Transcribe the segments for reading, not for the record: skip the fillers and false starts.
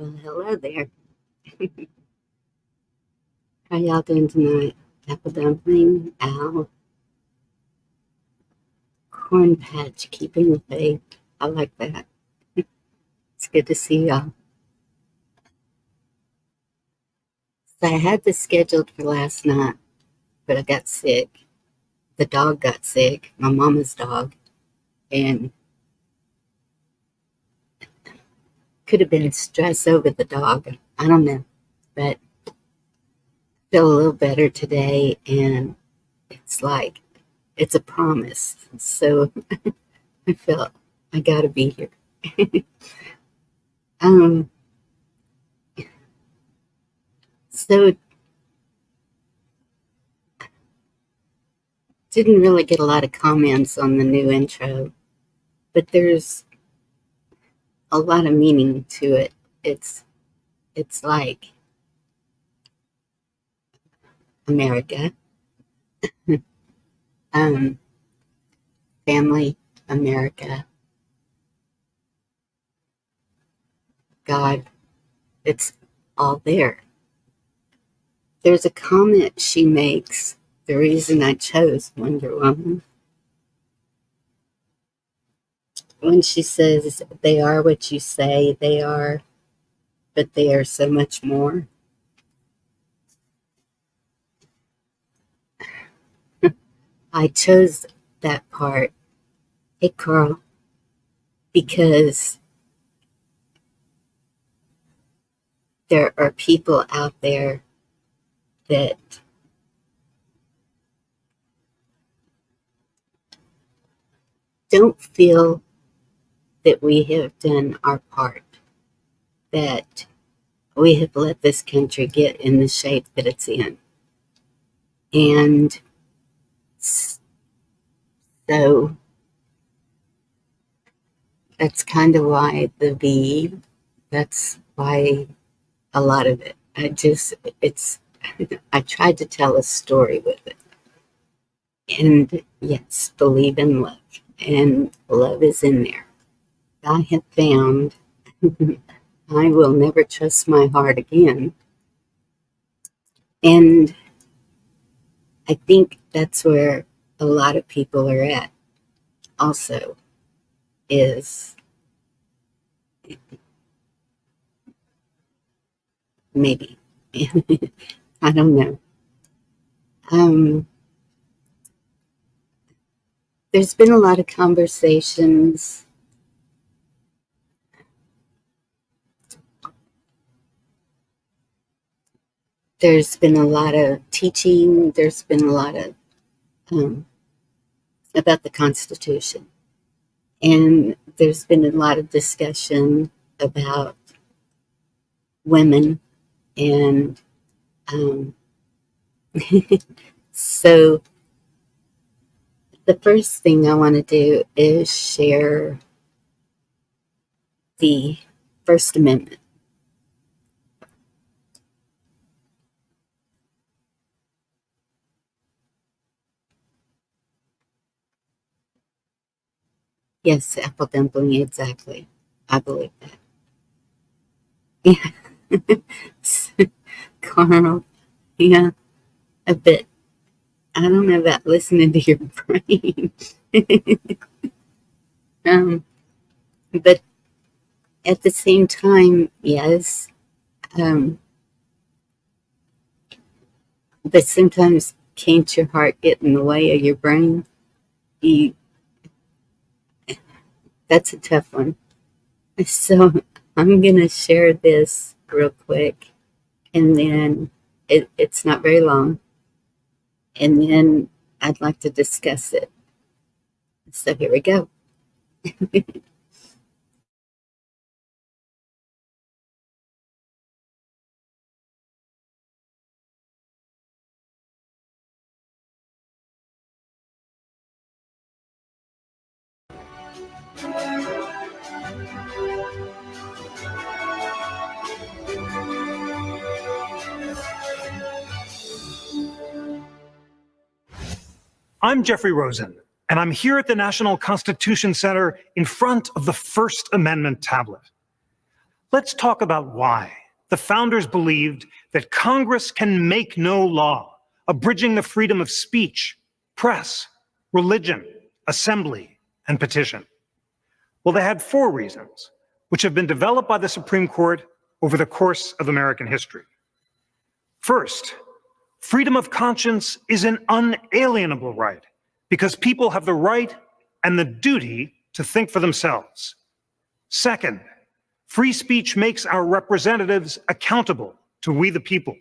Well, hello there. How y'all doing tonight? Apple dumpling, Al, corn patch, keeping the faith. I like that. It's good to see y'all. So I had this scheduled for last night, but I got sick. The dog got sick, my mama's dog, and could have been stress over the dog. I don't know, but I feel a little better today, and it's like, it's a promise. So I felt I gotta be here. So didn't really get a lot of comments on the new intro, but there's a lot of meaning to it. It's like America, family, America, God, it's all there. There's a comment she makes, the reason I chose Wonder Woman, when she says, they are what you say they are, but they are so much more. I chose that part, hey Carl, because there are people out there that don't feel that we have done our part, that we have let this country get in the shape that it's in. And so that's kind of why the V, that's why a lot of it. I tried to tell a story with it. And yes, believe in love. And love is in there. I have found I will never trust my heart again. And I think that's where a lot of people are at also, is maybe. I don't know. There's been a lot of conversations. There's been a lot of teaching. There's been a lot of about the Constitution. And there's been a lot of discussion about women. And so the first thing I want to do is share the First Amendment. Yes, apple dumpling, exactly. I believe that. Yeah. Carl, yeah, a bit. I don't know about listening to your brain. But at the same time, yes. But sometimes can't your heart get in the way of your brain? That's a tough one. So I'm going to share this real quick, and then it's not very long, and then I'd like to discuss it. So here we go. I'm Jeffrey Rosen, and I'm here at the National Constitution Center in front of the First Amendment tablet. Let's talk about why the founders believed that Congress can make no law abridging the freedom of speech, press, religion, assembly, and petition. Well, they had 4 reasons, which have been developed by the Supreme Court over the course of American history. First, freedom of conscience is an unalienable right because people have the right and the duty to think for themselves. Second, free speech makes our representatives accountable to we the people.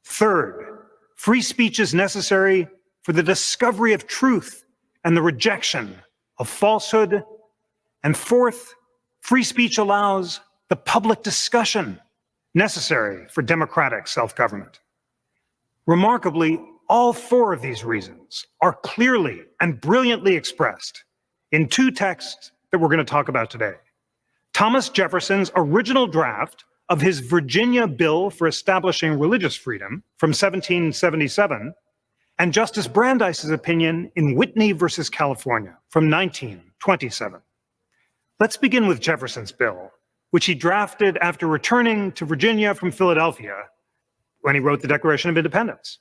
Third, free speech is necessary for the discovery of truth and the rejection of falsehood. And fourth, free speech allows the public discussion necessary for democratic self-government. Remarkably, all 4 of these reasons are clearly and brilliantly expressed in 2 texts that we're going to talk about today. Thomas Jefferson's original draft of his Virginia Bill for Establishing Religious Freedom from 1777, and Justice Brandeis's opinion in Whitney versus California from 1927. Let's begin with Jefferson's bill, which he drafted after returning to Virginia from Philadelphia when he wrote the Declaration of Independence.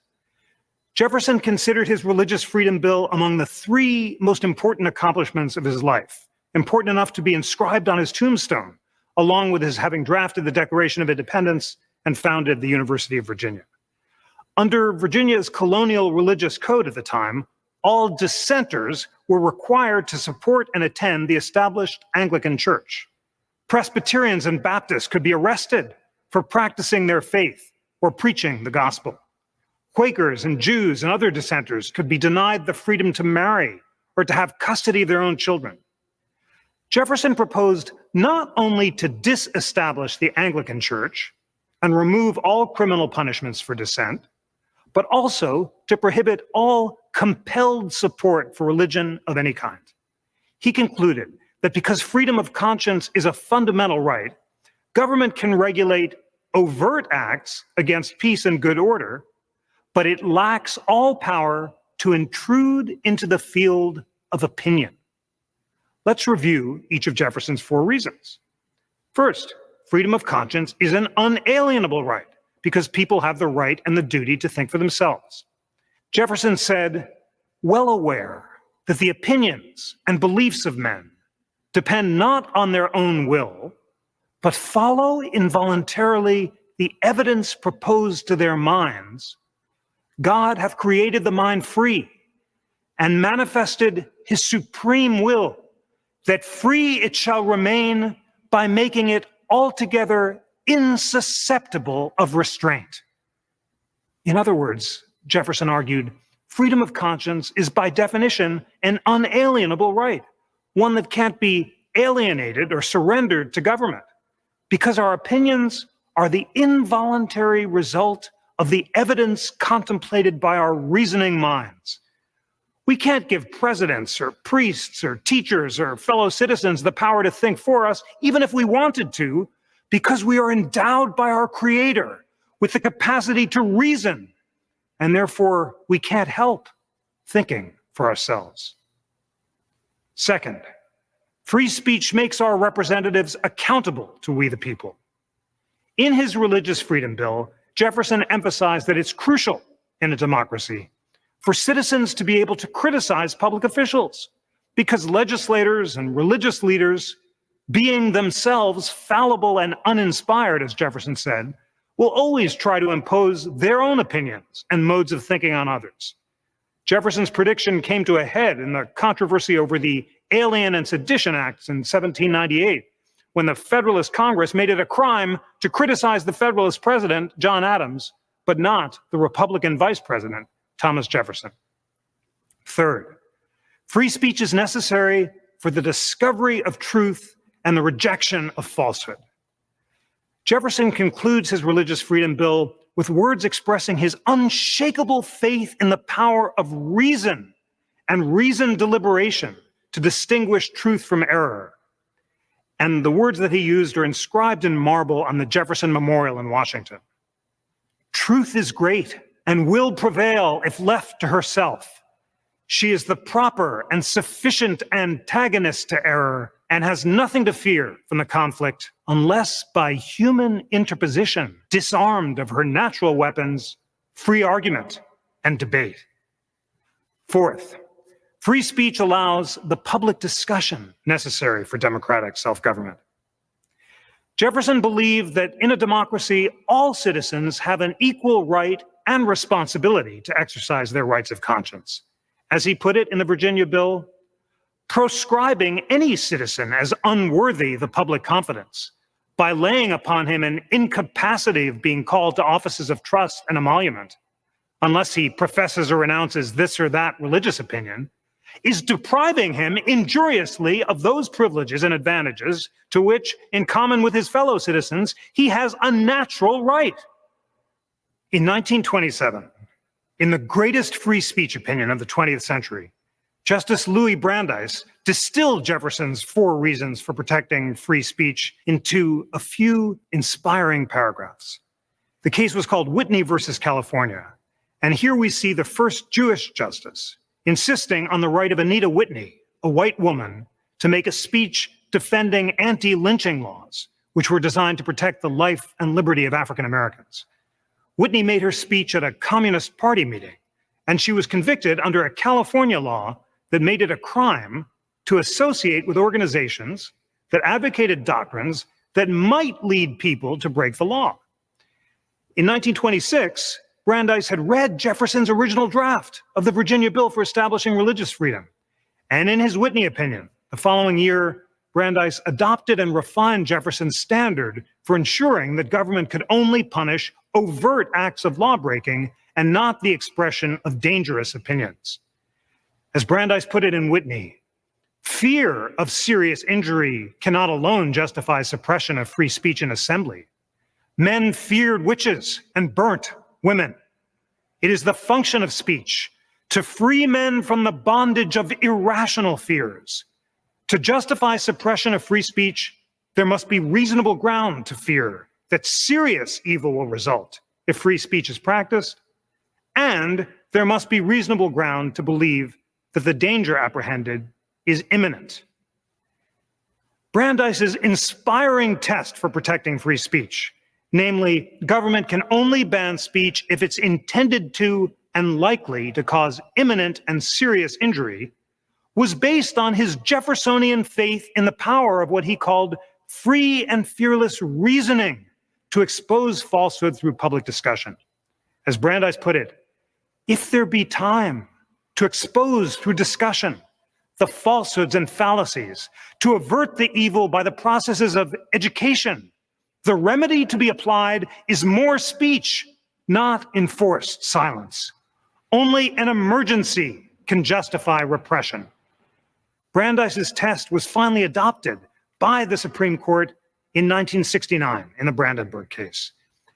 Jefferson considered his religious freedom bill among the 3 most important accomplishments of his life, important enough to be inscribed on his tombstone, along with his having drafted the Declaration of Independence and founded the University of Virginia. Under Virginia's colonial religious code at the time, all dissenters were required to support and attend the established Anglican Church. Presbyterians and Baptists could be arrested for practicing their faith or preaching the gospel. Quakers and Jews and other dissenters could be denied the freedom to marry or to have custody of their own children. Jefferson proposed not only to disestablish the Anglican Church and remove all criminal punishments for dissent, but also to prohibit all compelled support for religion of any kind. He concluded that because freedom of conscience is a fundamental right, government can regulate overt acts against peace and good order, but it lacks all power to intrude into the field of opinion. Let's review each of Jefferson's 4 reasons. First, freedom of conscience is an unalienable right because people have the right and the duty to think for themselves. Jefferson said, well aware that the opinions and beliefs of men depend not on their own will, but follow involuntarily the evidence proposed to their minds, God hath created the mind free and manifested his supreme will, that free it shall remain by making it altogether insusceptible of restraint. In other words, Jefferson argued, freedom of conscience is by definition an unalienable right, one that can't be alienated or surrendered to government, because our opinions are the involuntary result of the evidence contemplated by our reasoning minds. We can't give presidents or priests or teachers or fellow citizens the power to think for us, even if we wanted to, because we are endowed by our Creator with the capacity to reason, and therefore we can't help thinking for ourselves. Second, free speech makes our representatives accountable to we the people. In his Religious Freedom Bill, Jefferson emphasized that it's crucial in a democracy for citizens to be able to criticize public officials, because legislators and religious leaders, being themselves fallible and uninspired, as Jefferson said, will always try to impose their own opinions and modes of thinking on others. Jefferson's prediction came to a head in the controversy over the Alien and Sedition Acts in 1798, when the Federalist Congress made it a crime to criticize the Federalist president, John Adams, but not the Republican vice president, Thomas Jefferson. Third, free speech is necessary for the discovery of truth and the rejection of falsehood. Jefferson concludes his Religious Freedom Bill with words expressing his unshakable faith in the power of reason and reasoned deliberation to distinguish truth from error. And the words that he used are inscribed in marble on the Jefferson Memorial in Washington. Truth is great and will prevail if left to herself. She is the proper and sufficient antagonist to error and has nothing to fear from the conflict unless by human interposition, disarmed of her natural weapons, free argument and debate. Fourth, free speech allows the public discussion necessary for democratic self-government. Jefferson believed that in a democracy, all citizens have an equal right and responsibility to exercise their rights of conscience. As he put it in the Virginia Bill, proscribing any citizen as unworthy the public confidence by laying upon him an incapacity of being called to offices of trust and emolument, unless he professes or renounces this or that religious opinion, is depriving him injuriously of those privileges and advantages to which, in common with his fellow citizens, he has a natural right. In 1927, in the greatest free speech opinion of the 20th century, Justice Louis Brandeis distilled Jefferson's 4 reasons for protecting free speech into a few inspiring paragraphs. The case was called Whitney versus California, and here we see the first Jewish justice insisting on the right of Anita Whitney, a white woman, to make a speech defending anti-lynching laws, which were designed to protect the life and liberty of African Americans. Whitney made her speech at a Communist Party meeting, and she was convicted under a California law that made it a crime to associate with organizations that advocated doctrines that might lead people to break the law. In 1926, Brandeis had read Jefferson's original draft of the Virginia Bill for establishing religious freedom. And in his Whitney opinion, the following year, Brandeis adopted and refined Jefferson's standard for ensuring that government could only punish overt acts of lawbreaking and not the expression of dangerous opinions. As Brandeis put it in Whitney, fear of serious injury cannot alone justify suppression of free speech in assembly. Men feared witches and burnt women. It is the function of speech to free men from the bondage of irrational fears. To justify suppression of free speech, there must be reasonable ground to fear that serious evil will result if free speech is practiced, and there must be reasonable ground to believe that the danger apprehended is imminent. Brandeis's inspiring test for protecting free speech, namely, government can only ban speech if it's intended to and likely to cause imminent and serious injury, was based on his Jeffersonian faith in the power of what he called free and fearless reasoning to expose falsehood through public discussion. As Brandeis put it, if there be time to expose through discussion the falsehoods and fallacies, to avert the evil by the processes of education, the remedy to be applied is more speech, not enforced silence. Only an emergency can justify repression. Brandeis's test was finally adopted by the Supreme Court in 1969 in the Brandenburg case.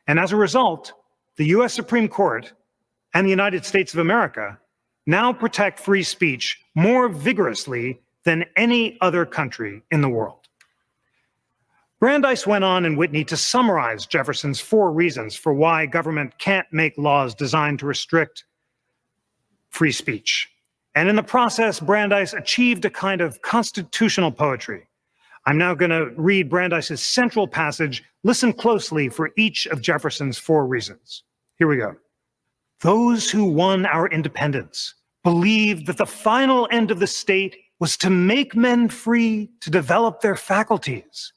And as a result, the US Supreme Court and the United States of America now protect free speech more vigorously than any other country in the world. Brandeis went on in Whitney to summarize Jefferson's 4 reasons for why government can't make laws designed to restrict free speech. And in the process, Brandeis achieved a kind of constitutional poetry. I'm now going to read Brandeis's central passage. Listen closely for each of Jefferson's 4 reasons. Here we go. Those who won our independence believed that the final end of the state was to make men free to develop their faculties,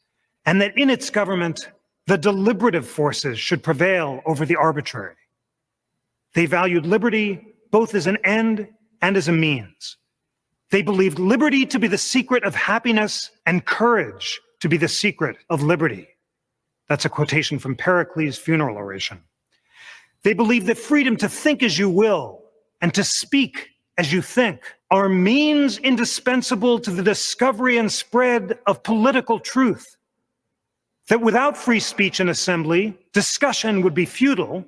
and that in its government, the deliberative forces should prevail over the arbitrary. They valued liberty both as an end and as a means. They believed liberty to be the secret of happiness and courage to be the secret of liberty. That's a quotation from Pericles' funeral oration. They believed that freedom to think as you will and to speak as you think are means indispensable to the discovery and spread of political truth. That without free speech and assembly, discussion would be futile.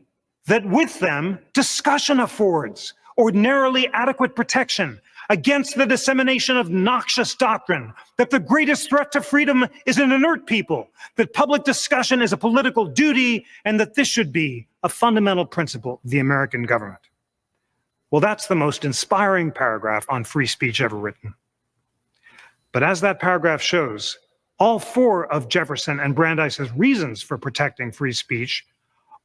That with them, discussion affords ordinarily adequate protection against the dissemination of noxious doctrine, that the greatest threat to freedom is an inert people, that public discussion is a political duty, and that this should be a fundamental principle of the American government. Well, that's the most inspiring paragraph on free speech ever written. But as that paragraph shows, all four of Jefferson and Brandeis's reasons for protecting free speech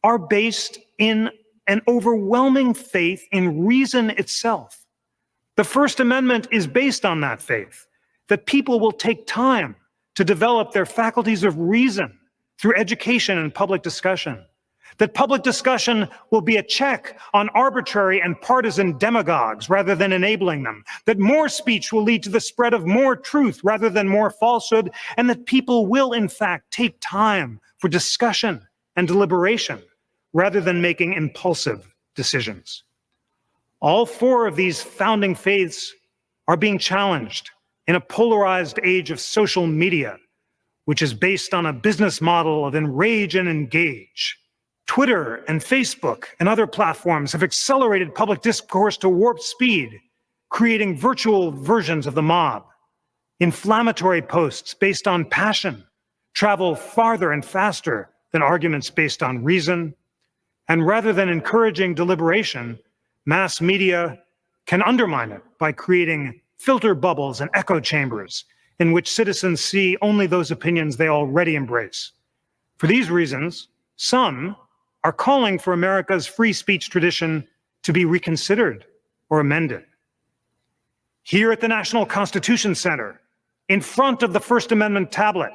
are based in an overwhelming faith in reason itself. The First Amendment is based on that faith, that people will take time to develop their faculties of reason through education and public discussion, that public discussion will be a check on arbitrary and partisan demagogues rather than enabling them, that more speech will lead to the spread of more truth rather than more falsehood, and that people will, in fact, take time for discussion and deliberation rather than making impulsive decisions. All four of these founding faiths are being challenged in a polarized age of social media, which is based on a business model of enrage and engage. Twitter and Facebook and other platforms have accelerated public discourse to warp speed, creating virtual versions of the mob. Inflammatory posts based on passion travel farther and faster than arguments based on reason. And rather than encouraging deliberation, mass media can undermine it by creating filter bubbles and echo chambers in which citizens see only those opinions they already embrace. For these reasons, some are calling for America's free speech tradition to be reconsidered or amended. Here at the National Constitution Center, in front of the First Amendment tablet,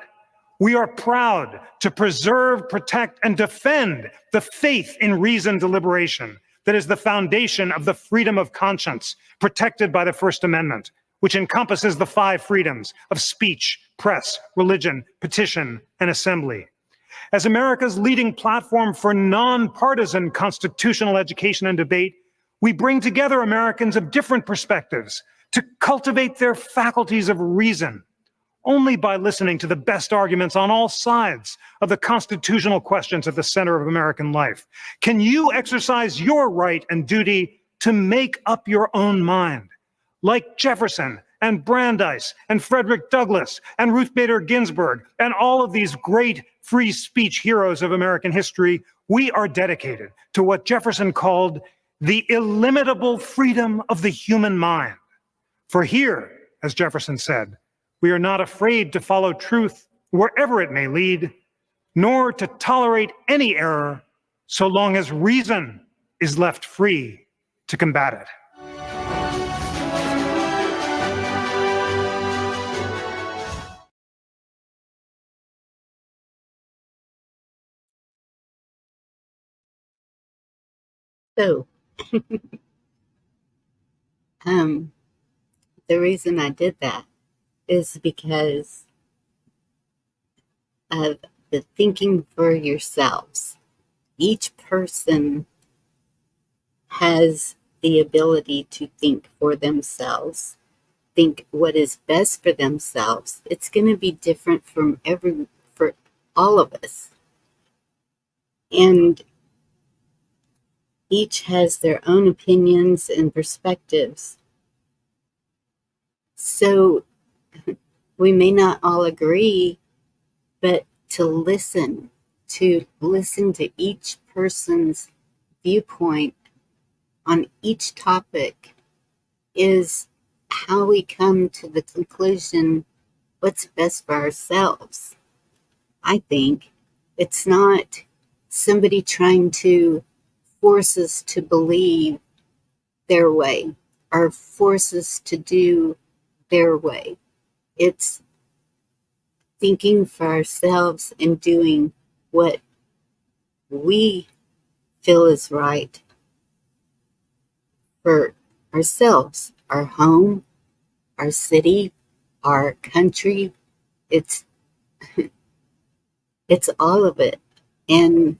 we are proud to preserve, protect, and defend the faith in reasoned deliberation that is the foundation of the freedom of conscience protected by the First Amendment, which encompasses the 5 freedoms of speech, press, religion, petition, and assembly. As America's leading platform for nonpartisan constitutional education and debate, we bring together Americans of different perspectives to cultivate their faculties of reason. Only by listening to the best arguments on all sides of the constitutional questions at the center of American life can you exercise your right and duty to make up your own mind. Like Jefferson and Brandeis and Frederick Douglass and Ruth Bader Ginsburg and all of these great free speech heroes of American history, we are dedicated to what Jefferson called the illimitable freedom of the human mind. For here, as Jefferson said, we are not afraid to follow truth wherever it may lead, nor to tolerate any error so long as reason is left free to combat it. So, the reason I did that is because of the thinking for yourselves. Each person has the ability to think for themselves, think what is best for themselves. It's going to be different for all of us. And each has their own opinions and perspectives. So we may not all agree, but to listen to each person's viewpoint on each topic is how we come to the conclusion what's best for ourselves. I think it's not somebody trying to force us to believe their way or force us to do their way. It's thinking for ourselves and doing what we feel is right for ourselves, our home, our city, our country. It's all of it. And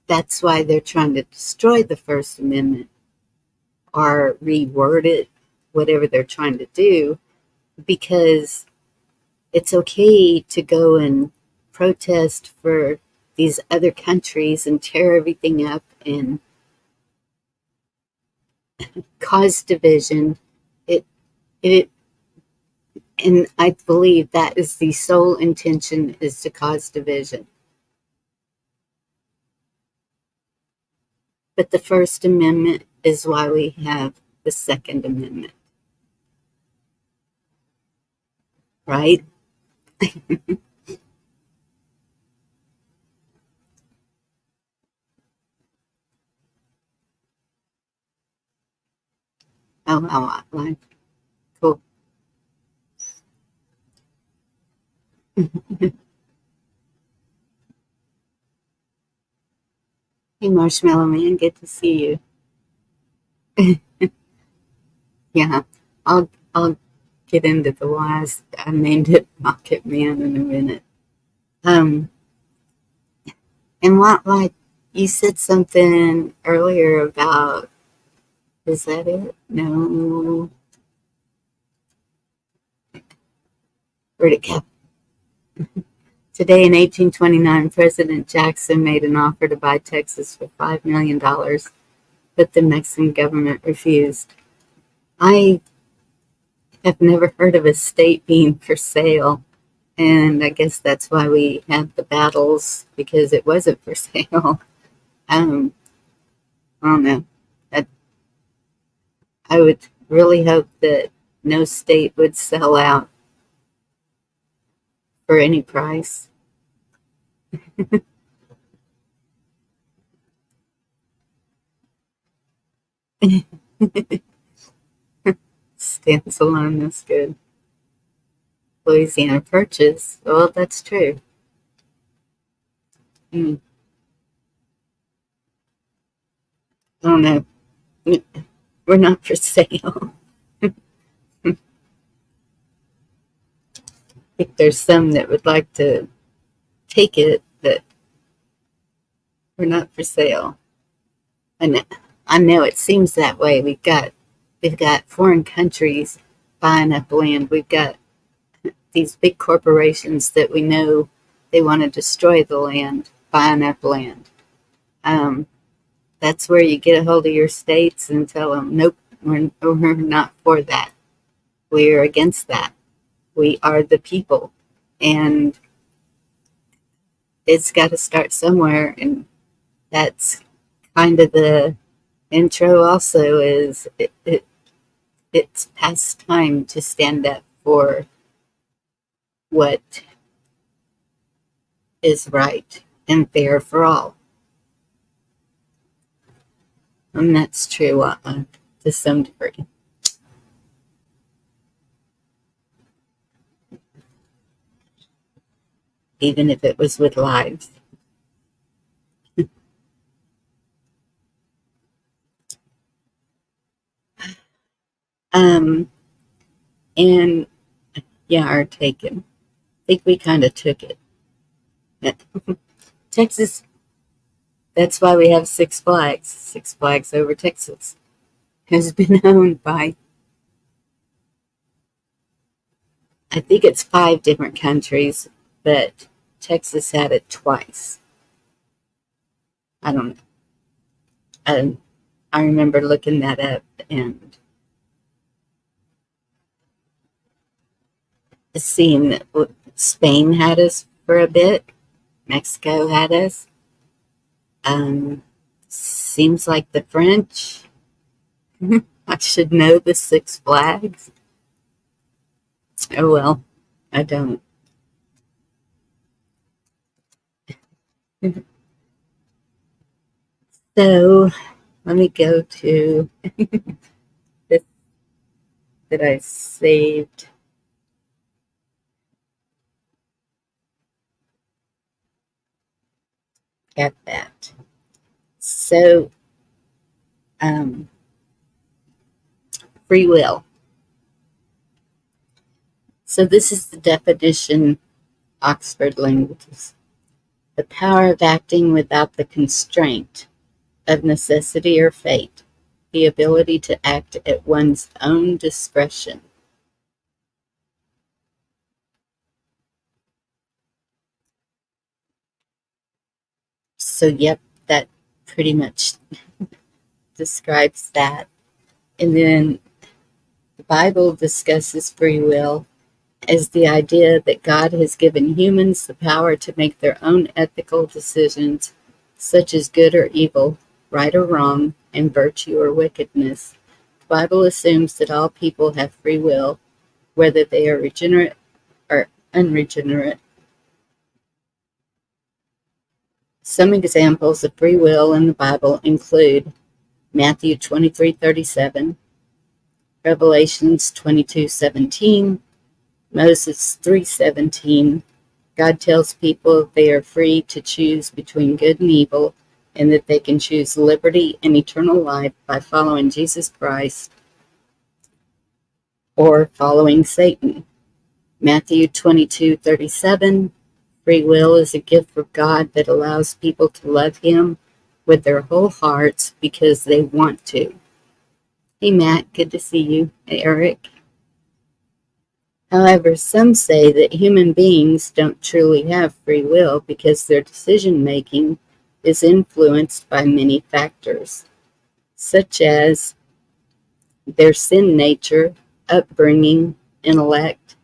that's why they're trying to destroy the First Amendment or reword it, whatever they're trying to do, because it's okay to go and protest for these other countries and tear everything up and cause division. And I believe that is the sole intention, is to cause division. But the First Amendment is why we have the Second Amendment. right? Oh, outline. Cool. Hey, Marshmallow Man, good to see you. Yeah, I'll get into the whys. I named it Rocket Man in a minute. Um, and what, like, you said something earlier about, is that it? No. Where'd it go? Today in 1829, President Jackson made an offer to buy Texas for $5 million, but the Mexican government refused. I have never heard of a state being for sale, and I guess that's why we had the battles, because it wasn't for sale. I don't know. I, I would really hope that no state would sell out for any price. Stands alone, that's good. Louisiana Purchase. Well, that's true. I don't know. We're not for sale. I think there's some that would like to take it, but we're not for sale. And I know it seems that way. We've got foreign countries buying up land. We've got these big corporations that we know they want to destroy the land, buying up land. That's where you get a hold of your states and tell them, nope, we're not for that. We're against that. We are the people. And it's got to start somewhere. And that's kind of the intro also is it's past time to stand up for what is right and fair for all. And that's true to some degree. Even if it was with lives. And yeah, our taken. I think we kind of took it. Texas, that's why we have Six Flags. Six Flags over Texas has been owned by, I think it's 5 different countries, but Texas had it twice. I don't know. I remember looking that up and seeing that Spain had us for a bit, Mexico had us. Seems like the French. I should know the Six Flags. Oh well, I don't. So let me go to this that I saved. At that. So, free will. So this is the definition, Oxford Languages. The power of acting without the constraint of necessity or fate. The ability to act at one's own discretion. So, yep, that pretty much describes that. And then the Bible discusses free will as the idea that God has given humans the power to make their own ethical decisions, such as good or evil, right or wrong, and virtue or wickedness. The Bible assumes that all people have free will, whether they are regenerate are unregenerate. Some examples of free will in the Bible include Matthew 23:37, Revelations 22:17, Moses 3:17. God tells people they are free to choose between good and evil, and that they can choose liberty and eternal life by following Jesus Christ or following Satan. Matthew 22:37, free will is a gift from God that allows people to love Him with their whole hearts because they want to. Hey Matt, good to see you. Hey Eric. However, some say that human beings don't truly have free will because their decision-making is influenced by many factors, such as their sin nature, upbringing, intellect,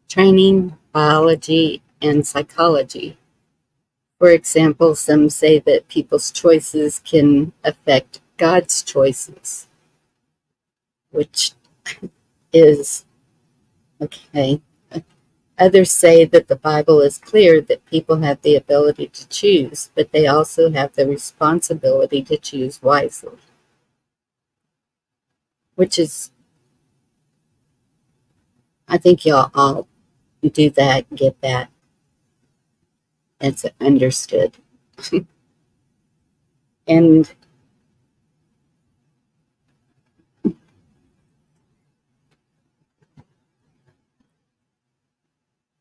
training, biology, and psychology. For example, some say that people's choices can affect God's choices, which is okay. Others say that the Bible is clear that people have the ability to choose, but they also have the responsibility to choose wisely. Which is, I think y'all all do that, get that. It's understood. And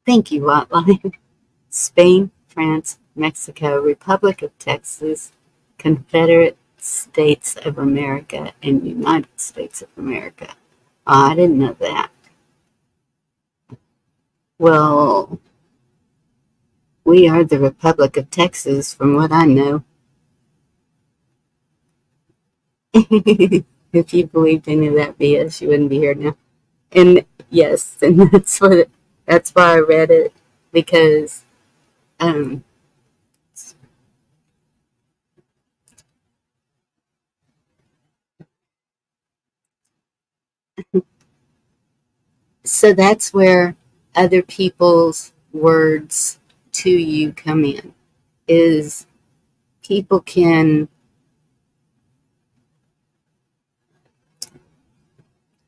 thank you, Hotline. Spain, France, Mexico, Republic of Texas, Confederate States of America, and United States of America. Oh, I didn't know that. Well, we are the Republic of Texas, from what I know. If you believed any of that BS, you wouldn't be here now. And yes, and that's why I read it, because so that's where other people's words to you come in, is people can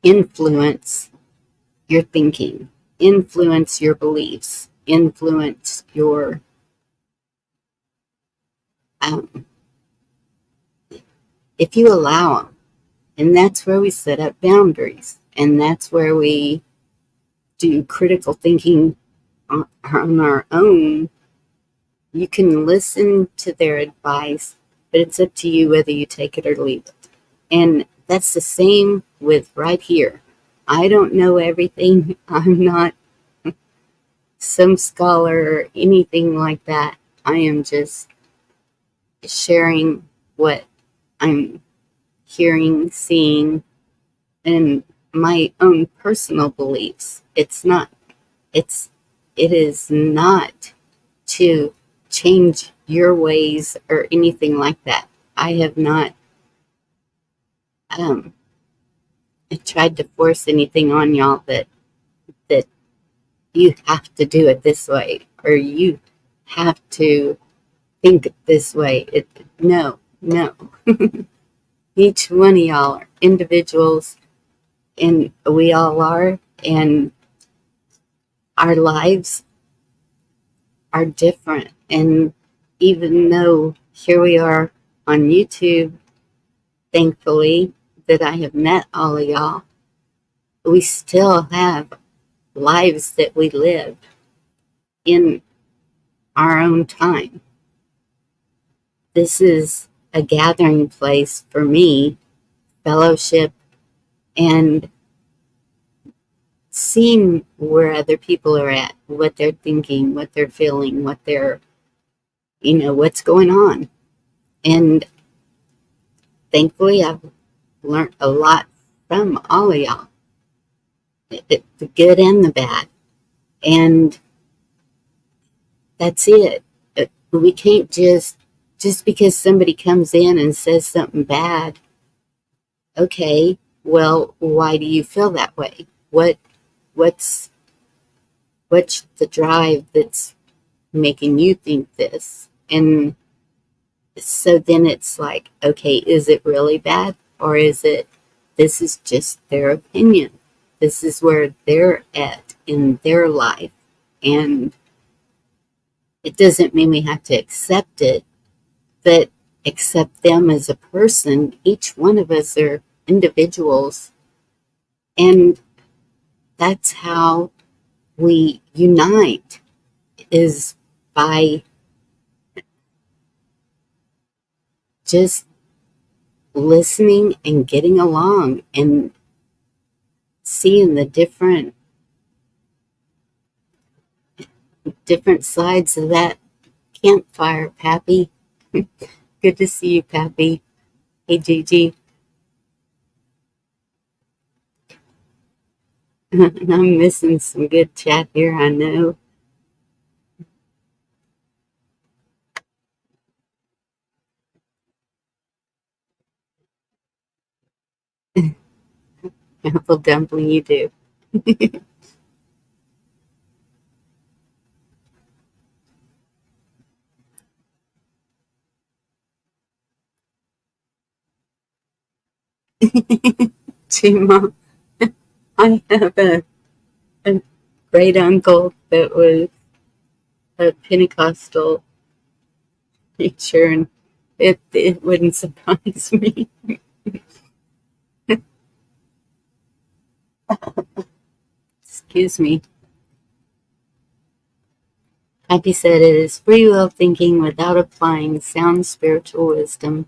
influence your thinking, influence your beliefs, influence your if you allow them. And that's where we set up boundaries, and that's where we do critical thinking on our own. You can listen to their advice, but it's up to you whether you take it or leave it. And that's the same with right here. I don't know everything. I'm not some scholar or anything like that. I am just sharing what I'm hearing, seeing, and my own personal beliefs. It is not to change your ways or anything like that. I have not tried to force anything on y'all that you have to do it this way, or you have to think this way. No. Each one of y'all are individuals, and we all are, and our lives are different. And even though here we are on YouTube, thankfully that I have met all of y'all, we still have lives that we live in our own time. This is a gathering place for me, fellowship, and seeing where other people are at, what they're thinking, what they're feeling, what they're, what's going on. And thankfully, I've learned a lot from all of y'all, the good and the bad. And that's it. We can't just because somebody comes in and says something bad, okay, well, why do you feel that way? What's what's the drive that's making you think this? And so then it's like, okay, is it really bad? Or is it, this is just their opinion? This is where they're at in their life. And it doesn't mean we have to accept it, but accept them as a person. Each one of us are individuals. And that's how we unite, is by just listening and getting along and seeing the different sides of that campfire, Pappy. Good to see you, Pappy. Hey, Gigi. I'm missing some good chat here, I know. Apple dumpling, you do. Chima, I have a great uncle that was a Pentecostal preacher, and it wouldn't surprise me. Excuse me. Happy said it is free will thinking without applying sound spiritual wisdom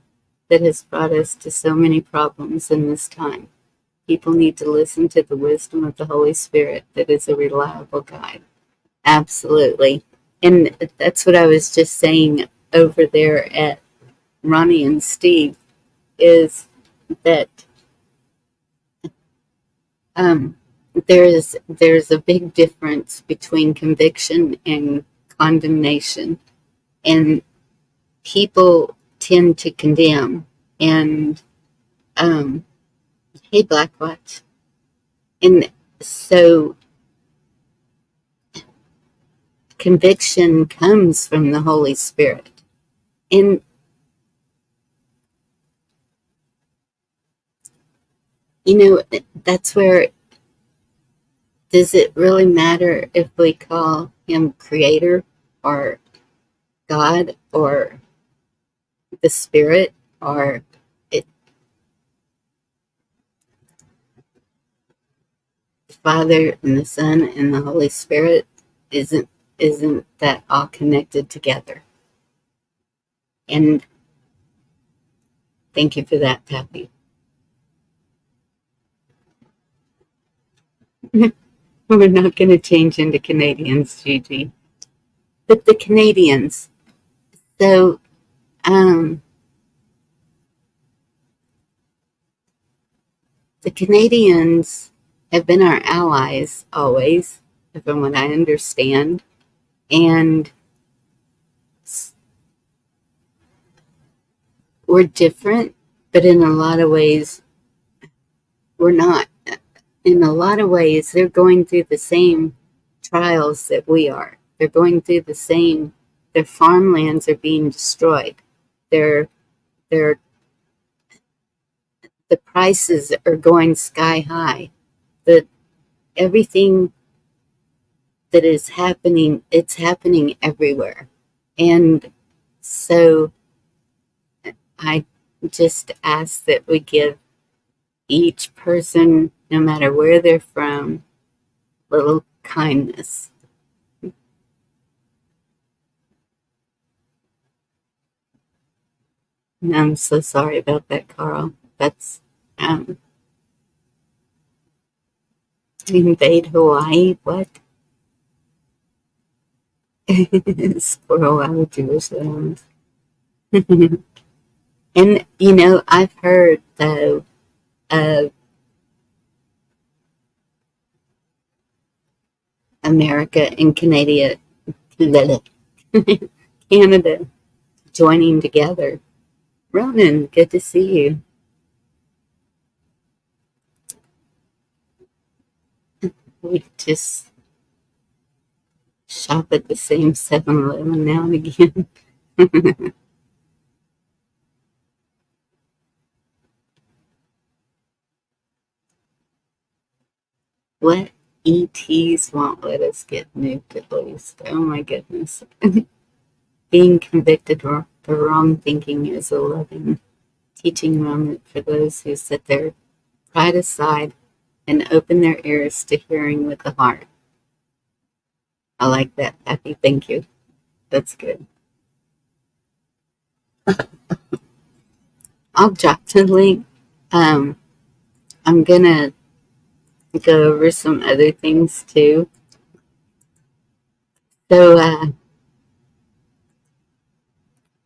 that has brought us to so many problems in this time. People need to listen to the wisdom of the Holy Spirit that is a reliable guide. Absolutely. And that's what I was just saying over there at Ronnie and Steve, is that there's a big difference between conviction and condemnation. And people tend to condemn. And hey, Blackwatch. And so conviction comes from the Holy Spirit. And you know, that's where, does it really matter if we call him creator or God or the Spirit, or it, the Father and the Son and the Holy Spirit? Isn't that all connected together? And thank you for that, Pappy. We're not going to change into Canadians, Gigi. But the Canadians, so the Canadians have been our allies always, from what I understand. And we're different, but in a lot of ways, we're not. In a lot of ways, they're going through the same trials that we are. They're going through the same, their farmlands are being destroyed. Their the prices are going sky high. The everything that is happening, it's happening everywhere. And so I just ask that we give each person, no matter where they're from, little kindness. And I'm so sorry about that, Carl. That's invade Hawaii. What? Squirrel, I would do sounds. And you know, I've heard though of America and Canada, Canada joining together. Ronan, good to see you. We just shop at the same 7-Eleven now and again. What ETs won't let us get nuked at least? Oh my goodness. Being convicted for wrong thinking is a loving teaching moment for those who set their pride aside and open their ears to hearing with the heart. I like that, Happy. Thank you. That's good. I'll drop the link. I'm gonna go over some other things too. So I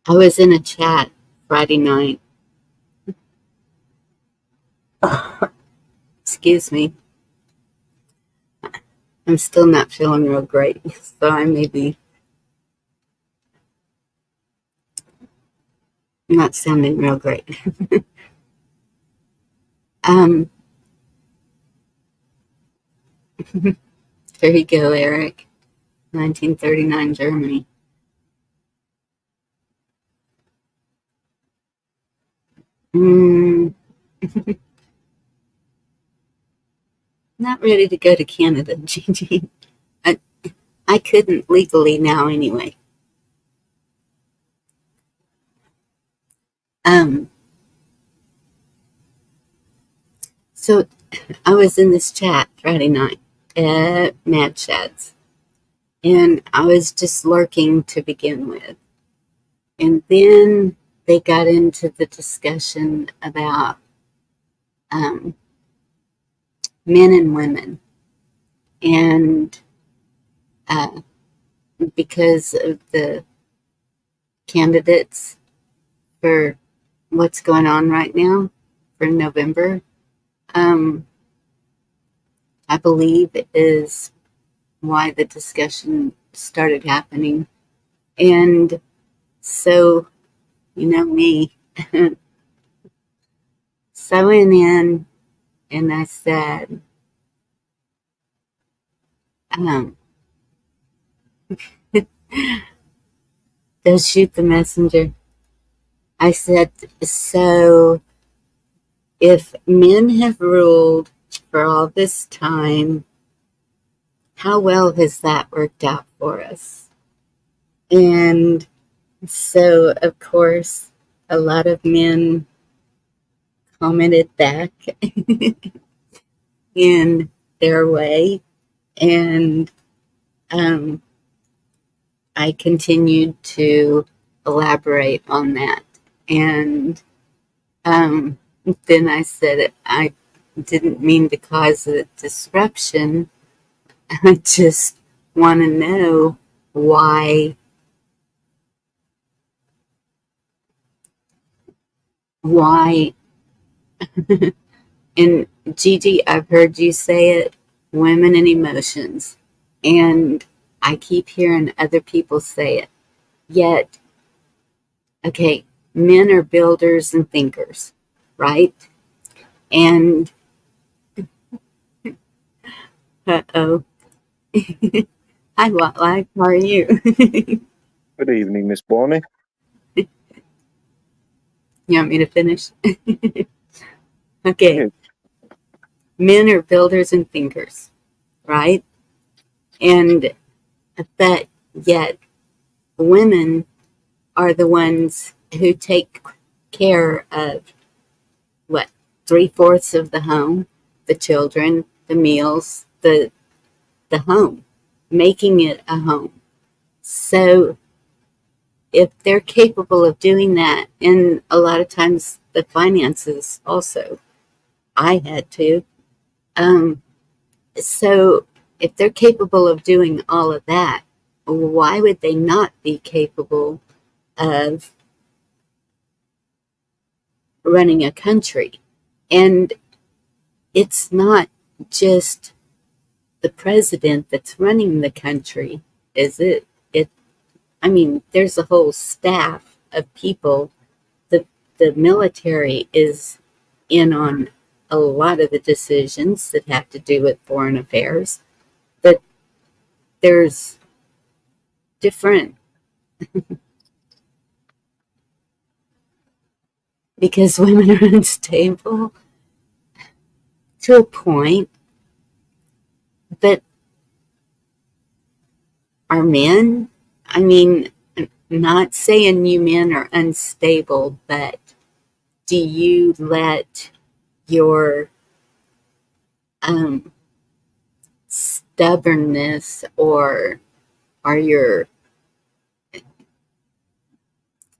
was in a chat Friday night. Excuse me. I'm still not feeling real great, so I may be not sounding real great. There you go, Eric. 1939 Germany. Not ready to go to Canada, Gigi. I couldn't legally now anyway. So I was in this chat Friday night at Mad Chats, and I was just lurking to begin with. And then they got into the discussion about men and women. And because of the candidates for what's going on right now for November, I believe is why the discussion started happening. And so, you know me, so I went in and I said, they'll shoot the messenger. I said, so if men have ruled for all this time, how well has that worked out for us? And so, of course, a lot of men commented back in their way, and I continued to elaborate on that. And then I said I didn't mean to cause a disruption. I just want to know why and Gigi, I've heard you say it, women and emotions, and I keep hearing other people say it. Yet, okay, men are builders and thinkers, right? And uh-oh. Hi, What Life, how are you? Good evening, Miss Bonnie. You want me to finish? Okay. Yeah. Men are builders and thinkers, right? And but yet women are the ones who take care of what, 3/4 of the home, the children, the meals, the home, making it a home. So if they're capable of doing that, and a lot of times the finances also, I had to. So if they're capable of doing all of that, why would they not be capable of running a country? And it's not just the president that's running the country, is it? I mean, there's a whole staff of people. The military is in on a lot of the decisions that have to do with foreign affairs. But there's different because women are unstable to a point, but are men? I mean, not saying you men are unstable, but do you let your stubbornness or your,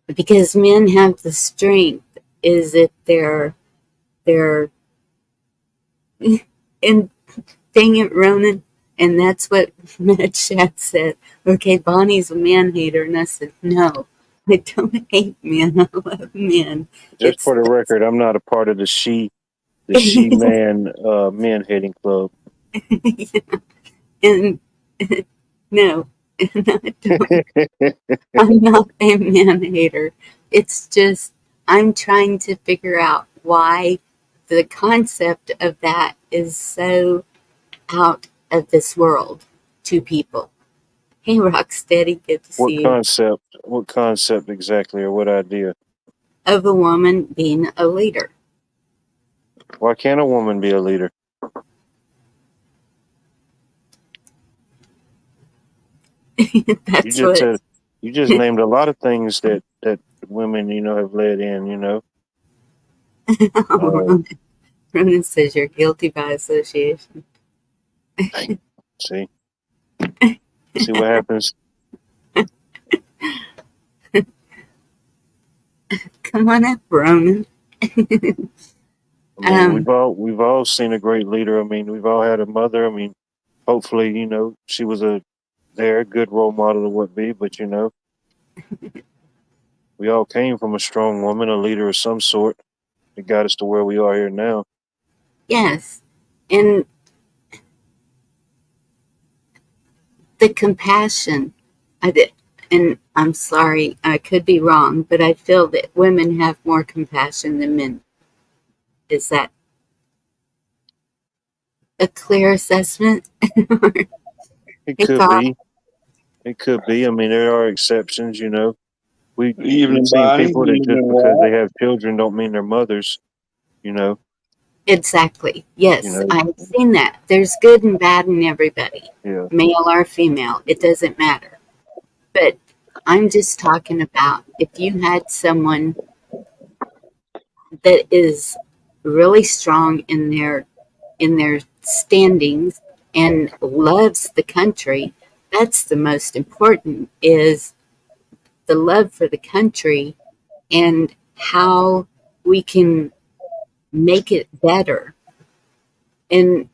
because men have the strength, is it their and dang it, Ronan, and that's what Matt Chat said. Okay, Bonnie's a man hater, and I said, no, I don't hate men. I love men. Just for the record, I'm not a part of the she man men hating club. Yeah. And no, and I'm not a man hater. It's just I'm trying to figure out why the concept of that is so out of this world to people. Hey, Rocksteady, good to see you. What concept exactly, or what idea? Of a woman being a leader. Why can't a woman be a leader? That's you just named a lot of things that women, have led in, Ronan says you're guilty by association. See what happens. Come on up, Ronan. I mean, we've all seen a great leader. I mean, we've all had a mother. I mean, hopefully, she was a good role model to what be, but we all came from a strong woman, a leader of some sort. It got us to where we are here now. Yes. And the compassion, and I'm sorry, I could be wrong, but I feel that women have more compassion than men. Is that a clear assessment? It could be. It could be. I mean, there are exceptions, We've seen people that just because they have children don't mean they're mothers, Exactly. Yes, I've seen that. There's good and bad in everybody. Yeah. Male or female, it doesn't matter. But I'm just talking about if you had someone that is really strong in their standings and loves the country, that's the most important, is the love for the country and how we can make it better. And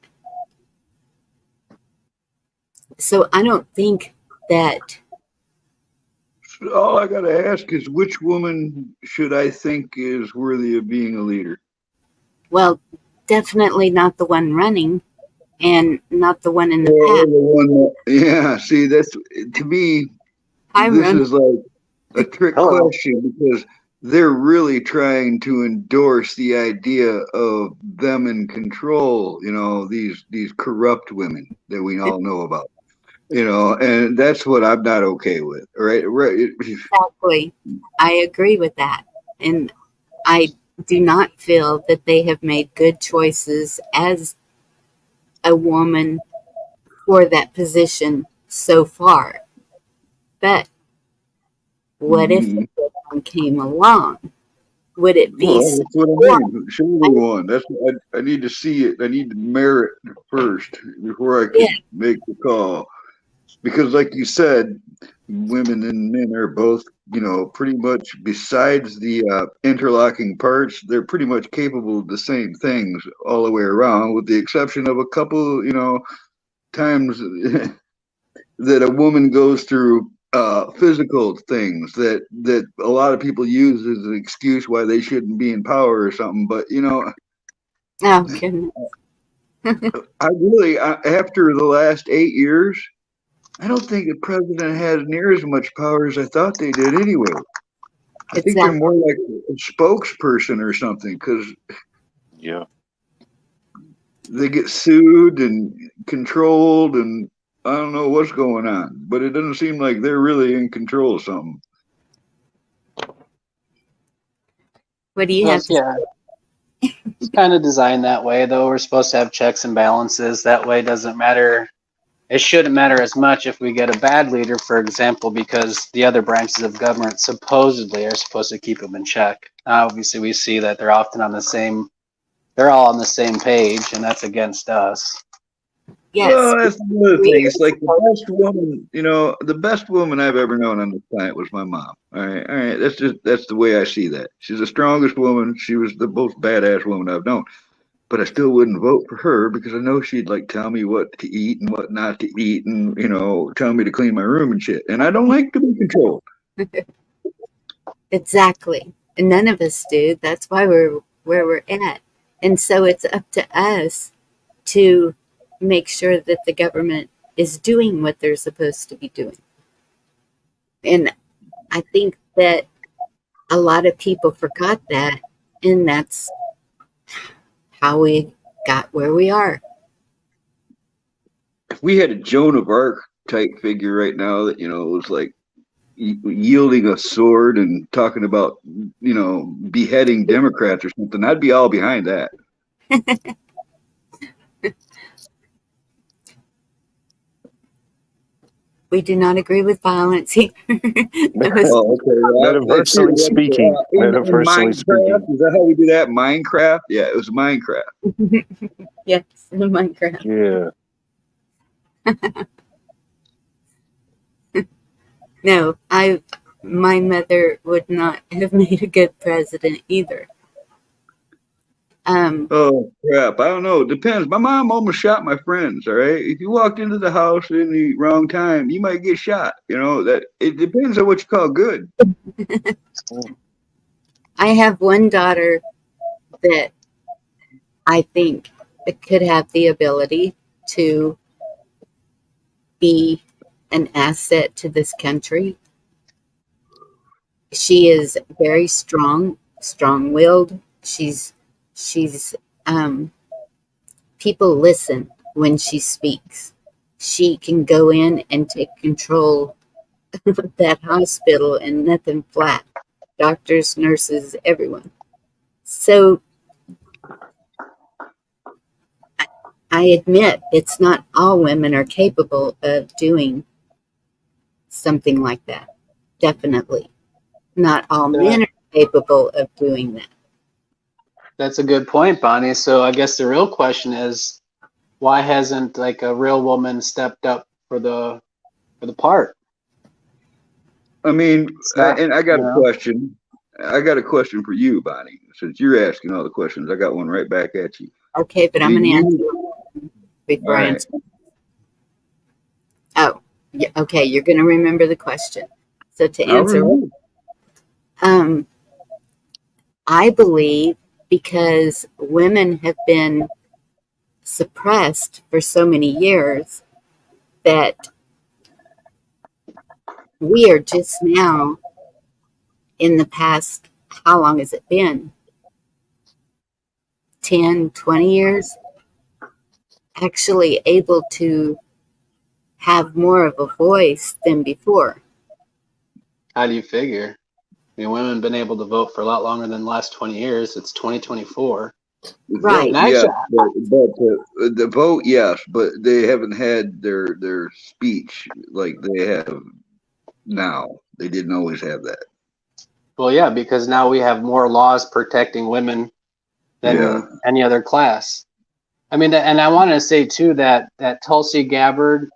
so I don't think that. All I got to ask is, which woman should I think is worthy of being a leader? Well, definitely not the one running, and not the one in the past. Yeah, see, that's, to me, this is like a trick question, because they're really trying to endorse the idea of them in control, these corrupt women that we all know about. And that's what I'm not okay with, right? Exactly. I agree with that. And I do not feel that they have made good choices as a woman for that position so far. But what if a good one came along? Would it be? Well, that's what I mean. Show me one. That's what I need to see it. I need to merit first before I can make the call. Because, like you said, women and men are both, pretty much, besides the interlocking parts, they're pretty much capable of the same things all the way around, with the exception of a couple, times that a woman goes through physical things that a lot of people use as an excuse why they shouldn't be in power or something. But, oh, goodness. I really, after the last 8 years, I don't think the president has near as much power as I thought they did anyway. I think they're more like a spokesperson or something, because they get sued and controlled, and I don't know what's going on, but it doesn't seem like they're really in control of something. What do you have to Yeah, it's kind of designed that way, though. We're supposed to have checks and balances. That way, it doesn't matter. It shouldn't matter as much if we get a bad leader, for example, because the other branches of government supposedly are supposed to keep them in check. Obviously, we see that they're often on the same. They're all on the same page, and that's against us. Yes. Well, that's another thing. It's like the best woman, the best woman I've ever known on this planet was my mom. All right. That's the way I see that. She's the strongest woman. She was the most badass woman I've known. But I still wouldn't vote for her because I know she'd like tell me what to eat and what not to eat, and tell me to clean my room and shit. And I don't like to be controlled. Exactly. And none of us do. That's why we're where we're at. And so it's up to us to make sure that the government is doing what they're supposed to be doing. And I think that a lot of people forgot that, and that's how we got where we are. If we had a Joan of Arc type figure right now that, was like yielding a sword and talking about, beheading Democrats or something, I'd be all behind that. We do not agree with violence here. Metaversally speaking. Metaversally speaking. Is that how we do that? Minecraft? Yeah, it was Minecraft. Yes, in Minecraft. Yeah. No, my mother would not have made a good president either. Oh crap! I don't know. It depends. My mom almost shot my friends. All right, if you walked into the house in the wrong time, you might get shot. That it depends on what you call good. I have one daughter that I think could have the ability to be an asset to this country. She is very strong-willed. She's people listen when she speaks. She can go in and take control of that hospital and nothing flat. Doctors, nurses, everyone. So I admit it's not all women are capable of doing something like that. Definitely. Not all men are capable of doing that. That's a good point, Bonnie. So I guess the real question is, why hasn't like a real woman stepped up for the part? I mean, and I got a question. I got a question for you, Bonnie. Since you're asking all the questions, I got one right back at you. Okay, but I'm going to answer before I answer. Oh, yeah, okay. You're going to remember the question. So to answer, I believe because women have been suppressed for so many years that we are just now in the past, how long has it been? 10, 20 years? Actually able to have more of a voice than before. How do you figure? I mean, women have been able to vote for a lot longer than the last 20 years. It's 2024. Right. Yeah, but the vote, yes, but they haven't had their speech like they have now. They didn't always have that. Well, yeah, because now we have more laws protecting women than any other class. I mean, and I want to say too that Tulsi Gabbard,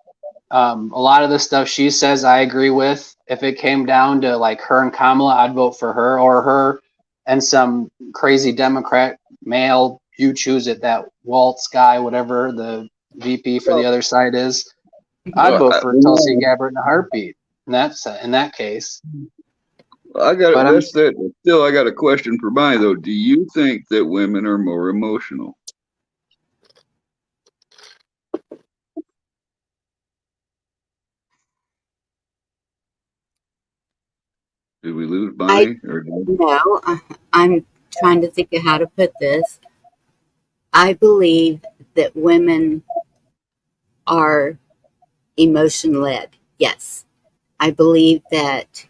a lot of the stuff she says, I agree with. If it came down to like her and Kamala, I'd vote for her, or her and some crazy Democrat male. You choose it, that Waltz guy, whatever the VP for the other side is. I'd vote for Tulsi Gabbard in a heartbeat. In that case. I got that. Still, I got a question for Bonnie though. Do you think that women are more emotional? Did we lose Bonnie? No, I'm trying to think of how to put this. I believe that women are emotion-led. Yes. I believe that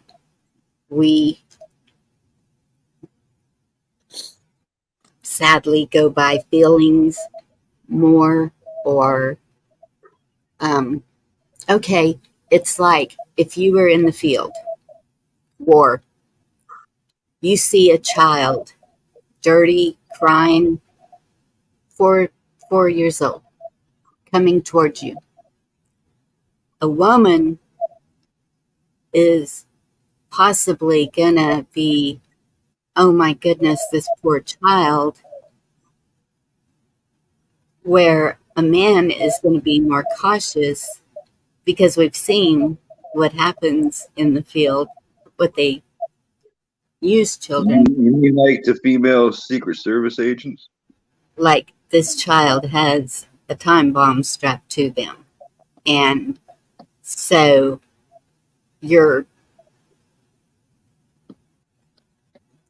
we sadly go by feelings more, or okay, it's like if you were in the field, war, you see a child, dirty, crying, 4 years old, coming towards you. A woman is possibly gonna be, oh my goodness, this poor child, where a man is going to be more cautious because we've seen what happens in the field, what they use children. You mean like the female Secret Service agents? Like this child has a time bomb strapped to them. And so you're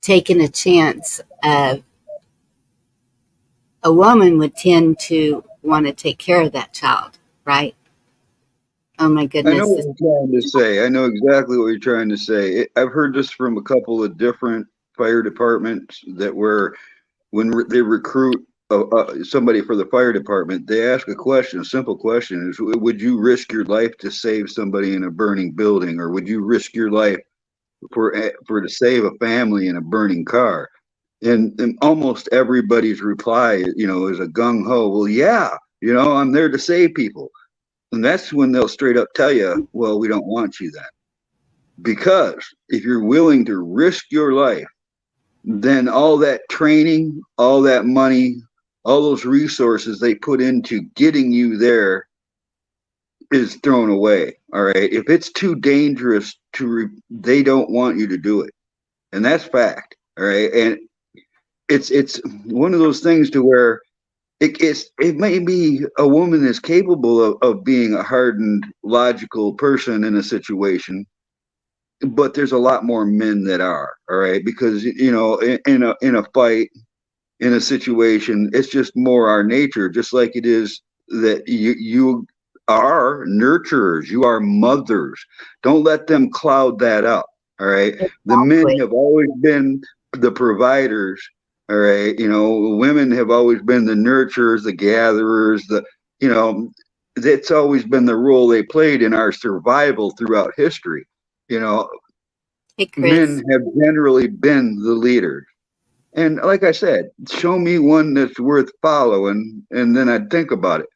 taking a chance of, a woman would tend to want to take care of that child, right? Oh my I goodness. know what you're trying to say. I know exactly what you're trying to say. I've heard this from a couple of different fire departments that where when they recruit somebody for the fire department, they ask a question, a simple question is, would you risk your life to save somebody in a burning building? Or would you risk your life for to save a family in a burning car? And almost everybody's reply, you know, is a gung-ho, well, yeah, you know, I'm there to save people. And that's when they'll straight up tell you, well, we don't want you then. Because if you're willing to risk your life, then all that training, all that money, all those resources they put into getting you there is thrown away. All right. If it's too dangerous they don't want you to do it. And that's fact. All right. And it's one of those things to where it may be a woman is capable of being a hardened, logical person in a situation, but there's a lot more men that are, all right, because you know, in a fight, in a situation, it's just more our nature, just like it is that you are nurturers, you are mothers. Don't let them cloud that up. All right. Exactly. The men have always been the providers. All right. You know, women have always been the nurturers, the gatherers, you know, that's always been the role they played in our survival throughout history. You know, Hey, Chris. men have generally been the leaders. And like I said, show me one that's worth following, and then I'd think about it.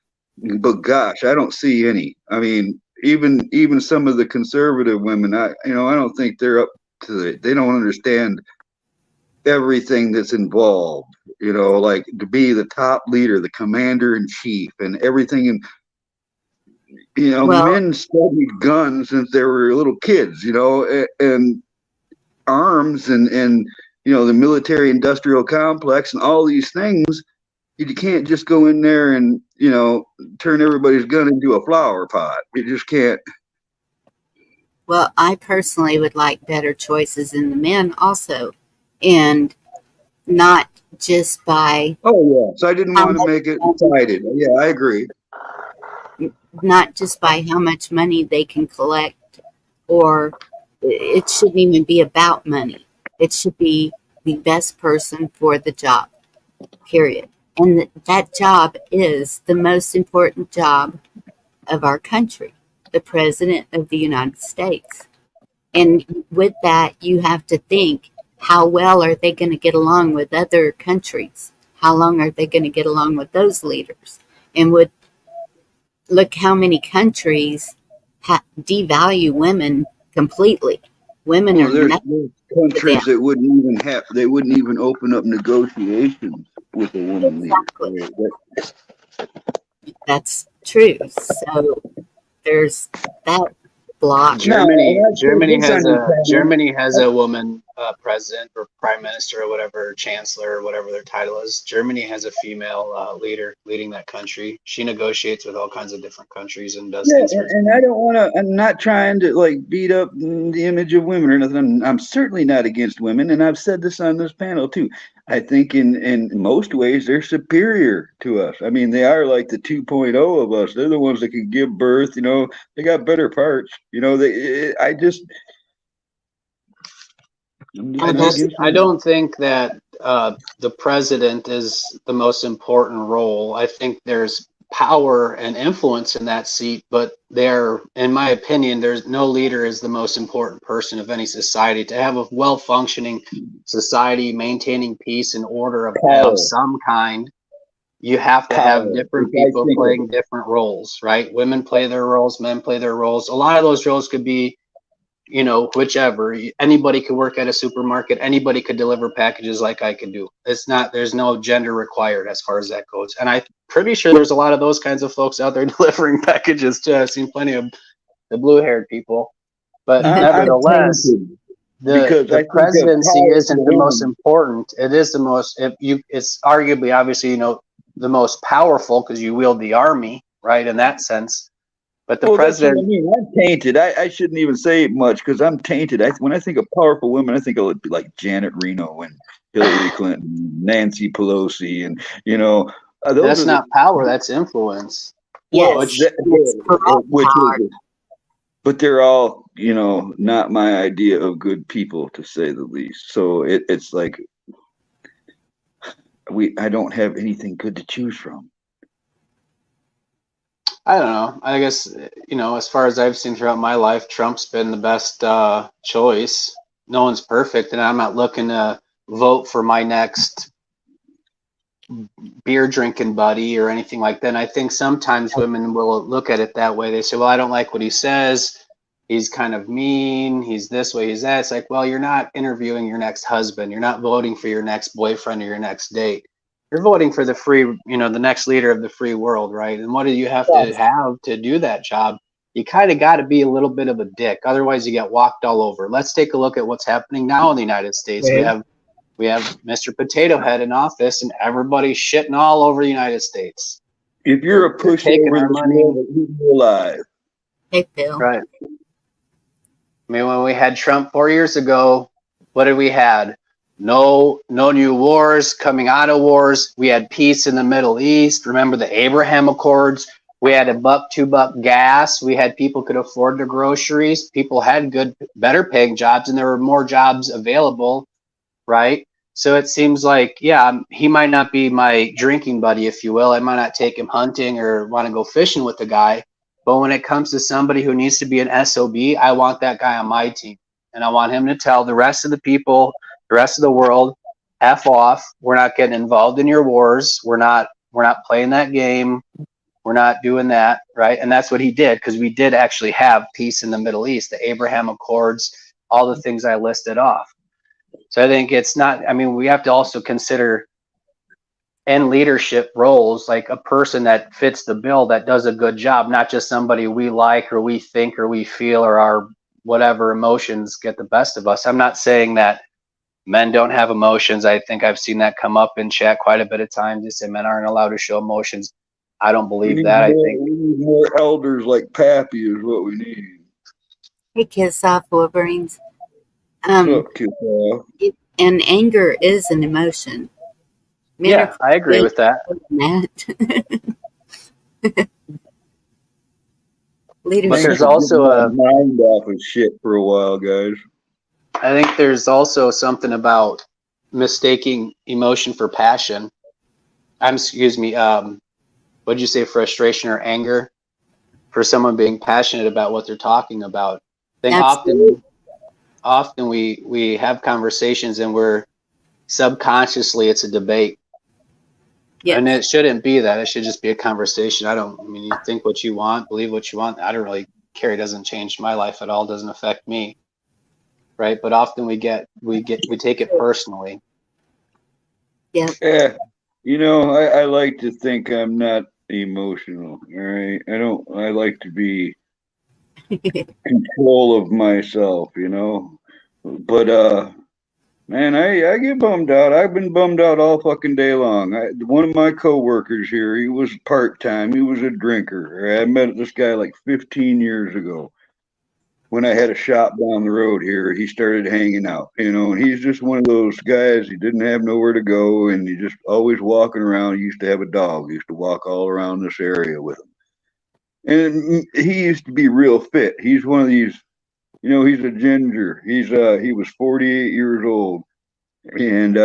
But gosh, I don't see any. I mean, even some of the conservative women, I don't think they're up to it. They don't understand everything that's involved. You know, like to be the top leader, the commander in chief, and everything. And you know, Well, men studied guns since they were little kids. You know, and arms and you know, the military industrial complex and all these things. You can't just go in there and, you know, turn everybody's gun into a flower pot. You just can't. well, I personally would like better choices in the men also, and not just by Oh, yeah. So I didn't how want to much make it money, sided. Yeah, I agree. not just by how much money they can collect, or it shouldn't even be about money. It should be the best person for the job, period. And that job is the most important job of our country, the President of the United States. And with that, you have to think, how well are they going to get along with other countries? How long are they going to get along with those leaders? And look how many countries devalue women completely. Women are There's nothing to them. countries that they wouldn't even open up negotiations with a woman Exactly. leader. That's true. So there's that block. Germany has a woman president or prime minister or whatever, chancellor or whatever their title is. Germany has a female leader leading that country. She negotiates with all kinds of different countries and does things. And I don't want to. I'm not trying to like beat up the image of women or nothing. I'm certainly not against women, and I've said this on this panel too. I think in most ways they're superior to us. I mean, they are like the 2.0 of us. They're the ones that can give birth. You know, they got better parts. You know, I don't think that the president is the most important role. I think there's power and influence in that seat, but in my opinion, there's no leader is the most important person of any society. To have a well-functioning society, maintaining peace and order of some kind, you have to have different people playing different roles, right? Women play their roles, men play their roles. A lot of those roles could be, you know, whichever. Anybody could work at a supermarket. Anybody could deliver packages like I could do. There's no gender required as far as that goes. And I'm pretty sure there's a lot of those kinds of folks out there delivering packages too. I've seen plenty of the blue-haired people. But nevertheless, the presidency isn't the most important. It is the most, it's arguably, obviously, you know, the most powerful because you wield the army, right, in that sense. But the president, that's what I mean. I'm tainted. I shouldn't even say much because I'm tainted. When I think of powerful women, I think of like Janet Reno and Hillary Clinton, Nancy Pelosi, and you know, that's not power. That's influence. Yes, but they're all, you know, not my idea of good people, to say the least. So it's like I don't have anything good to choose from. I don't know. I guess, you know, as far as I've seen throughout my life, Trump's been the best choice. No one's perfect, and I'm not looking to vote for my next beer drinking buddy or anything like that. And I think sometimes women will look at it that way. They say, well, I don't like what he says. He's kind of mean. He's this way, he's that. It's like, well, you're not interviewing your next husband. You're not voting for your next boyfriend or your next date. You're voting for the free, you know, the next leader of the free world, right? And what do you have to do that job? You kind of got to be a little bit of a dick. Otherwise, you get walked all over. Let's take a look at what's happening now in the United States. We have Mr. Potato Head in office, and everybody's shitting all over the United States. If you're a pushover, our money, you're alive. Hey, Bill. Right. I mean, when we had Trump 4 years ago, what did we had? No new wars, coming out of wars. We had peace in the Middle East. Remember the Abraham Accords? We had $1, $2 gas. We had people could afford their groceries. People had better paying jobs, and there were more jobs available, right? So it seems like, yeah, he might not be my drinking buddy, if you will. I might not take him hunting or want to go fishing with the guy. But when it comes to somebody who needs to be an SOB, I want that guy on my team. And I want him to tell the rest of the people, the rest of the world, F off. We're not getting involved in your wars. We're not playing that game. We're not doing that, right? And that's what he did, because we did actually have peace in the Middle East, the Abraham Accords, all the things I listed off. So I think it's not, I mean, we have to also consider in leadership roles, like a person that fits the bill, that does a good job, not just somebody we like or we think or we feel or our whatever emotions get the best of us. I'm not saying that men don't have emotions. I think I've seen that come up in chat quite a bit of times. They say men aren't allowed to show emotions. I don't believe that. I think we need more elders like Pappy is what we need. Hey, Kiss Off Wolverines. And anger is an emotion. Yeah, I agree with that. But there's also mind off of shit for a while, guys. I think there's also something about mistaking emotion for passion. What'd you say, frustration or anger, for someone being passionate about what they're talking about. I think often we have conversations and we're subconsciously, it's a debate. Yes. And it shouldn't be that. It should just be a conversation. You think what you want, believe what you want. I don't really care. It doesn't change my life at all. It doesn't affect me. Right. But often we take it personally. Yeah. Yeah. You know, I like to think I'm not emotional. All right. I like to be control of myself, you know. But Man, I get bummed out. I've been bummed out all fucking day long. One of my coworkers here, he was part-time. He was a drinker. I met this guy like 15 years ago when I had a shop down the road here. He started hanging out, and he's just one of those guys. He didn't have nowhere to go, and he just always walking around. He used to have a dog. He used to walk all around this area with him. And he used to be real fit. He's one of these, he's a ginger. He was 48 years old. And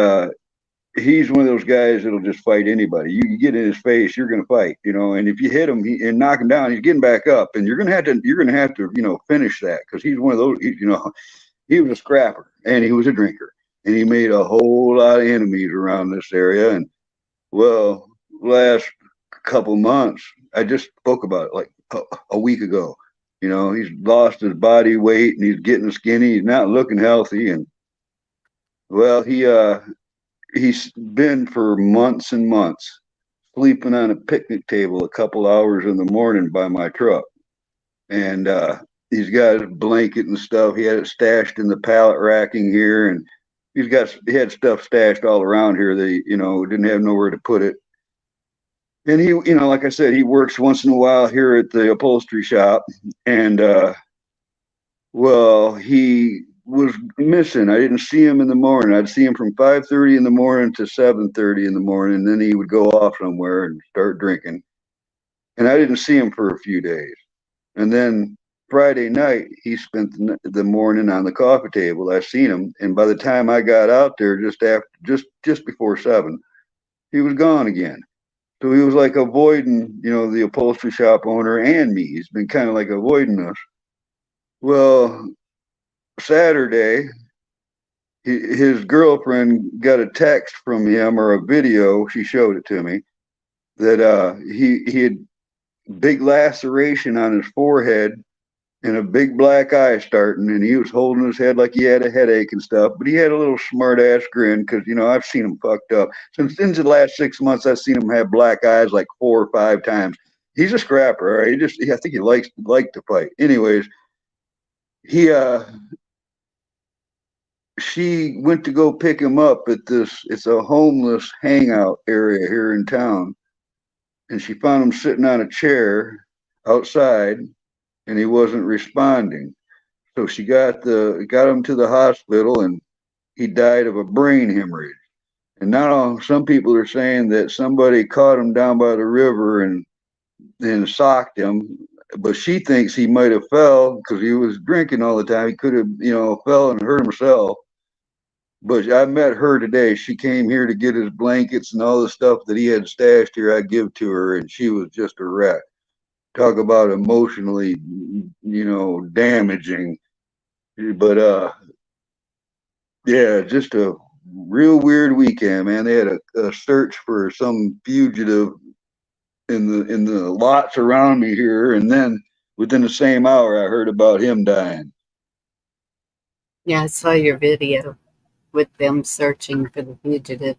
he's one of those guys that'll just fight anybody. You get in his face, you're gonna fight, and if you hit him and knock him down, he's getting back up, and you're gonna have to finish that, because he's one of those, he was a scrapper and he was a drinker, and he made a whole lot of enemies around this area. And well, last couple months, I just spoke about it like a week ago. He's lost his body weight and he's getting skinny. He's not looking healthy, and well, he's been for months and months sleeping on a picnic table a couple hours in the morning by my truck. And he's got his blanket and stuff. He had it stashed in the pallet racking here, and he had stuff stashed all around here that he, didn't have nowhere to put it. And he, like I said, he works once in a while here at the upholstery shop. And well, he was missing. I didn't see him in the morning. I'd see him from 5:30 in the morning to 7:30 in the morning. And then he would go off somewhere and start drinking. And I didn't see him for a few days. And then Friday night, he spent the morning on the coffee table. I seen him. And by the time I got out there, just before 7, he was gone again. So he was like avoiding, the upholstery shop owner and me. He's been kind of like avoiding us. Well, Saturday, his girlfriend got a text from him, or a video. She showed it to me, that he had big laceration on his forehead and a big black eye starting, and he was holding his head like he had a headache and stuff. But he had a little smart ass grin, because I've seen him fucked up since the last 6 months. I've seen him have black eyes like 4 or 5 times. He's a scrapper, right? I think he likes to fight. Anyways, she went to go pick him up at it's a homeless hangout area here in town, and she found him sitting on a chair outside, and he wasn't responding. So she got him to the hospital, and he died of a brain hemorrhage. And now some people are saying that somebody caught him down by the river and then socked him, but she thinks he might have fell because he was drinking all the time. He could have, fell and hurt himself. But I met her today. She came here to get his blankets and all the stuff that he had stashed here. I give to her, and she was just a wreck. Talk about emotionally, damaging. But yeah, just a real weird weekend, man. They had a search for some fugitive in the lots around me here, and then within the same hour, I heard about him dying. Yeah, I saw your video with them searching for the fugitive.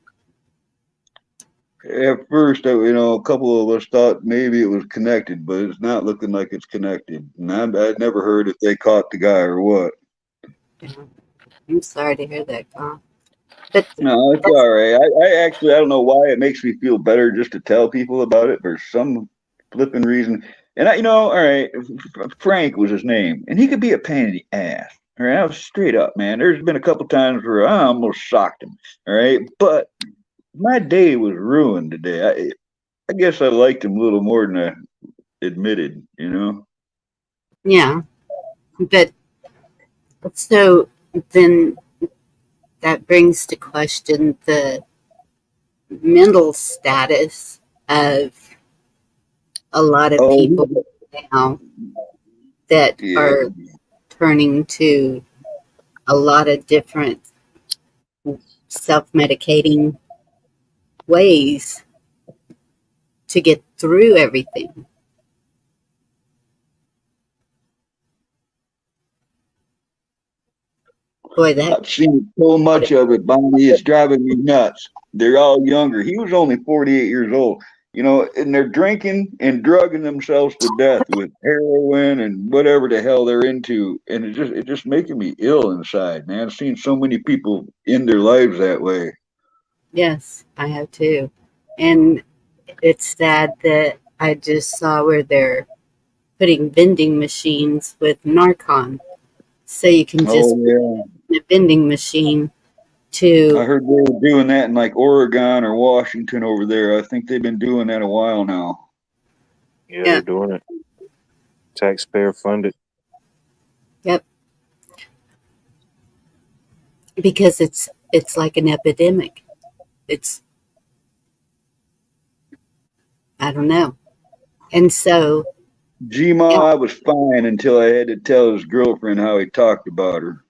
At first, a couple of us thought maybe it was connected, but it's not looking like it's connected. And I'd never heard if they caught the guy or what. Yeah. I'm sorry to hear that, Carl. But no, it's all right. I don't know why it makes me feel better just to tell people about it for some flipping reason. And all right, Frank was his name, and he could be a pain in the ass. All right, I was straight up, man. There's been a couple times where I almost socked him. All right, but my day was ruined today. I guess I liked him a little more than I admitted, Yeah, but so then that brings to question the mental status of a lot of people now that are turning to a lot of different self-medicating ways to get through everything. Boy, I've seen so much of it, Bonnie. It's driving me nuts. They're all younger. He was only 48 years old. and they're drinking and drugging themselves to death with heroin and whatever the hell they're into, and it just making me ill inside, man. I've seen so many people end their lives that way. Yes, I have too. And it's sad that I just saw where they're putting vending machines with Narcan. So you can just Oh yeah, put in a vending machine I to, heard they were doing that in like Oregon or Washington over there. I think they've been doing that a while now. Yeah, yeah, they're doing it. Taxpayer funded. yep, because it's like an epidemic. It's, I don't know. And so, Gma, yeah, I was fine until I had to tell his girlfriend how he talked about her.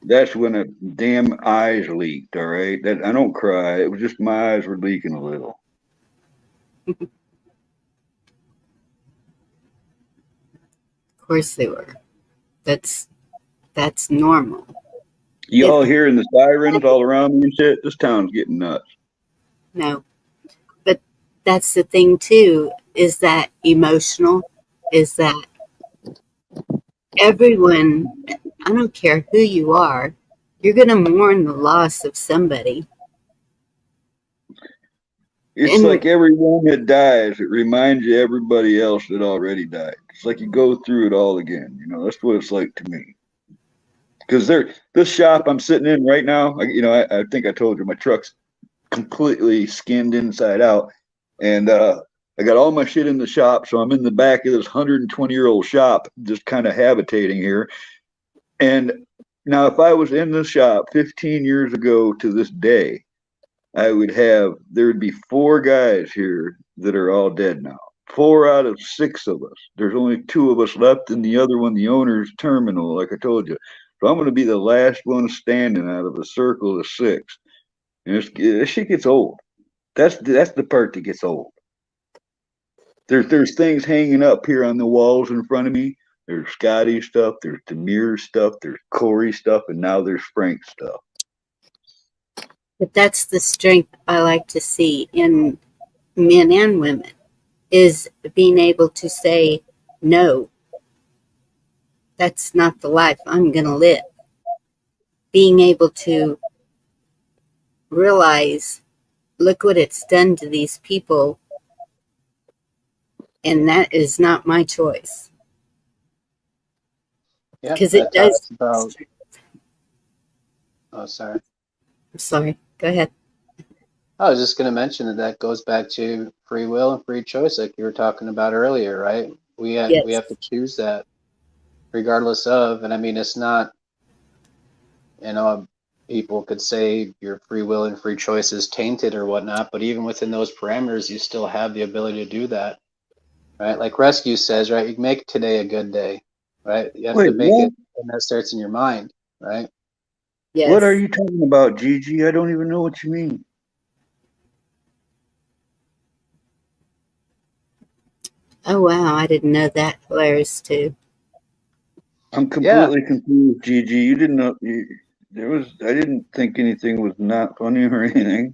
That's when the damn eyes leaked. All right, that I don't cry. It was just my eyes were leaking a little. of course they were. That's that's normal. If Y'all hearing the sirens all around me and shit? This town's getting nuts. no, but that's the thing too, is that emotional, is that everyone, I don't care who you are, you're going to mourn the loss of somebody. It's And like everyone that dies, it reminds you of everybody else that already died. It's like you go through it all again. That's what it's like to me. Because this shop I'm sitting in right now, I think I told you my truck's completely skinned inside out, and I got all my shit in the shop, so I'm in the back of this 120-year-old shop, just kind of habitating here. And now, if I was in the shop 15 years ago to this day, there would be 4 guys here that are all dead now. 4 out of 6 of us. There's only 2 of us left, and the other one, the owner's terminal, like I told you. So I'm going to be the last one standing out of a circle of 6. And this shit gets old. That's the part that gets old. There's things hanging up here on the walls in front of me. There's Scotty stuff, there's Demir stuff, there's Corey stuff, and now there's Frank stuff. but that's the strength I like to see in men and women, is being able to say, no, that's not the life I'm going to live. Being able to realize, look what it's done to these people, and that is not my choice. Yeah, Because it that does. talks about. Oh, sorry. I'm sorry. Go ahead. I was just going to mention that goes back to free will and free choice, like you were talking about earlier, right? We Yes. have to choose that, regardless of. And I mean, it's not, people could say your free will and free choice is tainted or whatnot, but even within those parameters, you still have the ability to do that, right? Like Rescue says, right? You can make today a good day, right? You have Wait, to make what? it, and that starts in your mind, right? What are Yes. you talking about, Gigi? I don't even know what you mean. Oh, wow. I didn't know that. Hilarious, too. I'm Yeah. completely confused, Gigi. You didn't know I didn't think anything was not funny or anything.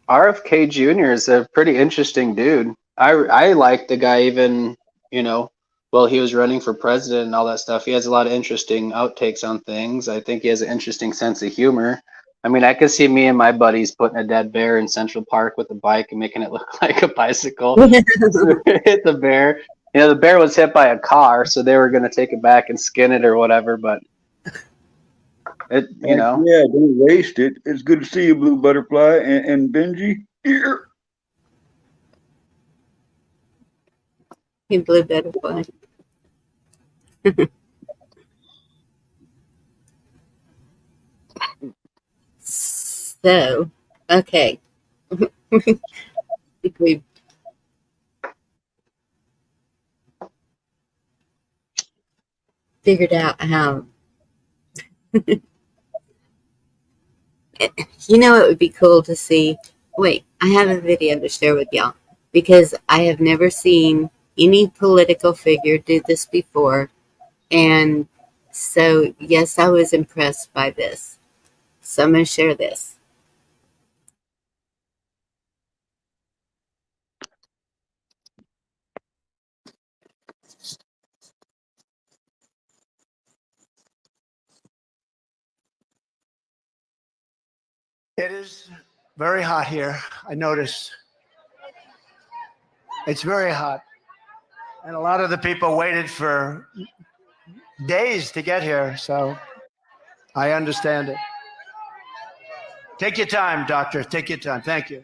RFK Jr. is a pretty interesting dude. I like the guy even, well, he was running for president and all that stuff. He has a lot of interesting outtakes on things. I think he has an interesting sense of humor. I mean, I could see me and my buddies putting a dead bear in Central Park with a bike and making it look like a bicycle. Hit the bear. The bear was hit by a car, so they were going to take it back and skin it or whatever. But it, Heck yeah, don't waste it. It's good to see you, Blue Butterfly and Benji. Here. You blue butterfly. So, okay. I think we figured out how. It would be cool to see. Wait, I have a video to share with y'all because I have never seen any political figure do this before. And so, yes, I was impressed by this. So I'm going to share this. It is very hot here. I notice it's very hot. And a lot of the people waited for days to get here, so I understand it. Take your time, doctor. Take your time. Thank you.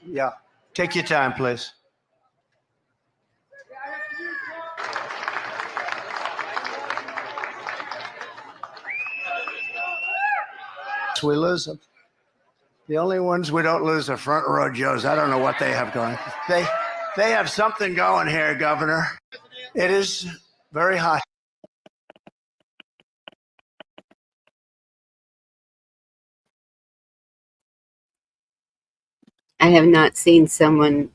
Yeah. Take your time, please. We lose them. The only ones we don't lose are front row Joes. I don't know what they have going. They have something going here, Governor. It is very hot. I have not seen someone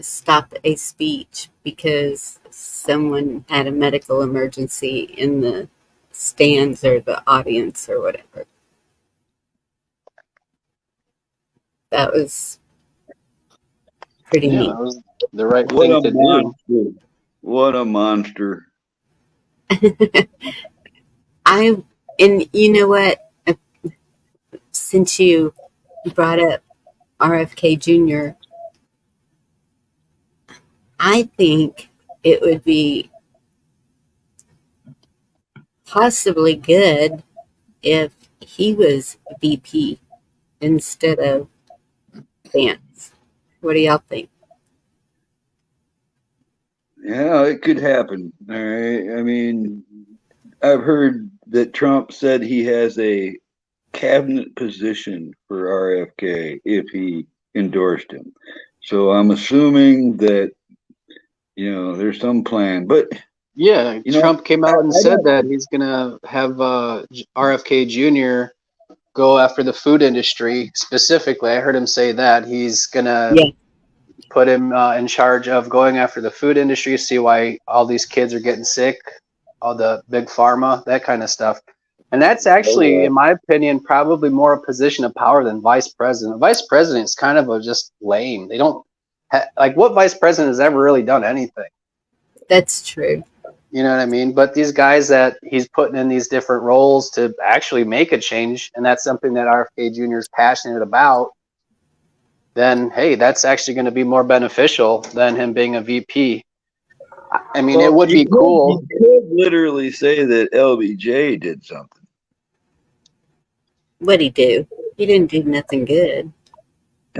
stop a speech because someone had a medical emergency in the stands or the audience or whatever. That was pretty neat. That was the right thing to do. What a monster. And you know what? Since you brought up RFK Jr., I think it would be possibly good if he was VP instead of Vance. What do y'all think? Yeah, it could happen. All right. I mean, I've heard that Trump said he has a cabinet position for RFK if he endorsed him. So I'm assuming that, there's some plan. But yeah, Trump came out and said that he's gonna have RFK Jr. go after the food industry specifically. I heard him say that he's gonna put him in charge of going after the food industry, see why all these kids are getting sick, all the big pharma, that kind of stuff. And that's actually, in my opinion, probably more a position of power than vice president. Vice president is kind of just lame. They don't like, what vice president has ever really done anything? That's true. You know what I mean? But these guys that he's putting in these different roles to actually make a change, and that's something that RFK Jr. is passionate about, then, hey, that's actually going to be more beneficial than him being a VP. I mean, it would be cool. You could literally say that LBJ did something. What'd he do? He didn't do nothing good.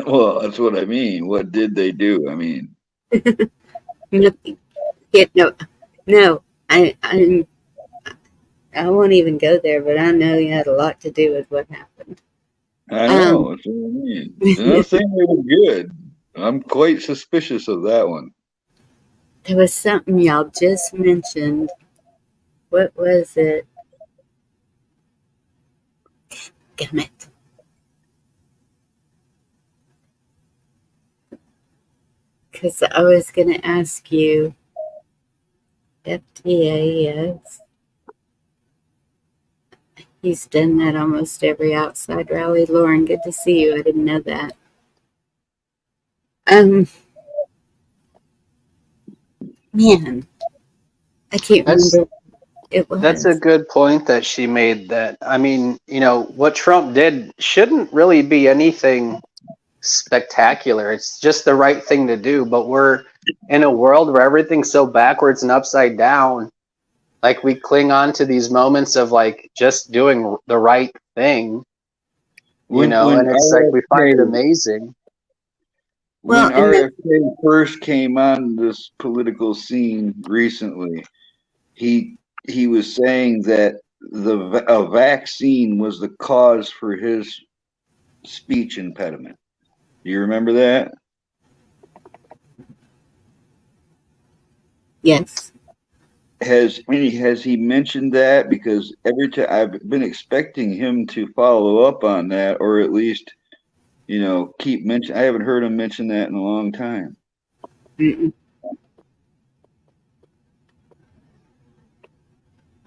Well, that's what I mean. What did they do? I mean, no. I won't even go there, but I know he had a lot to do with what happened. I know. That's what I mean. I'm not saying they were good. I'm quite suspicious of that one. There was something y'all just mentioned. What was it? Damn it. Because I was going to ask you, FDA, yes. He's done that almost every outside rally. Lauren, good to see you. I didn't know that. Man, I can't remember. It was. That's a good point that she made. That, I mean, what Trump did shouldn't really be anything spectacular. It's just the right thing to do. But we're in a world where everything's so backwards and upside down. Like, we cling on to these moments of like just doing the right thing, and it's like we find it amazing. When RFK first came on this political scene recently, he was saying that a vaccine was the cause for his speech impediment. Do you remember that? Yes. Has he mentioned that? Because every time I've been expecting him to follow up on that, or at least, keep mentioning. I haven't heard him mention that in a long time. Mm-mm.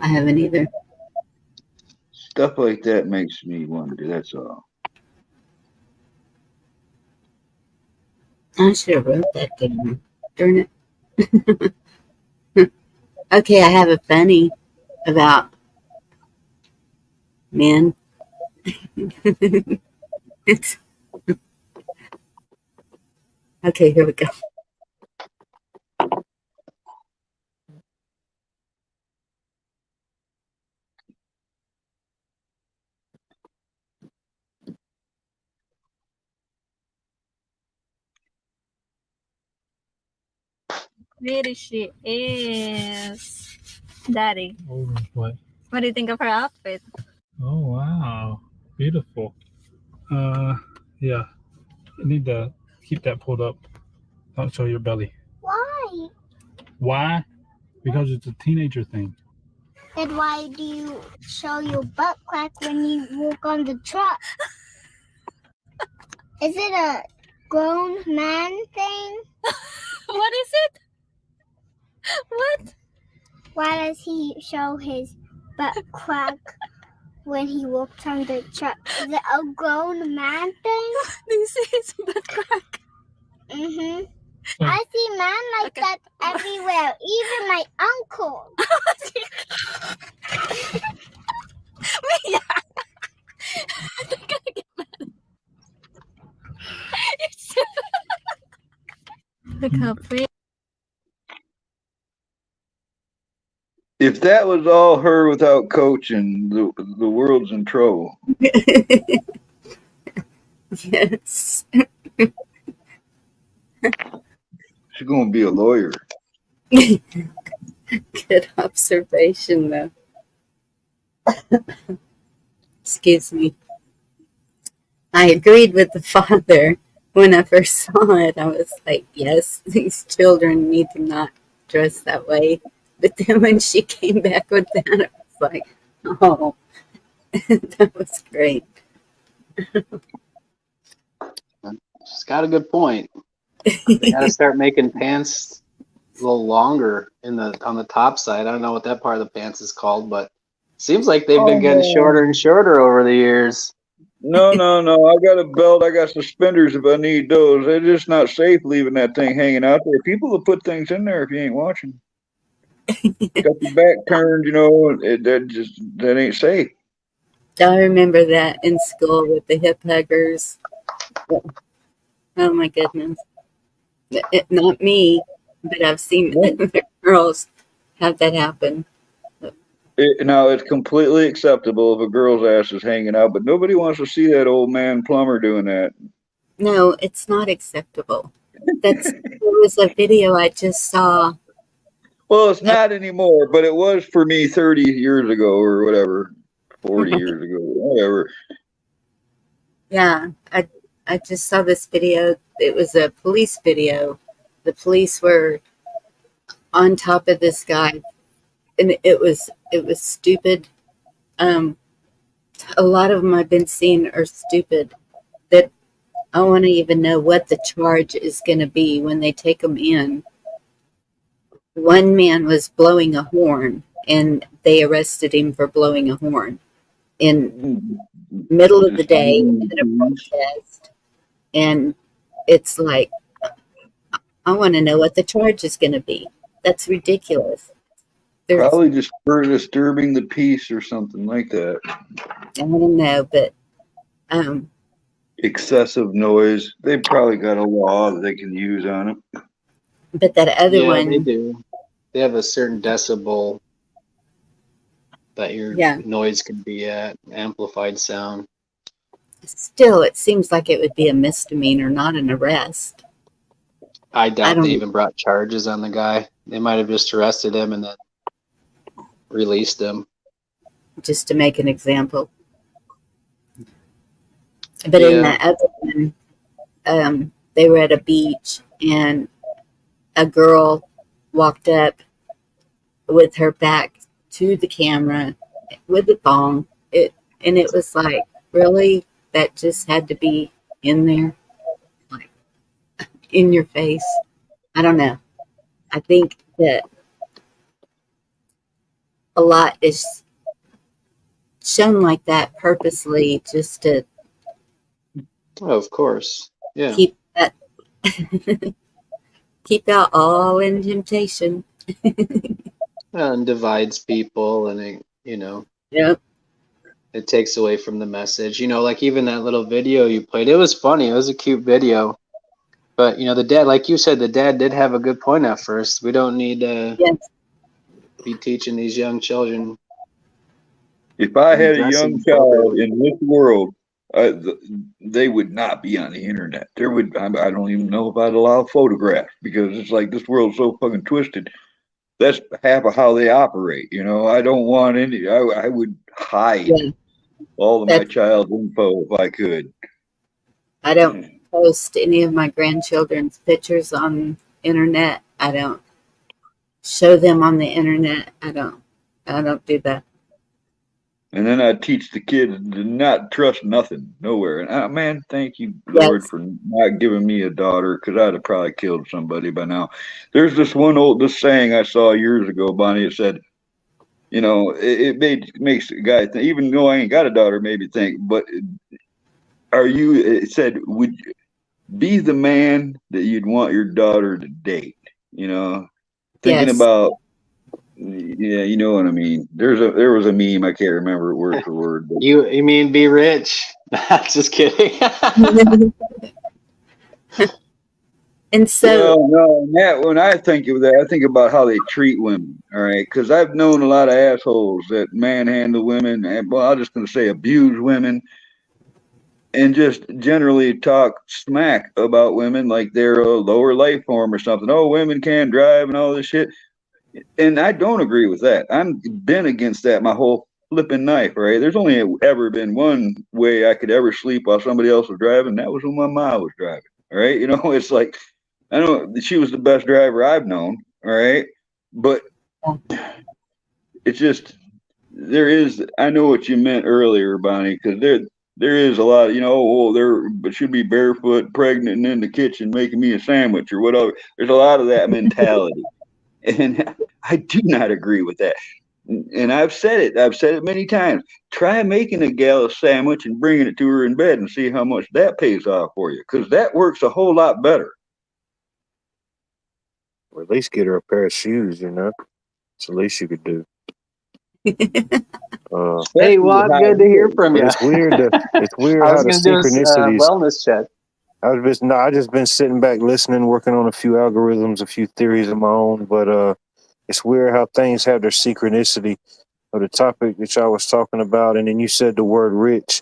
I haven't either. Stuff like that makes me wonder. That's all. I should have wrote that down. Darn it. Okay, I have a funny about men. It's okay. Here we go. There she is. Daddy, Oh, what? what do you think of her outfit? Oh, wow. Beautiful. Yeah. You need to keep that pulled up. Don't show your belly. Why? Why? Because it's a teenager thing. Then why do you show your butt crack when you walk on the truck? Is it a grown man thing? What is it? What? Why does he show his butt crack when he walks on the truck? Is it a grown man thing? This is butt crack. Mm-hmm. I see men like that everywhere, even my uncle. Mia! They're gonna get mad. Look how pretty. If that was all her without coaching, the world's in trouble. Yes. She's going to be a lawyer. Good observation, though. Excuse me. I agreed with the father when I first saw it. I was like, yes, these children need to not dress that way. But then when she came back with that, I was like, oh, that was great. She's got a good point. They got to start making pants a little longer on the top side. I don't know what that part of the pants is called, but seems like they've been getting shorter and shorter over the years. No. I got a belt. I got suspenders if I need those. It's just not safe leaving that thing hanging out there. People will put things in there if you ain't watching. Got the back turned, that ain't safe. I remember that in school with the hip huggers. Oh my goodness. Not me, but I've seen other girls have that happen. Now, it's completely acceptable if a girl's ass is hanging out, but nobody wants to see that old man plumber doing that. No, it's not acceptable. There was a video I just saw. Well, it's not anymore, but it was for me 30 years ago or whatever, 40 years ago, whatever. Yeah, I just saw this video. It was a police video. The police were on top of this guy, and it was stupid. A lot of them I've been seeing are stupid. That I want to even know what the charge is going to be when they take them in. One man was blowing a horn, and they arrested him for blowing a horn in middle of the day at a protest. And it's like, I want to know what the charge is going to be. That's ridiculous. Probably just for disturbing the peace or something like that. I don't know, but excessive noise. They probably got a law that they can use on it. But that other one, they do. They have a certain decibel that your noise can be at, amplified sound. Still, it seems like it would be a misdemeanor, not an arrest. I doubt they even brought charges on the guy. They might have just arrested him and then released him. Just to make an example. But in that other one, they were at a beach and a girl walked up with her back to the camera with a thong. And it was like, really? That just had to be in there? Like, in your face? I don't know. I think that a lot is shown like that purposely, just to Oh, of course. Yeah. keep that keep out all in temptation. And divides people, and it, you know, Yep. it takes away from the message. You know, like even that little video you played, it was funny. It was a cute video. But, you know, the dad, like you said, the dad did have a good point at first. We don't need to Yes. be teaching these young children. If I had a dressing young child appropriately. in this world, they would not be on the internet. There would, I don't even know if I'd allow photographs, because it's like this world's so fucking twisted. That's half of how they operate. You know, I don't want any. I would hide Yeah. all of my That's, child's info if I could. I don't post any of my grandchildren's pictures on internet. I don't show them on the internet. I don't do that. And then I teach the kids to not trust nothing, nowhere. And man, thank you, Yes. Lord, for not giving me a daughter, because I'd have probably killed somebody by now. There's this this saying I saw years ago, Bonnie. It said, you know, it makes a guy think, even though I ain't got a daughter, maybe think, but it said, would you be the man that you'd want your daughter to date? You know, thinking Yes. about, yeah, you know what I mean. There was a meme, I can't remember it word for word. But You mean be rich? Just kidding. And so, well, no, Matt, when I think of that, I think about how they treat women. All right, because I've known a lot of assholes that manhandle women, and well, I'm just going to say abuse women, and just generally talk smack about women like they're a lower life form or something. Oh, women can't drive and all this shit. And I don't agree with that. I've been against that my whole flipping life, right? There's only ever been one way I could ever sleep while somebody else was driving. That was when my mom was driving. All right. You know, it's like, I know she was the best driver I've known. All right. But it's just, I know what you meant earlier, Bonnie, because there is a lot, you know, but she'll be barefoot, pregnant, and in the kitchen making me a sandwich or whatever. There's a lot of that mentality. And I do not agree with that. And I've said it many times. Try making a gal a sandwich and bringing it to her in bed and see how much that pays off for you, because that works a whole lot better. Or at least get her a pair of shoes, you know. It's the least you could do. Hey, Juan, good to hear from you. It's weird. It's weird I how was the going to do a synchronicities. wellness check. I just been sitting back listening, working on a few algorithms, a few theories of my own. But it's weird how things have their synchronicity of the topic that y'all was talking about, and then you said the word rich,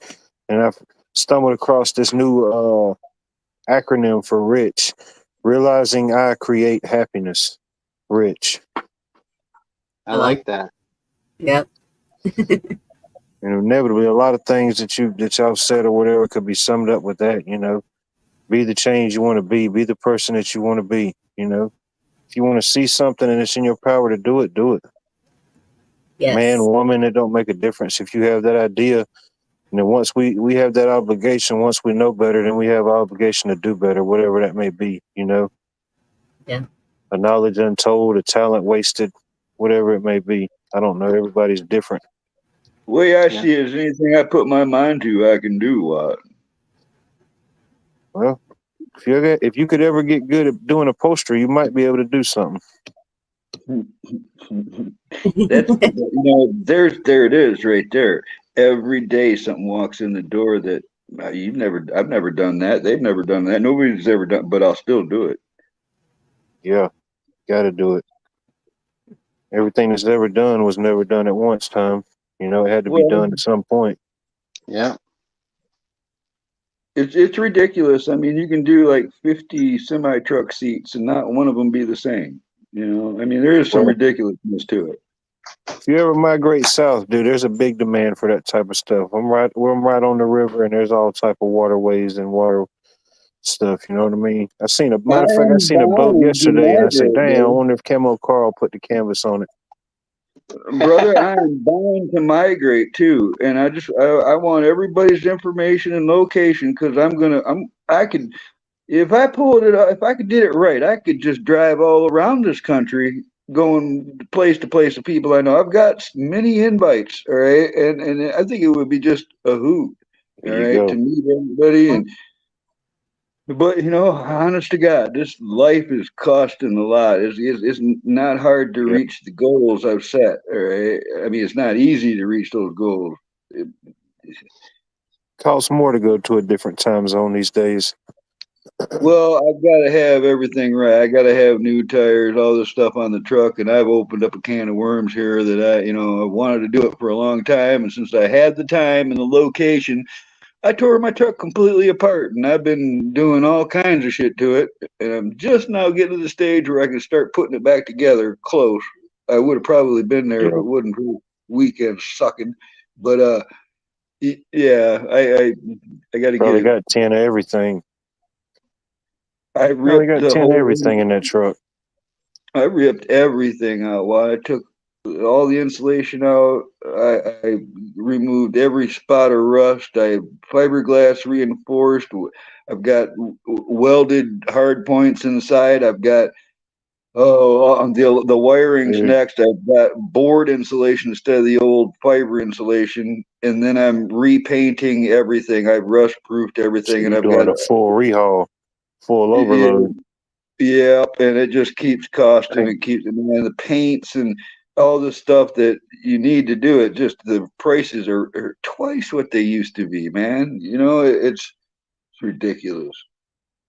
and I've stumbled across this new acronym for rich, realizing I create happiness. Rich. I like that. Yep. And inevitably, a lot of things that y'all said or whatever could be summed up with that. You know, be the change you want to be the person that you want to be. You know, if you want to see something and it's in your power to do it, do it. Yes. Man, woman, it don't make a difference. If you have that idea, and then once we have that obligation, once we know better, then we have an obligation to do better, whatever that may be. You know, Yeah. a knowledge untold, a talent wasted, whatever it may be. I don't know. Everybody's different. The way I see it is, anything I put my mind to, I can do. Well, if you could ever get good at doing a poster, you might be able to do something. That's, you know, there it is right there. Every day something walks in the door that I've never done that. They've never done that. Nobody's ever done, but I'll still do it. Yeah, got to do it. Everything that's ever done was never done at once time. You know, it had to be done at some point. Yeah. It's ridiculous. I mean, you can do like 50 semi-truck seats and not one of them be the same. You know, I mean, there is some ridiculousness to it. If you ever migrate south, dude, there's a big demand for that type of stuff. I'm right on the river, and there's all type of waterways and water stuff. You know what I mean? I seen a boat yesterday, and I said, "Damn, I wonder if Camo Carl put the canvas on it." Brother, I am bound to migrate too, and I want everybody's information and location, because if I pulled it up, if I could get it right, I could just drive all around this country going place to place of people I know. I've got many invites, all right, and I think it would be just a hoot, all There you right, to go. meet everybody. And but honest to God, this life is costing a lot. It's not hard to Yeah. reach the goals I've set. All right, I mean it's not easy to reach those goals. It, Costs more to go to a different time zone these days. Well, I've got to have everything right. I got to have new tires, all this stuff on the truck, and I've opened up a can of worms here that I wanted to do it for a long time. And since I had the time and the location, I tore my truck completely apart, and I've been doing all kinds of shit to it. And I'm just now getting to the stage where I can start putting it back together. Close. I would have probably been there if Yeah. it wasn't for weekend sucking. But yeah, I got to get Probably it. got 10 of everything. I Probably ripped got the 10 of whole. everything in that truck. I ripped everything out. While I took all the insulation out, I removed every spot of rust. I fiberglass reinforced. I've got welded hard points inside. I've got on the wiring's Dude, next. I've got board insulation instead of the old fiber insulation, and then I'm repainting everything. I've rust proofed so everything, and you're I've doing got a full rehaul, full yeah, overload. Yep, and it just keeps costing. Hey, It keeps, and then the paints and all the stuff that you need to do it. Just the prices are twice what they used to be, man. It's ridiculous.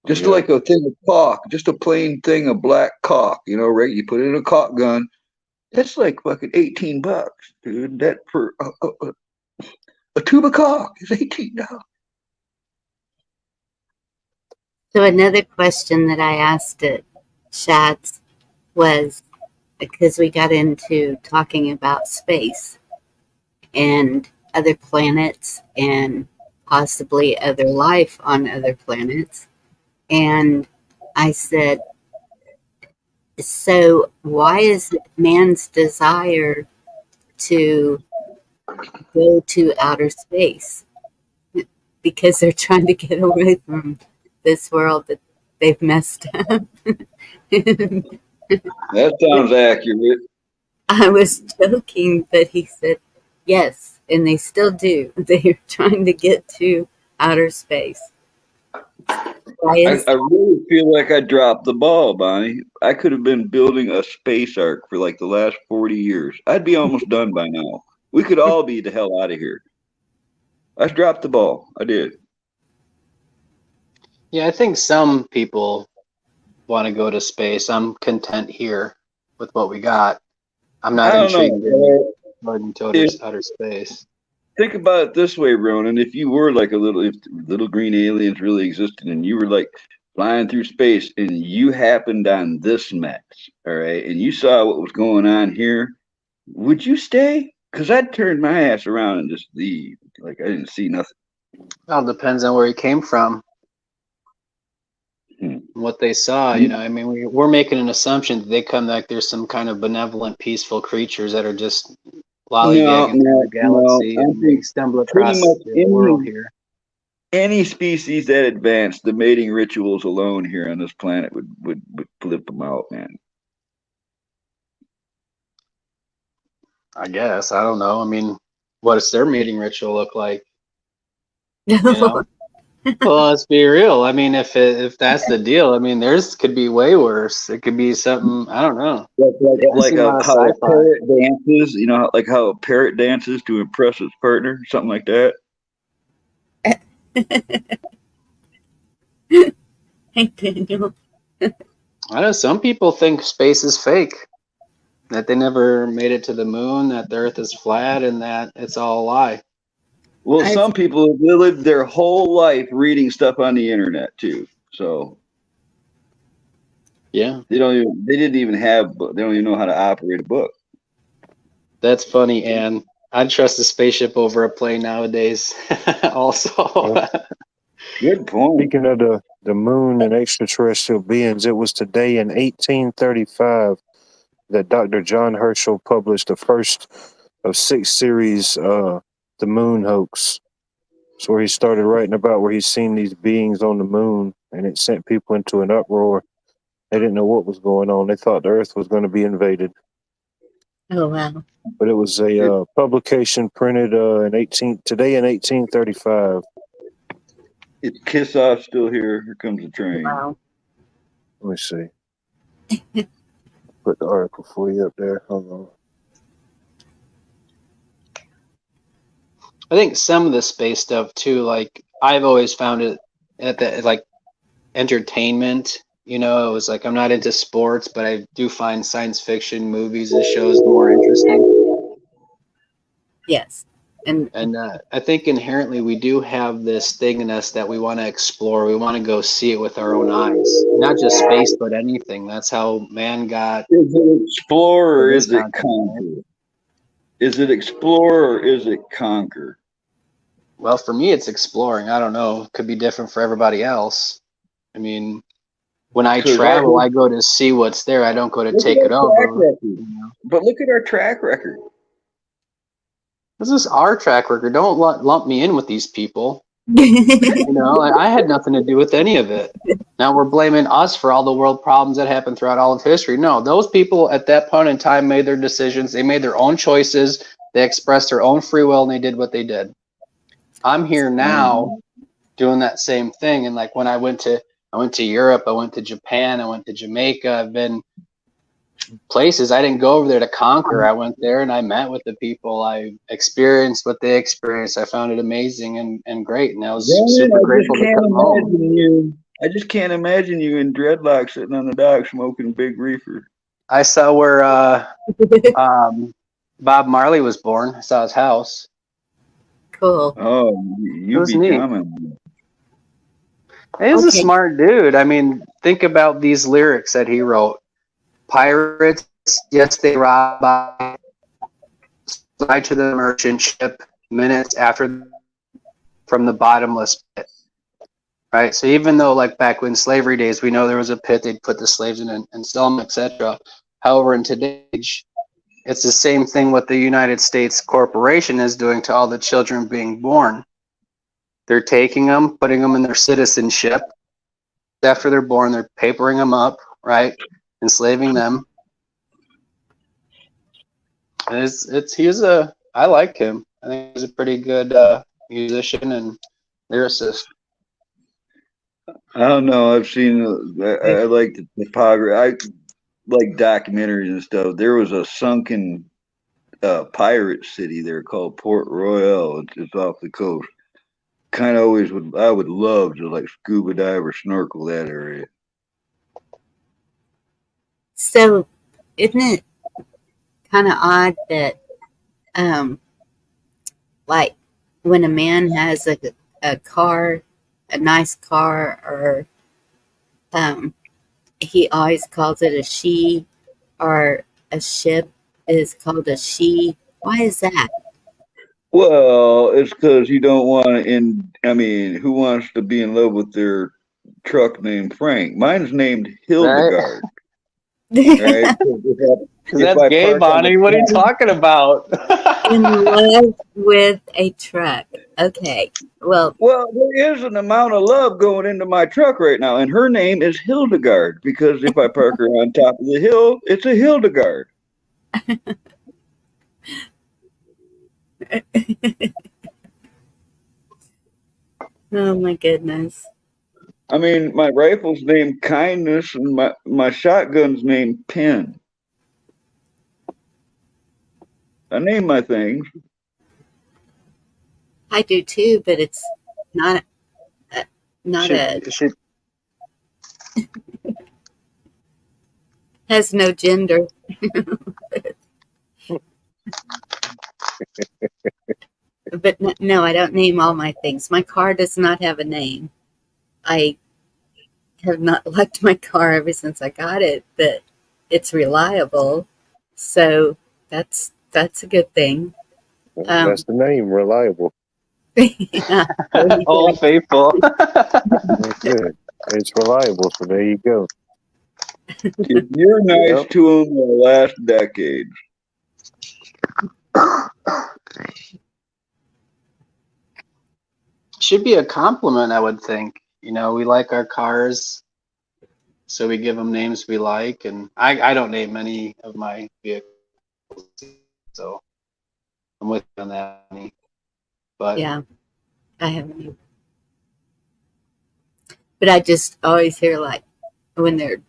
Just yeah. like a thing of caulk, just a plain thing of black caulk. Right? You put it in a caulk gun. That's like fucking $18, dude. That for a tube of caulk is $18. So another question that I asked at Shats was because we got into talking about space and other planets and possibly other life on other planets. And I said, so why is it man's desire to go to outer space? Because they're trying to get away from this world that they've messed up. That sounds accurate. I was joking, but he said, yes, and they still do. They're trying to get to outer space. Why is I really feel like I dropped the ball, Bonnie. I could have been building a space ark for like the last 40 years. I'd be almost done by now. We could all be the hell out of here. I dropped the ball. I did. Yeah, I think some people want to go to space. I'm content here with what we got. I'm I not don't intrigued in know. going to If, outer space. think about it this way, Ronan. If you were like if little green aliens really existed and you were like flying through space and you happened on this mess, all right, and you saw what was going on here, would you stay? Because I'd turn my ass around and just leave. Like I didn't see nothing. Well, it depends on where he came from, Hmm. what they saw. I mean, we're making an assumption that they come like there's some kind of benevolent, peaceful creatures that are just No, lollygagging through the no, no. galaxy I and they think stumble pretty across much the world here. any species that advanced, the mating rituals alone here on this planet would flip them out, man. I guess. I don't know. I mean, what does their mating ritual look like? You no? know? Well, let's be real. I mean, if that's the deal, I mean, theirs could be way worse. It could be something, I don't know. I've Like seen a lot of how a sci-fi. parrot dances, like how a parrot dances to impress its partner, something like that. Hey, Daniel. I know some people think space is fake, that they never made it to the moon, that the Earth is flat, and that it's all a lie. Well, I've, some people they live their whole life reading stuff on the internet too, so Yeah, they didn't even they don't even know how to operate a book. that's funny, and I'd trust a spaceship over a plane nowadays. Also, Well, Good point. speaking of the moon and extraterrestrial beings, it was today in 1835 that Dr. John Herschel published the first of 6 series, The Moon Hoax. So where he started writing about where he's seen these beings on the moon, and it sent people into an uproar. They didn't know what was going on. They thought the Earth was going to be invaded. Oh, wow. But it was a publication printed today in 1835. It's Kiss Off Still Here. Here comes the train. Wow. Let me see. Put the article for you up there. Hold on. I think some of the space stuff too, like I've always found it at the like entertainment, you know, it was like I'm not into sports, but I do find science fiction movies and shows more interesting. Yes. And I think inherently we do have this thing in us that we want to explore. We want to go see it with our own eyes, not just space, but anything. That's how man got. Is it explore or is it concept, conquer? Right? Is it explore or is it conquer? Well, for me, it's exploring. I don't know. It could be different for everybody else. I mean, when I travel, I go to see what's there. I don't go to take it over. You know? But look at our track record. This is our track record. Don't lump me in with these people. You know, I had nothing to do with any of it. Now we're blaming us for all the world problems that happened throughout all of history. No, those people at that point in time made their decisions. They made their own choices. They expressed their own free will, and they did what they did. I'm here now doing that same thing. And like when I went to Europe, I went to Japan, I went to Jamaica. I've been places. I didn't go over there to conquer. I went there and I met with the people. I experienced what they experienced. I found it amazing and great. And I was super grateful to come home. I just can't imagine you in dreadlocks sitting on the dock smoking big reefer. I saw where Bob Marley was born. I saw his house. Cool. Oh, you be coming. He's a smart dude. I mean, think about these lyrics that he wrote. Pirates, yes, they rob, slide to the merchant ship minutes after from the bottomless pit. Right? So even though, like back when slavery days, we know there was a pit, they'd put the slaves in and sell them, etc. However, in today's age, it's the same thing what the United States corporation is doing to all the children being born. They're taking them, putting them in their citizenship. After they're born, they're papering them up, right? Enslaving them. And I like him. I think he's a pretty good musician and lyricist. I don't know. I've seen. I like the topography. I like documentaries and stuff. There was a sunken pirate city there called Port Royal. It's off the coast. Kind of always I would love to like scuba dive or snorkel that area. So, isn't it kind of odd that, like, when a man has a car, a nice car, or he always calls it a she, or a ship is called a she? Why is that? Well, it's because you don't want to. I mean, who wants to be in love with their truck named Frank? Mine's named Hildegard. Right? That's gay, Bonnie. What are you talking about? In love with a truck. Okay. Well, there is an amount of love going into my truck right now, and her name is Hildegard because if I park her on top of the hill, it's a Hildegard. Oh my goodness. I mean, my rifle's named Kindness and my shotgun's named Pin. I name my things. I do too, but it's not has no gender. But no, I don't name all my things. My car does not have a name. I have not liked my car ever since I got it, but it's reliable. So that's a good thing. That's the name, reliable. Yeah. Old Faithful. Good. It's reliable, so there you go. If you're nice to them the last decade. Should be a compliment, I would think. You know, we like our cars. So we give them names we like, and I don't name any of my vehicles, so I'm with you on that. But Yeah, I haven't. But I just always hear like when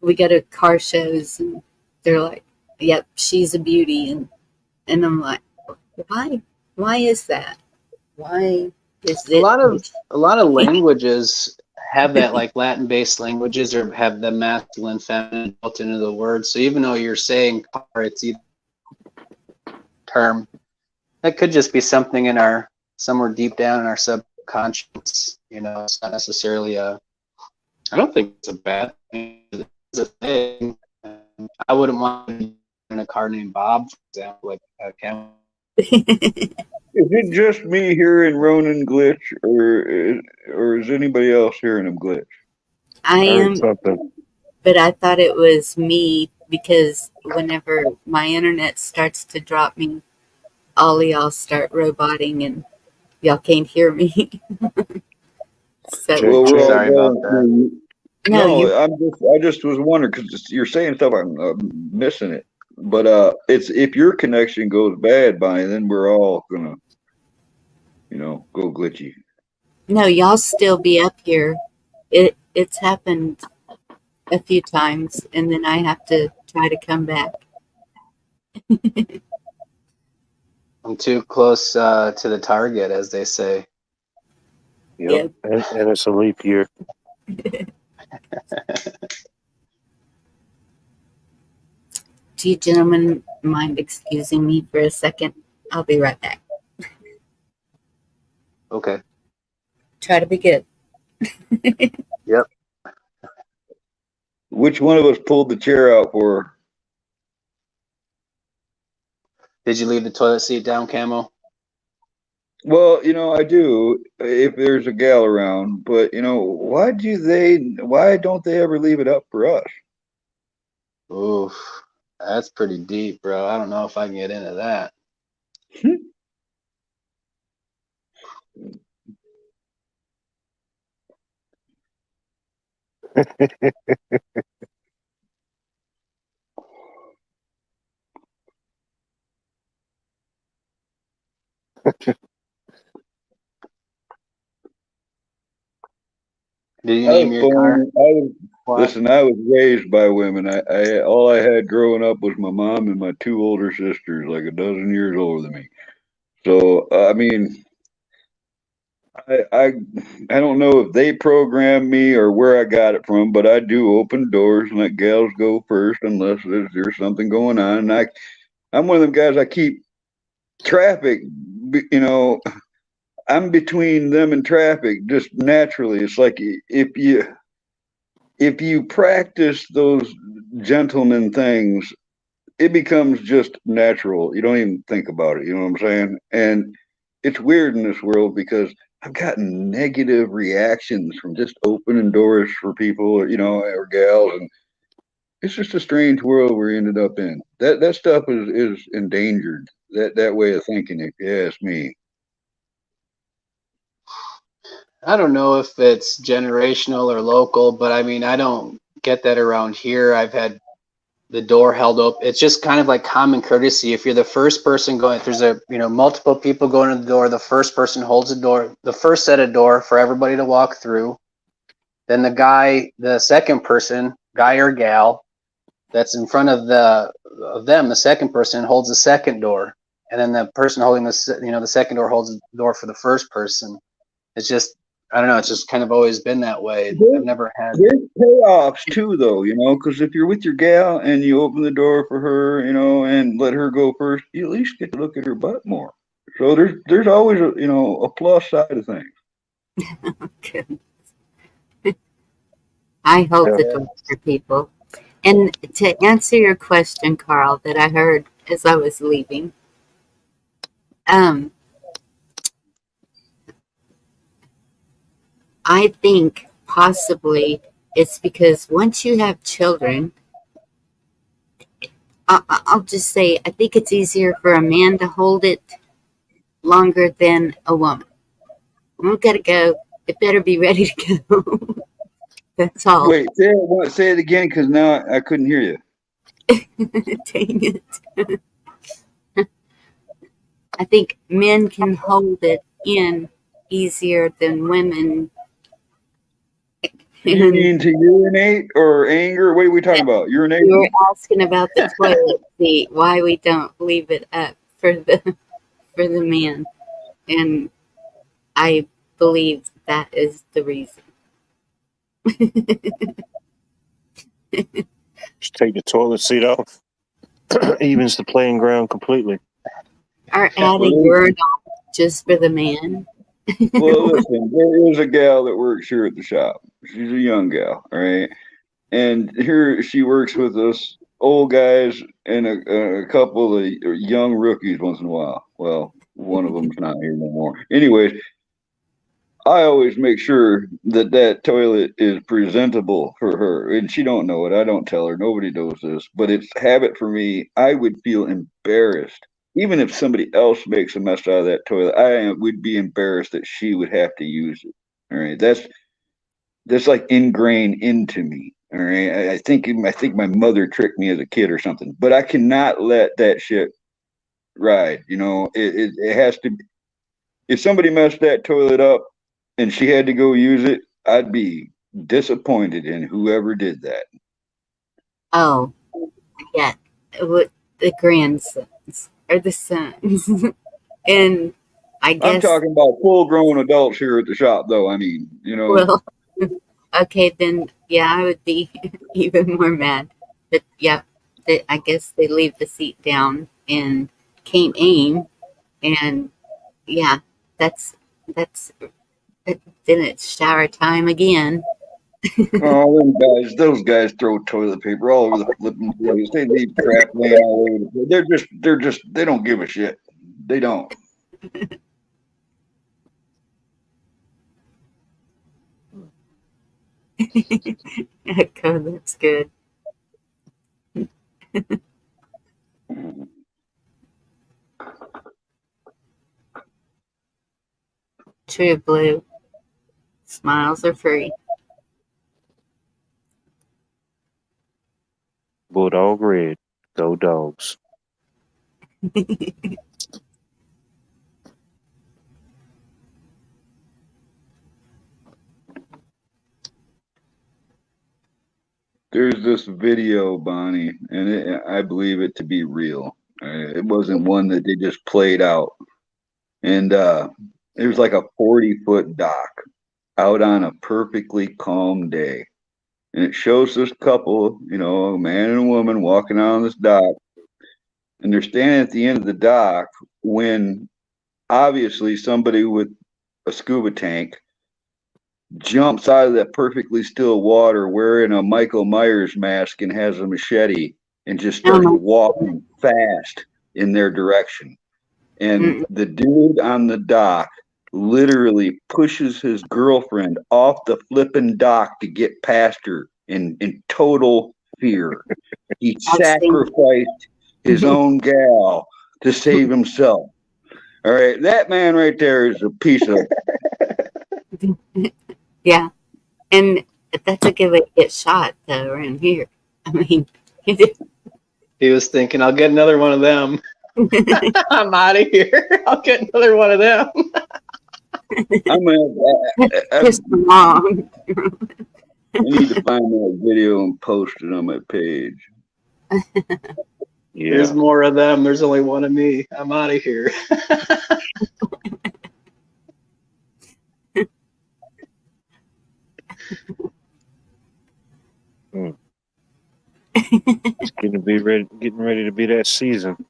we go to car shows and they're like, "Yep, she's a beauty," and I'm like, "Why? Why is that? Why is a it?" lot of languages have that, like Latin-based languages, or have the masculine, feminine built into the word. So even though you're saying car, it's either term. That could just be something in our somewhere deep down in our subconscious. You know, it's not necessarily a. I don't think it's a bad thing. It's a thing. I wouldn't want to be in a car named Bob, for example, like Cam. Is it just me hearing Ronan glitch, or is anybody else hearing him glitch? I I heard am, something. but I thought it was me because whenever my internet starts to drop me, all of y'all start roboting and y'all can't hear me. So Check, Well, we're all check. Sorry about going that. through. no, No, you I just was wondering because you're saying stuff I'm missing it. But it's if your connection goes bad, Bonnie, then we're all gonna, go glitchy. no, y'all still be up here. It's happened a few times, and then I have to try to come back. I'm too close to the target, as they say. Yep. And it's a leap year. Do you gentlemen mind excusing me for a second? I'll be right back. Okay. Try to be good. Yep. Which one of us pulled the chair out for her? Did you leave the toilet seat down, Camo? Well, I do if there's a gal around, but why don't they ever leave it up for us? Oof, that's pretty deep, bro. I don't know if I can get into that. Did you I name was your car? born. I was What? Listen. I was raised by women. I all I had growing up was my mom and my two older sisters, like a dozen years older than me. So I mean, I I don't know if they programmed me or where I got it from, but I do open doors and let gals go first unless there's something going on. And I'm one of them guys. I keep traffic. You know, I'm between them and traffic just naturally. It's like if you practice those gentleman things, it becomes just natural. You don't even think about it. You know what I'm saying? And it's weird in this world because I've gotten negative reactions from just opening doors for people, or gals, and it's just a strange world we ended up in. That stuff is endangered. That way of thinking, if you ask me. I don't know if it's generational or local, but I mean, I don't get that around here. I've had the door held open. It's just kind of like common courtesy. If you're the first person going, if there's multiple people going to the door, the first person holds the door, the first set of door for everybody to walk through. Then the second person, guy or gal, that's in front of them, the second person holds the second door, and then the person holding the second door holds the door for the first person. It's just, I don't know. It's just kind of always been that way. I've never had. There's payoffs too, though, because if you're with your gal and you open the door for her, and let her go first, you at least get to look at her butt more. So there's always a plus side of things. I hold Yeah. the door for people. And to answer your question, Carl, that I heard as I was leaving, I think possibly it's because once you have children, I'll just say I think it's easier for a man to hold it longer than a woman. We gotta go. It better be ready to go. That's all. Wait, say it again, because now I couldn't hear you. Dang it. I think men can hold it in easier than women. You mean to urinate or anger? What are we talking about? Urinate? You were asking about the toilet seat, why we don't leave it up for the man, and I believe that is the reason. Just take the toilet seat off. Evens the playing ground completely. Or add a urinal just for the man. Well, listen, there is a gal that works here at the shop. She's a young gal, all right? And here she works with us old guys and a couple of young rookies once in a while. Well, one of them's not here no more. Anyways, I always make sure that toilet is presentable for her, and she don't know it. I don't tell her. Nobody knows this, but it's habit for me. I would feel embarrassed, even if somebody else makes a mess out of that toilet. I would be embarrassed that she would have to use it. All right, that's like ingrained into me. All right, I think my mother tricked me as a kid or something, but I cannot let that shit ride. You know, it has to. If somebody messed that toilet up and she had to go use it, I'd be disappointed in whoever did that. Oh, yeah, with the grandsons or the sons, and I guess I'm talking about full-grown adults here at the shop, though. I mean, you know. Well, okay, then yeah, I would be even more mad. But yeah, I guess they leave the seat down and can't aim, and yeah, that's then it's shower time again. Oh, those guys throw toilet paper all over the flipping place. They leave crap laying all over the place. They don't give a shit. They don't. Echo, that's good. True blue. Smiles are free. Bulldog red. Go dogs. There's this video, Bonnie, and I believe it to be real. It wasn't one that they just played out. And it was like a 40-foot dock out on a perfectly calm day. And it shows this couple, you know, a man and a woman walking on this dock. And they're standing at the end of the dock when obviously somebody with a scuba tank jumps out of that perfectly still water wearing a Michael Myers mask and has a machete and just starts walking fast in their direction. And the dude on the dock literally pushes his girlfriend off the flipping dock to get past her in total fear. He sacrificed his own gal to save himself. All right, that man right there is a piece of. Yeah, and that's a good way to get shot though around here. I mean, he was thinking, "I'll get another one of them. I'm out of here. I'll get another one of them." I'm just long. I need to find that video and post it on my page. Yeah. There's more of them. There's only one of me. I'm out of here. It's getting ready to be that season.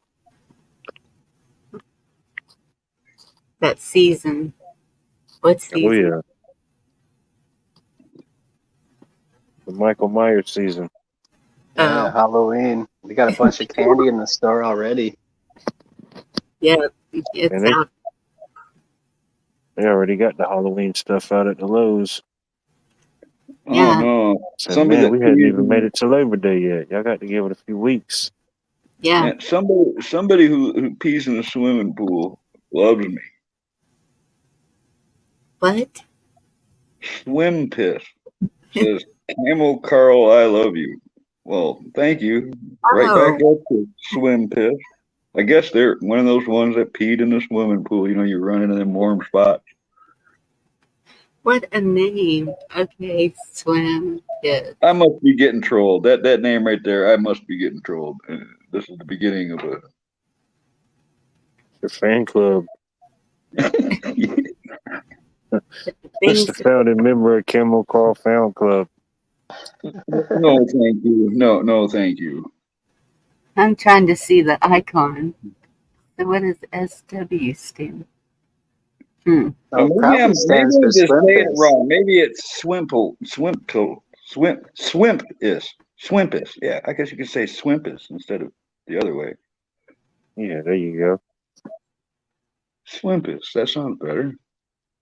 That season. What season? Oh yeah. The Michael Myers season. Yeah, Halloween. We got a bunch of candy in the store already. Yeah, it's out. They already got the Halloween stuff out at the Lowe's. Yeah. Oh no! So, man, we hadn't even made it to Labor Day yet. Y'all got to give it a few weeks. Yeah. Somebody who pees in a swimming pool loves me. What? Swim piss. Says Camel Carl, I love you. Well, thank you. Right back Oh, up to swim piss. I guess they're one of those ones that peed in the swimming pool. You know, you run into them warm spots. what a name. Okay, swim kid. I must be getting trolled. That name right there, I must be getting trolled. This is the beginning of The fan club. a. It's the Things founding member of Camel Call Fan Club. No, thank you. No, thank you. I'm trying to see the icon. So what does SW stand? No, Maybe probably I'm stands for just swim saying it piss. wrong. Maybe it's swimpus. Yeah, I guess you could say swimpus instead of the other way. Yeah, there you go. Swimpus. That sounds better.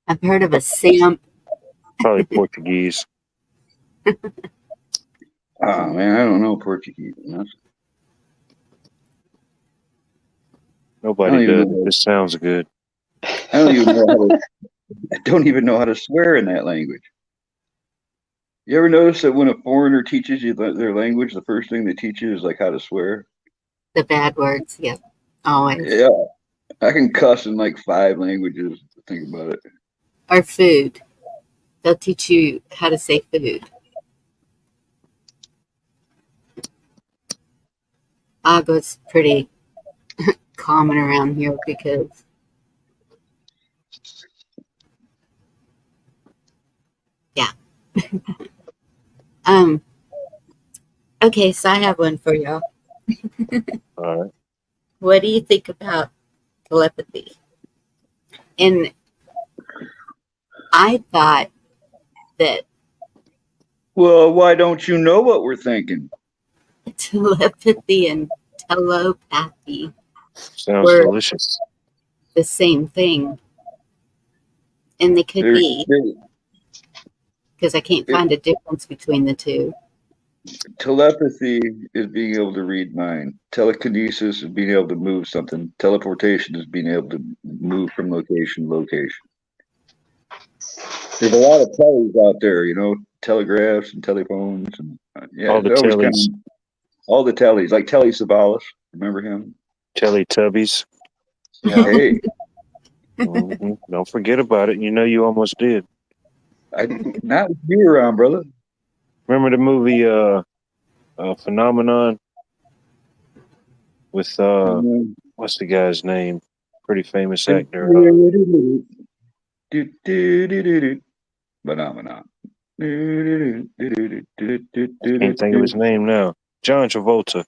I've heard of a simp. Probably Portuguese. Oh man, I don't know Portuguese. I Nobody don't even does. know. This sounds good. I don't even know how to. I don't even know how to swear in that language. You ever notice that when a foreigner teaches you their language, the first thing they teach you is like how to swear? The bad words, yep. Always. Yeah, I can cuss in like 5 languages. Think about it. Or food. They'll teach you how to say food. Agwa's pretty common around here because yeah. Okay, so I have one for y'all. All right. What do you think about telepathy? And I thought that Well, why don't you know what we're thinking? telepathy and telepathy Sounds were delicious. the same thing. And they could They're- be, they're- because I can't find a difference between the two. Telepathy is being able to read mind. Telekinesis is being able to move something. Teleportation is being able to move from location to location. There's a lot of tellies out there, you know, telegraphs and telephones, and yeah, All the they always tellies. all the tellies, like Telly Savalas. Remember him? Teletubbies. Yeah. Hey, Hmm. Don't forget about it. You know you almost did. not with you around, brother. Remember the movie Phenomenon with what's the guy's name? Pretty famous actor. Phenomenon. Can't think of his name now. John Travolta,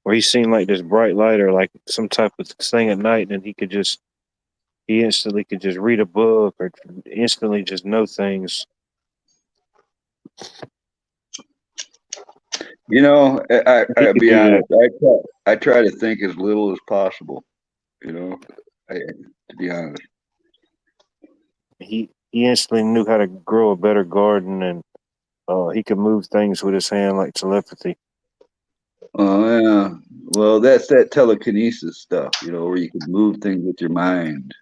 where he seen like this bright light or like some type of thing at night, and he instantly could just read a book or instantly just know things. You know, He I'll could be do that. honest. I try to think as little as possible. You know, to be honest. He instantly knew how to grow a better garden, and he could move things with his hand like telepathy. Oh yeah. Well, that's that telekinesis stuff. You know, where you can move things with your mind.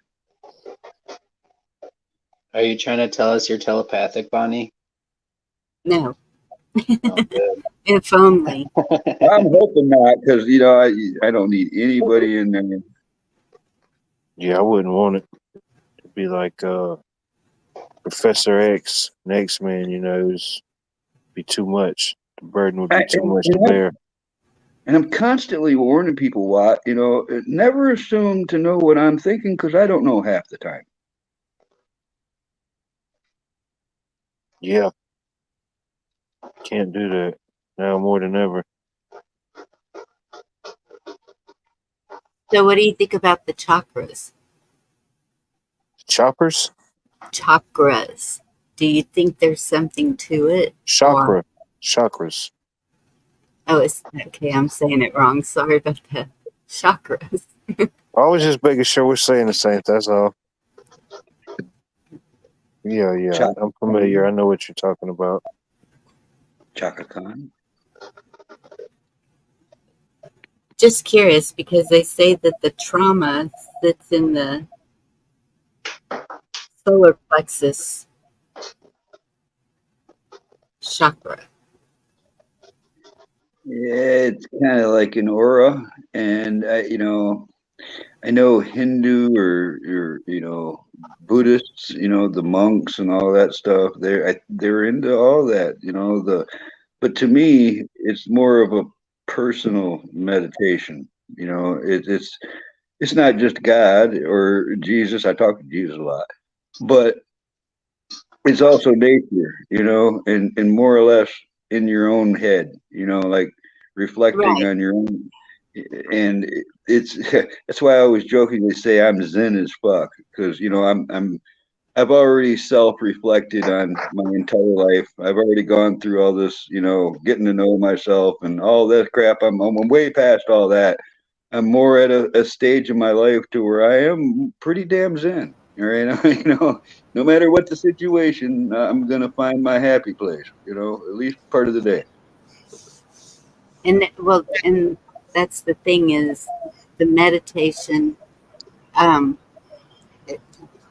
Are you trying to tell us you're telepathic, Bonnie? No, Oh, good. if only. I'm hoping not, because you know I don't need anybody in there. Yeah, I wouldn't want it. It'd be like Professor X, and X-Men. You know, it'd be too much. The burden would be too much to bear. And I'm constantly warning people, Watt, you know, never assume to know what I'm thinking because I don't know half the time. Yeah, can't do that now more than ever. So what do you think about the chakras? Choppers? Chakras. Do you think there's something to it? Chakra. Or, Chakras. oh, it's okay. I'm saying it wrong. Sorry about that. Chakras. I was just making sure we're saying the same. That's all. Yeah. I'm familiar. I know what you're talking about. Chaka Khan. Just curious because they say that the trauma sits in the solar plexus chakra? Yeah, it's kind of like an aura, and I know Hindu or Buddhists, the monks and all that stuff. They're into all that, But to me, it's more of a personal meditation. It's not just God or Jesus. I talk to Jesus a lot, but it's also nature, and more or less in your own head, like reflecting Right. on your own. And it's that's why I always jokingly say I'm zen as fuck, because I've already self-reflected on my entire life. I've already gone through all this, getting to know myself and all that crap. I'm way past all that. I'm more at a stage in my life to where I am pretty damn zen. All right, no matter what the situation, I'm gonna find my happy place. At least part of the day. And that's the thing is the meditation. Um,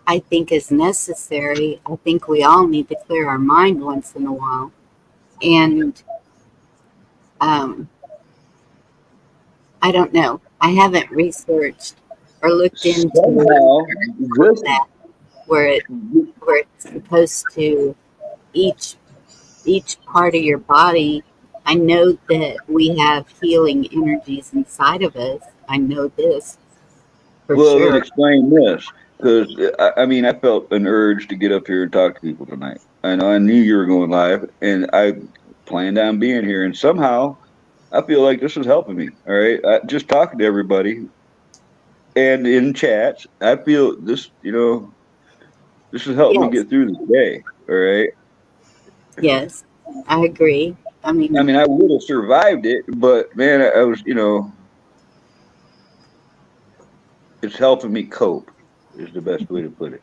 I think is necessary. I think we all need to clear our mind once in a while, and um, I don't know. I haven't researched or looked into Somehow, this that where it's supposed to each part of your body. I know that we have healing energies inside of us. I know this for well, then sure. explain this, because I mean, I felt an urge to get up here and talk to people tonight. I know I knew you were going live, and I planned on being here, and somehow I feel like this is helping me. All right, just talking to everybody and in chats, I feel this. This has helped me Yes, get through the day. All right. yes, I agree. I I mean, mean, I would have survived it, but man, I was, it's helping me cope. Is the best way to put it.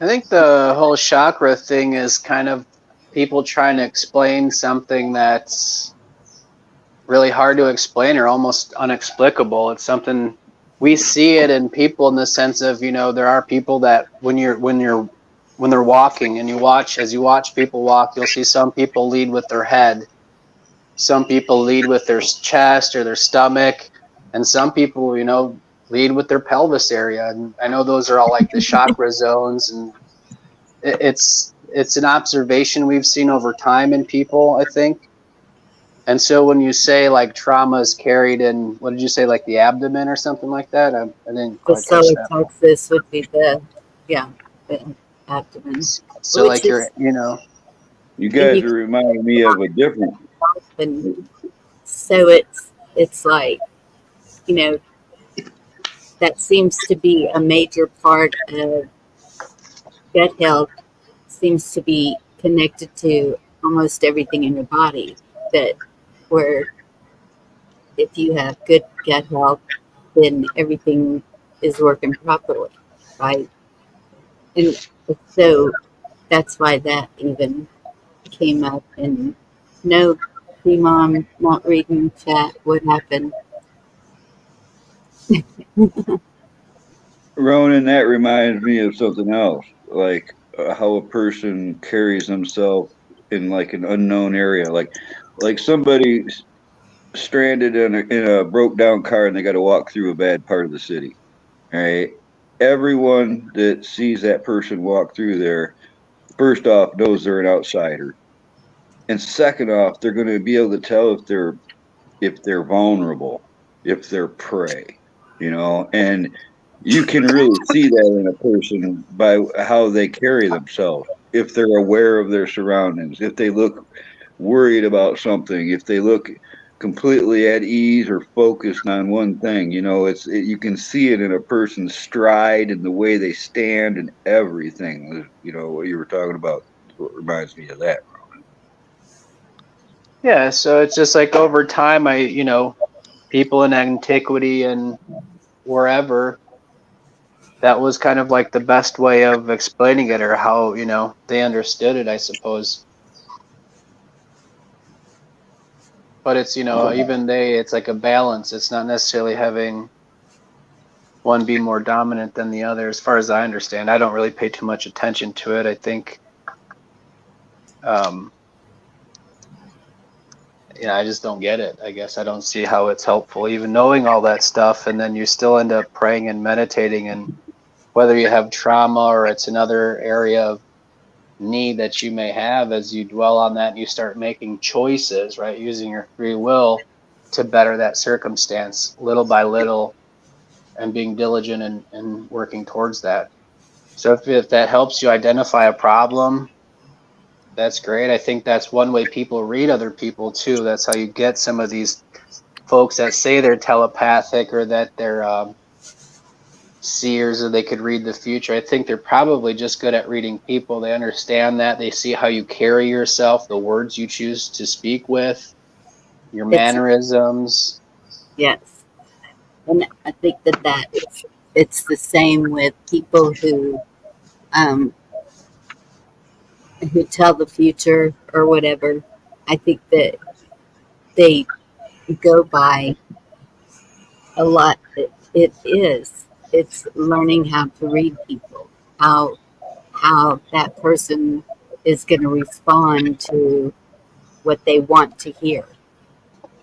I think the whole chakra thing is kind of people trying to explain something that's really hard to explain or almost unexplicable. It's something we see it in people in the sense of, there are people that when they're walking and as you watch people walk, you'll see some people lead with their head, some people lead with their chest or their stomach, and some people, lead with their pelvis area. And I know those are all like the chakra zones, and it's an observation we've seen over time in people, I think. And so when you say like trauma is carried in, what did you say, like the abdomen or something like that? I didn't the quite catch solar that. plexus would be the abdomen, So which like is You and guys you are reminding me of a different. and so it's like you know that seems to be a major part of gut health. Seems to be connected to almost everything in your body. That where if you have good gut health, then everything is working properly, right? And so that's why that even came up. And no, the mom not reading chat. What happened? Ronan, that reminds me of something else, like how a person carries themselves in like an unknown area, like somebody stranded in a broke down car and they got to walk through a bad part of the city. All right, everyone that sees that person walk through there, first off, knows they're an outsider, and second off, they're going to be able to tell if they're vulnerable, if they're prey, and you can really see that in a person by how they carry themselves. If they're aware of their surroundings, if they look worried about something, if they look completely at ease or focused on one thing, you can see it in a person's stride and the way they stand and everything. What you were talking about what reminds me of that. Yeah, so it's just like over time, people in antiquity and wherever, that was kind of like the best way of explaining it or how, they understood it, I suppose. But it's, it's like a balance. It's not necessarily having one be more dominant than the other, as far as I understand. I don't really pay too much attention to it. I think Yeah, I just don't get it. I guess I don't see how it's helpful, even knowing all that stuff, and then you still end up praying and meditating, and whether you have trauma or it's another area of need that you may have, as you dwell on that and you start making choices, right, using your free will to better that circumstance little by little, and being diligent and working towards that. So if that helps you identify a problem, that's great. I think that's one way people read other people too. That's how you get some of these folks that say they're telepathic or that they're seers or they could read the future. I think they're probably just good at reading people. They understand that. They see how you carry yourself, the words you choose to speak with, your It's mannerisms. yes, and I think that it's the same with people um who tell the future or whatever. I think that they go by a lot. It's learning how to read people, how that person is going to respond to what they want to hear.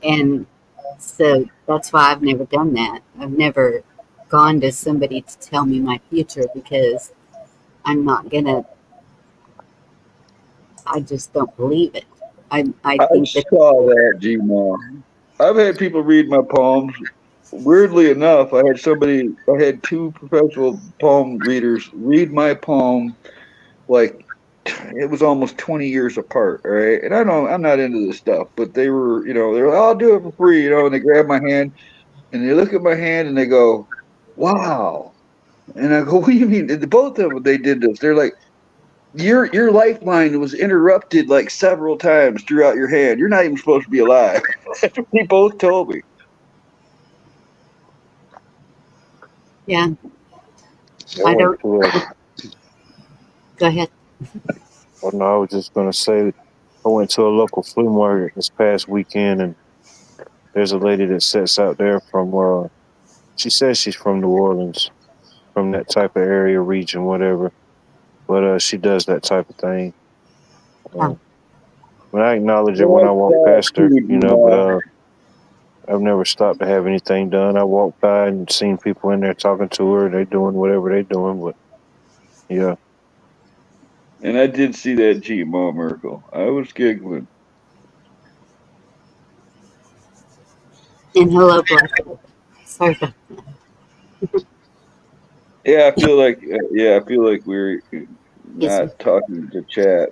And so that's why I've never done that. I've never gone to somebody to tell me my future because I'm not going to, I just don't believe it. I I think that saw that, G-Ma. I've had people read my poems. Weirdly enough, I had two professional poem readers read my poem like it was almost 20 years apart, all right? And I'm not into this stuff, but they were, they're like, I'll do it for free, and they grab my hand and they look at my hand and they go, wow. And I go, what do you mean? And both of them, they did this. They're like, your lifeline was interrupted like several times throughout your hand. You're not even supposed to be alive. That's what they both told me. yeah, I I went don't, to a, go ahead. oh no, I was just gonna say I went to a local flea market this past weekend, and there's a lady that sits out there from she says she's from New Orleans, from that type of area, region, whatever. But she does that type of thing. Oh, Um, when I acknowledge it when Well, I walk that's past her, too, but G-Ma. I've never stopped to have anything done. I walk by and seen people in there talking to her. They doing whatever they doing, but yeah. And I did see that G-Ma, Merkel. I was giggling. and hello, Blessed. Sorry about Yeah, I feel like we're excuse not me. talking to chat.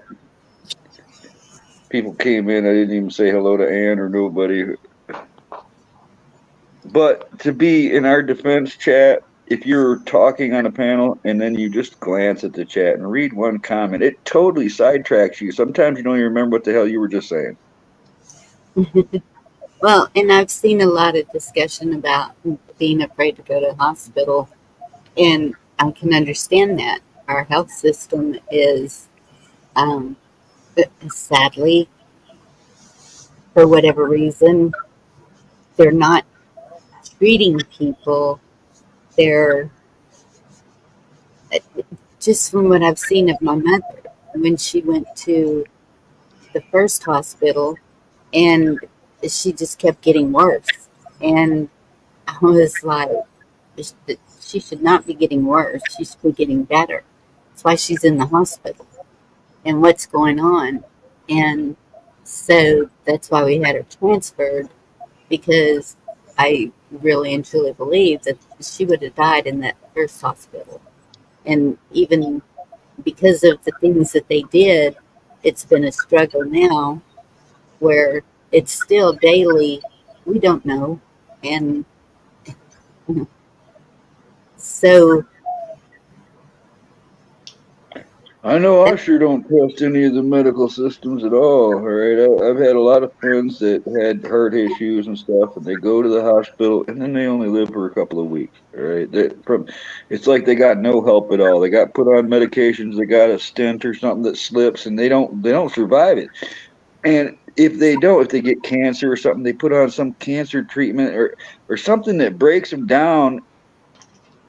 People came in. I didn't even say hello to Ann or nobody. But to be in our defense chat, if you're talking on a panel and then you just glance at the chat and read one comment, it totally sidetracks you. Sometimes you don't even remember what the hell you were just saying. Well, and I've seen a lot of discussion about being afraid to go to the hospital, and I can understand that. Our health system is, um, sadly, for whatever reason, they're not treating people. They're just from what I've seen of my mother when she went to the first hospital, and she just kept getting worse. And I was like, she should not be getting worse. She should be getting better. That's why she's in the hospital. And what's going on? And so that's why we had her transferred, because I really and truly believe that she would have died in that first hospital. And even because of the things that they did, it's been a struggle now where it's still daily, we don't know. And so, I know I sure don't trust any of the medical systems at all. All right, I've had a lot of friends that had heart issues and stuff, and they go to the hospital, and then they only live for a couple of weeks. All right, it's like they got no help at all. They got put on medications, they got a stent or something that slips, and they don't survive it. And if they get cancer or something, they put on some cancer treatment or something that breaks them down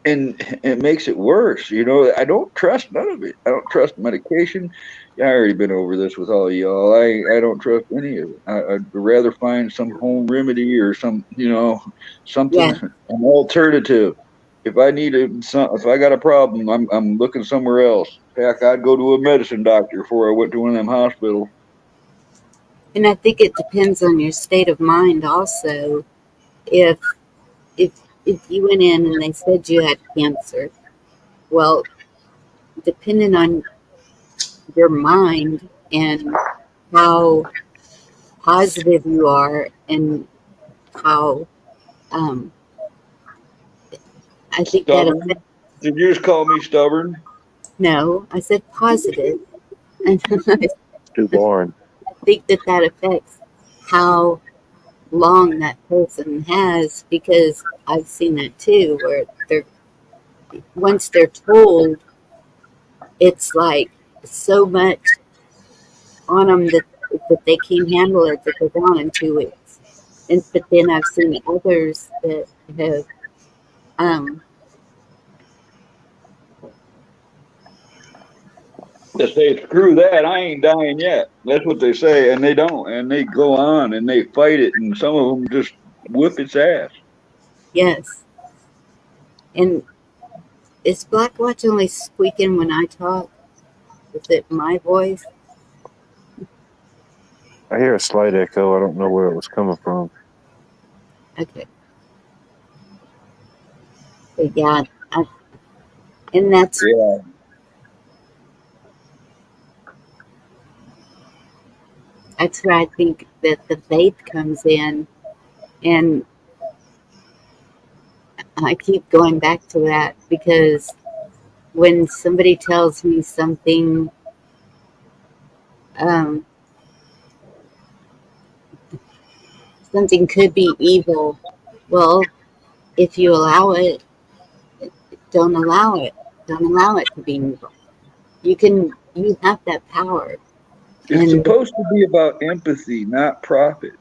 and it makes it worse. You know, I don't trust none of it. I don't trust medication. Yeah, I already been over this with all y'all. I don't trust any of it. I'd rather find some home remedy or some, you know, something, Yeah. an alternative. If I need if I got a problem, I'm looking somewhere else. Heck, I'd go to a medicine doctor before I went to one of them hospitals. And I think it depends on your state of mind also. If if if you went in and they said you had cancer, well, depending on your mind and how positive you are and how um, I think that Stubborn? affects. Did you just call me stubborn? No, I said positive, and I Too boring. think that that affects how long that person has, because I've seen that too, where they're once they're told, it's like so much on them that they can't handle it, that they're gone in 2 weeks. And but then I've seen others that have um, They say, screw that, I ain't dying yet. That's what they say, and they don't. And they go on and they fight it, and some of them just whip its ass. yes. And is Black Watch only squeaking when I talk? Is it my voice? I hear a slight echo. I don't know where it was coming from. Okay. But yeah, and that's Yeah. where I think that the faith comes in, and I keep going back to that because when somebody tells me something, um, something could be evil, well, if you allow it, don't allow it. Don't allow it to be evil. You have that power. It's And supposed to be about empathy, not profit.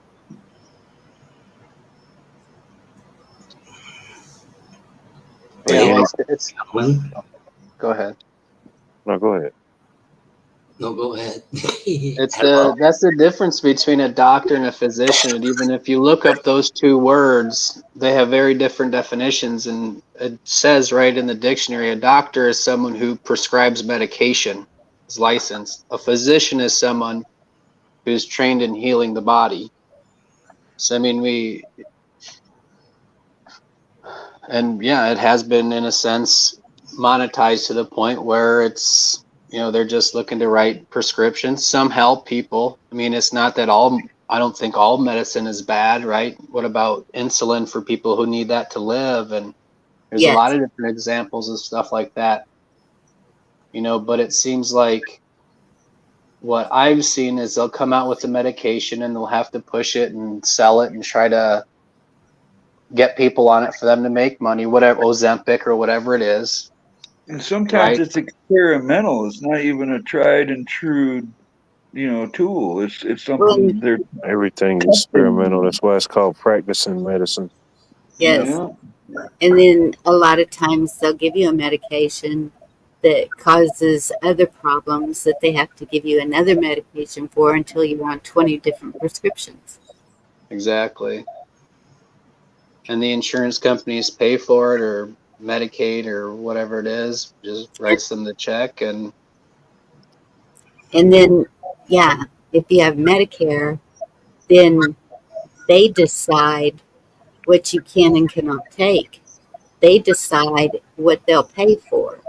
Yeah, well, Any, it's When? go ahead. no, go ahead. No, go ahead. That's the difference between a doctor and a physician. And even if you look up those two words, they have very different definitions. And it says right in the dictionary, a doctor is someone who prescribes medication, is licensed. A physician is someone who's trained in healing the body. So I mean, it has been in a sense monetized to the point where it's, they're just looking to write prescriptions. Some help people. I mean, it's not that I don't think all medicine is bad, right? What about insulin for people who need that to live? And there's a lot yes, of different examples of stuff like that, but it seems like what I've seen is they'll come out with the medication and they'll have to push it and sell it and try to get people on it for them to make money, whatever, Ozempic or whatever it is, And sometimes right? it's experimental. It's not even a tried and true, tool. It's well, something they're Everything is experimental. testing. That's why it's called practicing medicine. yes. Yeah. And then a lot of times they'll give you a medication that causes other problems that they have to give you another medication for until you're on 20 different prescriptions. Exactly. And the insurance companies pay for it, or Medicaid or whatever it is, just writes them the check. And And then, yeah, if you have Medicare, then they decide what you can and cannot take. They decide what they'll pay for.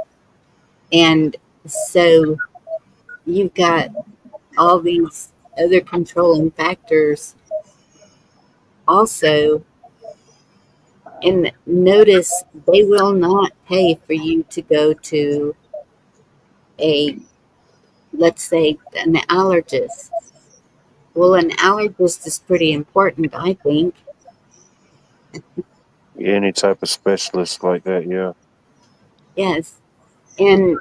And so you've got all these other controlling factors also. And notice they will not pay for you to go to a, let's say, an allergist. Well, an allergist is pretty important, I think. Any type of specialist like that, yeah. Yes. And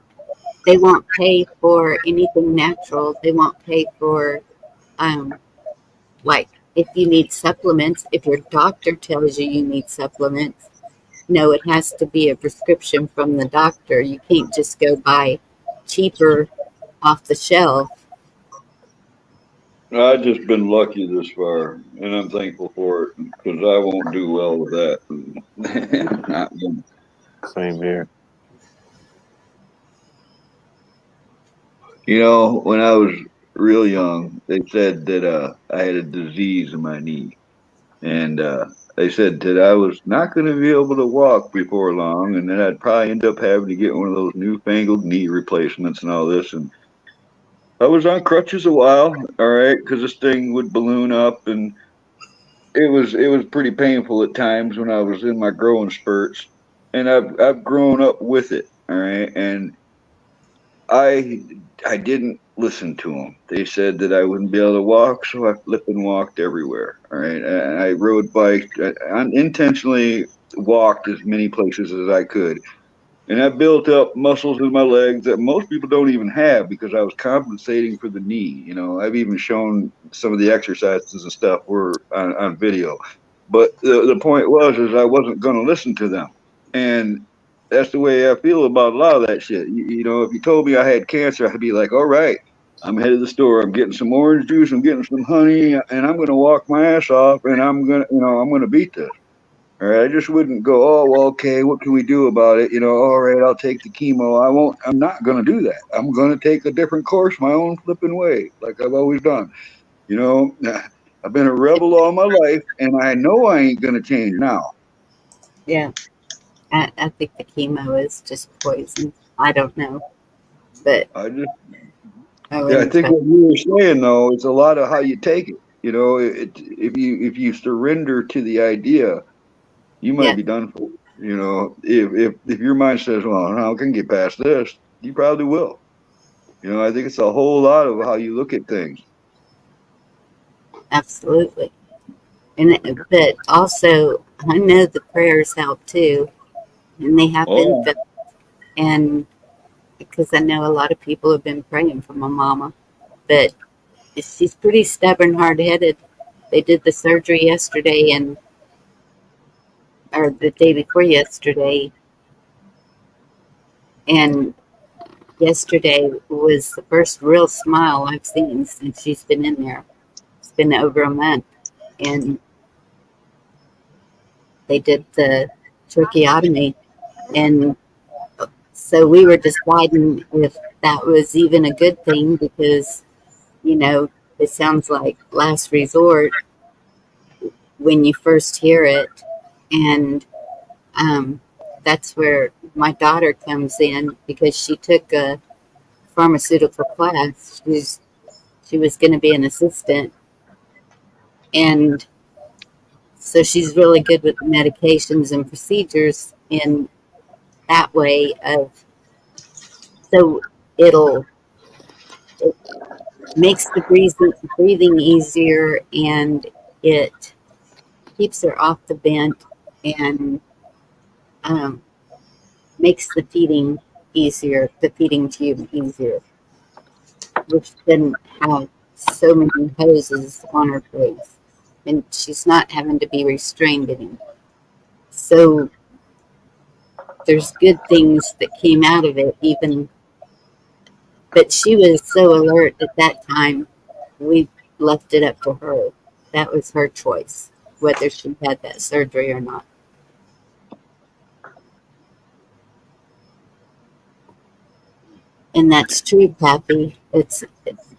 they won't pay for anything natural. They won't pay for, um, like, if you need supplements, if your doctor tells you you need supplements, no, it has to be a prescription from the doctor. You can't just go buy cheaper off the shelf. I've just been lucky this far, and I'm thankful for it because I won't do well with that. Not me. Same here. You know, when I was real young, they said that I had a disease in my knee, and they said that I was not going to be able to walk before long, and then I'd probably end up having to get one of those newfangled knee replacements and all this. And I was on crutches a while, all right, because this thing would balloon up, and it was pretty painful at times when I was in my growing spurts, and I've grown up with it, all right, and I I didn't listen to them. They said that I wouldn't be able to walk, so I flipped and walked everywhere. All right, and I rode bikes. I unintentionally walked as many places as I could, and I built up muscles in my legs that most people don't even have because I was compensating for the knee. You know, I've even shown some of the exercises and stuff were on video. But the point was is I wasn't going to listen to them. And that's the way I feel about a lot of that shit. You know, if you told me I had cancer, I'd be like, all right, I'm headed to the store. I'm getting some orange juice. I'm getting some honey, and I'm going to walk my ass off, and I'm going to beat this. All right, I just wouldn't go, oh, well, okay, what can we do about it? You know, all right, I'll take the chemo. I'm not going to do that. I'm going to take a different course, my own flipping way, like I've always done. You know, I've been a rebel all my life, and I know I ain't going to change now. Yeah, I think the chemo is just poison. I don't know, but I just, I yeah, I wouldn't think try. what you were saying though, it's a lot of how you take it. You know, if you surrender to the idea, you might Yeah, be done for. You know, if your mind says, well, I can get past this, you probably will. You know, I think it's a whole lot of how you look at things. absolutely. But also, I know the prayers help too, and they have been Oh, felt. And because I know a lot of people have been praying for my mama, but she's pretty stubborn, hard headed. They did the surgery yesterday, and or the day before yesterday, and yesterday was the first real smile I've seen since she's been in there. It's been over a month, and they did the tracheotomy, and so we were deciding if that was even a good thing because you know it sounds like last resort when you first hear it, and um, that's where my daughter comes in because she took a pharmaceutical class. She was going to be an assistant, and so she's really good with the medications and procedures in that way of so it'll it makes the breathing easier, and it keeps her off the vent, and um, makes the feeding tube easier, which didn't have so many hoses on her face, and she's not having to be restrained anymore. So there's good things that came out of it, even, but she was so alert at that time. We left it up to her. That was her choice, whether she had that surgery or not. And that's true, Pappy. It's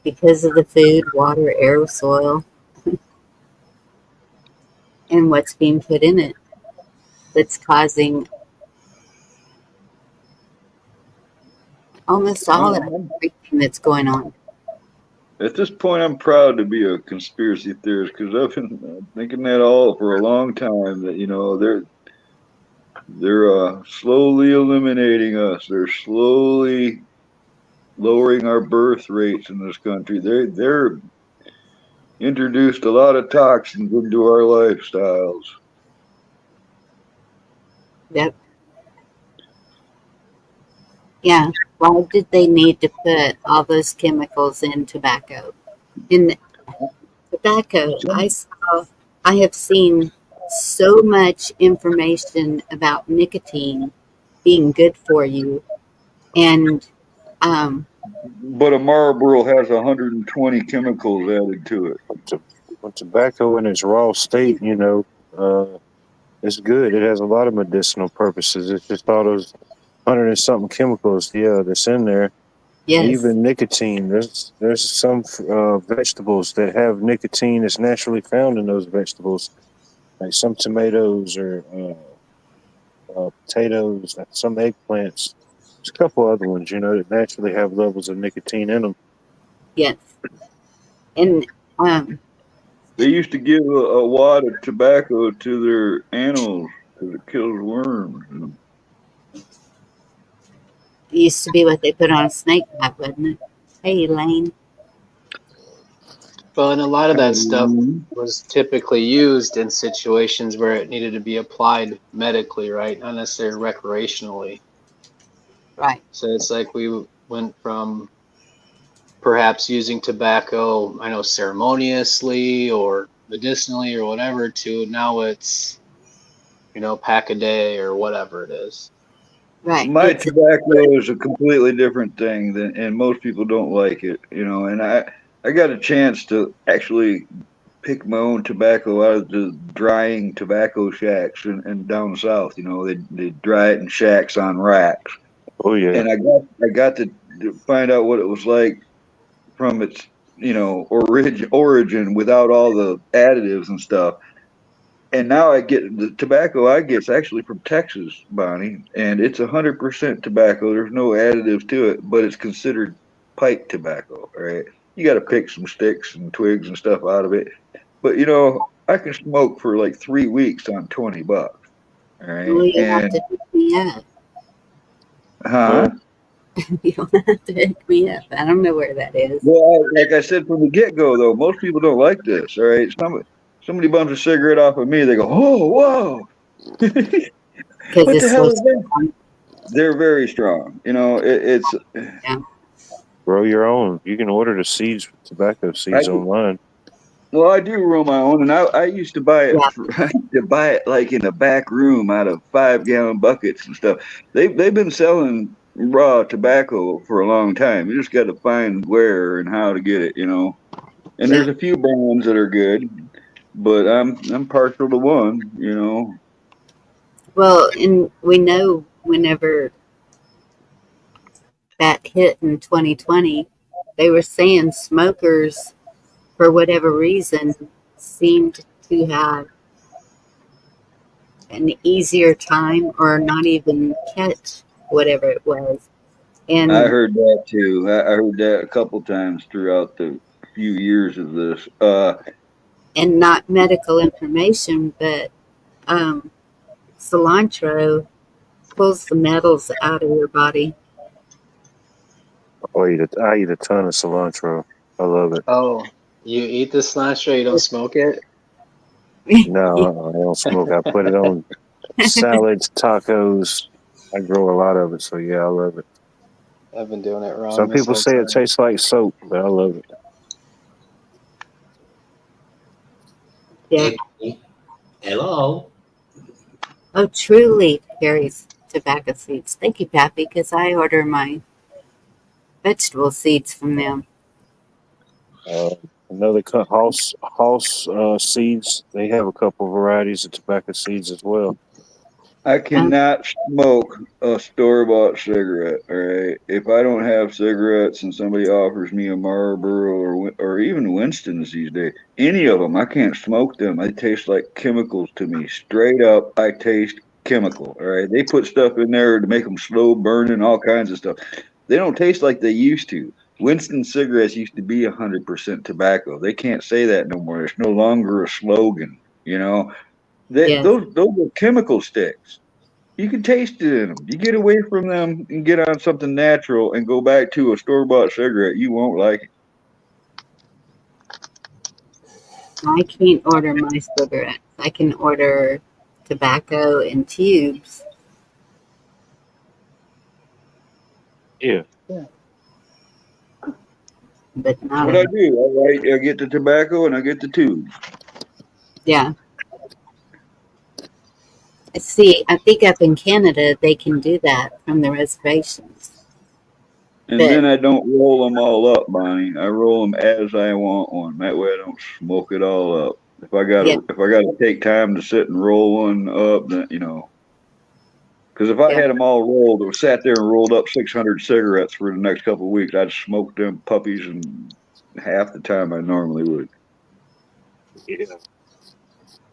because of the food, water, air, soil, and what's being put in it that's causing almost all of I'm, everything that's going on. at this point, I'm proud to be a conspiracy theorist because I've been thinking that all for a long time. That you know they're slowly eliminating us. They're slowly lowering our birth rates in this country. They're introduced a lot of toxins into our lifestyles. Yep. Yeah. Why did they need to put all those chemicals in tobacco? In tobacco, I have seen so much information about nicotine being good for you, and But a Marlboro has 120 chemicals added to it. But tobacco in its raw state, it's good. It has a lot of medicinal purposes. It's just all those 100 and something chemicals, that's in there. yes, Even nicotine. There's some vegetables that have nicotine that's naturally found in those vegetables, like some tomatoes or potatoes, some eggplants. There's a couple other ones, that naturally have levels of nicotine in them. yes, and They used to give a wad of tobacco to their animals because it kills worms. it used to be what they put on a snake bite, wasn't it? Hey, Elaine. Well, and a lot of that stuff was typically used in situations where it needed to be applied medically, right? Not necessarily recreationally. Right. So it's like we went from perhaps using tobacco, I know, ceremoniously or medicinally or whatever, to now it's, pack a day or whatever it is. Right. My tobacco is a completely different thing and most people don't like it, and I got a chance to actually pick my own tobacco out of the drying tobacco shacks and down south, they dry it in shacks on racks. Oh yeah. And I got to find out what it was like from its, origin without all the additives and stuff. And now I get the tobacco I get is actually from Texas, Bonnie, and it's 100% tobacco. There's no additives to it, but it's considered pipe tobacco, right? You got to pick some sticks and twigs and stuff out of it. But I can smoke for like 3 weeks on $20. All right, Well, you'll have and to pick me up. huh? You'll have to pick me up. I don't know where that is. Well, like I said from the get-go, though, most people don't like this. All right, somebody bums a cigarette off of me, they go, "Oh, whoa!" Because What the it's hell so is that? strong. They're very strong. It's. Yeah. Grow your own. You can order the seeds, tobacco seeds online. Well, I do roll my own, and I used to buy it. Yeah. I used to buy it like in a back room out of 5-gallon buckets and stuff. They've been selling raw tobacco for a long time. You just got to find where and how to get it, And there's a few brands that are good, but I'm partial to one, Well, and we know whenever that hit in 2020, they were saying smokers, for whatever reason, seemed to have an easier time or not even catch whatever it was. And I heard that too. I heard that a couple times throughout the few years of this. and not medical information, but cilantro pulls the metals out of your body. I eat a ton of cilantro. I love it. Oh, you eat the cilantro, you don't smoke it? No, I don't smoke. I put it on salads, tacos. I grow a lot of it, so yeah, I love it. I've been doing it wrong. Some people say it tastes like soap, but I love it. Yeah. Hello. Oh, Truly carries tobacco seeds. Thank you, Pappy, because I order my vegetable seeds from them. Another Hoss seeds. They have a couple varieties of tobacco seeds as well. I cannot smoke a store-bought cigarette. All right, if I don't have cigarettes and somebody offers me a Marlboro or even Winston's these days, any of them, I can't smoke them. They taste like chemicals to me. Straight up, I taste chemical. All right, they put stuff in there to make them slow burning, all kinds of stuff. They don't taste like they used to. Winston cigarettes used to be 100% tobacco. They can't say that no more. It's no longer a slogan. Yes. Those are chemical sticks. You can taste it in them. You get away from them and get on something natural and go back to a store-bought cigarette. You won't like it. I can't order my cigarettes. I can order tobacco in tubes. Yeah. But not What I do, I get the tobacco and I get the tubes. Yeah. See, I think up in Canada they can do that from the reservations. And But then I don't roll them all up, Bonnie. I roll them as I want one. That way I don't smoke it all up. yeah, If I gotta take time to sit and roll one up, then you know. Because if I yeah, had them all rolled or sat there and rolled up 600 cigarettes for the next couple of weeks, I'd smoke them puppies in half the time I normally would. Yeah.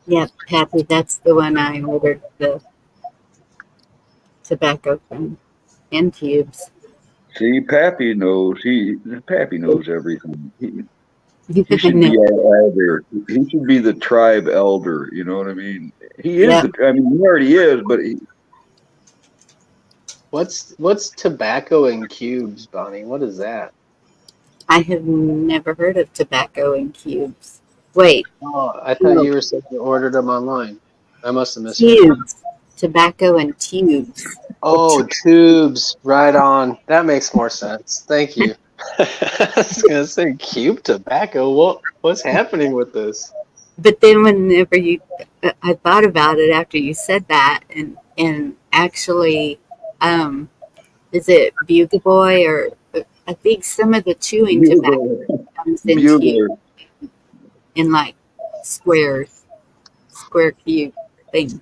yeah, Pappy, that's the one I ordered the tobacco from in tubes. See, Pappy knows everything. He I should be know. our elder. He should be the tribe elder. You know what I mean? He is Yeah, the. I mean, he already is, but What's tobacco in cubes, Bonnie? What is that? I have never heard of tobacco in cubes. Wait, Oh, I thought no, you were saying you ordered them online. I must have misheard. tubes. Tobacco in tubes. Oh, tubes. Right on. That makes more sense. Thank you. I was gonna say cube tobacco. What's happening with this? But then whenever I thought about it after you said that, and actually, um, is it Bugle Boy or I think some of the chewing tobacco bugler, comes in tubes bugler. in like square cube thing.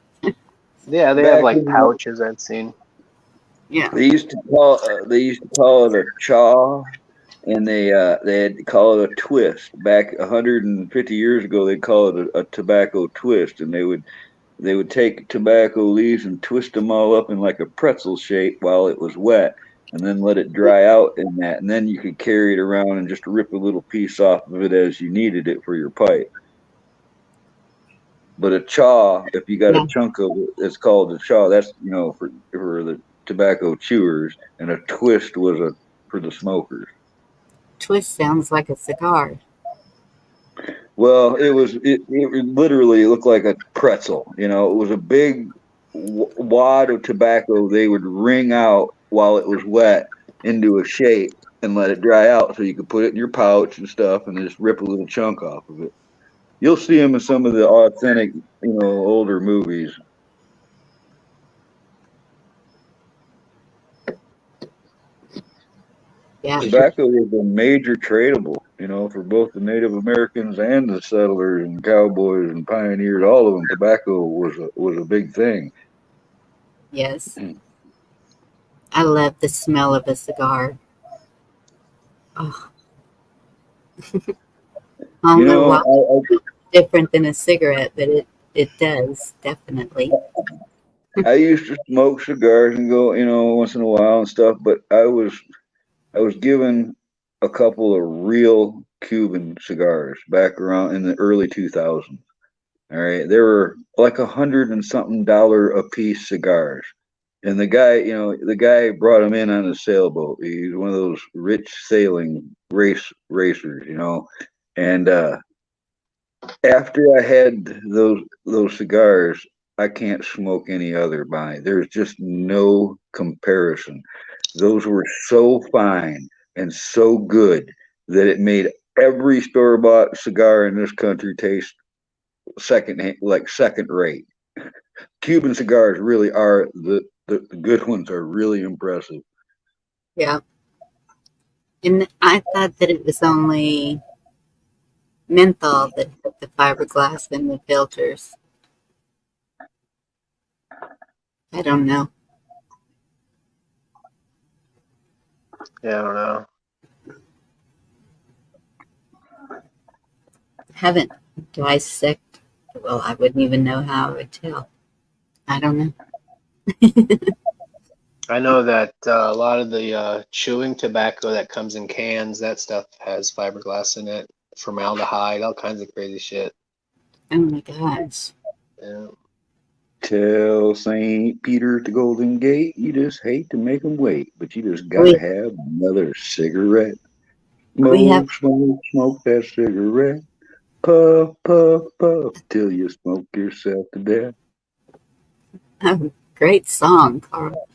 Yeah, they have Back like in pouches I've seen. Yeah, they used to call it a chaw, and they had to call it a twist. Back 150 years ago, they'd call it a tobacco twist, and they would take tobacco leaves and twist them all up in like a pretzel shape while it was wet, and then let it dry out in that, and then you could carry it around and just rip a little piece off of it as you needed it for your pipe. But a chaw, if you got a yeah. chunk of it, it's called a chaw. That's for the tobacco chewers, and a twist was a for the smokers. Twist sounds like a cigar. Well, it literally looked like a pretzel. You know, it was a big wad of tobacco they would wring out while it was wet into a shape and let it dry out so you could put it in your pouch and stuff and just rip a little chunk off of it. You'll see them in some of the authentic, older movies. Yeah, Tobacco was a major tradable, for both the Native Americans and the settlers and cowboys and pioneers. All of them, tobacco was a big thing. yes. I love the smell of a cigar. Oh, I You don't know why know, it's different than a cigarette, but it does definitely. I used to smoke cigars and go, once in a while and stuff, but I was given a couple of real Cuban cigars back around in the early 2000s. All right, they were like $100 and something a piece cigars. And the guy brought him in on a sailboat. He's one of those rich sailing racers, And after I had those cigars, I can't smoke any other by. There's just no comparison. Those were so fine and so good that it made every store bought cigar in this country taste second rate. Cuban cigars really are the good ones are really impressive. Yeah. And I thought that it was only menthol that had the fiberglass in the filters. I don't know. Yeah, I don't know. Haven't dissect. Well, I wouldn't even know how I would tell. I don't know. I know that a lot of the chewing tobacco that comes in cans, that stuff has fiberglass in it, formaldehyde, all kinds of crazy shit. Oh my gosh. Yeah. Tell St. Peter at the Golden Gate, you just hate to make them wait, but you just gotta We have another cigarette. we have Smoke, smoke, smoke that cigarette. Puff, puff, puff, till you smoke yourself to death. a great song, Carl.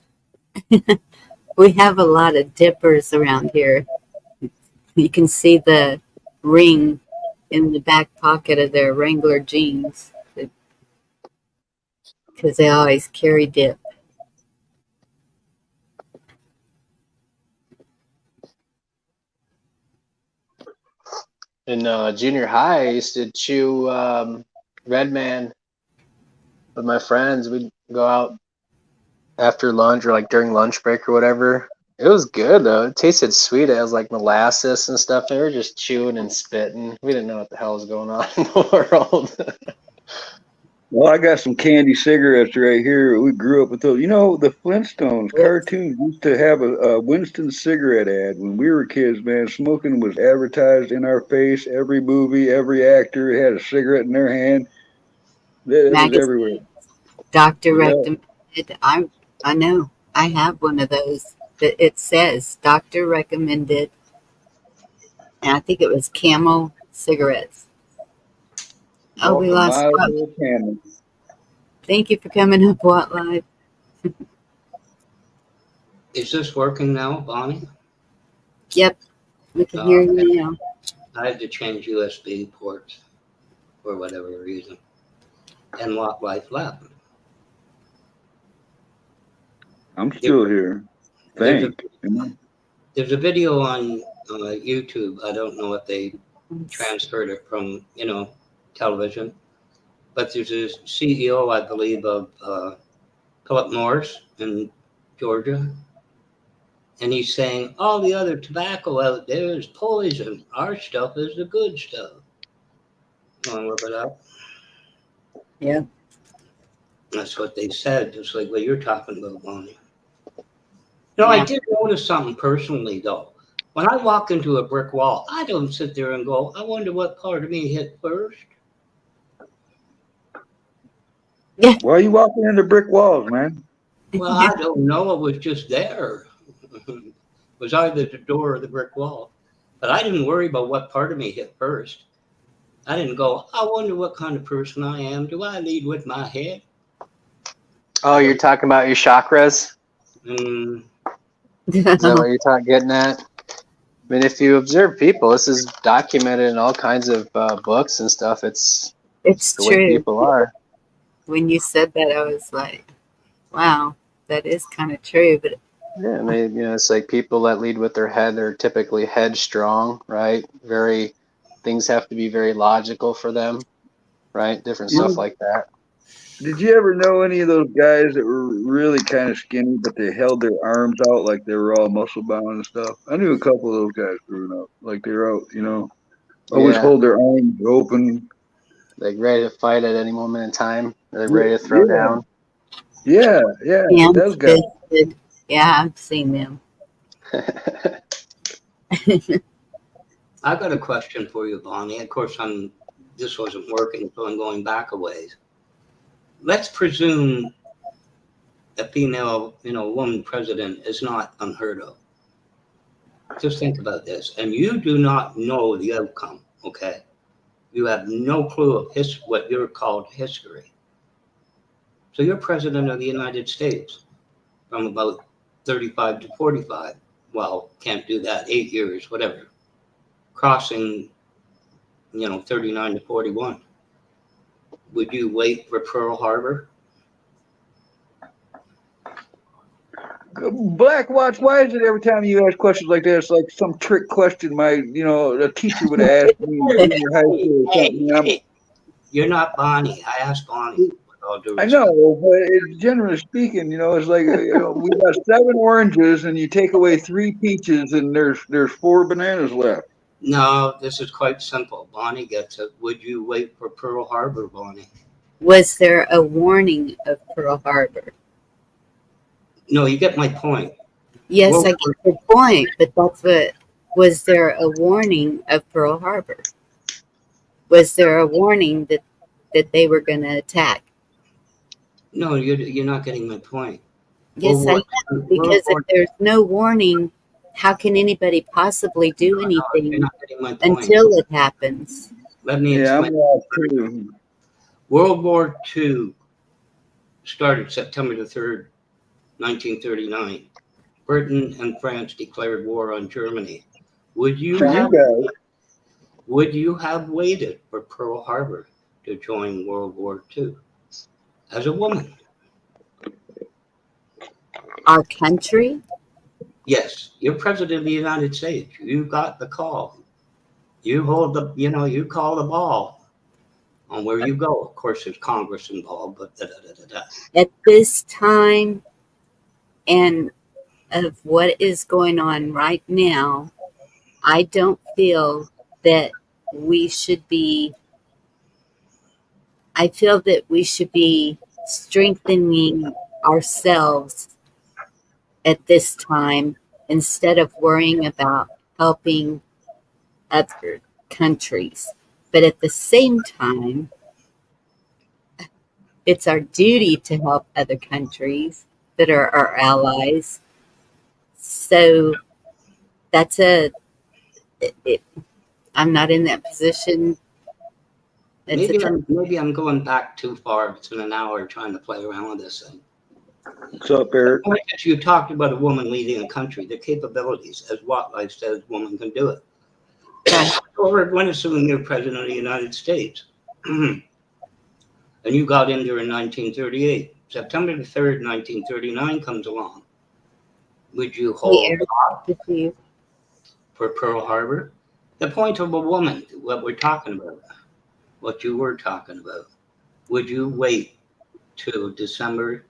We have a lot of dippers around here. You can see the ring in the back pocket of their Wrangler jeans because they always carry dip. In junior high, I used to chew Red Man with my friends. We'd go out after lunch or like during lunch break or whatever. It was good though. It tasted sweet. It was like molasses and stuff. They were just chewing and spitting. We didn't know what the hell was going on in the world. Well, I got some candy cigarettes right here. We grew up with those. You know, the Flintstones cartoons used to have a Winston cigarette ad when we were kids, man. Smoking was advertised in our face. Every movie, every actor had a cigarette in their hand. It was everywhere. Doctor Yeah. recommended. I know. I have one of those. It says doctor recommended, and I think it was Camel cigarettes. Oh, we lost. Thank you for coming up, Watt Live. Is this working now, Bonnie? Yep, we can hear you now. I had to change USB ports for whatever reason. And Watt Life left. I'm still here. There's a video on YouTube. I don't know if they transferred it from, television. But there's a CEO, I believe, of Philip Morris in Georgia. And he's saying, all the other tobacco out there is poison. Our stuff is the good stuff. You want to look it up? Yeah. That's what they said, just like what you're talking about, Bonnie. I did notice something personally, though. When I walk into a brick wall, I don't sit there and go, I wonder what part of me hit first. Yeah. Why are you walking into brick walls, man? Well, I don't know. It was just there. It was either the door or the brick wall. But I didn't worry about what part of me hit first. I didn't go, I wonder what kind of person I am. Do I lead with my head? Oh, you're talking about your chakras? Is that what you're getting at? I mean, if you observe people, this is documented in all kinds of books and stuff. It's the true. way people are. When you said that, I was like, wow, that is kind of true. But yeah, I mean, it's like people that lead with their head, they're typically headstrong, right? Things have to be very logical for them, right? Different stuff like that. Did you ever know any of those guys that were really kind of skinny, but they held their arms out like they were all muscle bound and stuff? I knew a couple of those guys growing up. Like they were out, always hold their arms open. Like ready to fight at any moment in time. They're ready to throw down. Yeah, those guys. Yeah, I've seen them. I got a question for you, Bonnie. Of course, this wasn't working, so I'm going back a ways. Let's presume a female, woman president is not unheard of. Just think about this. And you do not know the outcome, okay? You have no clue of what you're called history. So you're president of the United States from about 35 to 45. Well, can't do that, 8 years, whatever. Crossing, 39 to 41. Would you wait for Pearl Harbor? Black Watch, why is it every time you ask questions like that, it's like some trick question a teacher would have asked me in your high school or something? Hey, you're not Bonnie. I asked Bonnie. I know, but generally speaking, it's like we got 7 oranges and you take away 3 peaches and there's 4 bananas left. No, this is quite simple. Bonnie gets it. Would you wait for Pearl Harbor, Bonnie? Was there a warning of Pearl Harbor? No, you get my point. Yes, I get your point, but was there a warning of Pearl Harbor? Was there a warning that they were going to attack? No, you're not getting my point. Yes, I am, because if there's no warning, how can anybody possibly do anything until it happens? Let me explain. World War II started September the 3rd, 1939. Britain and France declared war on Germany. Would you have waited for Pearl Harbor to join World War II as a woman? our country? Yes, you're president of the United States. You got the call. You hold the, you call the ball on where you go. Of course, there's Congress involved, but At this time and of what is going on right now, I don't feel that we should be, I feel that we should be strengthening ourselves at this time instead of worrying about helping other countries. But at the same time, it's our duty to help other countries that are our allies. So that's I'm not in that position. maybe I'm going back too far. It's been an hour trying to play around with this thing. What's up, Eric? The point is, you talked about a woman leading a country, the capabilities, as Life says, woman can do it. So we're going to assume you're president of the United States. And you got in there in 1938. September the 3rd, 1939 comes along. Would you hold for Pearl Harbor? The point of a woman, what we're talking about, what you were talking about, would you wait till December,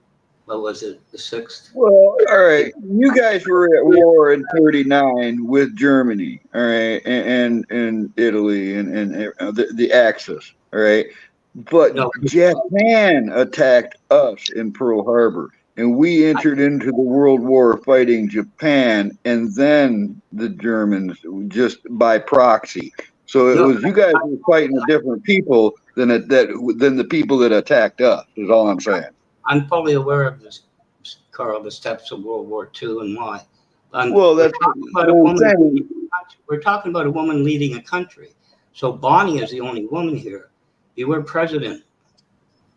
what was it, the 6th? Well, all right. You guys were at war in 39 with Germany, all right, and Italy and the Axis, all right. But No. Japan attacked us in Pearl Harbor, and we entered into the World War fighting Japan and then the Germans just by proxy. So it was you guys were fighting different people than the people that attacked us. Is all I'm saying. I'm fully aware of this, Carl, the steps of World War II and why. Well, that's we're talking about a woman leading a country. So Bonnie is the only woman here. You were president,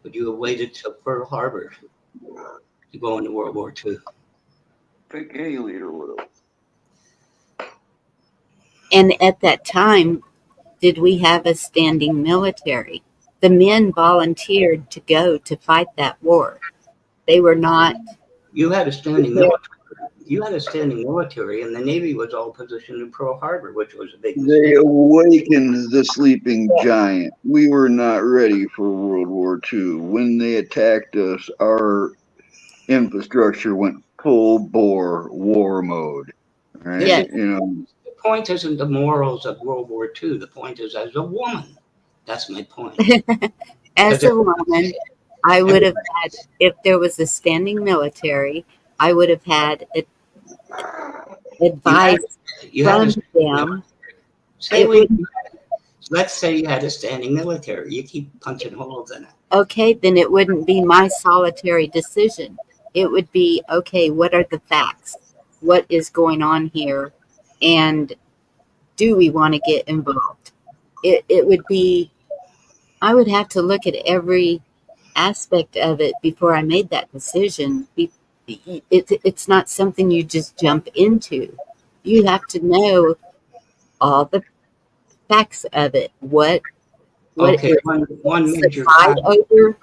but you have waited till Pearl Harbor to go into World War II. Pick any leader would have. And at that time, did we have a standing military? The men volunteered to go to fight that war. They were not. You had a standing military. You had a standing military, and the Navy was all positioned in Pearl Harbor, which was a big mistake. They awakened the sleeping giant. We were not ready for World War II. When they attacked us, our infrastructure went full bore war mode. Right? Yeah. The point isn't the morals of World War II. The point is, as a woman, that's my point. As a woman, I would have had, if there was a standing military, I would have had advice from them. Let's say you had a standing military. You keep punching holes in it. Okay, then it wouldn't be my solitary decision. It would be, okay, what are the facts? What is going on here? And do we want to get involved? It would be, I would have to look at every aspect of it before I made that decision. It's not something you just jump into. You have to know all the facts of it. What Okay, is one major fight over?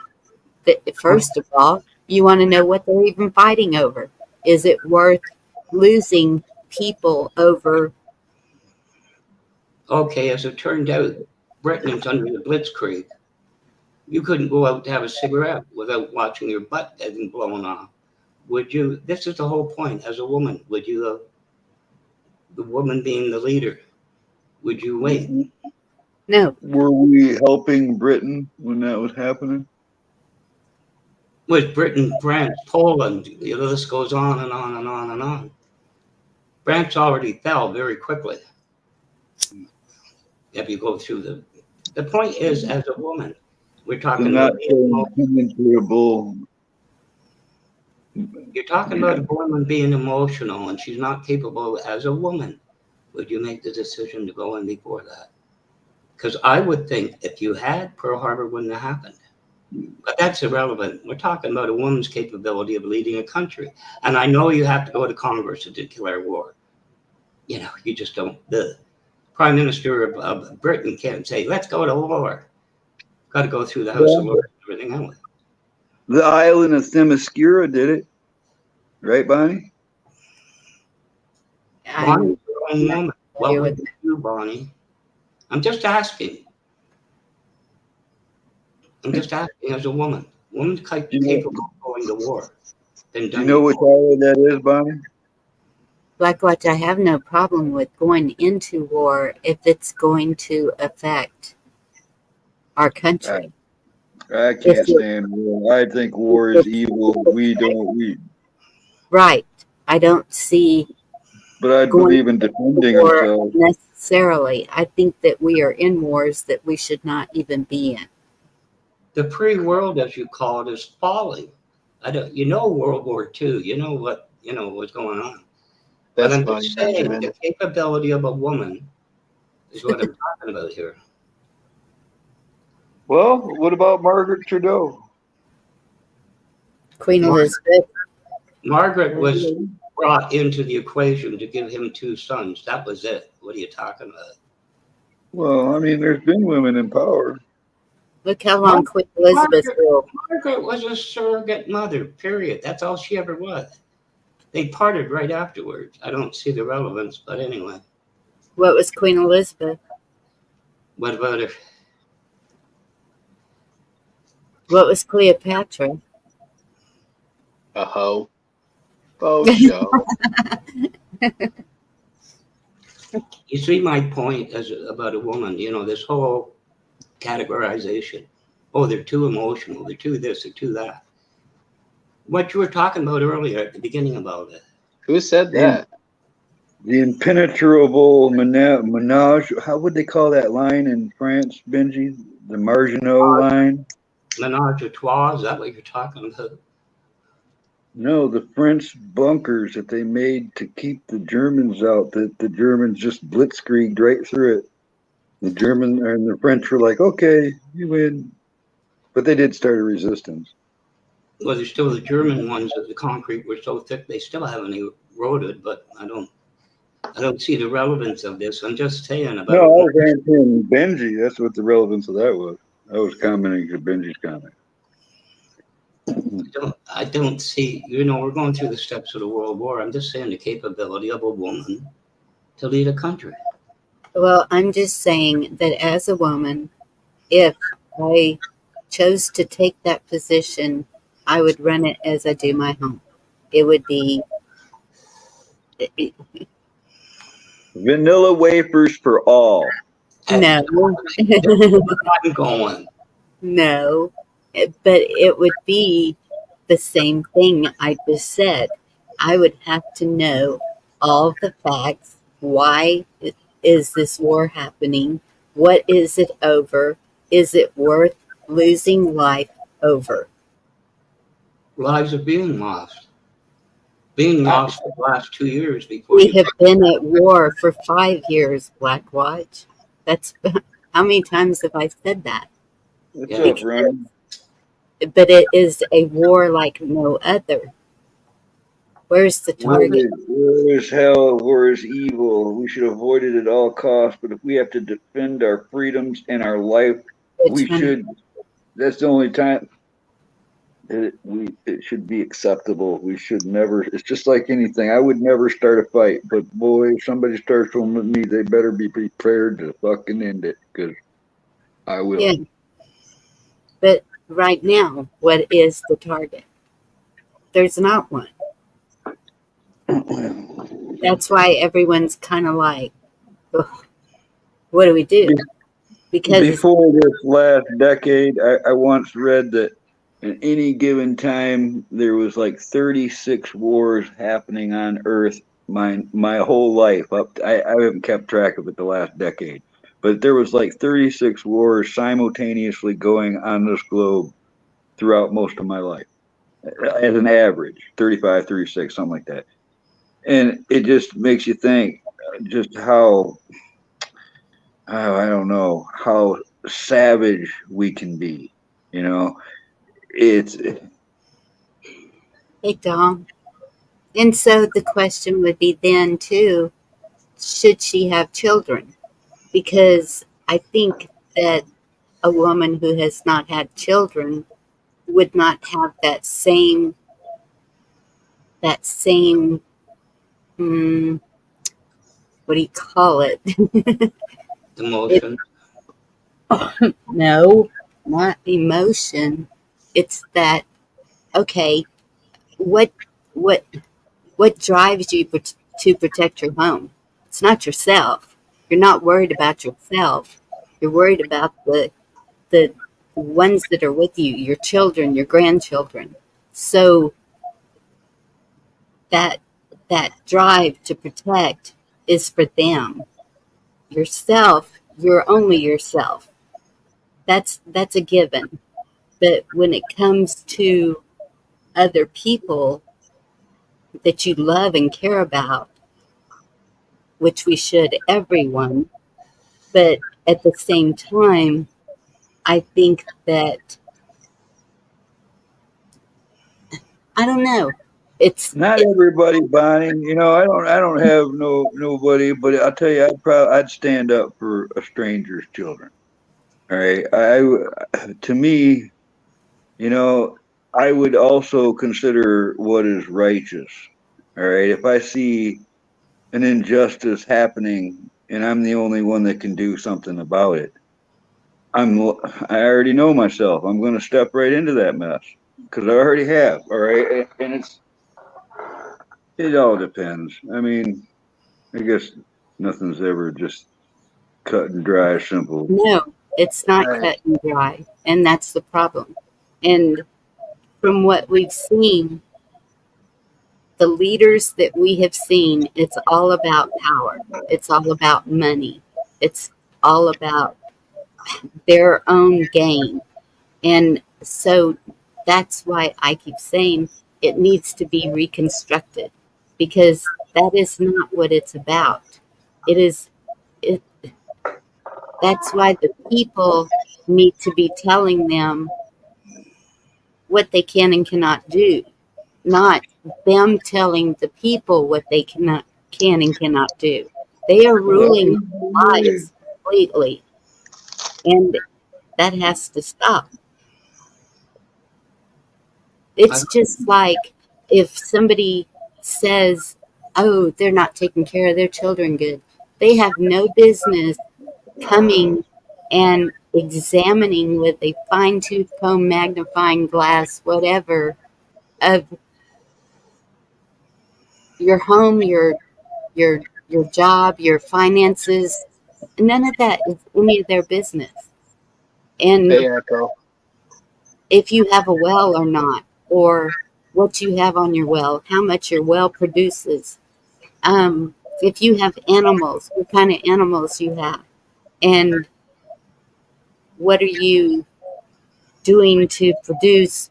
First of all, you want to know what they're even fighting over. Is it worth losing people over? Okay, as it turned out, Britain's under the Blitzkrieg. You couldn't go out to have a cigarette without watching your butt getting blown off. Would you? This is the whole point. As a woman, would you, the woman being the leader, would you wait? No. Were we helping Britain when that was happening? With Britain, France, Poland, the list goes on and on and on and on. France already fell very quickly. If you go through the point is, as a woman, we're talking about you're talking about a woman being emotional, and she's not capable as a woman. Would you make the decision to go in before that? Because I would think if you had, Pearl Harbor wouldn't have happened. But that's irrelevant. We're talking about a woman's capability of leading a country. And I know you have to go to Congress to declare war. You just don't. The Prime Minister of Britain can't say, let's go to war. Got to go through the House of Lords and everything else. The island of Themyscira did it. Right, Bonnie? Bonnie's I'm her own not woman. What familiar would with you do, Bonnie? I'm just asking. I'm just asking as a woman. Woman's Do you capable know, of going to war. Been do you done know which before. island that is, Bonnie? Blackwatch. I have no problem with going into war if it's going to affect our I, country. I If can't it, stand war. I think if war is it's evil. to affect, right, I don't see But I going believe in to defending war ourselves. necessarily. I think that we are in wars that we should not even be in. The free world, as you call it, is falling. I don't. You know, World War II. You know what's going on. But That's I'm funny, just saying Benjamin. the capability of a woman is what I'm talking about here. Well, what about Margaret Trudeau? Queen Mar- Elizabeth, Margaret was brought into the equation to give him 2 sons. That was it. What are you talking about? Well, I mean, there's been women in power. look how Mar- long Queen Elizabeth Margaret, ruled. Margaret was a surrogate mother, period. That's all she ever was. They parted right afterwards. I don't see the relevance, but anyway. What was Queen Elizabeth? What about her? What was Cleopatra? A hoe. Faux show. You see my point about a woman, this whole categorization. Oh, they're too emotional. They're too this, they're too that. What you were talking about earlier at the beginning about it. Who said The, that? the impenetrable menage. How would they call that line in France, Benji? The Marginot line? Menage a trois, is that what you're talking about? No, the French bunkers that they made to keep the Germans out. That the Germans just blitzkrieged right through it. The German and the French were like, "Okay, you win," but they did start a resistance. Well, there's still the German ones that the concrete were so thick they still haven't eroded, but I don't see the relevance of this. I'm just saying No, about I a woman. was answering Benji. That's what the relevance of that was. I was commenting to Benji's comment. I don't see, we're going through the steps of the World War. I'm just saying the capability of a woman to lead a country. Well, I'm just saying that as a woman, if I chose to take that position, I would run it as I do my home. It would be Vanilla wafers for all. no, I'm going. no, but it would be the same thing I just said. I would have to know all the facts. Why is this war happening? What is it over? Is it worth losing life over? Lives are being lost. Being lost for the last 2 years before We you. have been at war for 5 years, Blackwatch. That's how many times have I said that? What's Yeah. up, Ron? But it is a war like no other. Where's the target? War is hell, war is evil. We should avoid it at all costs. But if we have to defend our freedoms and our life, we Which one? should. That's the only time it should be acceptable. We should never. It's just like anything. I would never start a fight, but boy, if somebody starts one with me, they better be prepared to fucking end it, because I will. Yeah. But right now, what is the target? There's not one. That's why everyone's kind of like, "Ugh, what do we do?" Because Before this last decade, I once read that in any given time there was like 36 wars happening on Earth. My whole life I haven't kept track of it the last decade, but there was like 36 wars simultaneously going on this globe throughout most of my life, as an average 35, 36, something like that. And it just makes you think just how, I don't know, how savage we can be. You know, it's hey, Dom. And so the question would be then too, should she have children? Because I think that a woman who has not had children would not have that same that same, what do you call it? Emotion. No, not emotion. It's that, okay, what what what drives you to protect your home? It's not yourself. You're not worried about yourself. You're worried about the ones that are with you, your children, your grandchildren. So that that drive to protect is for them. Yourself, you're only yourself. That's a given. But when it comes to other people that you love and care about, which we should, everyone, but at the same time, I think that, I don't know. Not everybody, Bonnie. You know, I don't have nobody, but I'll tell you, I'd stand up for a stranger's children. All right, to me, you know, I would also consider what is righteous. All right, if I see an injustice happening and I'm the only one that can do something about it, I already know myself. I'm going to step right into that mess because I already have. All right, and it all depends. I mean, I guess nothing's ever just cut and dry, simple. No, it's not cut and dry, and that's the problem. And from what we've seen, the leaders that we have seen, it's all about power. It's all about money. It's all about their own gain. And so that's why I keep saying it needs to be reconstructed, because that is not what it's about. It is, it, that's why the people need to be telling them what they can and cannot do, not them telling the people what they can and cannot do. They are ruling lives completely, and that has to stop. It's just like if somebody says, oh, they're not taking care of their children good. They have no business coming and examining with a fine-tooth comb, magnifying glass, whatever, of your home, your job, your finances. None of that is any of their business. And if you have a well or not, or what you have on your well, how much your well produces, if you have animals, what kind of animals you have, and what are you doing to produce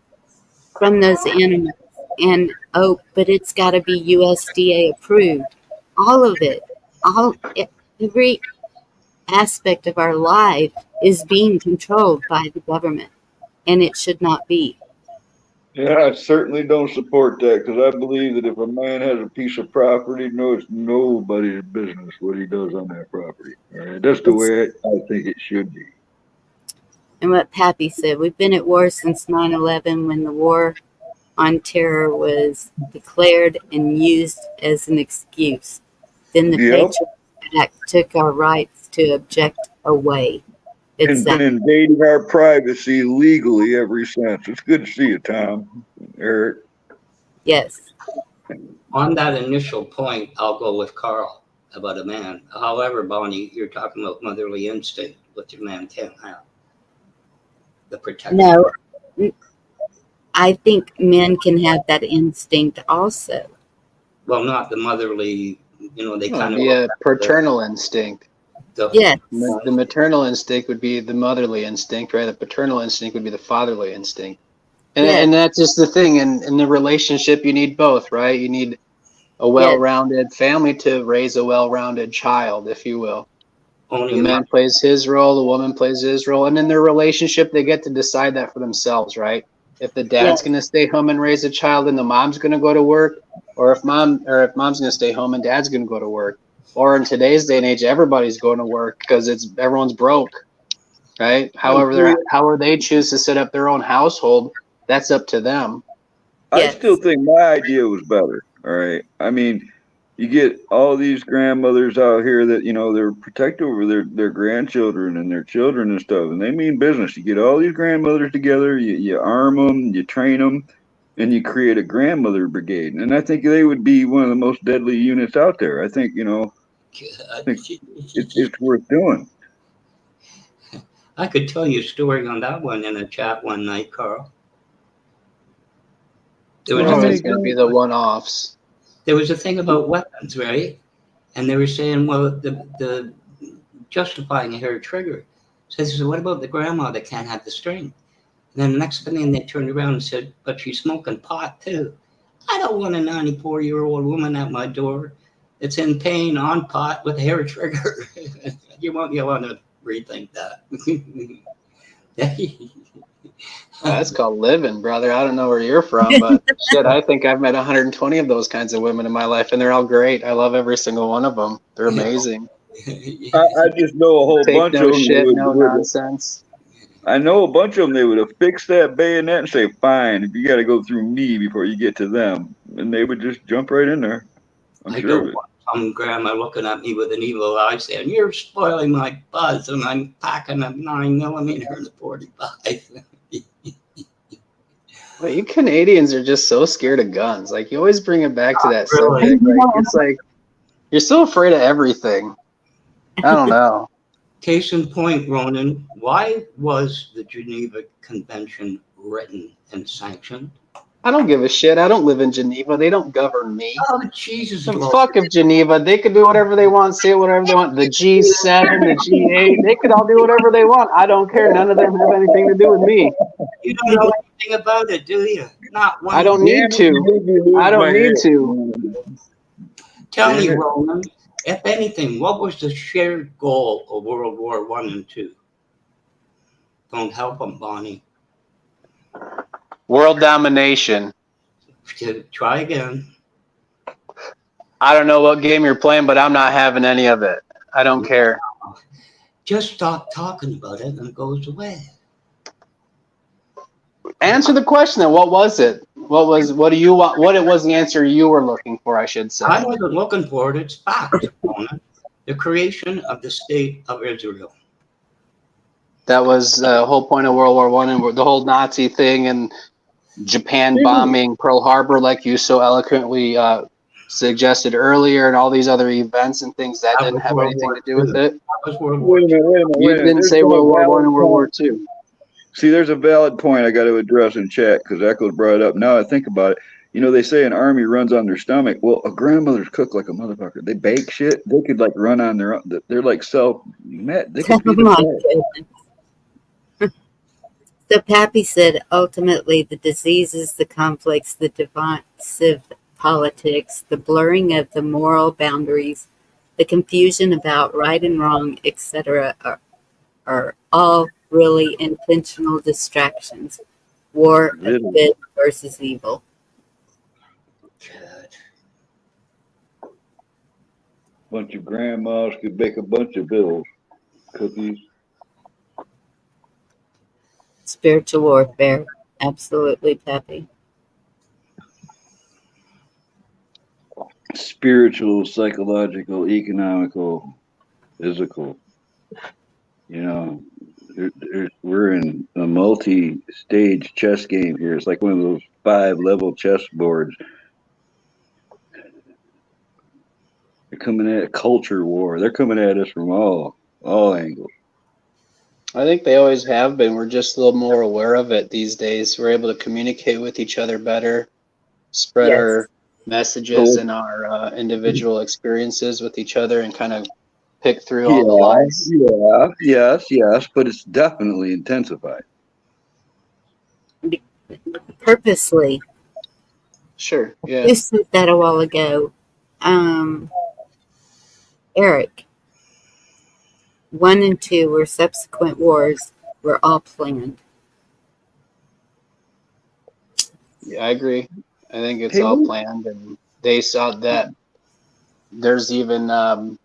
from those animals. And oh, but it's got to be USDA approved. All of it, every aspect of our life is being controlled by the government, and it should not be. Yeah, I certainly don't support that because I believe that if a man has a piece of property, no, it's nobody's business what he does on that property. All right? That's the way I think it should be. And what Pappy said, we've been at war since 9/11, when the war on terror was declared and used as an excuse. Then the Patriot Act took our rights to object away. It's been invading our privacy legally ever since. It's good to see you, Tom. Eric. Yes. On that initial point, I'll go with Carl about a man. However, Bonnie, you're talking about motherly instinct, which a man can't have. The protection. No, I think men can have that instinct also. Well, not the motherly, they kind of be a paternal instinct. Yeah. The maternal instinct would be the motherly instinct, right? The paternal instinct would be the fatherly instinct. And that's just the thing. In the relationship, you need both, right? You need a well-rounded family to raise a well-rounded child, if you will. The man plays his role, the woman plays his role, and in their relationship, they get to decide that for themselves, right? If the dad's going to stay home and raise a child, and the mom's going to go to work, or if mom's going to stay home and dad's going to go to work, or in today's day and age, everybody's going to work because everyone's broke, right? However they choose to set up their own household, that's up to them. I Yes. still think my idea was better. All right. I mean, you get all these grandmothers out here that, you know, they're protective over their grandchildren and their children and stuff, and they mean business. You get all these grandmothers together, you arm them, you train them, and you create a grandmother brigade. And I think they would be one of the most deadly units out there. I think, you know, I think it's worth doing. I could tell you a story on that one in a chat one night, Carl. There was, Well, a, it's going to be the one-offs. there was a thing about weapons, right? And they were saying, well, the justifying a hair trigger. So they said, what about the grandma that can't have the strength? And then the next thing they turned around and said, but she's smoking pot too. I don't want a 94-year-old woman at my door that's in pain on pot with a hair trigger. you want to rethink that. That's called living, brother. I don't know where you're from, but shit, I think I've met 120 of those kinds of women in my life, and they're all great. I love every single one of them. They're amazing. I just know a whole Take bunch no of them. shit, no nonsense. I know a bunch of them. They would have fixed that bayonet and say, "Fine, if you got to go through me before you get to them," and they would just jump right in there. I'm I sure don't of it. want some grandma looking at me with an evil eye saying, you're spoiling my buzz, and I'm packing a 9mm and a 45. Well, you Canadians are just so scared of guns. Like, you always bring it back to that Really? subject. Like, it's like, you're so afraid of everything. I don't know. Case in point, Ronan, why was the Geneva Convention written and sanctioned? I don't give a shit. I don't live in Geneva. They don't govern me. Oh, Jesus The Lord. fuck of Geneva. They could do whatever they want, say whatever they want. The G7, the G8, they could all do whatever they want. I don't care. None of them have anything to do with me. You don't know anything about it, do you? Not one. I don't need to. I don't need to. Tell me, Ronan, if anything, what was the shared goal of World War I and II? Don't help them, Bonnie. World domination. Try again. I don't know what game you're playing, but I'm not having any of it. I don't care. Just stop talking about it and it goes away. Answer the question then. What was it? What do you want? What it was the answer you were looking for, I should say. I wasn't looking for it. It's fact. The creation of the state of Israel. That was the whole point of World War I and the whole Nazi thing and Japan bombing Pearl Harbor, like you so eloquently suggested earlier, and all these other events and things that didn't have anything to do with it. Wait a minute. You didn't say World War I and World War II. See, there's a valid point I got to address in chat because Echo's brought it up. Now I think about it. You know, they say an army runs on their stomach. Well, a grandmother's cook like a motherfucker. They bake shit. They could like run on their own. They're like they could be So Pappy said, ultimately, the diseases, the conflicts, the divisive politics, the blurring of the moral boundaries, the confusion about right and wrong, etc., are all really intentional distractions. War of good versus evil. Bunch of grandmas could bake a bunch of bills, cookies. Spiritual warfare. Absolutely, Pappy. Spiritual, psychological, economical, physical. You know, we're in a multi-stage chess game here. It's like one of those 5-level chess boards. They're coming at culture war. They're coming at us from all angles. I think they always have been. We're just a little more aware of it these days. We're able to communicate with each other better, spread our messages and our individual experiences with each other, and kind of pick through all the lies. Yes, but it's definitely intensified. Purposely. Sure, yeah. You said that a while ago. Eric, 1 and 2 were subsequent wars were all planned. Yeah, I agree. I think it's all planned, and they saw that. There's even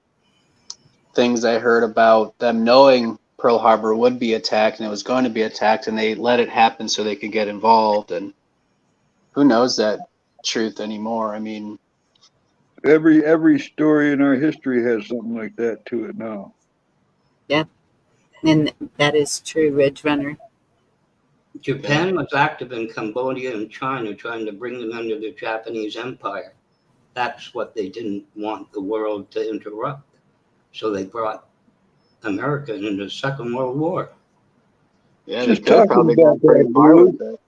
things I heard about them knowing Pearl Harbor would be attacked and it was going to be attacked, and they let it happen so they could get involved. And who knows that truth anymore? I mean, Every story in our history has something like that to it now. Yeah, and that is true, Ridge Runner. Japan was active in Cambodia and China, trying to bring them under the Japanese Empire. That's what they didn't want the world to interrupt. So they brought America into the Second World War. yeah, Just they could have talking probably about gone pretty that, far with it.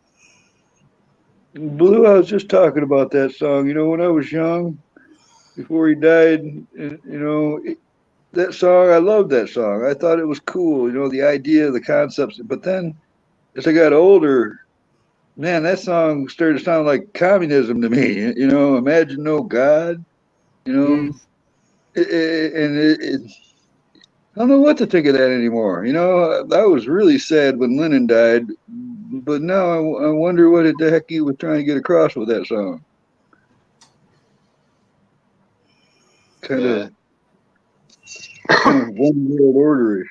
Blue, I was just talking about that song. You know, when I was young, before he died, that song, I loved that song. I thought it was cool, the idea, the concepts. But then as I got older, man, that song started to sound like communism to me. Imagine no God, you know, Mm. and I don't know what to think of that anymore. I was really sad when Lennon died, but now I wonder what the heck he was trying to get across with that song. Kind Yeah, of one world orderish.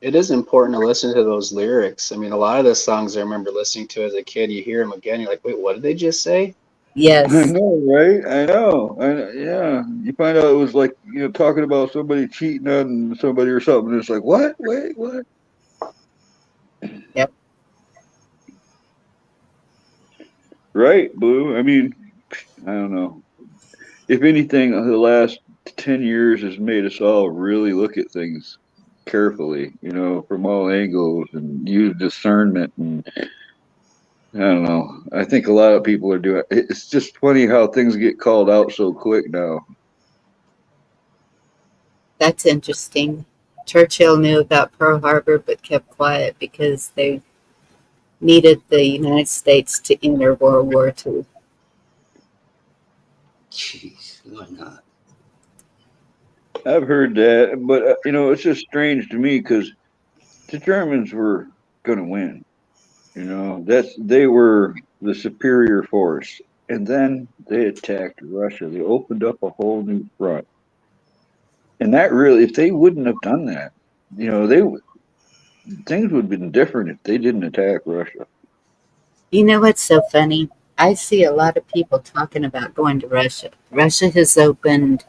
it is important to listen to those lyrics. I mean, a lot of the songs I remember listening to as a kid, you hear them again, you're like, wait, what did they just say? I Yes. know, right? I know. Yeah. You find out it was like, talking about somebody cheating on somebody or something. It's like, what? Wait, what? Yep. Right, Blue. I mean, I don't know. If anything, the last 10 years has made us all really look at things carefully, from all angles and use discernment. And I don't know. I think a lot of people are doing it. It's just funny how things get called out so quick now. That's interesting. Churchill knew about Pearl Harbor but kept quiet because they needed the United States to enter World War II. Jeez, why not? I've heard that, but it's just strange to me because the Germans were going to win. They were the superior force, and then they attacked Russia. They opened up a whole new front, and that really, if they wouldn't have done that, they things would have been different if they didn't attack Russia. You know what's so funny? I see a lot of people talking about going to Russia. Russia has opened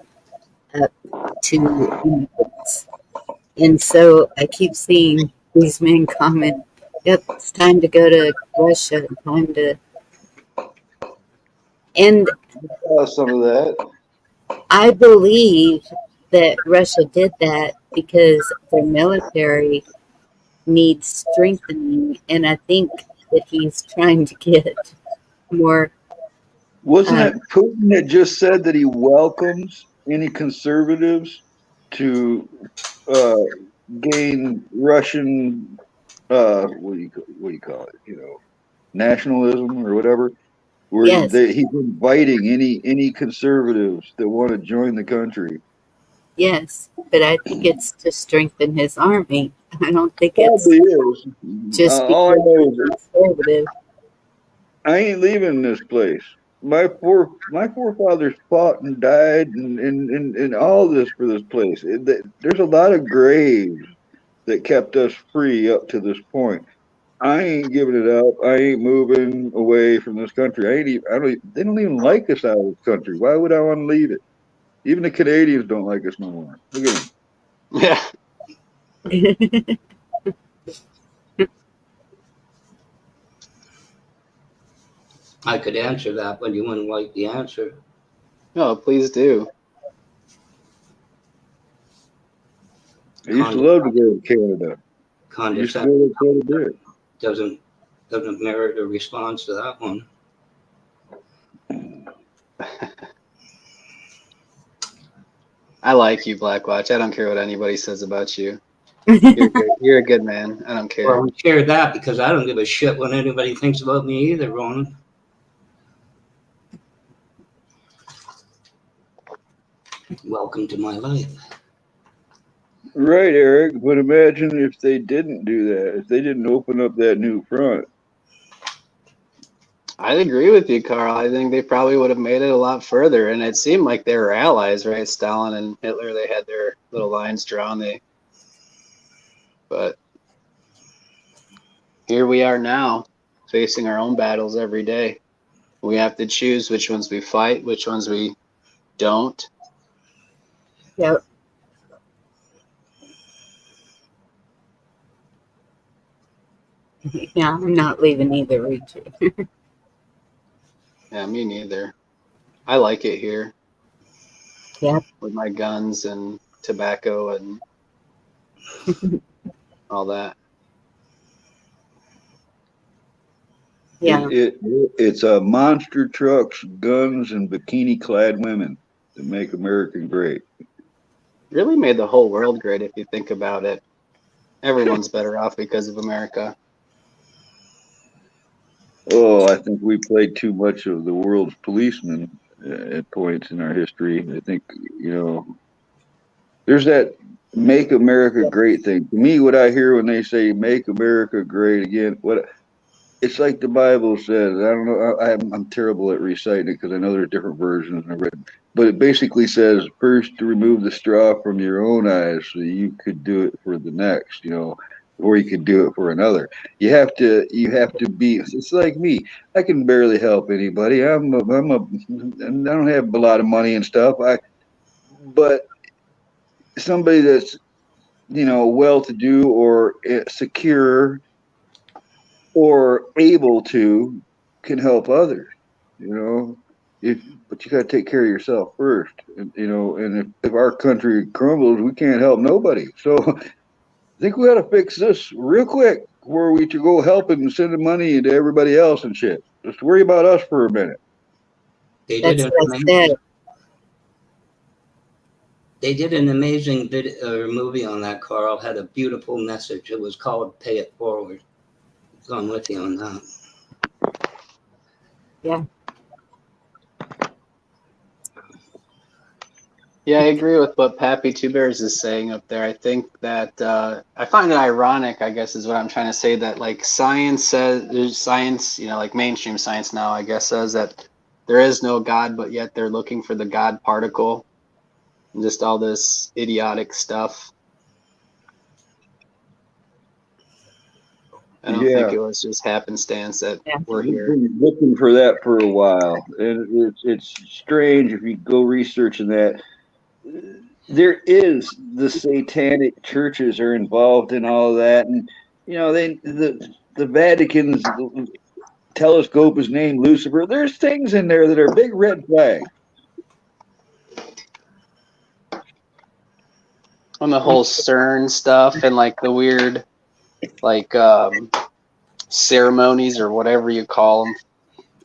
up to immigrants. And so I keep seeing these men comment, yep, it's time to go to Russia, time to. And Some of that. I believe that Russia did that because their military needs strengthening. And I think that he's trying to get more. Wasn't Um, it Putin that just said that he welcomes any conservatives to uh, gain Russian what do you call it? Nationalism or whatever. Where yes, he's inviting any conservatives that want to join the country. yes. But I think it's to strengthen his army. I don't think it's Probably is. just All I because know they're is conservative. I ain't leaving this place. My forefathers fought and died and all this for this place. There's a lot of graves that kept us free up to this point. I ain't giving it up. I ain't moving away from this country. They don't even like us out of this country. Why would I want to leave it? Even the Canadians don't like us no more. Look at them. Yeah. I could answer that, but you wouldn't like the answer. No, please do. I used to love to go to Canada. I used to go Condescension there quite a bit. doesn't merit a response to that one. I like you, Blackwatch. I don't care what anybody says about you. You're a good man. I don't care. Well, we share that because I don't give a shit what anybody thinks about me either, Ronan. Welcome to my life. Right, Eric. But imagine if they didn't do that, if they didn't open up that new front. I agree with you, Carl. I think they probably would have made it a lot further. And it seemed like they were allies, right? Stalin and Hitler, they had their little lines drawn. But here we are now, facing our own battles every day. We have to choose which ones we fight, which ones we don't. Yep. Yeah, I'm not leaving either region. Yeah, me neither. I like it here. Yep. With my guns and tobacco and all that. Yeah. It's monster trucks, guns, and bikini-clad women that make America great. Really made the whole world great if you think about it. Everyone's better off because of America. Oh, I think we played too much of the world's policeman at points in our history. I think, there's that make America great thing. To me, what I hear when they say make America great again, it's like the Bible says. I don't know. I'm terrible at reciting it because I know there's different versions I read. But it basically says first to remove the straw from your own eyes so you could do it for the next, or you could do it for another. You have to be. It's like me. I can barely help anybody. I don't have a lot of money and stuff. But somebody that's well-to-do or secure or able to can help others, but you got to take care of yourself first, and if our country crumbles, we can't help nobody. So I think we got to fix this real quick before we to go helping and sending money to everybody else and shit. Just worry about us for a minute. That's what I said. They did an amazing movie on that, Carl. Had a beautiful message. It was called Pay It Forward. So I'm with you on that. Yeah. Yeah, I agree with what Pappy Two Bears is saying up there. I think that I find it ironic, I guess is what I'm trying to say, that like science says, there's science, like mainstream science now, I guess, says that there is no God, but yet they're looking for the God particle and just all this idiotic stuff. I don't think it was just happenstance that we're here. We've been looking for that for a while, and it's strange if you go researching that. There is the satanic churches are involved in all of that, and the Vatican's telescope is named Lucifer. There's things in there that are big red flags. On the whole CERN stuff and like the weird like ceremonies or whatever you call them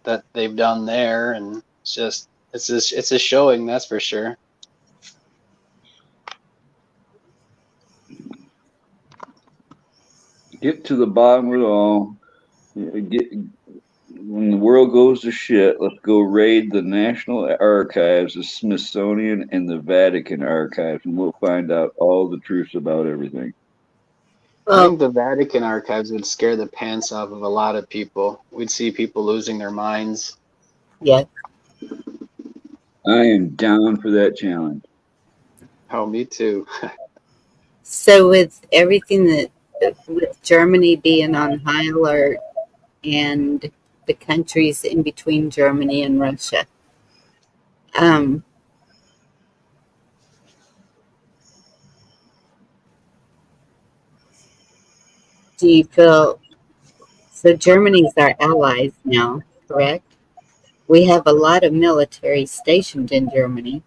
that they've done there, and it's a showing, that's for sure. Get to the bottom of it all. When the world goes to shit, let's go raid the National Archives, the Smithsonian, and the Vatican Archives, and we'll find out all the truth about everything. I think the Vatican Archives would scare the pants off of a lot of people. We'd see people losing their minds. Yeah. I am down for that challenge. Oh, me too. So with everything with Germany being on high alert and the countries in between Germany and Russia, do you feel, so Germany's our allies now, correct? We have a lot of military stationed in Germany.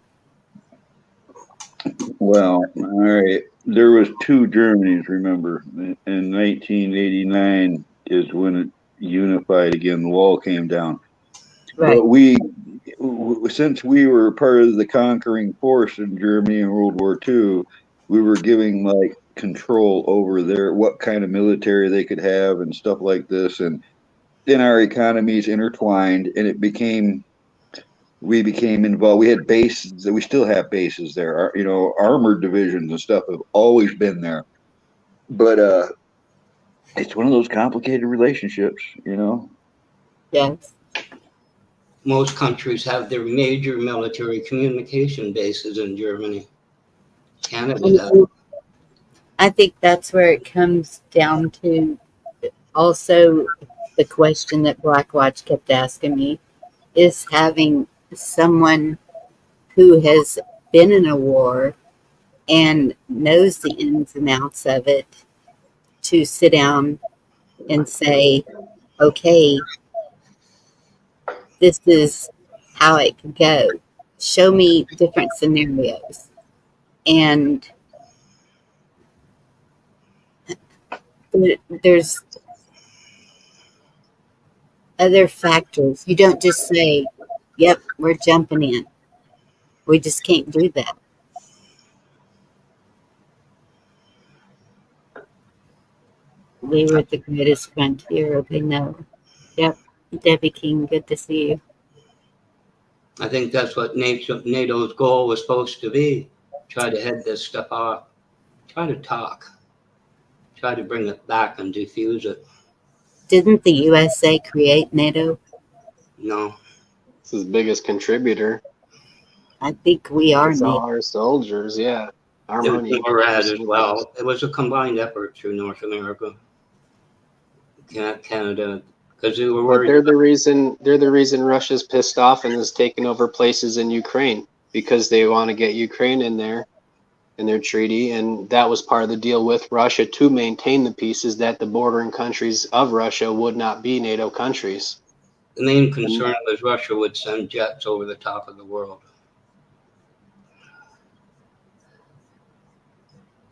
Well, all right. There was two Germanys, remember. In 1989 is when it unified again. The wall came down. Right. But since we were part of the conquering force in Germany in World War II, we were giving like control over what kind of military they could have and stuff like this. And then our economies intertwined, and we became involved. We had bases. We still have bases there. Armored divisions and stuff have always been there. But it's one of those complicated relationships, Yes. Most countries have their major military communication bases in Germany. Canada does. I think that's where it comes down to also the question that Black Watch kept asking me. is having someone who has been in a war and knows the ins and outs of it to sit down and say, okay, this is how it could go. Show me different scenarios. And there's other factors. You don't just say, yep, we're jumping in. We just can't do that. We were the greatest frontier, they know. Yep, Debbie King, good to see you. I think that's what NATO's goal was supposed to be. Try to head this stuff off. Try to talk. Try to bring it back and defuse it. Didn't the USA create NATO? No. It's his biggest contributor. I think we are It's all NATO. our soldiers, yeah. Our It was money. NORAD as well. It was a combined effort through North America, Canada, because they were But worried. they're the reason Russia's pissed off and is taking over places in Ukraine, because they want to get Ukraine in there in their treaty, and that was part of the deal with Russia to maintain the peace, is that the bordering countries of Russia would not be NATO countries. The main concern was Russia would send jets over the top of the world,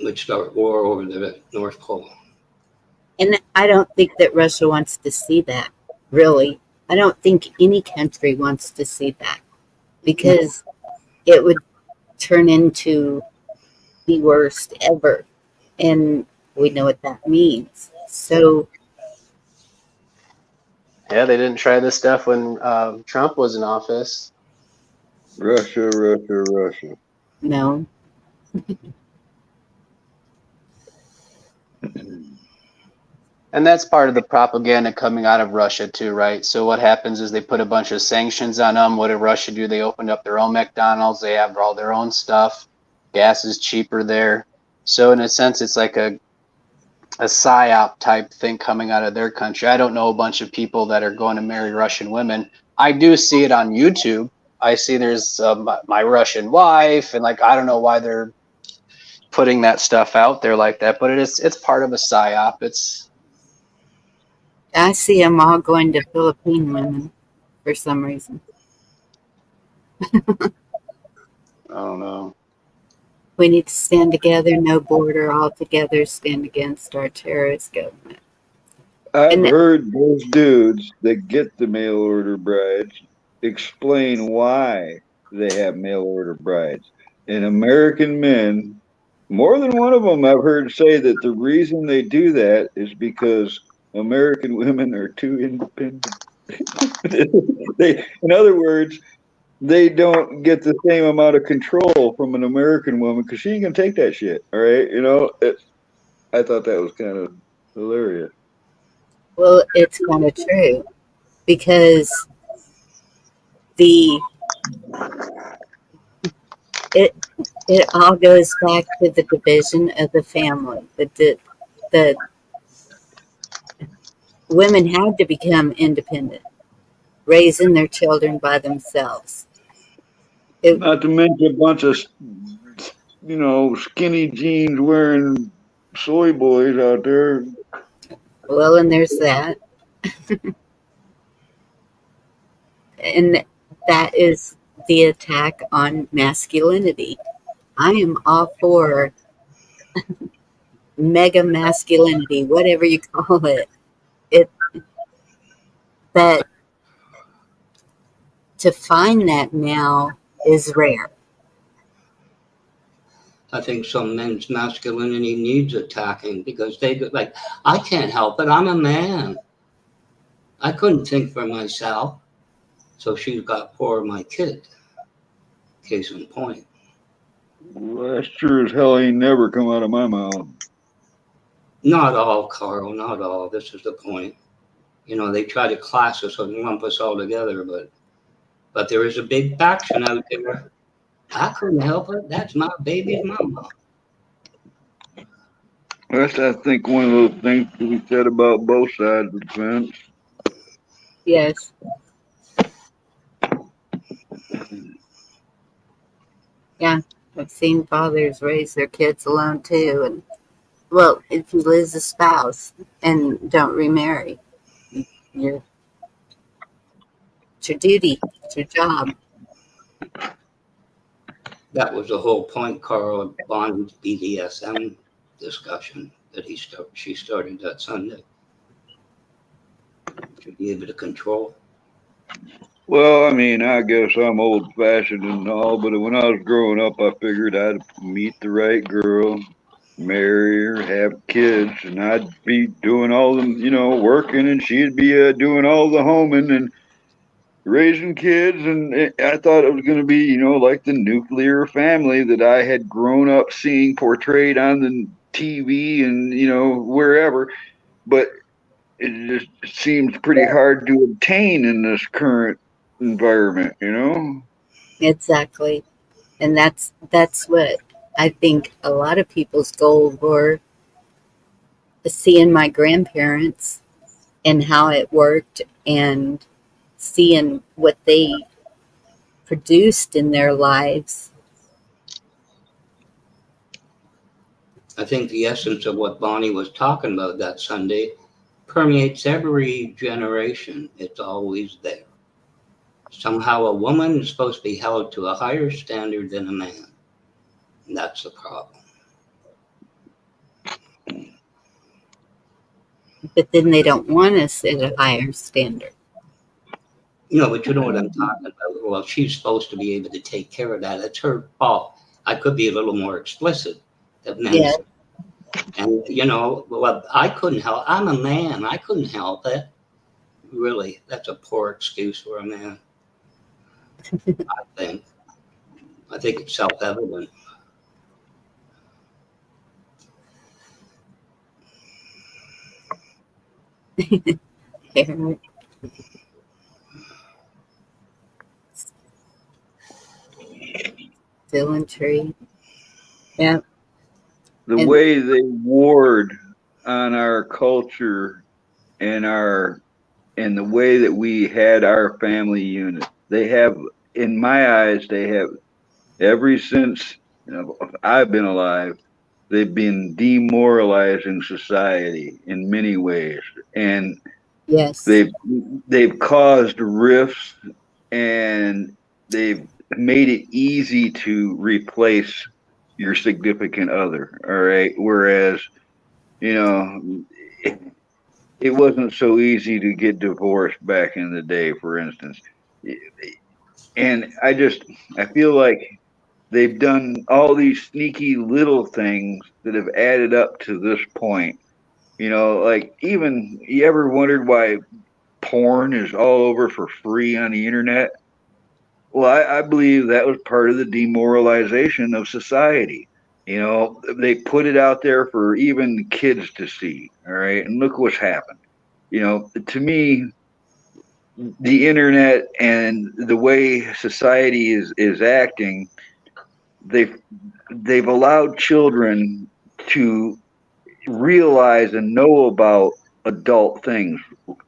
would start war over the North Pole. And I don't think that Russia wants to see that, really. I don't think any country wants to see that, because it would turn into the worst ever. And we know what that means. So, Yeah, they didn't try this stuff when Trump was in office. Russia, Russia, Russia. no. And that's part of the propaganda coming out of Russia too, right? So what happens is they put a bunch of sanctions on them. What did Russia do? They opened up their own McDonald's. They have all their own stuff. Gas is cheaper there. So in a sense, it's like a PSYOP type thing coming out of their country. I don't know a bunch of people that are going to marry Russian women. I do see it on YouTube. I see there's my Russian wife, and like I don't know why they're putting that stuff out there like that, but it's part of a PSYOP. I see them all going to Philippine women for some reason. I don't know. We need to stand together, no border, all together, stand against our terrorist government. I've heard those dudes that get the mail order brides explain why they have mail order brides. And American men, more than one of them I've heard say that the reason they do that is because American women are too independent. In other words, they don't get the same amount of control from an American woman because she ain't gonna take that shit. All right, I thought that was kind of hilarious. Well, it's kind of true, because it all goes back to the division of the family. The women had to become independent, raising their children by themselves. Not to mention a bunch of skinny jeans wearing soy boys out there. Well, and there's that. And that is the attack on masculinity. I am all for mega masculinity, whatever you call it. But to find that now is rare. I think some men's masculinity needs attacking because they go like, I can't help it. I'm a man. I couldn't think for myself. So she's got poor my kid. Case in point. Well, that's sure as hell ain't never come out of my mouth. Not all, Carl, not all. This is the point. They try to class us and lump us all together, but there is a big faction out there. I couldn't help it. That's my baby's mama. That's, I think, one of those things to be said about both sides of the fence. Yes. Yeah, I've seen fathers raise their kids alone too. And well, if you lose a spouse and don't remarry, you're, it's your duty, it's your job. That was the whole point, Carl, of Bonnie's BDSM discussion that she started that Sunday. To be able to control. Well, I mean, I guess I'm old fashioned and all, but when I was growing up, I figured I'd meet the right girl, marry her, have kids, and I'd be doing all the, working, and she'd be doing all the homing and raising kids. And I thought it was going to be, like the nuclear family that I had grown up seeing portrayed on the TV and, wherever. But it just seems pretty hard to obtain in this current environment, Exactly. And that's what I think a lot of people's goal were, seeing my grandparents and how it worked and seeing what they produced in their lives. I think the essence of what Bonnie was talking about that Sunday permeates every generation. It's always there. Somehow a woman is supposed to be held to a higher standard than a man. And that's the problem. But then they don't want us at a higher standard. But you know what I'm talking about. Well, she's supposed to be able to take care of that. It's her fault. I could be a little more explicit. That men, Yeah. And, well, I couldn't help. I'm a man. I couldn't help it. Really, that's a poor excuse for a man. I think it's self-evident. Dylan Tree. Yeah. The way they ward on our culture and the way that we had our family unit, they have, in my eyes, they have, ever since I've been alive, they've been demoralizing society in many ways, and yes, they've caused rifts, and they've made it easy to replace your significant other. All right, whereas it wasn't so easy to get divorced back in the day, for instance. And I feel like they've done all these sneaky little things that have added up to this point. Like, even, you ever wondered why porn is all over for free on the internet? Well, I believe that was part of the demoralization of society. They put it out there for even kids to see. All right. And look what's happened. To me, the internet and the way society is acting, they've allowed children to realize and know about adult things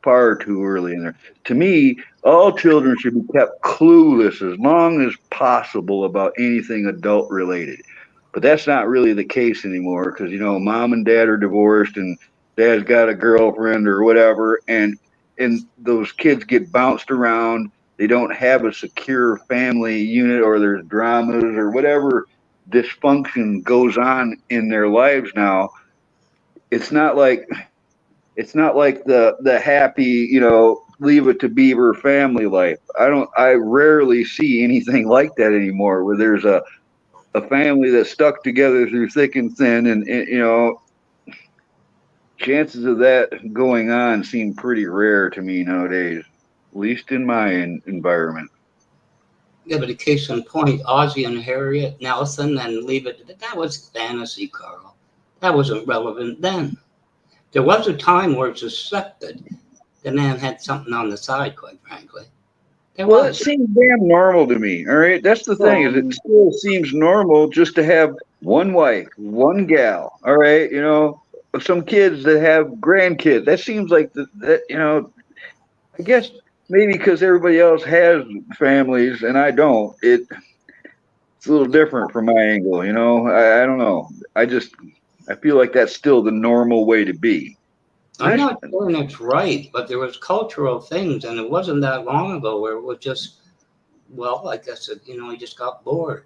far too early in there. To me, all children should be kept clueless as long as possible about anything adult related. But that's not really the case anymore, because mom and dad are divorced and dad's got a girlfriend or whatever, and those kids get bounced around. They don't have a secure family unit, or there's dramas or whatever dysfunction goes on in their lives now. It's not like the happy, leave it to beaver family life. I rarely see anything like that anymore, where there's a family that's stuck together through thick and thin, and chances of that going on seem pretty rare to me nowadays, at least in my environment. Yeah, but a case in point, Ozzie and Harriet Nelson, and leave it. That was fantasy, Carl. That wasn't relevant then. There was a time where it's accepted the man had something on the side, quite frankly. Well, it seems damn normal to me. All right, that's the thing, is it still seems normal just to have one wife, one gal. All right, some kids that have grandkids. That seems like that. I guess maybe because everybody else has families and I don't. It's a little different from my angle, you know. I don't know. I feel like that's still the normal way to be. I'm not saying it's right, but there was cultural things, and it wasn't that long ago where it was just, well, I guess it, you know, he just got bored.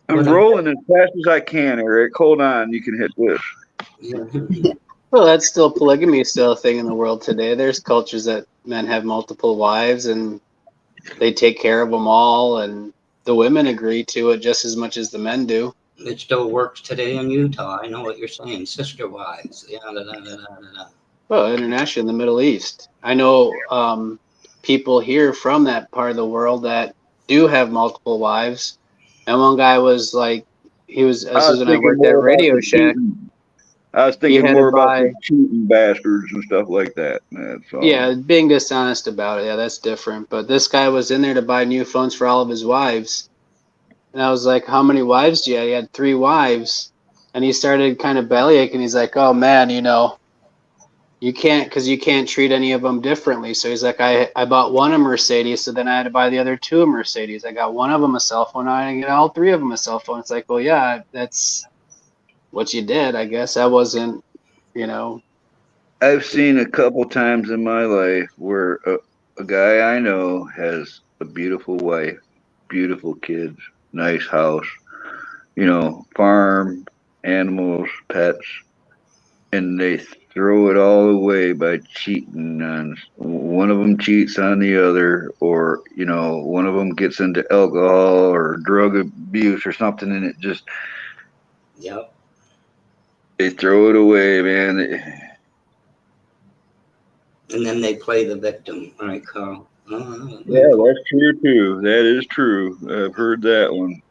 I'm rolling as fast as I can, Eric. Hold on, you can hit this. Well, that's still polygamy is still a thing in the world today. There's cultures that men have multiple wives and they take care of them all, and the women agree to it just as much as the men do. It still works today in Utah. I know what you're saying. Sister wives. Yeah, Well, internationally in the Middle East, I know people here from that part of the world that do have multiple wives. And one guy was like, this was when I worked at Radio Shack. I was thinking more about the cheating bastards and stuff like that. Yeah, being dishonest about it. Yeah, that's different. But this guy was in there to buy new phones for all of his wives. And I was like, how many wives do you have? He had 3 wives. And he started kind of bellyaching. He's like, oh, man, you know, you can't treat any of them differently. So he's like, I bought one a Mercedes, so then I had to buy the other 2 a Mercedes. I got one of them a cell phone. I had to get all 3 of them a cell phone. It's like, well, yeah, that's what you did, I guess. I wasn't, you know. I've seen a couple times in my life where a guy I know has a beautiful wife, beautiful kids, nice house, you know, farm, animals, pets, and they throw it all away by cheating on one of them cheats on the other, or you know, one of them gets into alcohol or drug abuse or something, and it just they throw it away, man. And then they play the victim, right, Carl? Yeah, that's true too. That is true. I've heard that one.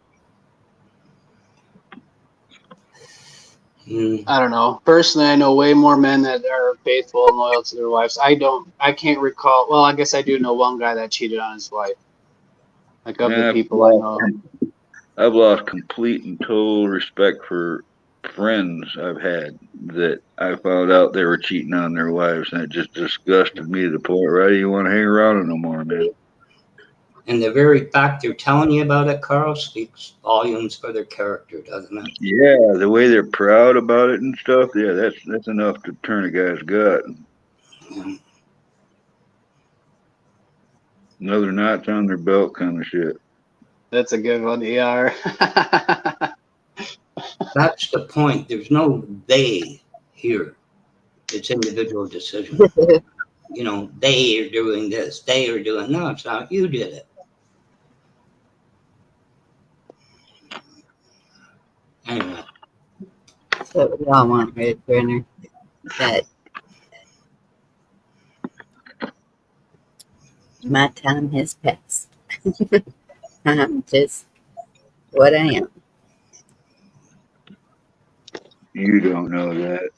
I don't know. Personally, I know way more men that are faithful and loyal to their wives. I can't recall. Well, I guess I do know one guy that cheated on his wife. Like of the people I know. I've lost complete and total respect for friends I've had that I found out they were cheating on their wives, and it just disgusted me to the point where I didn't want to hang around it no more, man. And the very fact they're telling you about it, Carl, speaks volumes for their character, doesn't it? Yeah, the way they're proud about it and stuff. Yeah, that's enough to turn a guy's gut. Yeah. Another notch on their belt kind of shit. That's a good one, ER. That's the point. There's no they here. It's individual decision. You know, they are doing this. They are doing no. It's not. You did it. Anyway. That's what we all want, right, Brenner? That my time has passed. I'm just what I am. You don't know that.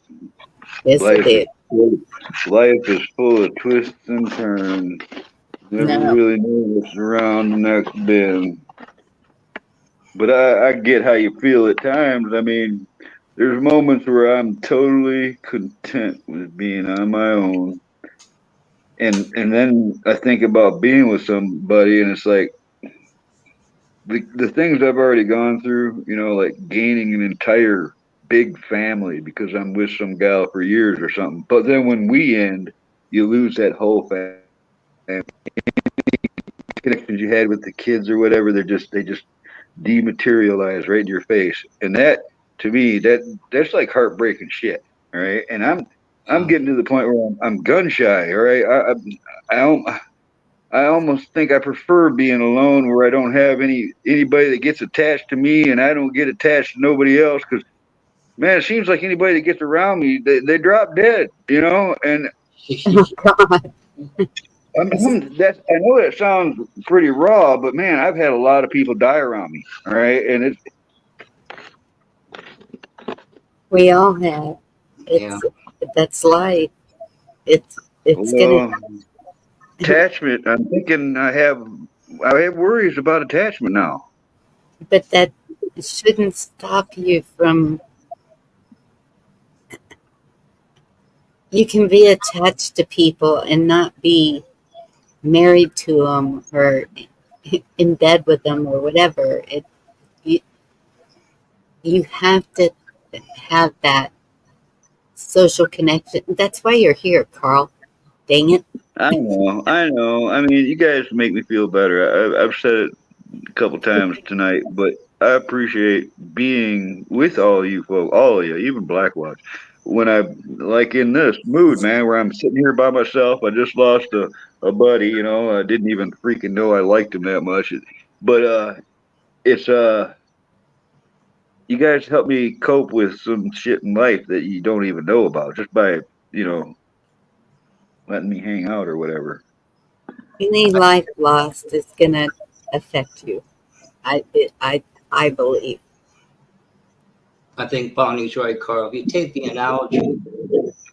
Yes, I do. Life is full of twists and turns. Never really know what's around the next bend. But I get how you feel at times. I mean, there's moments where I'm totally content with being on my own. And then I think about being with somebody, and it's like the things I've already gone through, you know, like gaining an entire big family because I'm with some gal for years or something. But then when we end, you lose that whole family. Connections you had with the kids or whatever, they just dematerialize right in your face. And that, to me, that's like heartbreaking shit. All right. And I'm getting to the point where I'm gun shy. All right. I almost think I prefer being alone, where I don't have anybody that gets attached to me, and I don't get attached to nobody else. Because, man, it seems like anybody that gets around me, they drop dead, you know. And oh, God. I know that sounds pretty raw, but man, I've had a lot of people die around me. All right, and we all have. That's life. It's gonna attachment. I'm thinking I have worries about attachment now. But that shouldn't stop you from. You can be attached to people and not be married to them or in bed with them or whatever. you have to have that social connection. That's why you're here, Carl. Dang it. I know. I mean, you guys make me feel better. I've said it a couple times tonight, but I appreciate being with all you folks, all of you, even Blackwatch. When I like in this mood, man, where I'm sitting here by myself. I just lost a buddy. You know, I didn't even freaking know I liked him that much. But it's you guys help me cope with some shit in life that you don't even know about just by letting me hang out or whatever. Any life lost is gonna affect you. I believe. I think Bonnie's right, Carl. If you take the analogy,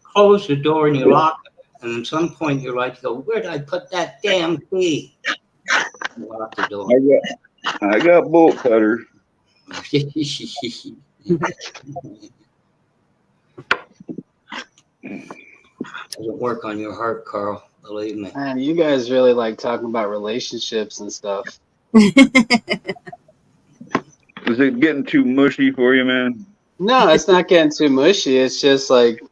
close the door and you lock it, and at some point you're like, where did I put that damn key? You lock the door. I got bolt cutters. Doesn't work on your heart, Carl. Believe me. Man, you guys really like talking about relationships and stuff. Is it getting too mushy for you, man? No, it's not getting too mushy. It's just like,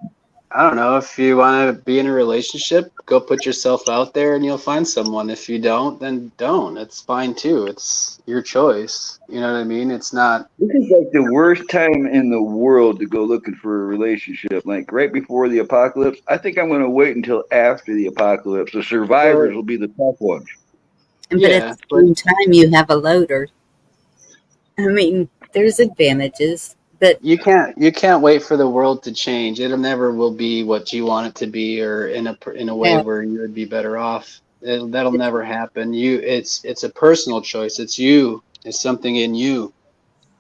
I don't know, if you want to be in a relationship, go put yourself out there and you'll find someone. If you don't, then don't. It's fine too. It's your choice. You know what I mean? It's not. This is like the worst time in the world to go looking for a relationship. Like right before the apocalypse. I think I'm going to wait until after the apocalypse. The survivors will be the tough ones. But at the same time, you have a loader. I mean, there's advantages. But you can't wait for the world to change. It never will be what you want it to be, or in a way where you would be better off. That'll never happen. It's a personal choice. It's you. It's something in you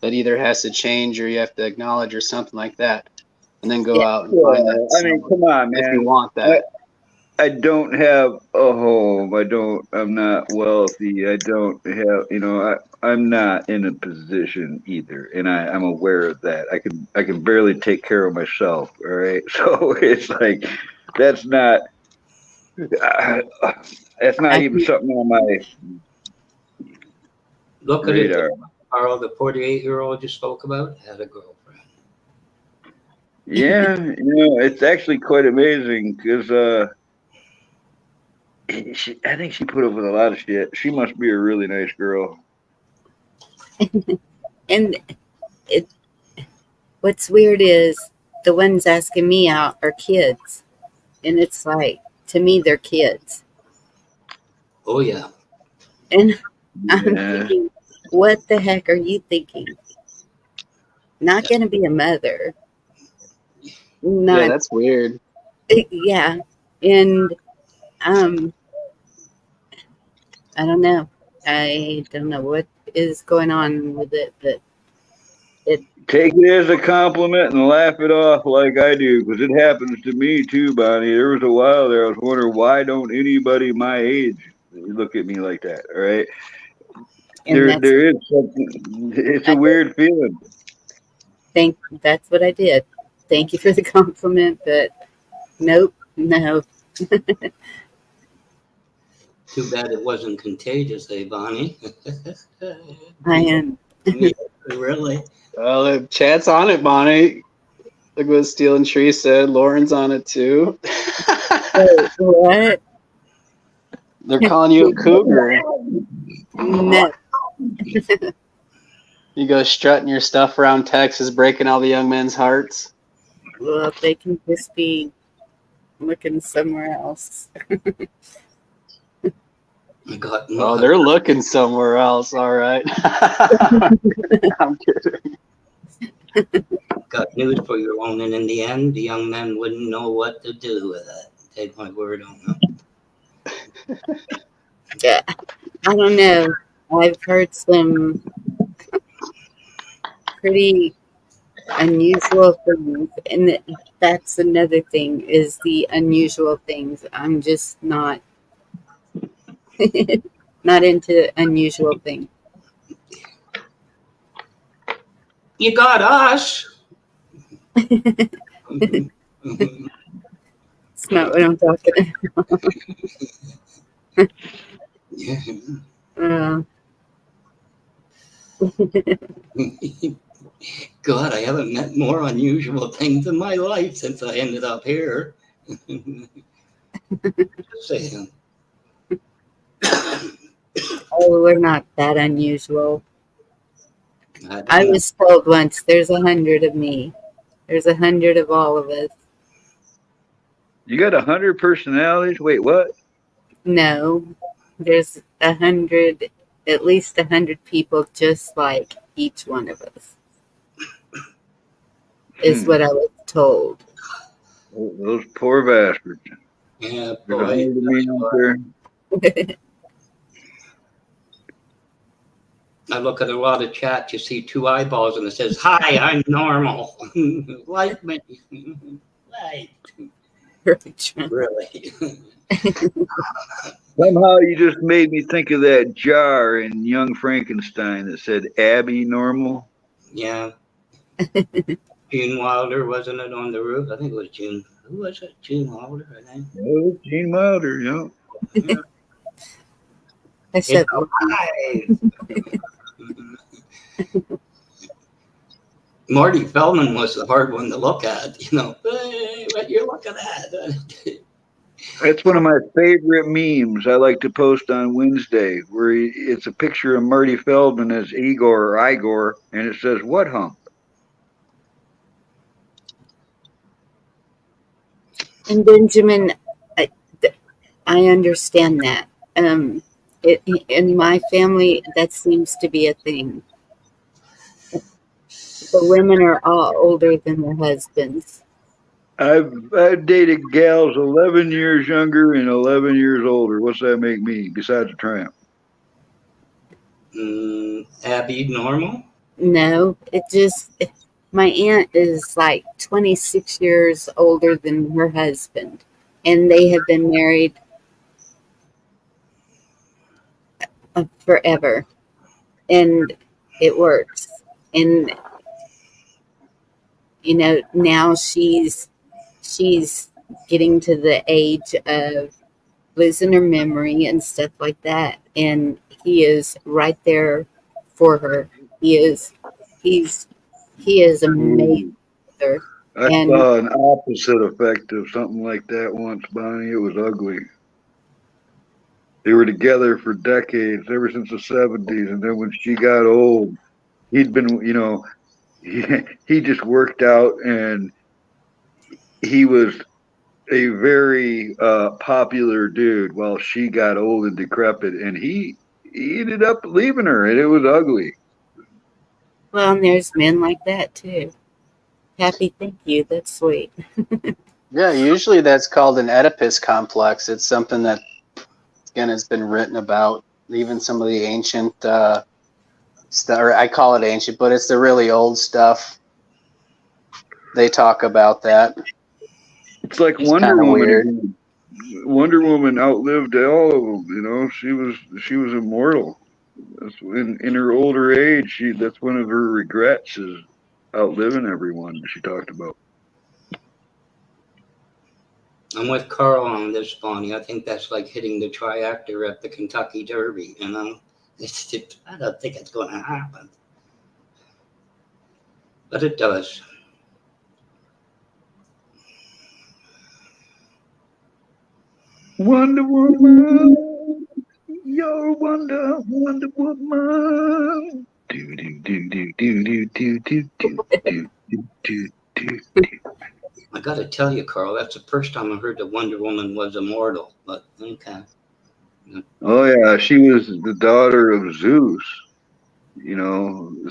that either has to change or you have to acknowledge or something like that, and then go out and find that. I mean, come on, man. If you want that. I don't have a home. I'm not wealthy. I don't have, I'm not in a position either. And I'm aware of that. I can barely take care of myself. All right. So it's like, that's not even something on my Look at radar. it. Carl, the 48-year-old you spoke about, had a girlfriend. Yeah. It's actually quite amazing because, I think she put up with a lot of shit. She must be a really nice girl. And what's weird is the ones asking me out are kids. And it's like, to me, they're kids. Oh, yeah. And I'm thinking, what the heck are you thinking? Not going to be a mother. Yeah, that's weird. Yeah. And I don't know. I don't know what is going on with it, but take it as a compliment and laugh it off like I do, because it happens to me too, Bonnie. There was a while there I was wondering, why don't anybody my age look at me like that? All right. There is something. It's a weird feeling. That's what I did. Thank you for the compliment, but nope, no. Too bad it wasn't contagious, eh, Bonnie? I am. Really? Well, chat's on it, Bonnie. Look what Steel and Tree said. Lauren's on it too. Wait, what? They're calling you a cougar. No. You go strutting your stuff around Texas, breaking all the young men's hearts. Well, they can just be looking somewhere else. Oh, they're looking somewhere else. All right. I'm kidding. Got news for you, and in the end, the young men wouldn't know what to do with it. Take my word on that. Yeah, I don't know. I've heard some pretty unusual things, and that's another thing, is the unusual things. I'm just not not into unusual things. You got us. It's not what I'm talking about. God, I haven't met more unusual things in my life since I ended up here. Just saying. Oh, we're not that unusual. I I don't know. was told once, there's 100 of me. There's 100 of all of us. You got 100 personalities? Wait, what? No, there's 100, at least 100 people just like each one of us, is what I was told. Those poor bastards. Yeah, There's boy. 100 of me out there. I look at a lot of chat, you see two eyeballs and it says, "Hi, I'm normal." Like me. Like, really. Somehow you just made me think of that jar in Young Frankenstein that said Abby Normal. Yeah. Gene Wilder, wasn't it, on the roof? I think it was Gene. Who was it? Gene Wilder, I think. Oh, Gene Wilder, yeah. Yeah. I said, It's Marty Feldman was the hard one to look at, you know. Hey, what you're looking at? That's one of my favorite memes I like to post on Wednesday, where it's a picture of Marty Feldman as Igor or Igor, and it says, "What hump?" and Benjamin, I understand that. In my family, that seems to be a thing. The women are all older than their husbands. I've dated gals 11 years younger and 11 years older. What's that make me besides a tramp? Abby normal? No, my aunt is like 26 years older than her husband, and they have been married forever, and it works. And you know, now she's getting to the age of losing her memory and stuff like that, and he is right there for her. He's he is amazing. I And saw an opposite effect of something like that once, Bonnie. It was ugly. They were together for decades, ever since the 70s, and then when she got old, he'd been, he just worked out, and he was a very popular dude while she got old and decrepit, and he ended up leaving her, and it was ugly. well, and there's men like that too. Happy, thank you. That's sweet. Yeah, usually that's called an Oedipus complex. It's something that, again, has been written about. Even some of the ancient stuff, or I call it ancient, but it's the really old stuff. They talk about that. It's like It's Wonder kind of Woman weird. again. Wonder Woman outlived all of them. She was immortal. That's in her older age. That's one of her regrets is outliving everyone. She talked about. I'm with Carl on this, Bonnie. I think that's like hitting the triactor at the Kentucky Derby, you know? I don't think it's going to happen. But it does. Wonder Woman, you're Wonder Woman. Do do do do do do do do do do do do. I got to tell you, Carl, that's the first time I heard that Wonder Woman was immortal. But okay. Oh yeah, she was the daughter of Zeus.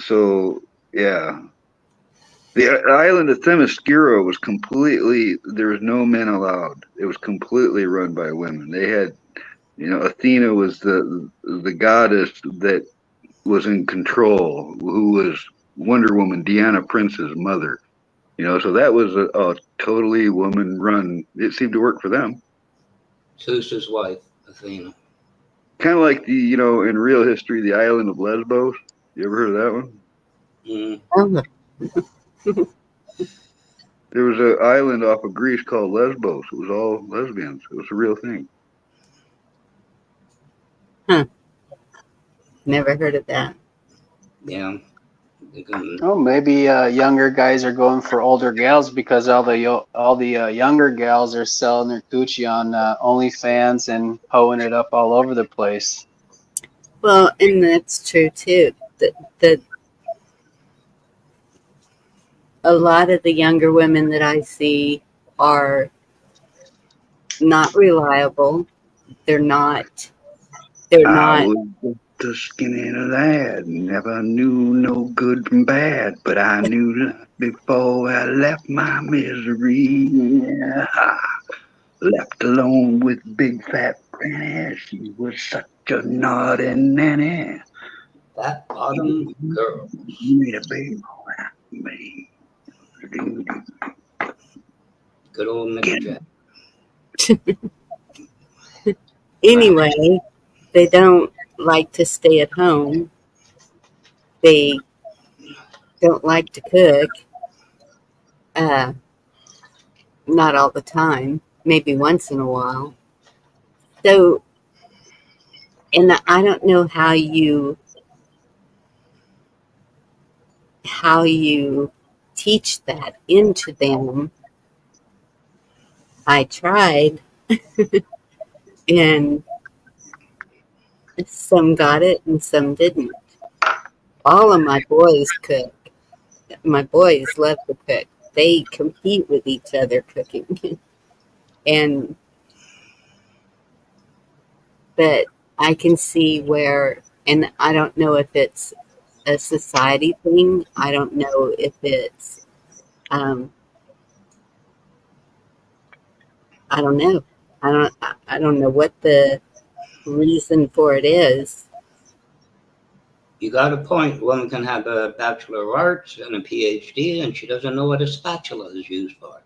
So yeah. The island of Themyscira was completely, there was no men allowed. It was completely run by women. They had, Athena was the goddess that was in control, who was Wonder Woman, Diana Prince's mother. So that was a totally woman run. It seemed to work for them. Zeus's wife, Athena. Kind of like in real history, the island of Lesbos. You ever heard of that one? Mm. There was an island off of Greece called Lesbos. It was all lesbians. It was a real thing. Huh. Never heard of that. Yeah. You can, Oh, maybe younger guys are going for older gals because all the younger gals are selling their Gucci on OnlyFans and hoeing it up all over the place. Well, and that's true too. The a lot of the younger women that I see are not reliable. They're not. They're I not. was just a skinny lad, never knew no good from bad, but I knew that before I left my misery. Yeah. Left alone with big fat granny, she was such a naughty nanny. fat bottom girl. Made a baby out of me. Good old Mick Get Jack. Anyway, they don't like to stay at home. They don't like to cook. Uh, not all the time. Maybe once in a while. So, and I don't know how you teach that into them. I tried, and some got it and some didn't. All of my boys cook. My boys love to cook. They compete with each other cooking. and But I can see where, and I don't know if it's a society thing. I don't know if it's um, I don't know. I don't know what the reason for it is. You got a point. Woman can have a Bachelor of Arts and a PhD, and she doesn't know what a spatula is used for.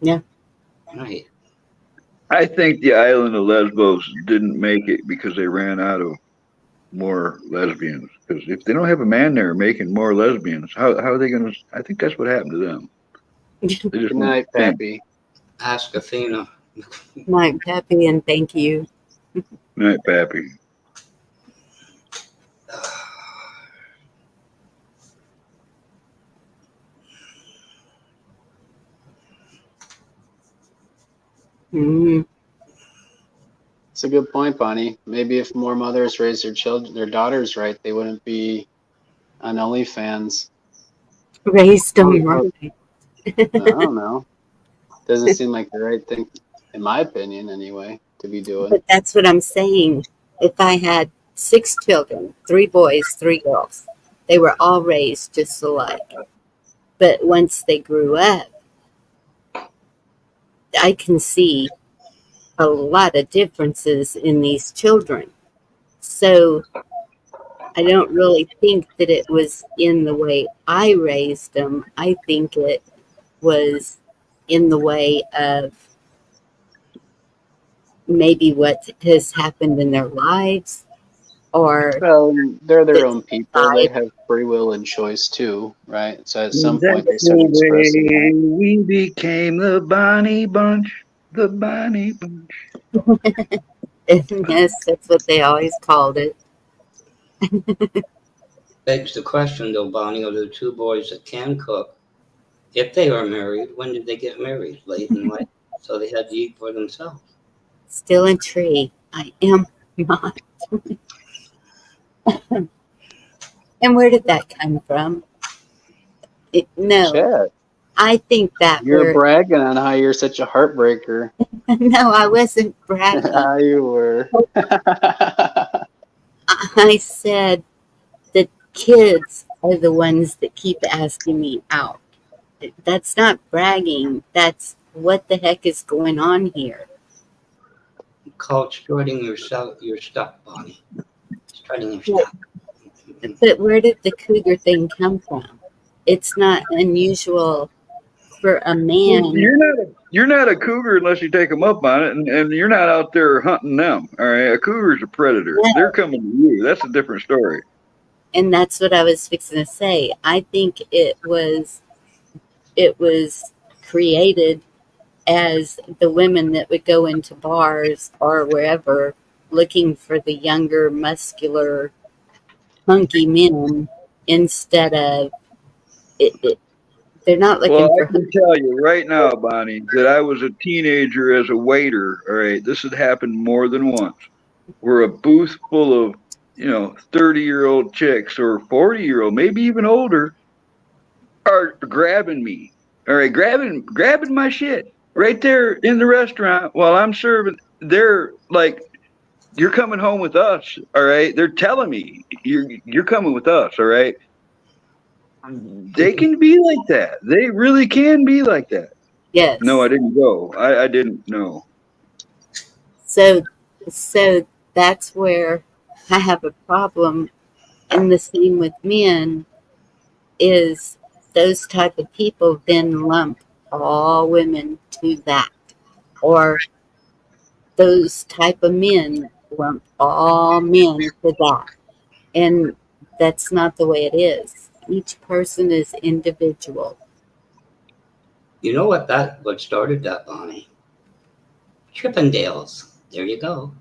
Yeah. Right. I think the island of Lesbos didn't make it because they ran out of more lesbians. Because if they don't have a man there making more lesbians, how are they going to? I think that's what happened to them. They just Good went night, thin. Pappy. Ask Athena. Night, Peppy, and thank you. Night, Pappy. Mm, It's a good point, Bonnie. Maybe if more mothers raised their daughters right, they wouldn't be on OnlyFans. raised them Or right. I don't know. Doesn't seem like the right thing, in my opinion, anyway, to be doing. But that's what I'm saying. If I had 6 children, 3 boys, 3 girls, they were all raised just alike. But once they grew up, I can see a lot of differences in these children. So I don't really think that it was in the way I raised them. I think it was in the way of maybe what has happened in their lives, or Well, they're their that own people. They society. have free will and choice too, right? So at some point they That's start the expressing way that. we became the Bonnie Bunch. The Bonnie Bunch. Yes, that's what they always called it. Begs the question, though, Bonnie, of the 2 boys that can cook, if they are married, when did they get married? Late in life? So they had to eat for themselves. Still a tree. I am not. And where did that come from? No, Shit. I think that You're where, bragging on how you're such a heartbreaker. no, I wasn't bragging. You were. I said the kids are the ones that keep asking me out. That's not bragging. That's what the heck is going on here. Called strutting your stuff, Bonnie. Strutting your But, stuff. but where did the cougar thing come from? It's not unusual for a man. You're not a cougar unless you take them up on it, and you're not out there hunting them. All right, a cougar's a predator. They're coming to you. That's a different story. And that's what I was fixing to say. I think it was created as the women that would go into bars or wherever looking for the younger, muscular, hunky men instead of they're not looking Well, I for. can tell you right now, Bonnie, that I was a teenager as a waiter. All right, this had happened more than once. Where a booth full of 30-year-old chicks or 40-year-old, maybe even older, are grabbing me. All right, grabbing my shit right there in the restaurant while I'm serving. They're like, "You're coming home with us." All right, they're telling me you're coming with us. All right. They can be like that. They really can be like that. No, I Yes. didn't go. I didn't know. So that's where I have a problem. And the same with men is those type of people then lump all women to that, or those type of men lump all men to that, and that's not the way it is. Each person is individual. You know what started that, Bonnie? Chippendales. There you go.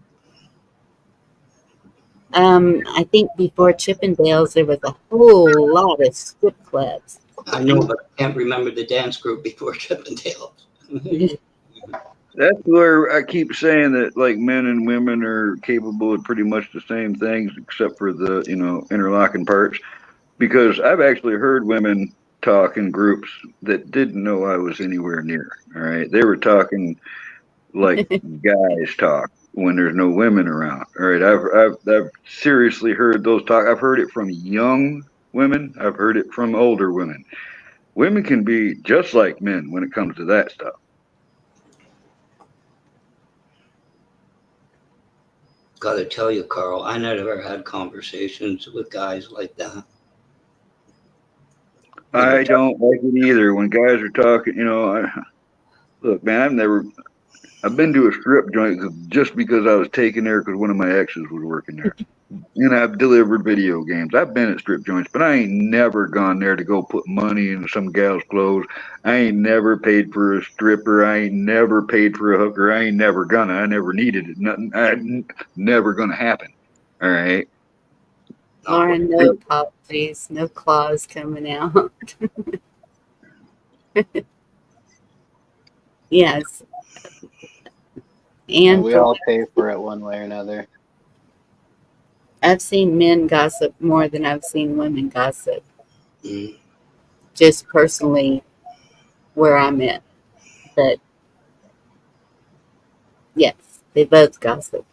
I think before Chippendales there was a whole lot of strip clubs. I know, but I can't remember the dance group before Chippendales. That's where I keep saying that like men and women are capable of pretty much the same things, except for the interlocking parts. Because I've actually heard women talk in groups that didn't know I was anywhere near. All right, they were talking like guys talk when there's no women around. All right, I've seriously heard those talk. I've heard it from young women. I've heard it from older women. Women can be just like men when it comes to that stuff. Gotta tell you, Carl, I never had conversations with guys like that. I don't like it either when guys are talking. Look, man, I've been to a strip joint just because I was taken there because one of my exes was working there. And I've delivered video games. I've been at strip joints, but I ain't never gone there to go put money in some gal's clothes. I ain't never paid for a stripper. I ain't never paid for a hooker. I ain't never gonna. I never needed it. Nothing. Never gonna happen. All right. Lauren, no apologies, no claws coming out. Yes. And we all pay for it one way or another. I've seen men gossip more than I've seen women gossip. Mm. Just personally where I'm at. But yes, they both gossip.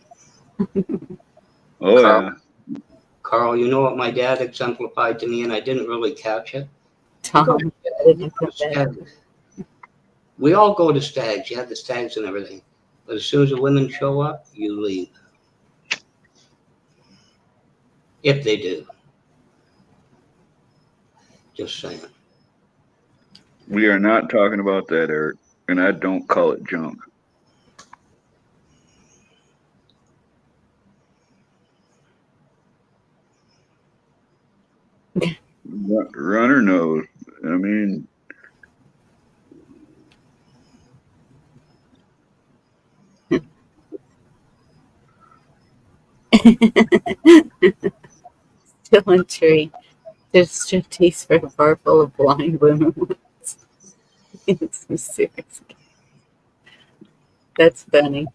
Oh, Carl, yeah. Carl, you know what my dad exemplified to me, and I didn't really catch it? Tom, We all go to stags. You have the stags and everything. But as soon as the women show up, you leave. If they do. Just saying. We are not talking about that, Eric, and I don't call it junk. Runner knows. I mean, still in tree. There's striptease for a bar full of blind women. It's serious. That's funny.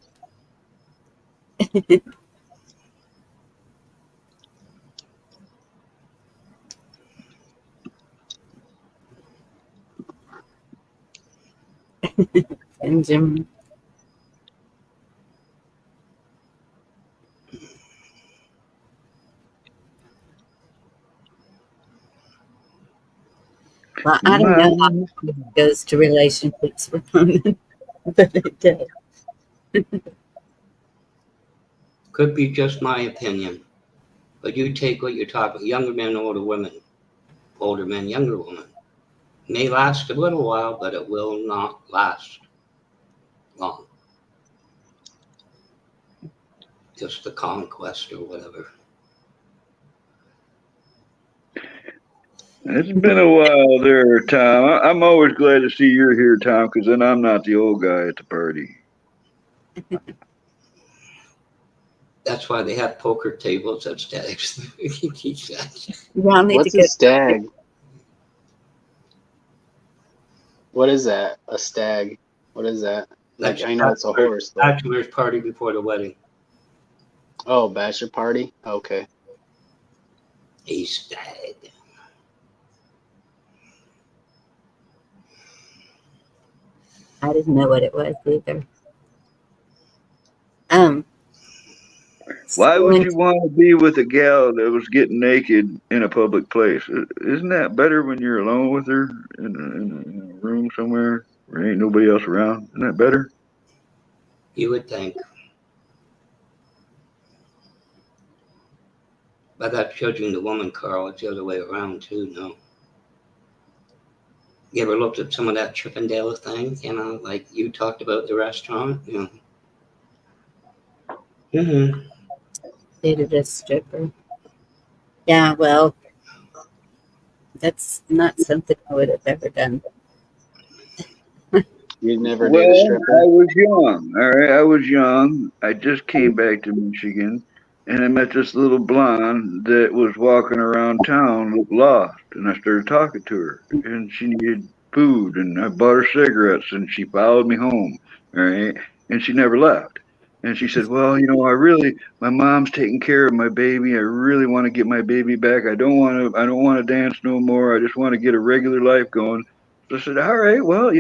Benjamin. Well, I don't know how it goes to relationships for women, but it does. Could be just my opinion. But you take what you're talking, younger men, older women, older men, younger women. May last a little while, but it will not last long. Just the conquest or whatever. It's been a while there, Tom. I'm always glad to see you're here, Tom, because then I'm not the old guy at the party. That's why they have poker tables at stags. You teach that. You all need What's to a go. stag? What is that? A stag? What is that? Like, That's I know it's a horse, but bachelor's party before the wedding. oh, bachelor party. Okay. A stag. I didn't know what it was either. Why would When- you want to be with a gal that was getting naked in a public place? Isn't that better when you're alone with her in a room somewhere where ain't nobody else around? Isn't that better? You would think. But that's judging the woman, Carl. It's the other way around, too, no? You ever looked at some of that Chippendale thing, you know, like you talked about the restaurant, you know? Mm-hmm. dated a stripper. Yeah, well, that's not something I would have ever done. You never Well, date a I stripper? was young. All right, I was young. I just came back to Michigan, and I met this little blonde that was walking around town, looked lost, and I started talking to her, and she needed food, and I bought her cigarettes, and she followed me home. All right, and she never left. And she said, "Well, my mom's taking care of my baby. I really want to get my baby back. I don't want to dance no more. I just want to get a regular life going." So I said, all right, well,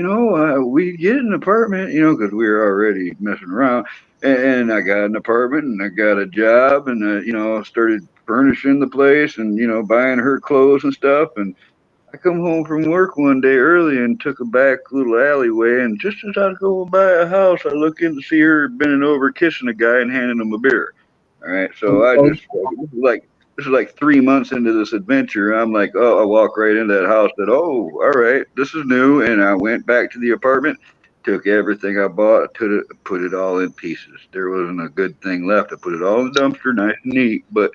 we get an apartment, because we were already messing around. And I got an apartment and I got a job and, started furnishing the place and, buying her clothes and stuff. And I come home from work one day early and took a back little alleyway. And just as I was going by a house, I look in to see her bending over kissing a guy and handing him a beer. All right. So this is like 3 months into this adventure. I'm like, oh, I walk right into that house. That, oh, all right, this is new. And I went back to the apartment, took everything I bought, put it all in pieces. There wasn't a good thing left. I put it all in the dumpster, nice and neat. But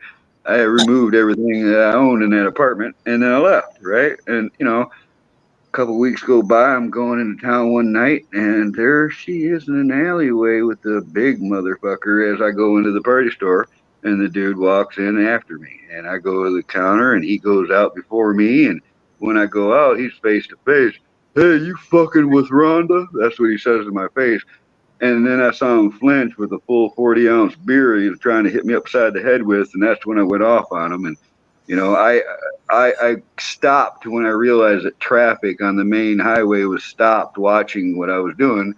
I removed everything that I owned in that apartment, and then I left. Right, and a couple weeks go by. I'm going into town one night, and there she is in an alleyway with the big motherfucker as I go into the party store. And the dude walks in after me, and I go to the counter, and he goes out before me. And when I go out, he's face to face. Hey, you fucking with Rhonda? That's what he says to my face. And then I saw him flinch with a full 40-ounce beer he was trying to hit me upside the head with, and that's when I went off on him. And I stopped when I realized that traffic on the main highway was stopped, watching what I was doing.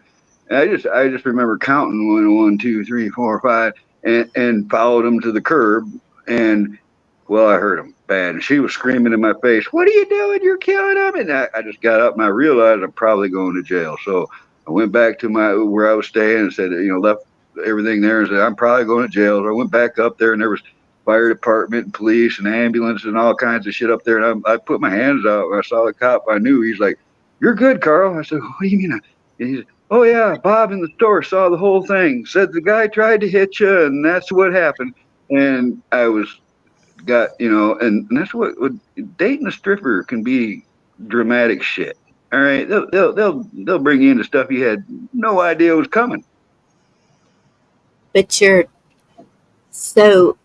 And I just remember counting 1, 2, 3, 4, 5, and followed him to the curb. And well, I heard him bad, and she was screaming in my face, "What are you doing? You're killing him!" And I just got up and I realized I'm probably going to jail. So I went back to where I was staying and said, left everything there and said, I'm probably going to jail. So I went back up there, and there was fire department and police and ambulance and all kinds of shit up there. And I put my hands out when I saw the cop. I knew. He's like, "You're good, Carl." I said, "What do you mean?" And he said, "Oh yeah, Bob in the store saw the whole thing. Said the guy tried to hit you, and that's what happened." And I and that's what dating a stripper can be. Dramatic shit. All right, they'll bring you into stuff you had no idea was coming. But you're so.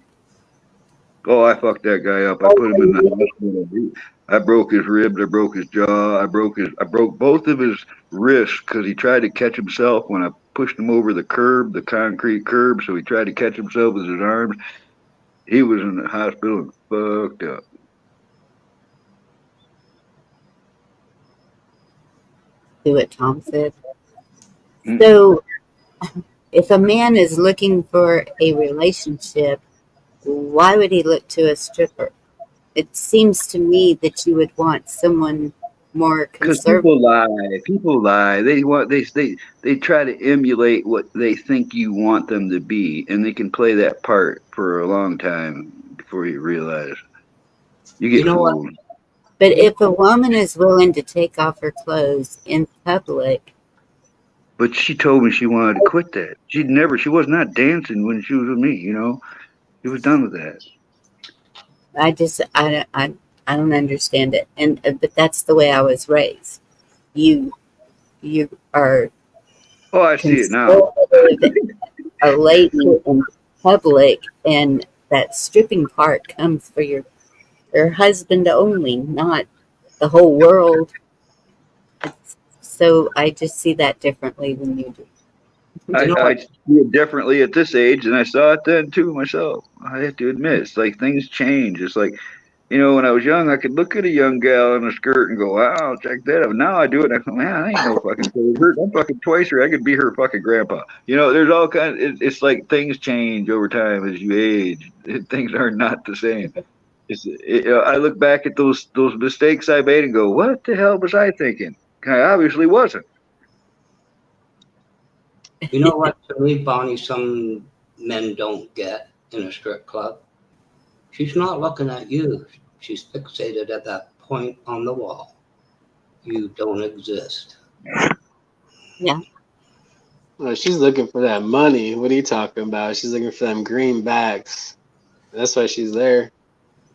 Oh, I fucked that guy up. I put him in the hospital. I broke his ribs. I broke his jaw. I broke both of his wrists because he tried to catch himself when I pushed him over the curb, the concrete curb. So he tried to catch himself with his arms. He was in the hospital and fucked up. Do what Tom said. So, if a man is looking for a relationship, why would he look to a stripper? It seems to me that you would want someone more Because conservative. people lie. They try to emulate what they think you want them to be, and they can play that part for a long time before you realize you get fooled. But if a woman is willing to take off her clothes in public. But she told me she wanted to quit that. She was not dancing when she was with me, She was done with that. I don't understand it. But that's the way I was raised. You are. Oh, I see it now. A lady, and public, and that stripping part comes for your husband only, not the whole world. So I just see that differently than you do. I, You know I what? see it differently at this age, and I saw it then too myself. I have to admit, it's like things change. It's like, when I was young, I could look at a young gal in a skirt and go, "Wow, check that out." Now I do it, and I go, "Man, I ain't no fucking pervert. I'm fucking twice her. I could be her fucking grandpa." There's all kind. It's like things change over time as you age. Things are not the same. I look back at those mistakes I made and go, "What the hell was I thinking?" I obviously wasn't. You know what? To me, Bonnie, some men don't get in a strip club. She's not looking at you. She's fixated at that point on the wall. You don't exist. Yeah. Well, she's looking for that money. What are you talking about? She's looking for them greenbacks. That's why she's there.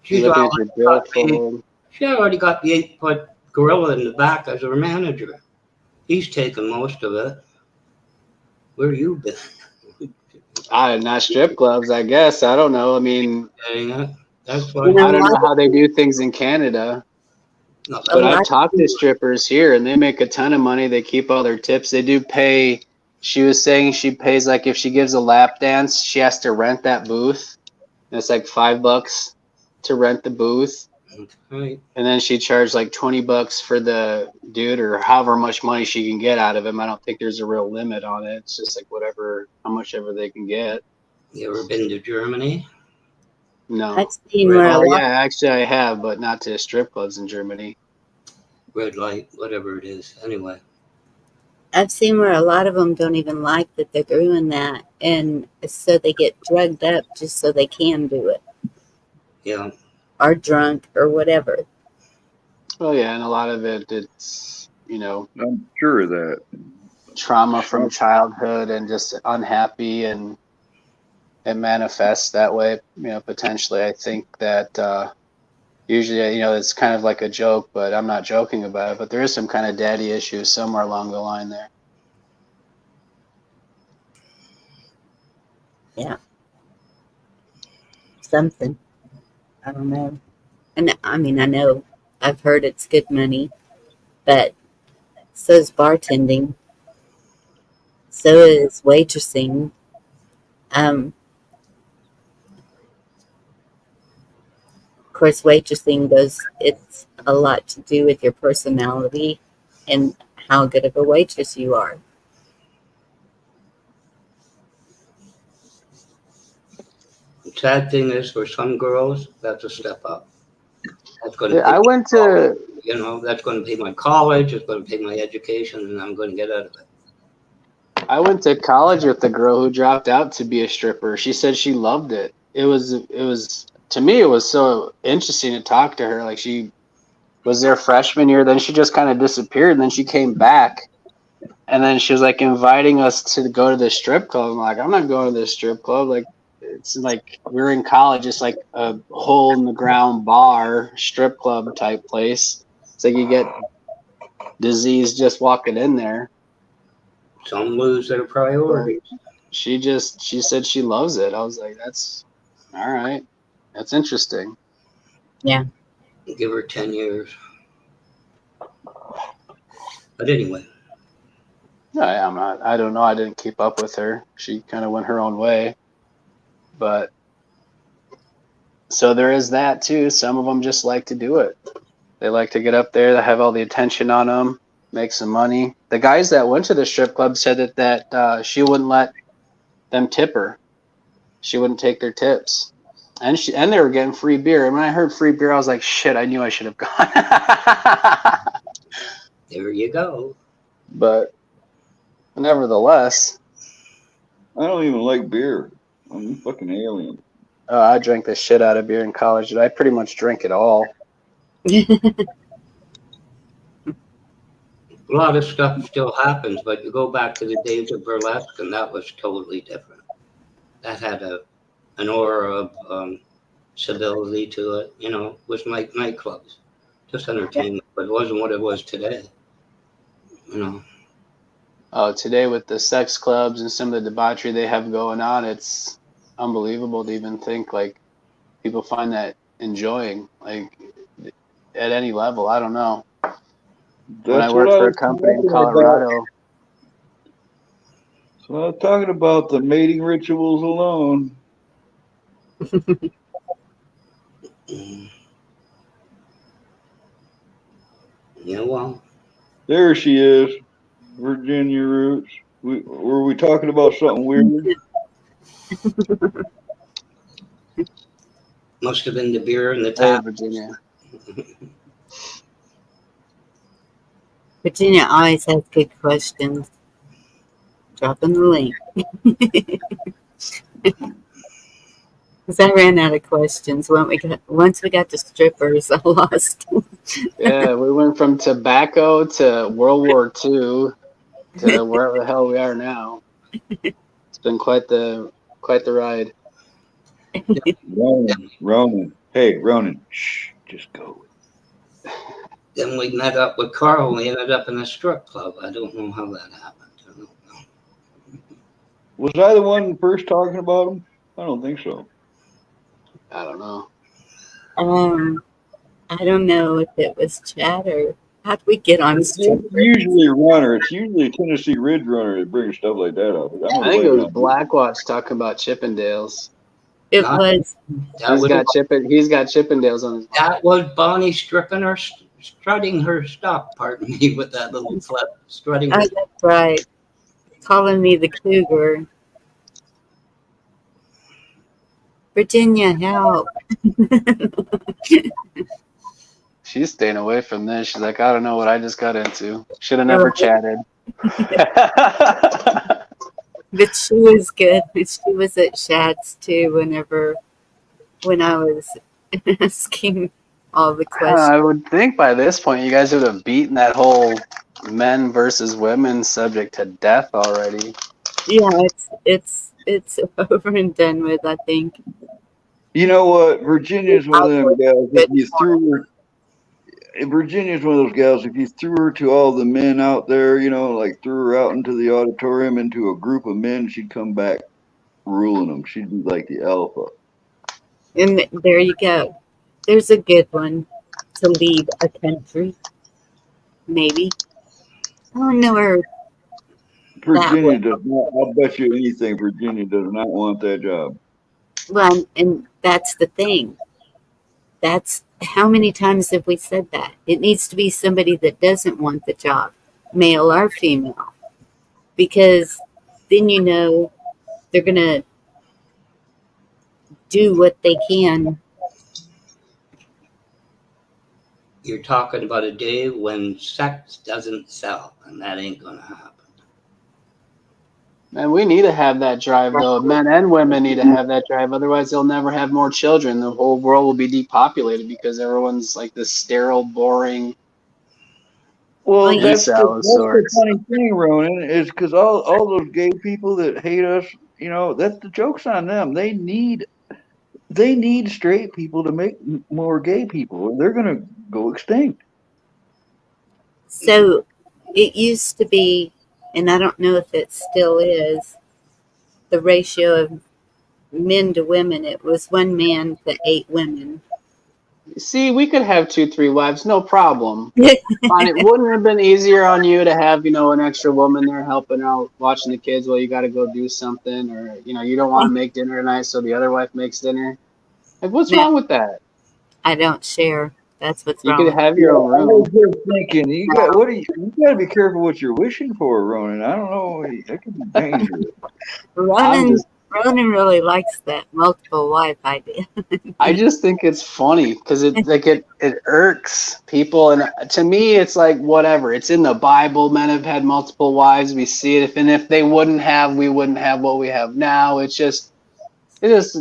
She's She's looking at already your got the, billfold. she already got the 8-foot gorilla in the back as her manager. He's taken most of it. Where you been? Not strip clubs, I guess. I don't know. I mean, Getting it? That's You why know, I a don't know lot how they do things in Canada, not a but good. I've lot talked to strippers here and they make a ton of money. They keep all their tips. They do pay. She was saying she pays, like, if she gives a lap dance, she has to rent that booth. And it's like $5 to rent the booth. Right. And then she charged like $20 for the dude, or however much money she can get out of him. I don't think there's a real limit on it. It's just like whatever, how much ever they can get. You ever been to Germany? No. I've seen where a Oh lot yeah, actually I have, but not to strip clubs in Germany. Red light, whatever it is. Anyway, I've seen where a lot of them don't even like that they're doing that, and so they get drugged up just so they can do it, yeah. or drunk or whatever. Oh yeah, and a lot of it, it's I'm sure of that. trauma from childhood and just unhappy, and it manifests that way. Potentially. I think that usually, it's kind of like a joke, but I'm not joking about it. But there is some kind of daddy issue somewhere along the line there. Yeah, something. I don't know. And I mean, I know I've heard it's good money, but so is bartending, so is waitressing. Of course, waitressing it's a lot to do with your personality and how good of a waitress you are. The sad thing is, for some girls, that's a step up. That's going to Yeah, pay. I went to That's going to pay my college. It's going to pay my education, and I'm going to get out of it. college with a girl who dropped out to be a stripper. She said she loved it. It was to me, it was so interesting to talk to her. Like, she was there freshman year, then she just kind of disappeared, and then she came back, and then she was like inviting us to go to the strip club. I'm like, I'm not going to this strip club. Like, it's like we're in college. It's like a hole in the ground bar strip club type place. It's like you get disease just walking in there. Some lose their But priorities. she said she loves it. I was like, that's all right. That's interesting. Yeah. Give her 10 years. But anyway, No, I'm not. I don't know. I didn't keep up with her. She kind of went her own way. But so there is that too. Some of them just like to do it. They like to get up there. They have all the attention on them, make some money. The guys that went to the strip club said that she wouldn't let them tip her. She wouldn't take their tips. And they were getting free beer. And when I heard free beer, I was like, shit, I knew I should have gone. there you go. But nevertheless, I don't even like beer. I'm a fucking alien. I drank the shit out of beer in college, and I pretty much drank it all. A lot of stuff still happens, but you go back to the days of burlesque, and that was totally different. That had an aura of civility to it. It was like nightclubs, just entertainment, but it wasn't what it was today. Today with the sex clubs and some of the debauchery they have going on, it's unbelievable to even think like people find that enjoying, like at any level. I don't know. When I That's what worked I for a was company in talking about. Colorado, So I was talking about the mating rituals alone. Yeah, well, There she is, Virginia Roots. Were we talking about something weird? must have been the beer and the hey tap. Virginia, Virginia always has good questions. Dropping the link. Because I ran out of questions once we got to strippers. I lost. yeah, we went from tobacco to World War II to wherever the hell we are now. It's been quite the ride. Ronan. Hey, Ronan. Shh, just go. Then we met up with Carl. We ended up in a strip club. I don't know how that happened. I don't know. Was I the one first talking about him? I don't think so. I don't know. I don't know if it was chat or how'd we get on It's strippers. usually a runner. It's usually a Tennessee Ridge runner that brings stuff like that up. I'm I think it blame was Blackwatch talking about Chippendales. It Not- was. That was He's got Chippendales on his. that was Bonnie stripping her, strutting her stuff. Pardon me, with that little flip, strutting her. Oh, that's right. Calling me the cougar. Virginia, help. She's staying away from this. She's like, I don't know what I just got into. Should have never chatted. But she was good. She was at Shad's too when I was asking all the questions. I would think by this point you guys would have beaten that whole men versus women subject to death already. Yeah, it's over and done with, I think. You know what? Virginia's one of them gals. If you threw her, Virginia's one of those gals. If you threw her to all the men out there, like threw her out into the auditorium into a group of men, she'd come back ruling them. She'd be like the alpha. And there you go. There's a good one to lead a country. Maybe. I don't know her. Virginia does not. I'll bet you anything. Virginia does not want that job. Well, and that's the thing. That's how many times have we said that? It needs to be somebody that doesn't want the job, male or female, because then they're gonna do what they can. You're talking about a day when sex doesn't sell, and that ain't gonna happen. Man, we need to have that drive though. Men and women need to have that drive. Otherwise, they'll never have more children. The whole world will be depopulated because everyone's like this sterile, boring. Well, that's the sorts. funny thing, Ronan, is because all those gay people that hate us, that's the joke's on them. They need straight people to make more gay people, or they're gonna go extinct. So it used to be, and I don't know if it still is, the ratio of men to women. It was 1 man to 8 women. See, we could have 2-3 wives, no problem. It wouldn't have been easier on you to have, an extra woman there helping out, watching the kids while you got to go do something, or you don't want to make dinner tonight, so the other wife makes dinner. Like, what's wrong with that? I don't share. That's what's you wrong. You could have your own room. I was just thinking, you got to be careful what you're wishing for, Ronan. I don't know, that could be dangerous. Ronan really likes that multiple wife idea. I just think it's funny because it irks people, and to me it's like whatever. It's in the Bible. Men have had multiple wives. We see it. And if they wouldn't have, we wouldn't have what we have now. It's just there's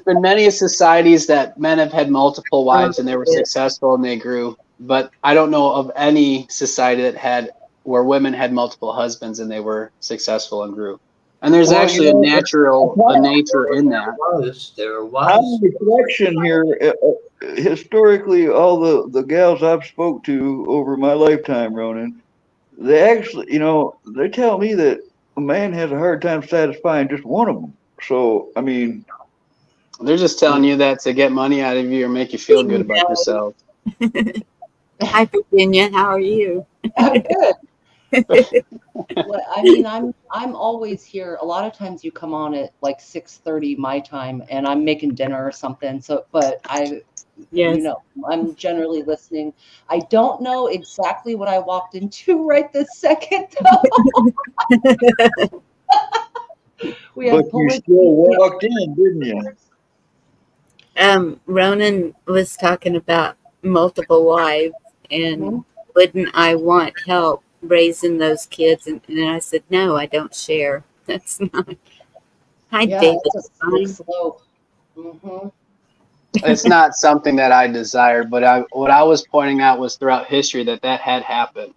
been many societies that men have had multiple wives and they were successful and they grew. But I don't know of any society where women had multiple husbands and they were successful and grew. And there's actually a nature in that. There was. On reflection here, historically, all the gals I've spoke to over my lifetime, Ronan, they actually, they tell me that a man has a hard time satisfying just one of them. So, I mean, They're just telling you that to get money out of you or make you feel good about yourself. Hi, Virginia. How are you? I'm good. Well, I mean, I'm always here. A lot of times you come on at like 6:30 my time, and I'm making dinner or something. So, but Yes. you know, I'm generally listening. I don't know exactly what I walked into right this second, though. We but had you police. still walked in, didn't you? Ronan was talking about multiple wives, and Mhm. wouldn't I want help raising those kids? And I said, no, I don't share. That's not. Hi, Yeah, David. it's a slippery Fine. slope. Hmm. It's not something that I desire, but what I was pointing out was throughout history that had happened,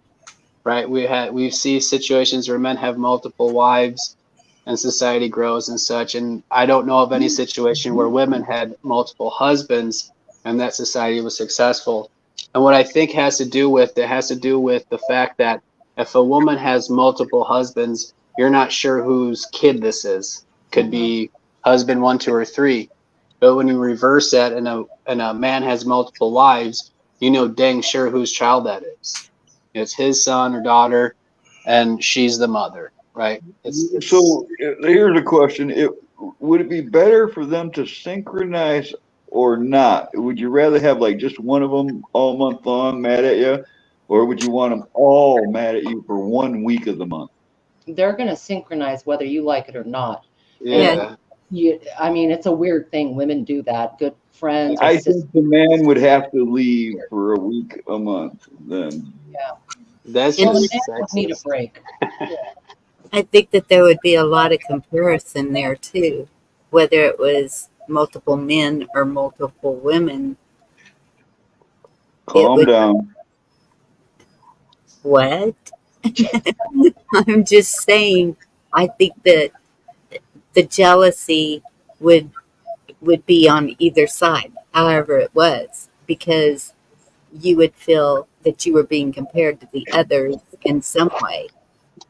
right? We see situations where men have multiple wives and society grows and such. And I don't know of any situation where women had multiple husbands and that society was successful. And what I think has to do with the fact that if a woman has multiple husbands, you're not sure whose kid this is. Could be husband 1, 2, or 3. But when you reverse that and a man has multiple wives, you know dang sure whose child that is. It's his son or daughter, and she's the mother, right? It's So here's a question: would it be better for them to synchronize or not? Would you rather have like just one of them all month long mad at you, or would you want them all mad at you for 1 week of the month? They're going to synchronize whether you like it or not. Yeah. yeah. I mean, it's a weird thing. Women do that. Good friends or I sisters. think the man would have to leave for a week a month then. Yeah. That's Well, the just man would need a sexist. break. I think that there would be a lot of comparison there too, whether it was multiple men or multiple women. It Calm would. down. What? I'm just saying. I think that the jealousy would be on either side, however it was, because you would feel that you were being compared to the others in some way.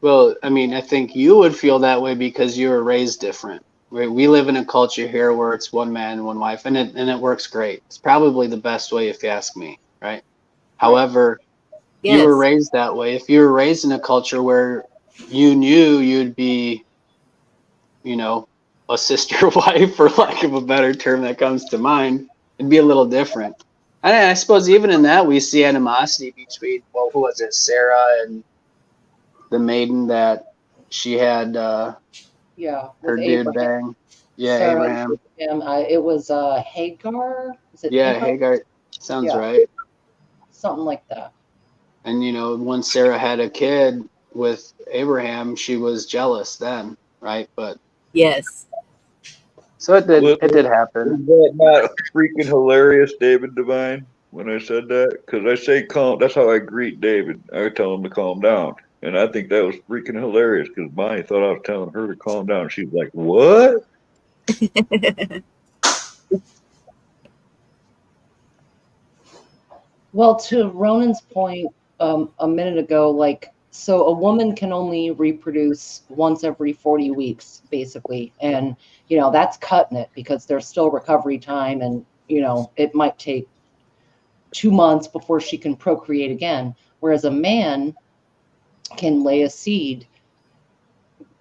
Well, I mean, I think you would feel that way because you were raised different. Right? We live in a culture here where it's one man, one wife, and it works great. It's probably the best way if you ask me, right? However, you were Yes. raised that way. If you were raised in a culture where you knew you'd be, you know, a sister wife, for lack of a better term that comes to mind, it'd be a little different. And I suppose even in that we see animosity between, well, who was it, Sarah and the maiden that she had Yeah, her with dude Abraham. bang. Yeah, Sarah and Abraham. Abraham. It was Hagar. Is it Yeah, Hagar? Hagar. Sounds Yeah, right. something like that. And you know, when Sarah had a kid with Abraham, she was jealous then, right? But Yes. so it Was did happen. that not freaking hilarious, David Devine, when I said that? Because I say calm. That's how I greet David. I tell him to calm down. And I think that was freaking hilarious because Bonnie thought I was telling her to calm down. She's like, what? Well, to Ronan's point a minute ago, like, so a woman can only reproduce once every 40 weeks, basically. And, that's cutting it because there's still recovery time and, it might take 2 months before she can procreate again. Whereas a man can lay a seed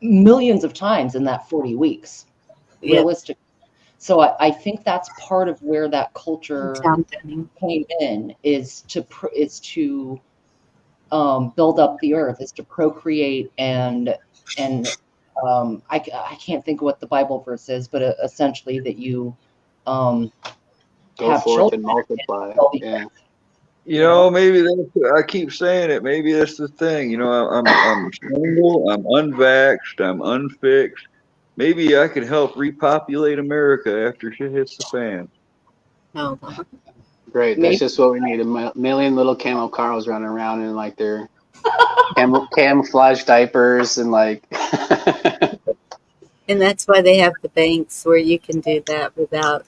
millions of times in that 40 weeks, Yep. realistic. So I think that's part of where that culture Compounding. came in is to build up the earth, is to procreate and I can't think of what the Bible verse is, but essentially that you Go have forth children and multiply. fill the Yeah. earth. You know, maybe that's, I keep saying it. Maybe that's the thing. I'm single, I'm unvaxxed, I'm unfixed. Maybe I could help repopulate America after shit hits the fan. Hold on. Great. That's Maybe just what we need. A million little camel cars running around in like their camouflage diapers and like And that's why they have the banks where you can do that without.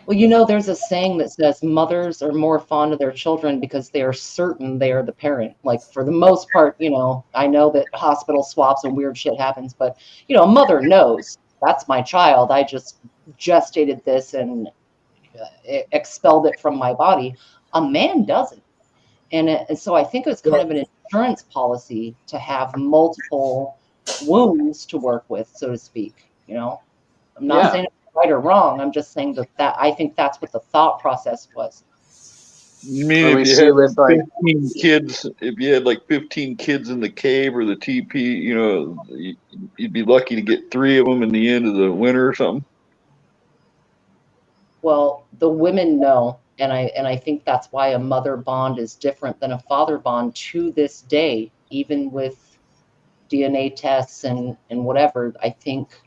Well, you know, there's a saying that says mothers are more fond of their children because they are certain they are the parent. Like, for the most part, you know, I know that hospital swaps and weird shit happens, but, you know, a mother knows that's my child. I just gestated this and expelled it from my body. A man doesn't. And so I think it was kind of an insurance policy to have multiple wounds to work with, so to speak. You know, I'm not saying it's right or wrong. I'm just saying that I think that's what the thought process was. You mean if you had like 15 kids, if you had like 15 kids in the cave or the TP, you know, you'd be lucky to get 3 of them in the end of the winter or something? Well, the women know, and I think that's why a mother bond is different than a father bond to this day, even with DNA tests and whatever. I think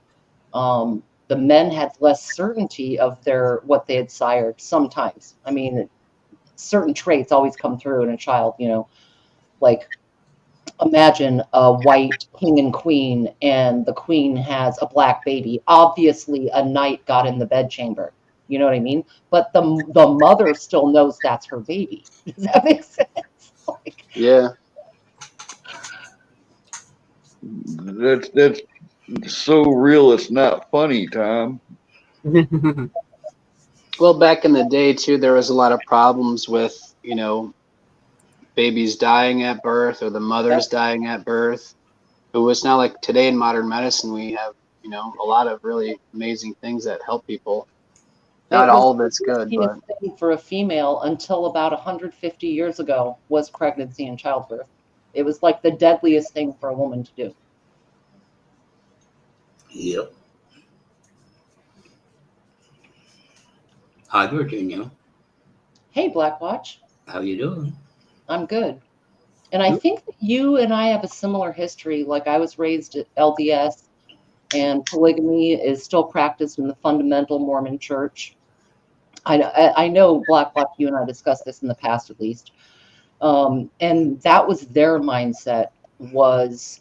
the men had less certainty of what they had sired sometimes. I mean, certain traits always come through in a child, you know, like imagine a white king and queen and the queen has a black baby. Obviously a knight got in the bedchamber. You know what I mean? But the mother still knows that's her baby. Does that make sense? Like, yeah. That's so real. It's not funny, Tom. Well, back in the day too, there was a lot of problems with, you know, babies dying at birth or the mothers dying at birth. It was not like today in modern medicine we have, you know, a lot of really amazing things that help people. Not all of it's good, but thing for a female until about 150 years ago was pregnancy and childbirth. It was like the deadliest thing for a woman to do. Yep. Hi, Virginia. Hey, Blackwatch. How you doing? I'm good. And I think that you and I have a similar history. Like, I was raised at LDS, and polygamy is still practiced in the fundamental Mormon church. I know, Blackwatch, you and I discussed this in the past at least. And that was their mindset, was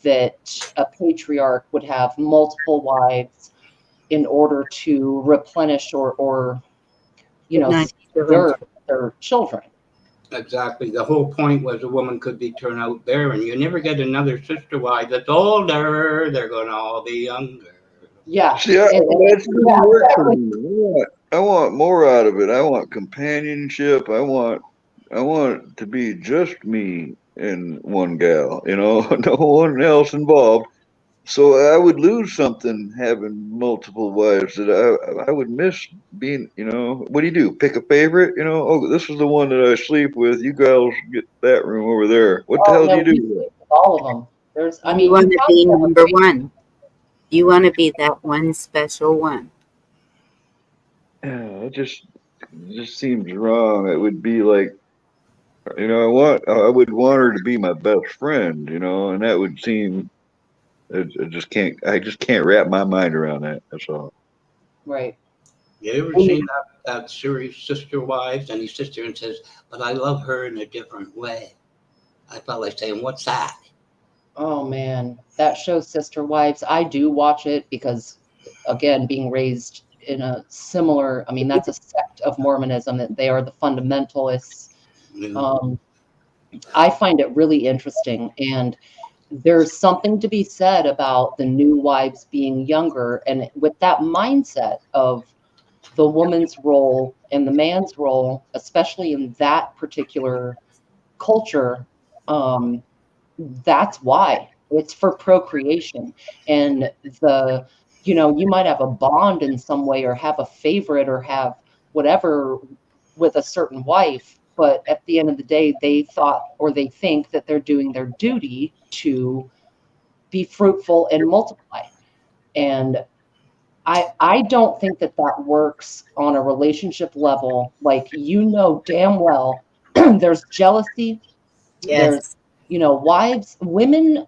that a patriarch would have multiple wives in order to replenish or you know, their children. Exactly. The whole point was a woman could be turned out barren. You never get another sister wife that's older. They're going to all be younger. Yeah. See, that's good work for me. I want more out of it. I want companionship. I want it to be just me and one gal, you know, no one else involved. So I would lose something having multiple wives that I would miss being, you know, what do? Pick a favorite, you know, oh, this is the one that I sleep with. You girls get that room over there. What the hell do you do? All of them. There's, I mean, you want to be number one. You want to be that one special one. Yeah, it just seems wrong. It would be like, you know, I would want her to be my best friend, you know, and that would seem, I just can't wrap my mind around that. That's all. Right. You ever seen that series, Sister Wives? And he sits there and says, but I love her in a different way. I felt like saying, what's that? Oh, man. That show, Sister Wives, I do watch it because, again, being raised in a similar, I mean, that's a sect of Mormonism, that they are the fundamentalists. I find it really interesting. And there's something to be said about the new wives being younger, and with that mindset of the woman's role and the man's role, especially in that particular culture, that's why it's for procreation. And you know, you might have a bond in some way or have a favorite or have whatever with a certain wife, but at the end of the day, they thought or they think that they're doing their duty to be fruitful and multiply. And I don't think that works on a relationship level. Like, you know damn well there's jealousy. Yes. There's, you know, women.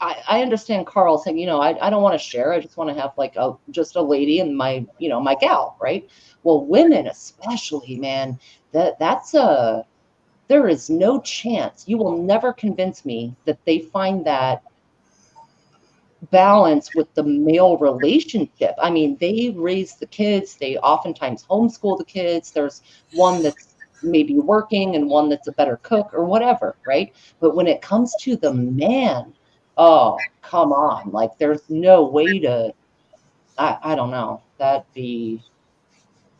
I understand Carl saying, you know, I don't want to share. I just want to have like just a lady and my, you know, my gal, right? Well, women especially, man, there is no chance. You will never convince me that they find that balance with the male relationship. I mean, they raise the kids, they oftentimes homeschool the kids. There's one that's maybe working and one that's a better cook or whatever, right? But when it comes to the man, oh, come on. Like, there's no way to, I don't know. That'd be.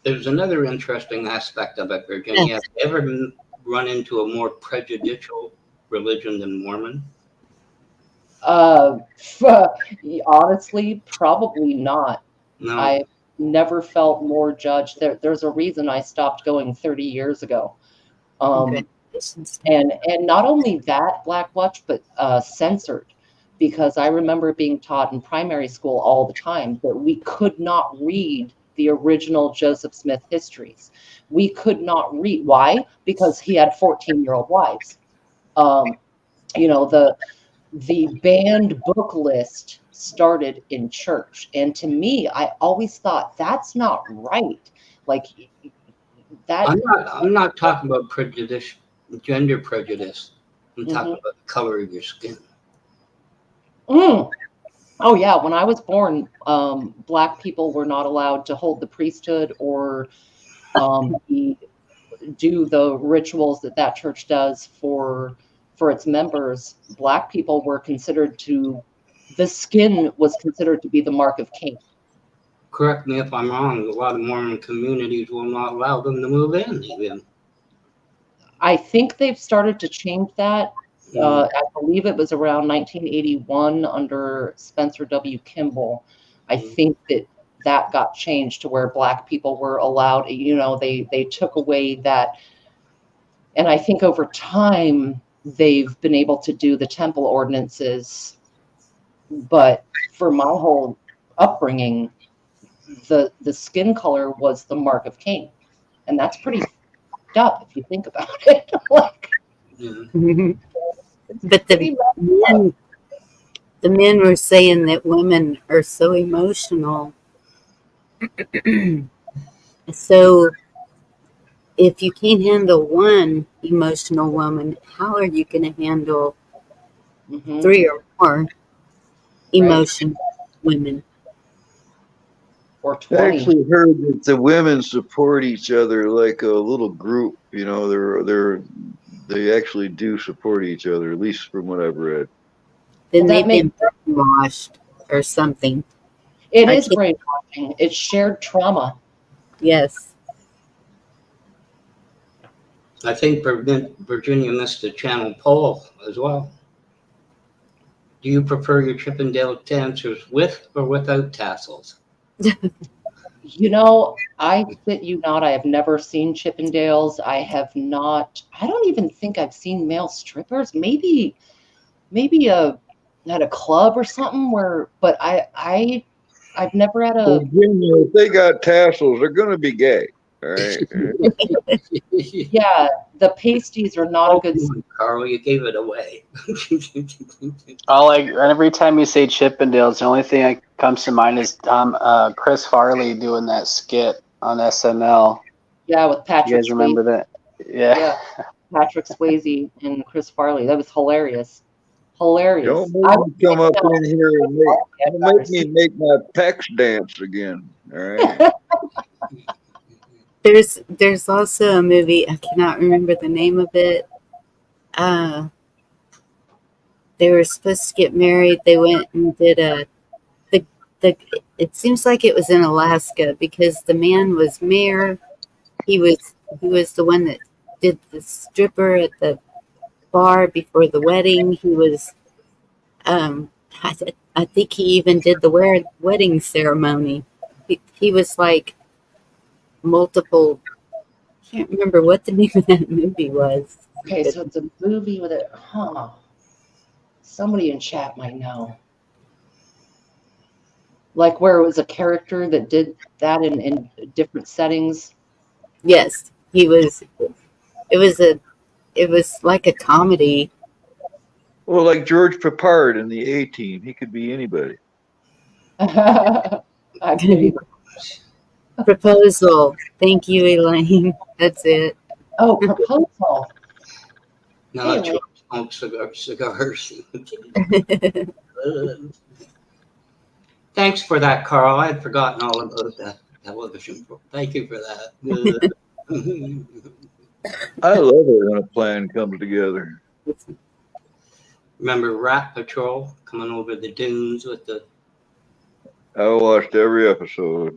There's another interesting aspect of it, Virginia. Have you ever run into a more prejudicial religion than Mormon? Honestly, probably not. No. I never felt more judged. There's a reason I stopped going 30 years ago. And not only that, Black Watch, but censored, because I remember being taught in primary school all the time that we could not read the original Joseph Smith histories. We could not read. Why? Because he had 14-year-old wives. You know, the banned book list started in church, and to me, I always thought that's not right. Like that. I'm not talking about prejudice, gender prejudice. I'm talking about the color of your skin. Oh yeah, when I was born, Black people were not allowed to hold the priesthood or do the rituals that church does for its members. Black people were considered to, the skin was considered to be the mark of Cain. Correct me if I'm wrong. A lot of Mormon communities will not allow them to move in even. I think they've started to change that. I believe it was around 1981 under Spencer W. Kimball. I think that got changed to where Black people were allowed. You know, they took away that, and I think over time they've been able to do the temple ordinances. But for my whole upbringing, the skin color was the mark of Cain, and that's pretty fucked up if you think about it. Like, but the men were saying that women are so emotional. So if you can't handle one emotional woman, how are you going to handle 3 or more emotional women? Or I 20. actually heard that the women support each other like a little group. You know, they actually do support each other, at least from what I've read. Then they've been brainwashed or something. It is brainwashing. It's shared trauma. Yes. I think Virginia missed a channel poll as well. Do you prefer your Chippendale dancers with or without tassels? You know, I kid you not, I have never seen Chippendales. I don't even think I've seen male strippers. Maybe at a club or something but I've never had a. Virginia, if they got tassels, they're going to be gay. All right. Yeah, the pasties are not a good. Carl, you gave it away. Every time you say Chippendales, the only thing that comes to mind is Chris Farley doing that skit on SNL. Yeah, with Patrick. You guys remember that? Yeah. Patrick Swayze and Chris Farley. That was hilarious. Hilarious. Don't make me come up in here and make me make my pecs dance again. All right. There's also a movie, I cannot remember the name of it. They were supposed to get married. They went and did it seems like it was in Alaska because the man was mayor. He was the one that did the stripper at the bar before the wedding. He was I think he even did the wedding ceremony. He was like multiple. I can't remember what the name of that movie was. Okay, so it's a movie with it. Somebody in chat might know. Like where it was a character that did that in different settings. Yes, he was. It was like a comedy. Well, like George Peppard in the A-Team, he could be anybody. Proposal. Thank you, Elaine. That's it. Oh, Proposal. No, George smokes cigars. Thanks for that, Carl. I had forgotten all about that television. Thank you for that. I love it when a plan comes together. Remember Rat Patrol coming over the dunes with the... I watched every episode.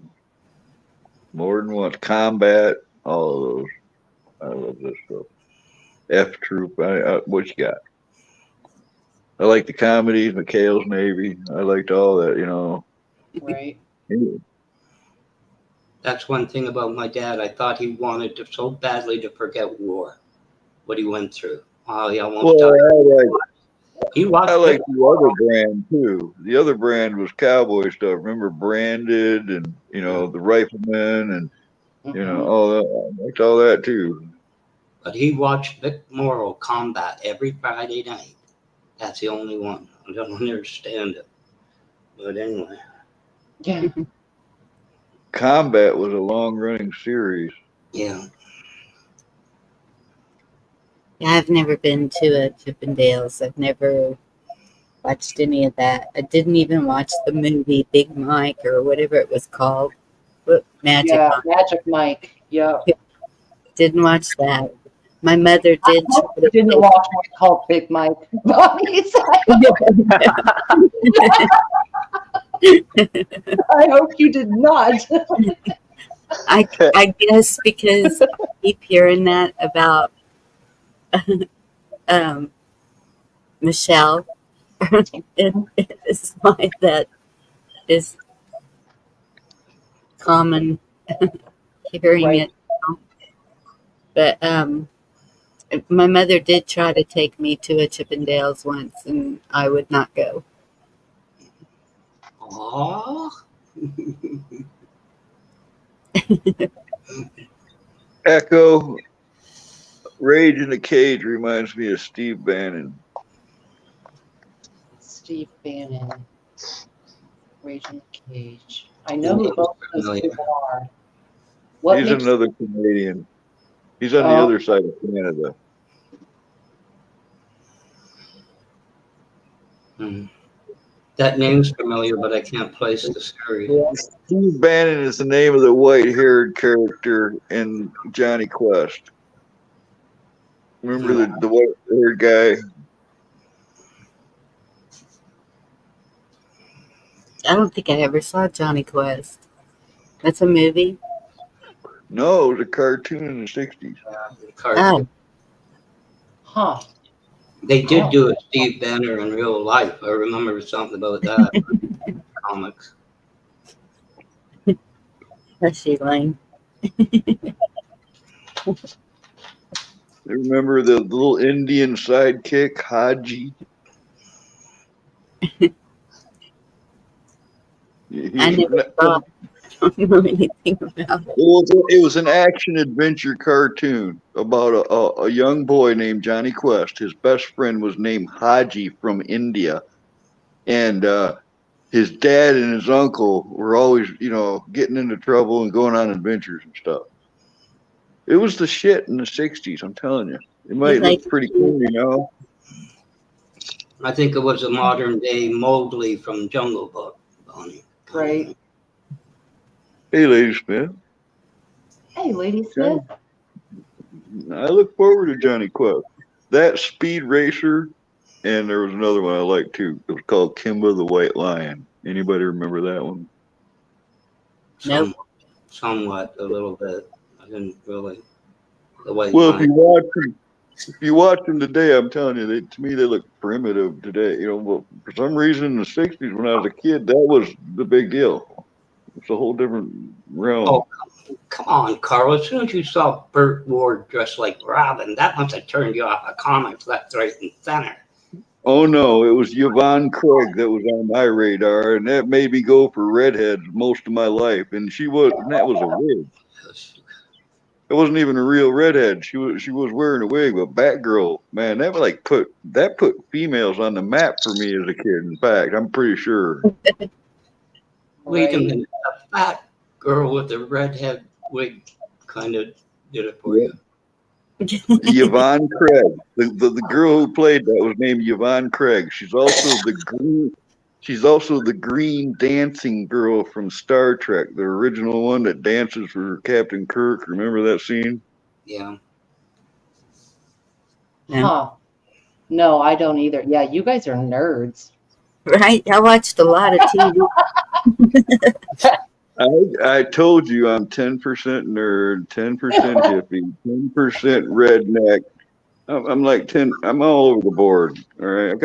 More than once. Combat, all of those. I love this stuff. F Troop, what you got? I like the comedies, McHale's Navy. I liked all that, you know. Right. That's one thing about my dad. I thought he wanted to so badly to forget war, what he went through. Oh, he almost died. I like the other brand too. The other brand was cowboy stuff. Remember Branded and, you know, the Rifleman and, you know, all that. I liked all that too. But he watched Vic Morrow Combat every Friday night. That's the only one. I don't understand it. But anyway. Yeah. Combat was a long-running series. Yeah. Yeah, I've never been to a Chippendales. I've never watched any of that. I didn't even watch the movie Big Mike or whatever it was called. Magic Mike. Magic Mike. Yeah. Didn't watch that. My mother did. I didn't watch what's called Big Mike. I hope you did not. I guess because I keep hearing that about Michelle. It's why that is common hearing it. But my mother did try to take me to a Chippendales once, and I would not go. Aww. Echo, Rage in the Cage reminds me of Steve Bannon. Steve Bannon. Rage in the Cage. I know who both of those people are. He's another Canadian. He's on the other side of Canada. That name's familiar, but I can't place the story. Steve Bannon is the name of the white-haired character in Johnny Quest. Remember the white-haired guy? I don't think I ever saw Johnny Quest. That's a movie? No, it was a cartoon in the 60s. Oh. Huh. They did do a Steve Banner in real life. I remember something about that. Comics. Bless you, Lane. Remember the little Indian sidekick, Haji? I never saw. I don't know anything about it. It was an action adventure cartoon about a young boy named Johnny Quest. His best friend was named Haji from India, and his dad and his uncle were always, you know, getting into trouble and going on adventures and stuff. It was the shit in the 60s, I'm telling you. It might look pretty cool, you know. I think it was a modern day Mowgli from Jungle Book, Bonnie. Right. Hey, Lady Smith. Hey, Lady Smith. I look forward to Johnny Quest. That Speed Racer, and there was another one I liked too. It was called Kimba the White Lion. Anybody remember that one? Nope. Somewhat, a little bit. I didn't really. The White Well, Lion. if you watch them today, I'm telling you, to me they look primitive today. You know, but for some reason in the 60s when I was a kid, that was the big deal. It's a whole different realm. Oh, come on, Carl. As soon as you saw Burt Ward dressed like Robin, that must have turned you off of comics left, right, and center. Oh, no, it was Yvonne Craig that was on my radar, and that made me go for redheads most of my life. And that was a wig. It wasn't even a real redhead. She was wearing a wig, but Batgirl, man, that put females on the map for me as a kid. In fact, I'm pretty sure. Wait a minute, a fat girl with a redhead wig kind of did it for you. Yvonne Craig, the girl who played that was named Yvonne Craig. She's also She's also the green dancing girl from Star Trek, the original one that dances for Captain Kirk. Remember that scene? Yeah. No. Huh. No, I don't either. Yeah, you guys are nerds. Right? I watched a lot of TV. I told you I'm 10% nerd, 10% hippie, 10% redneck. I'm like 10. I'm all over the board. All right, I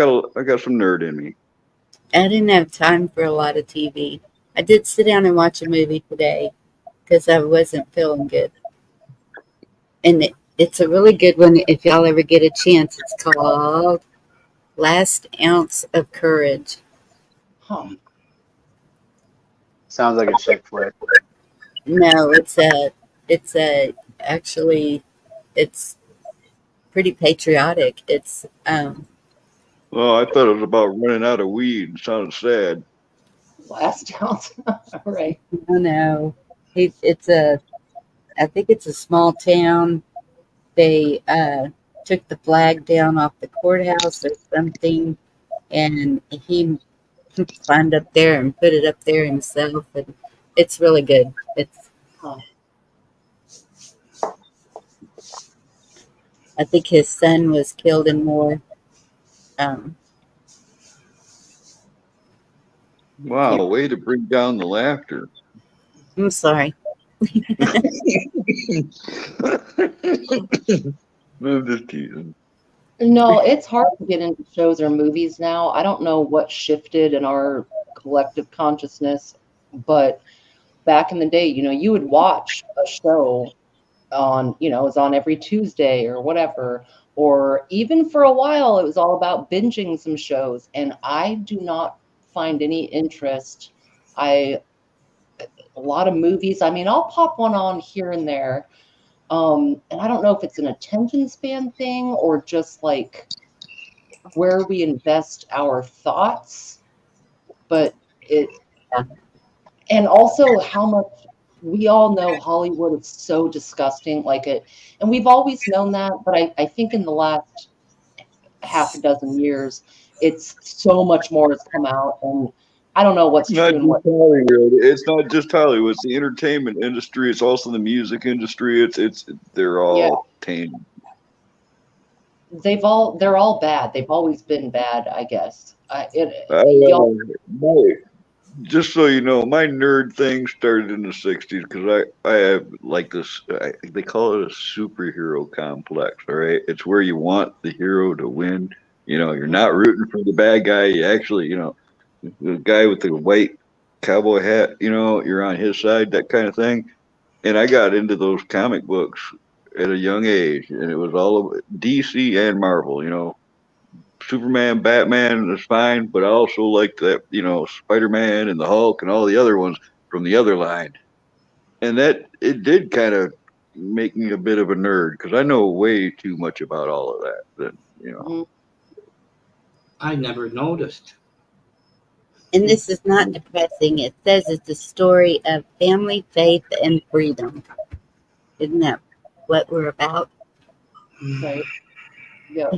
got some nerd in me. I didn't have time for a lot of TV. I did sit down and watch a movie today because I wasn't feeling good. And it's a really good one if y'all ever get a chance. It's called Last Ounce of Courage. Huh. Sounds like a chick flick. No, actually, it's pretty patriotic. It's, Oh, I thought it was about running out of weed. It sounded sad. Last ounce. All right. I know. I think it's a small town. They took the flag down off the courthouse or something, and he climbed up there and put it up there himself. And it's really good. Huh. I think his son was killed in war. Wow, way to bring down the laughter. I'm sorry. I'm just teasing. No, it's hard to get into shows or movies now. I don't know what shifted in our collective consciousness, but back in the day, you would watch a show on, it was on every Tuesday or whatever, or even for a while, it was all about binging some shows, and I do not find any interest. A lot of movies, I mean, I'll pop one on here and there. And I don't know if it's an attention span thing or just like where we invest our thoughts, but and also how much we all know Hollywood is so disgusting, and we've always known that, but I think in the last half a dozen years, it's so much more has come out, and I don't know what's Not true and just what. Hollywood. It's not just Hollywood. It's the entertainment industry. It's also the music industry. They're all tainted. They're all bad. They've always been bad, I guess. Just so you know, my nerd thing started in the '60s because I have like this. They call it a superhero complex. All right, it's where you want the hero to win. You're not rooting for the bad guy. You actually, the guy with the white cowboy hat. You're on his side. That kind of thing. And I got into those comic books at a young age, and it was all of DC and Marvel. Superman, Batman is fine, but I also like that, Spider-Man and the Hulk and all the other ones from the other line. And that it did kind of make me a bit of a nerd because I know way too much about all of that. I never noticed. And this is not depressing. It says it's a story of family, faith, and freedom. Isn't that what we're about? Right. Yeah.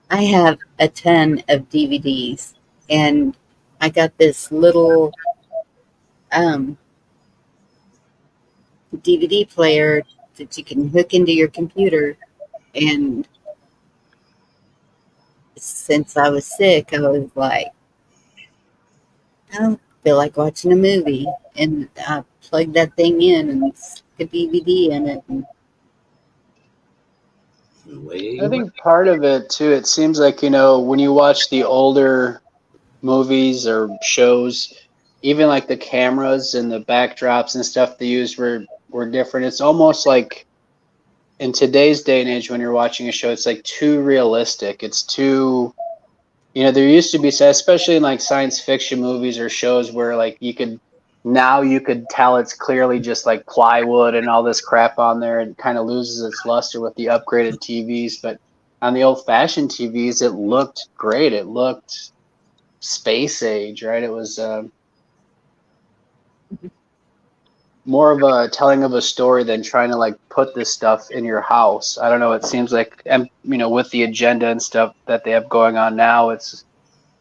I have a ton of DVDs, and I got this little DVD player that you can hook into your computer. And since I was sick, I was like, I don't feel like watching a movie. And I plugged that thing in and stuck a DVD in it. And I think part of it too, it seems like, when you watch the older movies or shows, even like the cameras and the backdrops and stuff they used were different. It's almost like in today's day and age when you're watching a show, it's like too realistic. It's too, there used to be, especially in like science fiction movies or shows where like you could tell it's clearly just like plywood and all this crap on there, and kind of loses its luster with the upgraded TVs. But on the old fashioned TVs, it looked great. It looked space age, right? It was more of a telling of a story than trying to like put this stuff in your house. I don't know. It seems like, with the agenda and stuff that they have going on now, it's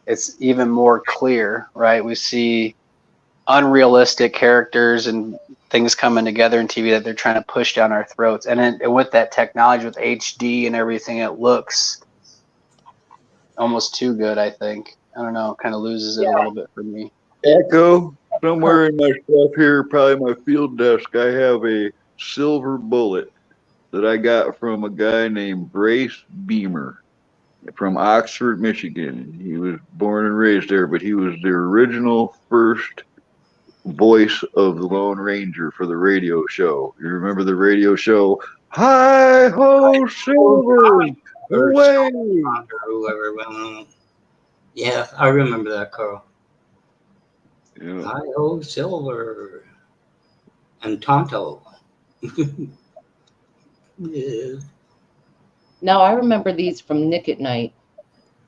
it's even more clear, right? We see unrealistic characters and things coming together in TV that they're trying to push down our throats. And then with that technology, with HD and everything, it looks almost too good, I think. I don't know, kind of loses it a little bit for me. Echo, somewhere in my stuff here, probably my field desk, I have a silver bullet that I got from a guy named Brace Beamer from Oxford, Michigan. He was born and raised there, but he was the original first voice of the Lone Ranger for the radio show. You remember the radio show? Hi ho, Silver! Or Away! or whoever. Yeah, I remember that, Carl. Yeah. Hi ho, Silver. And Tonto. Yeah. Now I remember these from Nick at Night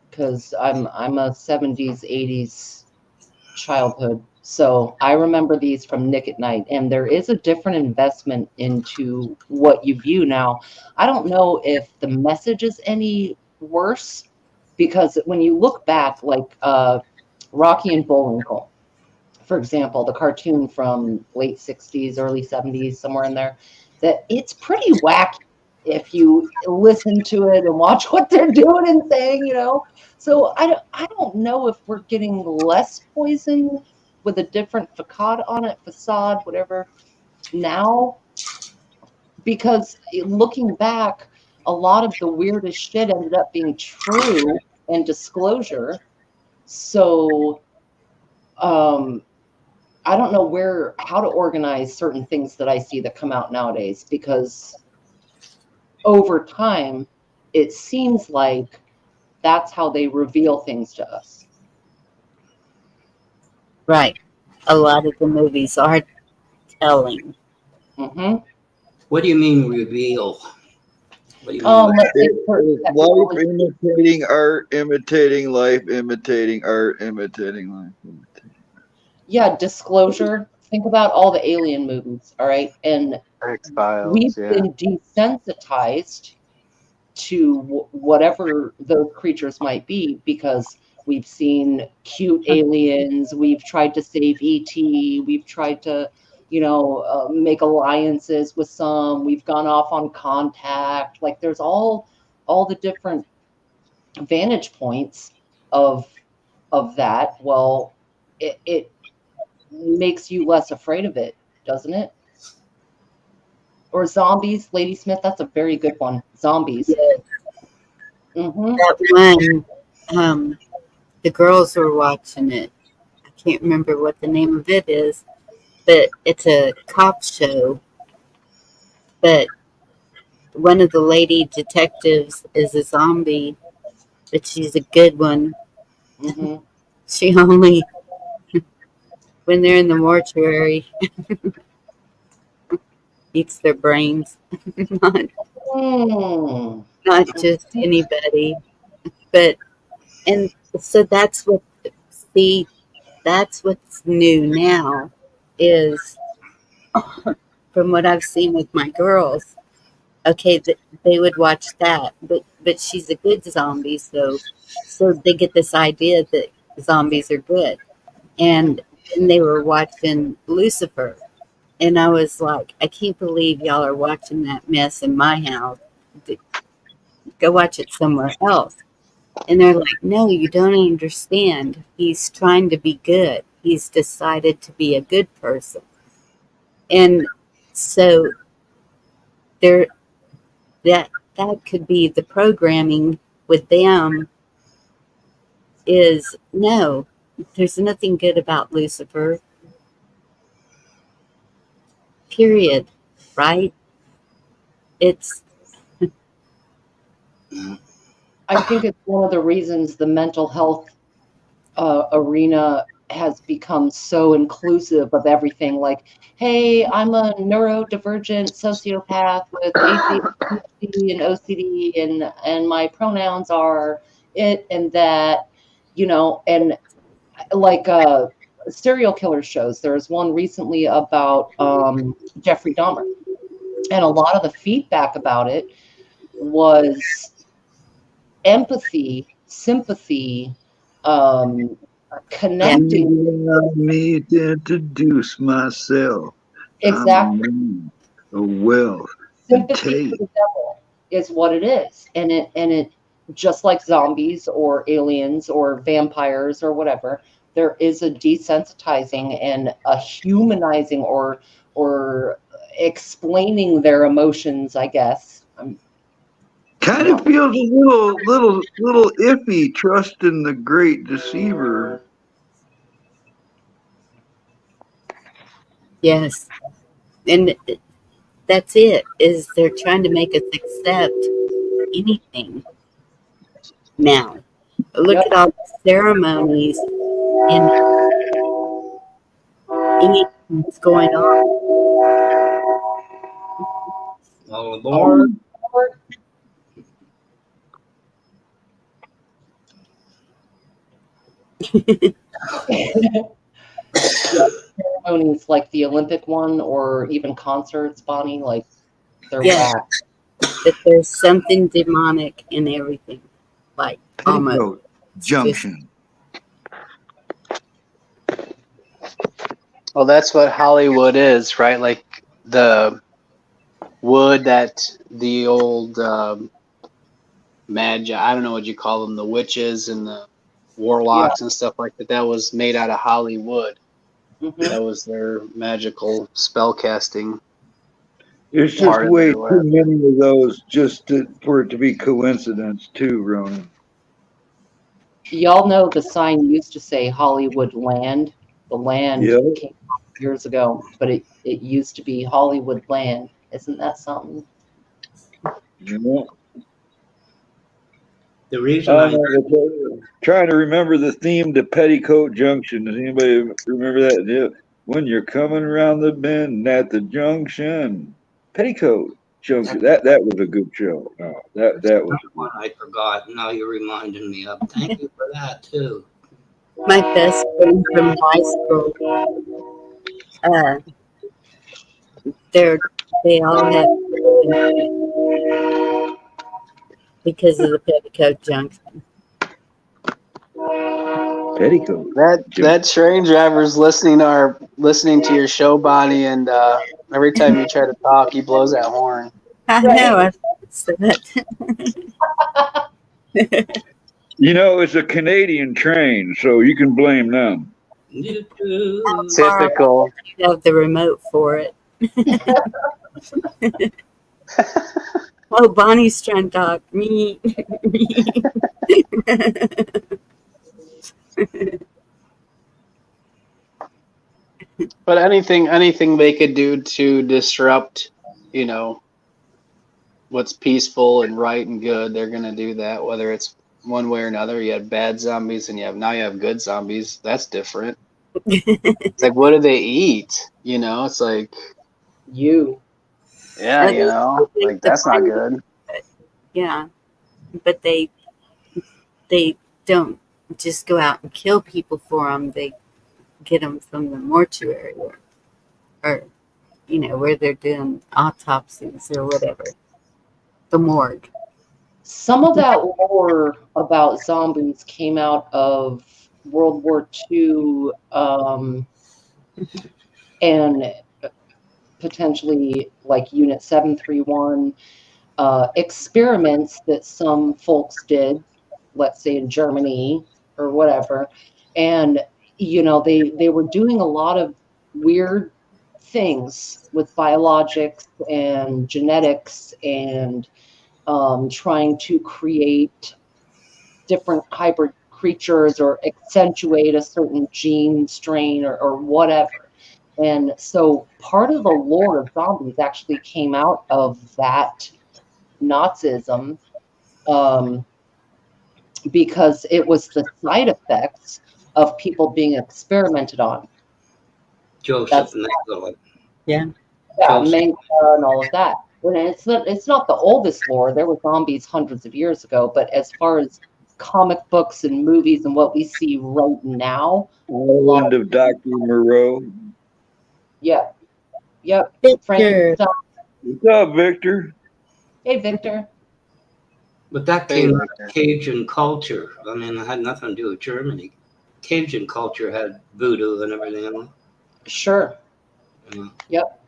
because I'm a 70s, 80s childhood. So I remember these from Nick at Night, and there is a different investment into what you view now. I don't know if the message is any worse, because when you look back, like Rocky and Bullwinkle, for example, the cartoon from late 60s, early 70s, somewhere in there, that it's pretty wacky if you listen to it and watch what they're doing and saying, you know. So I don't know if we're getting less poison with a different facade, whatever, now, because looking back, a lot of the weirdest shit ended up being true and disclosure. So I don't know how to organize certain things that I see that come out nowadays, because over time, it seems like that's how they reveal things to us. Right. A lot of the movies are telling. Mm-hmm. What do you mean reveal? What do you mean? Let's say Life imitating art, imitating life, imitating art, imitating life. Yeah, disclosure. Think about all the alien movies, all right? And we've been desensitized to whatever those creatures might be, because we've seen cute aliens, we've tried to save ET, we've tried to, make alliances with some, we've gone off on Contact. Like, there's all the different vantage points of that. Well, it makes you less afraid of it, doesn't it? Or zombies, Lady Smith, that's a very good one. Zombies. Yes. Mm-hmm. That one, the girls were watching it. I can't remember what the name of it is, but it's a cop show. But one of the lady detectives is a zombie, but she's a good one. Mm-hmm. She only, when they're in the mortuary, eats their brains. Not just anybody. But, and so that's what's new now is, from what I've seen with my girls, okay, they would watch that, but she's a good zombie, so they get this idea that zombies are good. And they were watching Lucifer, and I was like, I can't believe y'all are watching that mess in my house. Go watch it somewhere else. And they're like, no, you don't understand. He's trying to be good. He's decided to be a good person. And so there, that could be the programming with them is, no, there's nothing good about Lucifer. Period. Right? It's I think it's one of the reasons the mental health arena has become so inclusive of everything. Like, hey, I'm a neurodivergent sociopath with ADHD and OCD, and my pronouns are it and that, and like serial killer shows. There's one recently about Jeffrey Dahmer, and a lot of the feedback about it was empathy, sympathy, connecting. Allow me to introduce myself. Exactly. I'm a man of wealth and Sympathy for taste. the devil is what it is, and it just like zombies or aliens or vampires or whatever, there is a desensitizing and a humanizing or explaining their emotions, I guess. Kind of feels a little iffy trusting the great deceiver. Yes. And that's it, is they're trying to make us accept anything now. Look Yep. at all the ceremonies and anything that's going on. All aboard. Ceremonies like the Olympic one or even concerts, Bonnie, like they're Yeah, whack. that there's something demonic in everything. Like almost. Petticoat Junction. Well, that's what Hollywood is, right? Like the wood that the old magi, I don't know what you call them, the witches and the warlocks and stuff like that. That was made out of Hollywood. That was their magical spell casting. There's just way too many of those for it to be coincidence, too, Ronan. Y'all know the sign used to say Hollywood Land. The land Yep. came out years ago, but it used to be Hollywood Land. Isn't that something? Yeah. The reason trying to remember the theme to Petticoat Junction. Does anybody remember that? Yeah. When you're coming around the bend at the junction, Petticoat Junction. That was a good show. Oh, that was one I forgot. Now you're reminding me of. Thank you for that too. My best friend from high school, they all have because of the Petticoat Junction. Petticoat. That train driver's listening to your show, Bonnie, and every time you try to talk, he blows that horn. I know. I said that. You know, it's a Canadian train, so you can blame them. Typical. You have the remote for it. Oh, Bonnie's trying to talk. Me. But anything they could do to disrupt, what's peaceful and right and good, they're gonna do that. Whether it's one way or another, you have bad zombies and you have good zombies. That's different. It's like, what do they eat? It's like like that's not good. Yeah, but they don't just go out and kill people for them. They get them from the mortuary or where they're doing autopsies or whatever, the morgue. Some of that lore about zombies came out of World War II and potentially like Unit 731 experiments that some folks did, let's say in Germany or whatever. And, they were doing a lot of weird things with biologics and genetics and trying to create different hybrid creatures or accentuate a certain gene strain or whatever. And so part of the lore of zombies actually came out of that Nazism, because it was the side effects of people being experimented on. Joseph Mengele. Yeah, Mengele and all of that. And it's not the oldest lore. There were zombies hundreds of years ago, but as far as comic books and movies and what we see right now, Island of Dr. Moreau. Yeah. Victor. What's up, Victor? Hey, Victor. But that came out of Cajun culture. I mean, it had nothing to do with Germany. Cajun culture had voodoo and everything else. Sure. Yeah. Yep.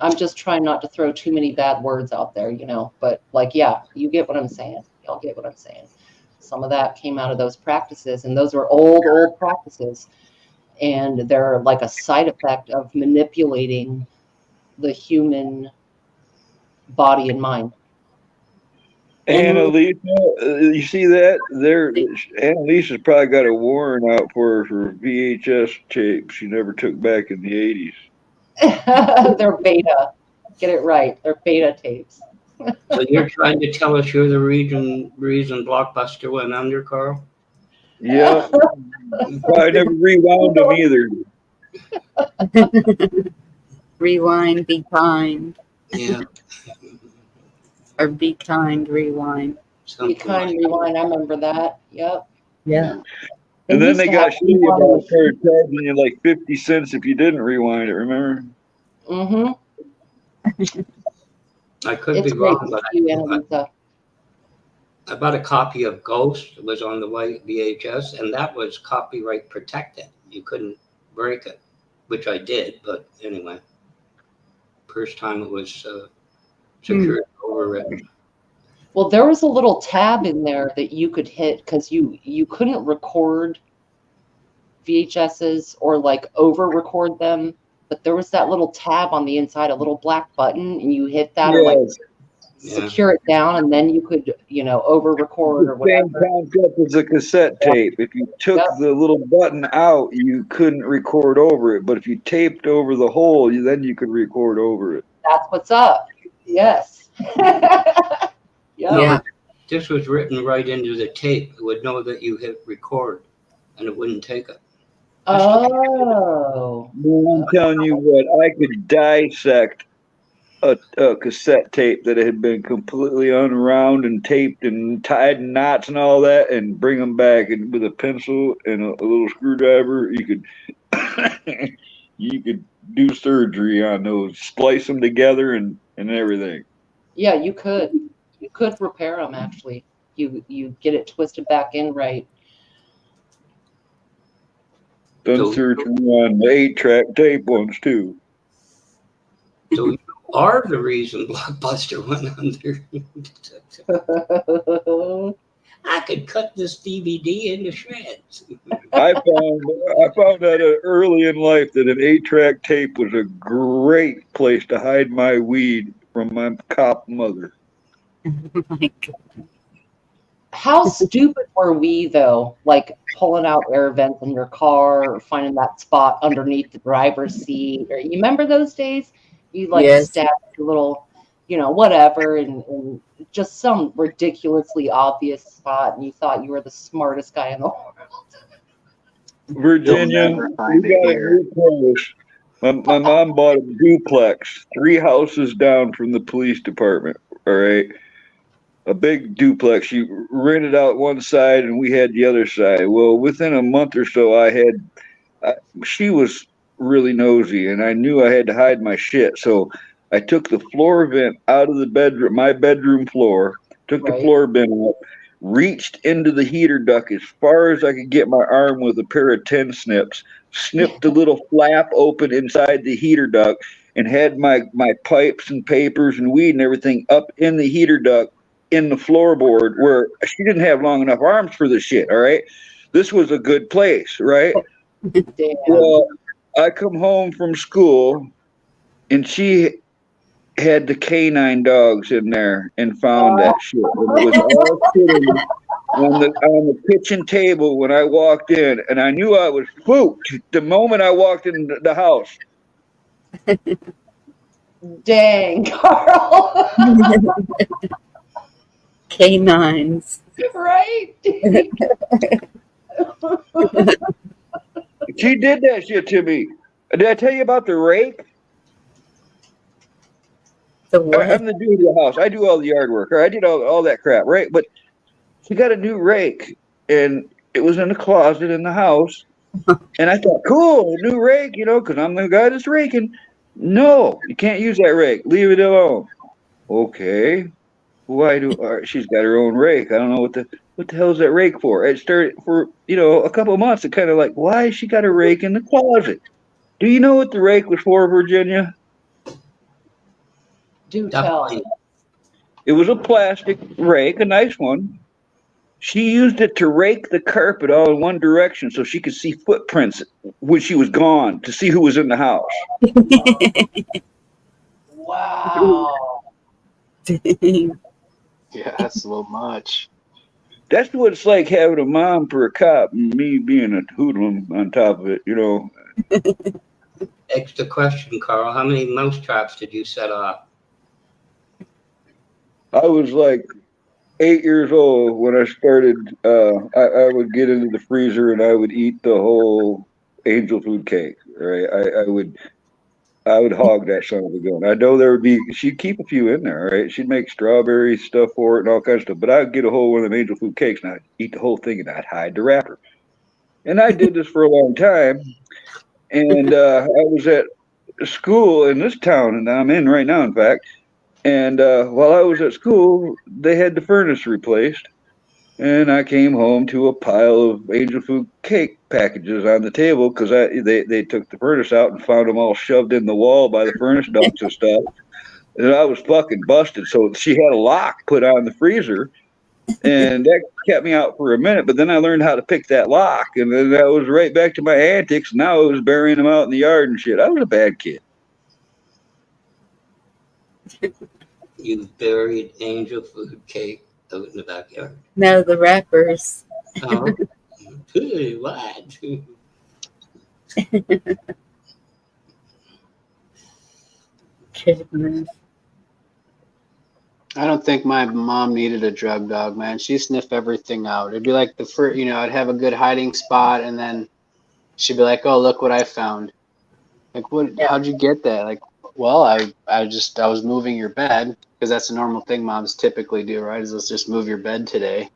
I'm just trying not to throw too many bad words out there, you know, but like, yeah, you get what I'm saying. Y'all get what I'm saying. Some of that came out of those practices, and those are old practices. And they're like a side effect of manipulating the human body and mind. Annalisa, you see that? Annalisa's probably got a warrant out for her for VHS tapes she never took back in the 80s. They're beta. Get it right. They're beta tapes. So you're trying to tell us you're the reason Blockbuster went under, Carl? Yeah. I never rewound them either. Rewind, be kind. Yeah. Or be kind, rewind. Be kind, rewind. I remember that. Yep. Yeah. And then they got shitty about started charging you like 50 cents if you didn't rewind it, remember? Mm-hmm. I could be wrong, but I bought a copy of Ghost. It was on the white VHS, and that was copyright protected. You couldn't break it, which I did, but anyway. First time it was secured overwritten. Well, there was a little tab in there that you could hit because you couldn't record VHSs or like over record them, but there was that little tab on the inside, a little black button, and you hit that or like secure it down, and then you could, you know, over record or whatever. Same concept as a cassette tape. If you took the little button out, you couldn't record over it, but if you taped over the hole, then you could record over it. That's what's up. Yes. No, this was written right into the tape. It would know that you hit record, and it wouldn't take it. Oh. I'm telling you what, I could dissect a cassette tape that had been completely unwound and taped and tied in knots and all that, and bring them back, and with a pencil and a little screwdriver, you could you could do surgery on those, splice them together and everything. Yeah, you could repair them actually. You get it twisted back in right. Done surgery on the 8-track tape ones too. So you are the reason Blockbuster went under. I could cut this DVD into shreds. I found out early in life that an 8-track tape was a great place to hide my weed from my cop mother. Oh my God. How stupid were we though? Like pulling out air vents in your car or finding that spot underneath the driver's seat. Or you remember those days? You like stab your little, you know, whatever, and just some ridiculously obvious spot, and you thought you were the smartest guy in the world. Virginia, we got a new place. My mom bought a duplex 3 houses down from the police department. All right. A big duplex. She rented out one side and we had the other side. Well, within a month or so, she was really nosy and I knew I had to hide my shit. So I took the floor vent out of the bedroom, my bedroom floor, took the floor vent up, reached into the heater duct as far as I could get my arm with a pair of 10 snips, snipped the little flap open inside the heater duct, and had my pipes and papers and weed and everything up in the heater duct in the floorboard where she didn't have long enough arms for the shit, all right? This was a good place, right? Damn. Well, I come home from school, and she had the canine dogs in there and found that shit. And it was all sitting on the kitchen table when I walked in, and I knew I was spooked the moment I walked into the house. Dang, Carl. Canines. Right? She did that shit to me. Did I tell you about the rake? The what? I'm the dude of the house. I do all the yard work. Or I did all that crap, right? But she got a new rake, and it was in a closet in the house. And I thought, cool, new rake, you know, because I'm the guy that's raking. No, you can't use that rake. Leave it alone. Okay. she's got her own rake. I don't know what the hell is that rake for? It started for, a couple of months. It kind of like, why has she got a rake in the closet? Do you know what the rake was for, Virginia? Do tell. It was a plastic rake, a nice one. She used it to rake the carpet all in one direction so she could see footprints when she was gone, to see who was in the house. Wow. Yeah, that's a little much. That's what it's like having a mom for a cop and me being a hoodlum on top of it, Extra question, Carl. How many mouse traps did you set off? I was like 8 years old when I started. I would get into the freezer and I would eat the whole angel food cake. Right, I would hog that son of a gun. I know she'd keep a few in there. Right, she'd make strawberry stuff for it and all kinds of stuff. But I'd get a whole one of them angel food cakes and I'd eat the whole thing and I'd hide the wrapper. And I did this for a long time. And I was at school in this town, and I'm in right now, in fact. And while I was at school, they had the furnace replaced, and I came home to a pile of angel food cake packages on the table because they took the furnace out and found them all shoved in the wall by the furnace ducts and stuff. And I was fucking busted. So she had a lock put on the freezer, and that kept me out for a minute. But then I learned how to pick that lock, and then I was right back to my antics. Now I was burying them out in the yard and shit. I was a bad kid. You buried angel food cake out in the backyard. No, the wrappers. Oh, what? Goodness. I don't think my mom needed a drug dog, man. She sniffed everything out. It'd be like I'd have a good hiding spot, and then she'd be like, "Oh, look what I found." Like, what? Yeah. How'd you get that? Like, well, I was moving your bed because that's a normal thing moms typically do, right? Is let's just move your bed today.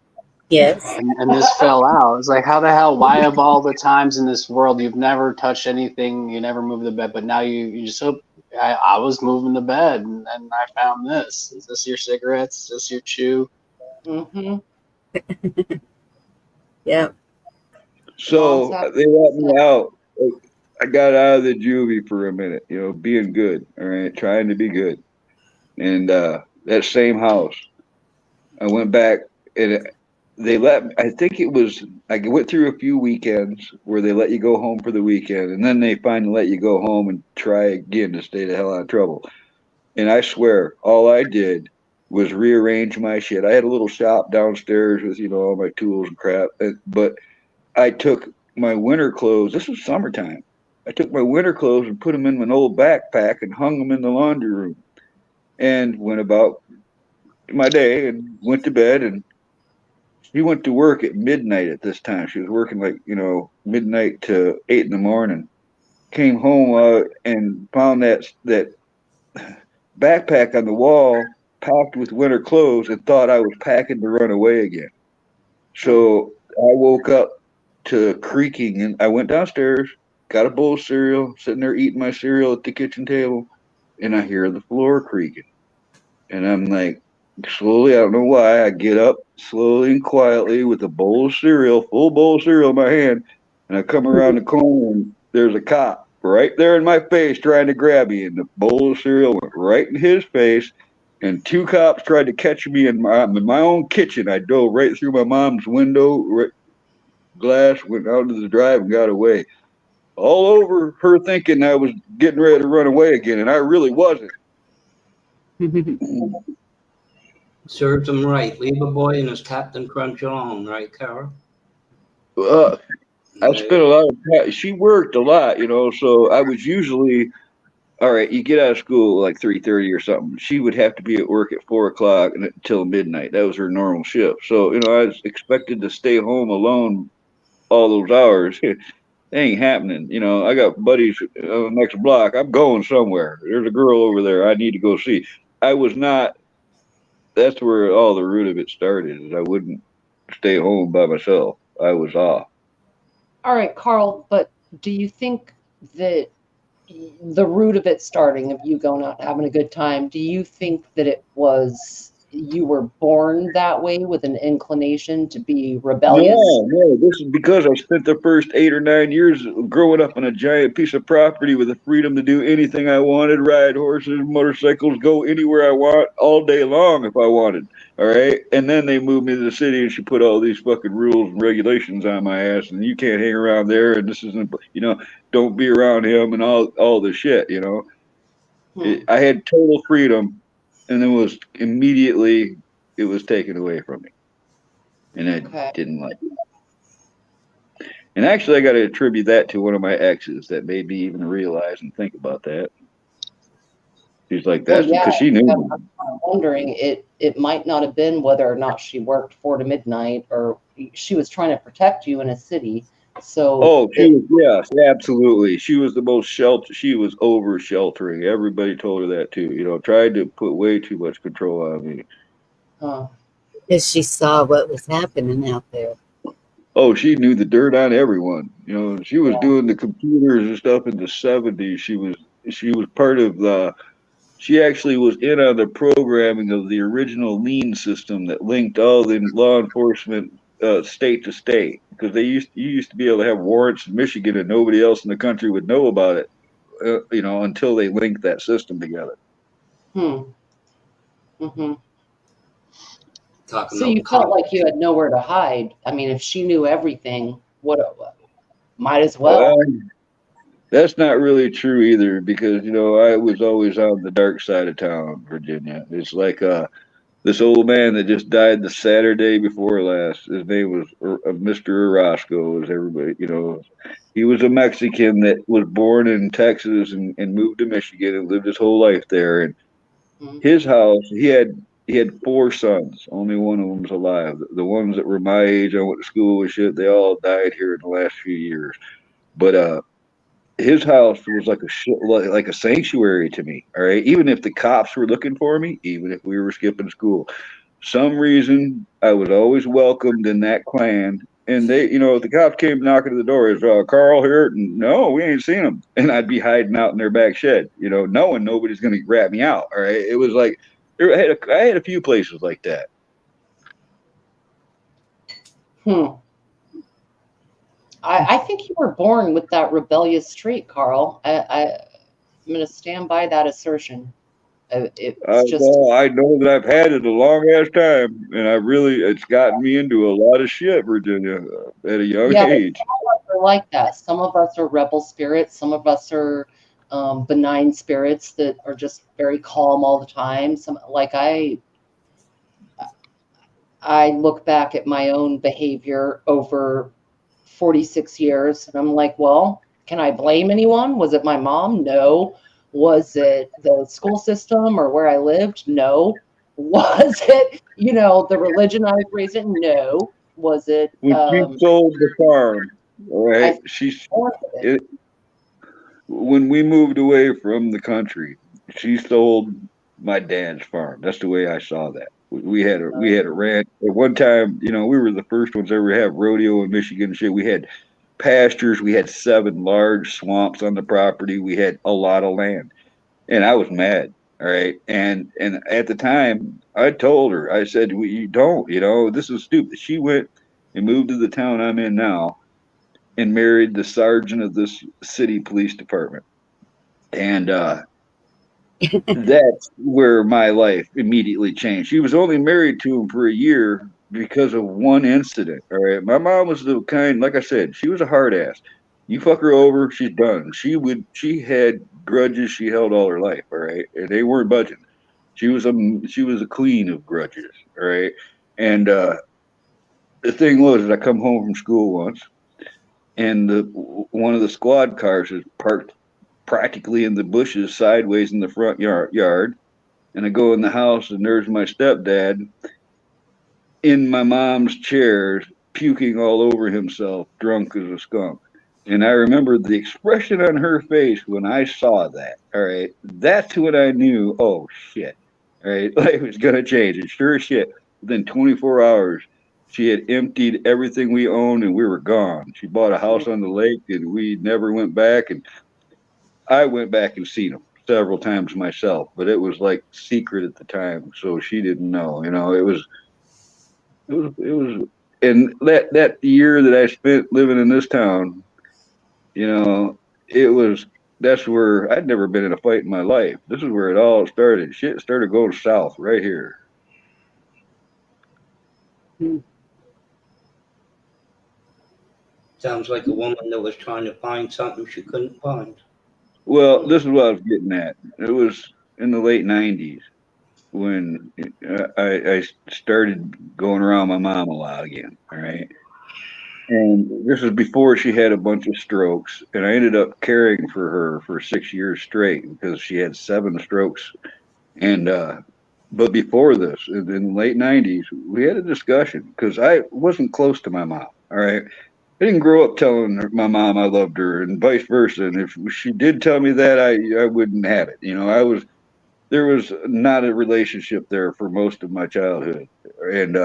Yes. And this fell out. It's like, how the hell? Why of all the times in this world you've never touched anything, you never moved the bed, but now you just hope. I was moving the bed and I found this. Is this your cigarettes? Is this your chew? Mm-hmm. Yeah. So they let me out. I got out of the juvie for a minute, being good, all right, trying to be good. And that same house, I went back and they let me, I think it was, I went through a few weekends where they let you go home for the weekend, and then they finally let you go home and try again to stay the hell out of trouble. And I swear, all I did was rearrange my shit. I had a little shop downstairs with, all my tools and crap, but I took my winter clothes. This was summertime. I took my winter clothes and put them in an old backpack and hung them in the laundry room and went about my day and went to bed. And she went to work at midnight at this time. She was working like, midnight to 8 in the morning. Came home and found that backpack on the wall packed with winter clothes and thought I was packing to run away again. So I woke up to creaking and I went downstairs, got a bowl of cereal, sitting there eating my cereal at the kitchen table, and I hear the floor creaking. And I'm like, slowly, I don't know why, I get up slowly and quietly with a bowl of cereal, full bowl of cereal in my hand, and I come around the corner and there's a cop right there in my face trying to grab me, and the bowl of cereal went right in his face, and two cops tried to catch me in my own kitchen. I dove right through my mom's window, glass, went out to the drive and got away. All over her thinking I was getting ready to run away again, and I really wasn't. Serves him right. Leave a boy in his Captain Crunch alone, right, Carol? I spent a lot of time. She worked a lot, so I was usually, all right, you get out of school like 3:30 or something. She would have to be at work at 4 o'clock until midnight. That was her normal shift. So, I was expected to stay home alone all those hours. It ain't happening. I got buddies on the next block. I'm going somewhere. There's a girl over there I need to go see. I was not, that's where all the root of it started, is I wouldn't stay home by myself. I was off. All right, Carl, but do you think that the root of it starting, of you going out and having a good time, do you think that it was you were born that way with an inclination to be rebellious? No, this is because I spent the first 8 or 9 years growing up on a giant piece of property with the freedom to do anything I wanted, ride horses, motorcycles, go anywhere I want all day long if I wanted. All right. And then they moved me to the city and she put all these fucking rules and regulations on my ass and you can't hang around there and this isn't, don't be around him and all the shit, I had total freedom and then it was taken away from me. And I didn't like it. And actually, I got to attribute that to one of my exes that made me even realize and think about that. She's like, that's because she knew me. I'm wondering, it might not have been whether or not she worked 4 to midnight or she was trying to protect you in a city. So, yes, absolutely. She was the most she was over sheltering. Everybody told her that too. Tried to put way too much control on me. Because she saw what was happening out there. Oh, she knew the dirt on everyone. She was doing the computers and stuff in the 70s. She was part of she actually was in on the programming of the original lien system that linked all the law enforcement state to state, because you used to be able to have warrants in Michigan and nobody else in the country would know about it, until they linked that system together. So you felt like you had nowhere to hide. I mean, if she knew everything, might as well. That's not really true either, because I was always on the dark side of town, Virginia. It's like this old man that just died the Saturday before last. His name was Mr. Orozco, as everybody, he was a Mexican that was born in Texas and moved to Michigan and lived his whole life there. And his house, he had 4 sons. Only one of them was alive. The ones that were my age, I went to school with shit, they all died here in the last few years. But his house was like a sanctuary to me. All right, even if the cops were looking for me, even if we were skipping school, some reason I was always welcomed in that clan. And they, if the cops came knocking at the door, is Carl here? No, we ain't seen him. And I'd be hiding out in their back shed, knowing nobody's going to rat me out. All right, it was like I had a few places like that. I think you were born with that rebellious trait, Carl. I'm going to stand by that assertion. I know that I've had it a long ass time, and it's gotten me into a lot of shit, Virginia, at a young age. Some of us are like that. Some of us are rebel spirits. Some of us are benign spirits that are just very calm all the time. I look back at my own behavior over 46 years and I'm like, well, can I blame anyone? Was it my mom? No. Was it the school system or where I lived? No. Was it, the religion I was raised in? No. Was it when she sold the farm? All right, when we moved away from the country, she sold my dad's farm. That's the way I saw that. We had a ranch at one time. We were the first ones ever to have rodeo in Michigan and shit. We had pastures. We had 7 large swamps on the property. We had a lot of land, and I was mad. All right, and at the time, I told her, I said, "You don't. This is stupid." She went and moved to the town I'm in now, and married the sergeant of this city police department, and that's where my life immediately changed. She was only married to him for a year because of one incident. All right. My mom was the kind, like I said, she was a hard ass. You fuck her over, she's done. She had grudges she held all her life. All right. And they weren't budging. She was a queen of grudges. All right. And the thing was, I come home from school once and one of the squad cars is parked practically in the bushes sideways in the front yard. And I go in the house and there's my stepdad in my mom's chairs, puking all over himself, drunk as a skunk. And I remember the expression on her face when I saw that. All right. That's when I knew, oh shit. All right. Life was going to change. And sure as shit, within 24 hours, she had emptied everything we owned and we were gone. She bought a house on the lake and we never went back. And I went back and seen them. several times myself, but it was like secret at the time, so she didn't know. You know, it was, and that year that I spent living in this town, you know, it was that's where I'd never been in a fight in my life. This is where it all started. Shit started going south right here. Sounds like a woman that was trying to find something she couldn't find. Well, this is what I was getting at. It was in the late '90s when I started going around my mom a lot again. All right. And this was before she had a bunch of strokes, and I ended up caring for her for 6 years straight because she had 7 strokes. And but before this, in the late '90s, we had a discussion because I wasn't close to my mom. All right, I didn't grow up telling my mom I loved her, and vice versa. And if she did tell me that, I wouldn't have it. You know, there was not a relationship there for most of my childhood. And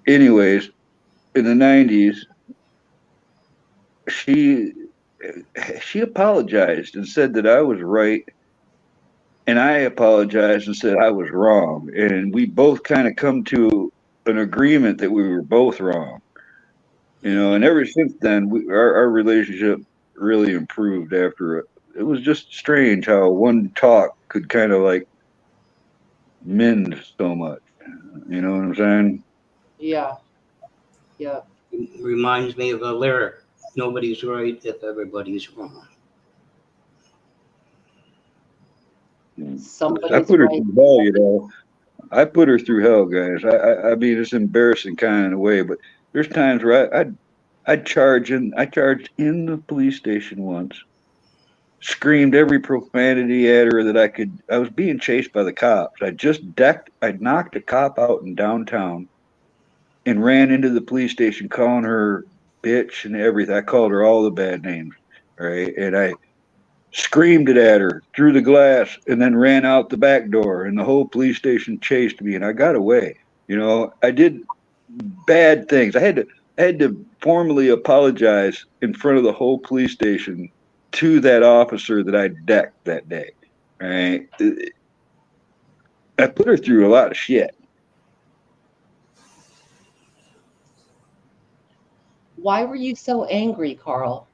anyways, in the '90s, she she apologized and said that I was right, and I apologized and said I was wrong, and we both kind of come to an agreement that we were both wrong. You know, and ever since then, our relationship really improved after it. It was just strange how one talk could kind of like mend so much. You know what I'm saying? Yeah. Yeah. It reminds me of a lyric. Nobody's right if everybody's wrong. I Somebody's put her right. through hell, you know. I put her through hell, guys. I mean, it's embarrassing kind of in a way, but there's times where I charged in the police station once, screamed every profanity at her that I could. I was being chased by the cops. I knocked a cop out in downtown and ran into the police station calling her bitch and everything. I called her all the bad names, right? And I screamed it at her through the glass and then ran out the back door, and the whole police station chased me and I got away. You know, I did bad things. I had to formally apologize in front of the whole police station to that officer that I decked that day. Right? I put her through a lot of shit. Why were you so angry, Carl?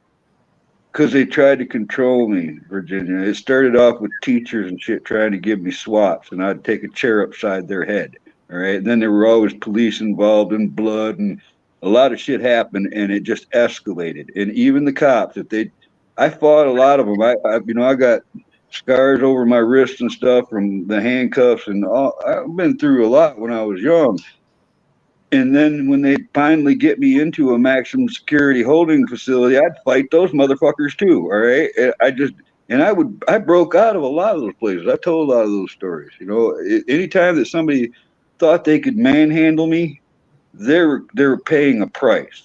Because they tried to control me, Virginia. It started off with teachers and shit trying to give me swaps, and I'd take a chair upside their head. All right. And then there were always police involved and blood, and a lot of shit happened, and it just escalated. And even the cops, I fought a lot of them. I got scars over my wrists and stuff from the handcuffs, and all. I've been through a lot when I was young. And then when they finally get me into a maximum security holding facility, I'd fight those motherfuckers too. All right. I broke out of a lot of those places. I told a lot of those stories. You know, anytime that somebody thought they could manhandle me, they're paying a price.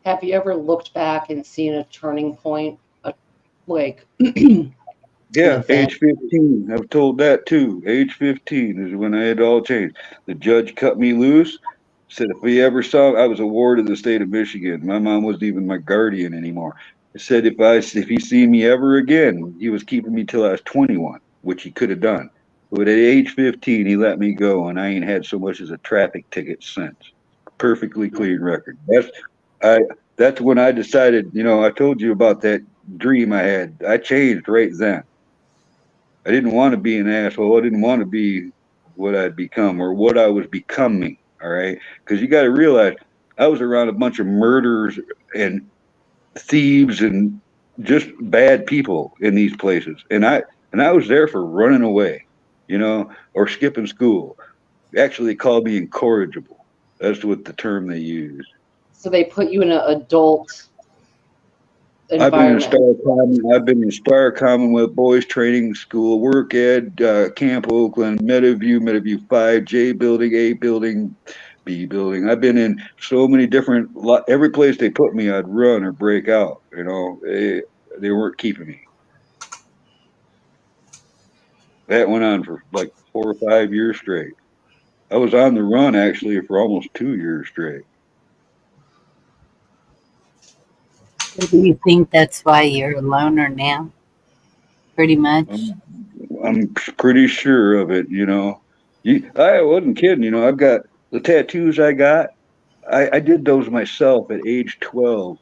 Have you ever looked back and seen a turning point? Like, Yeah, age 15. I've told that too. Age 15 is when I had all changed. The judge cut me loose. Said if he ever saw, I was a ward of the state of Michigan. My mom wasn't even my guardian anymore. He said if he seen me ever again, he was keeping me till I was 21, which he could have done. But at age 15, he let me go, and I ain't had so much as a traffic ticket since. Perfectly clean record. That's when I decided. You know, I told you about that dream I had. I changed right then. I didn't want to be an asshole. I didn't want to be what I'd become or what I was becoming. All right. Because you got to realize I was around a bunch of murderers and thieves and just bad people in these places. And I was there for running away, you know, or skipping school. Actually, they called me incorrigible. That's what the term they use. so they put you in an adult I've been in environment. I've been in Star Commonwealth Boys Training School, Work Ed, Camp Oakland, Meadowview 5, J Building, A Building, B Building. I've been in so many different, every place they put me, I'd run or break out. You know, they weren't keeping me. That went on for like 4 or 5 years straight. I was on the run actually for almost 2 years straight. So do you think that's why you're a loner now? Pretty much. I'm pretty sure of it, you know. I wasn't kidding, you know. I've got the tattoos I got. I did those myself at age 12,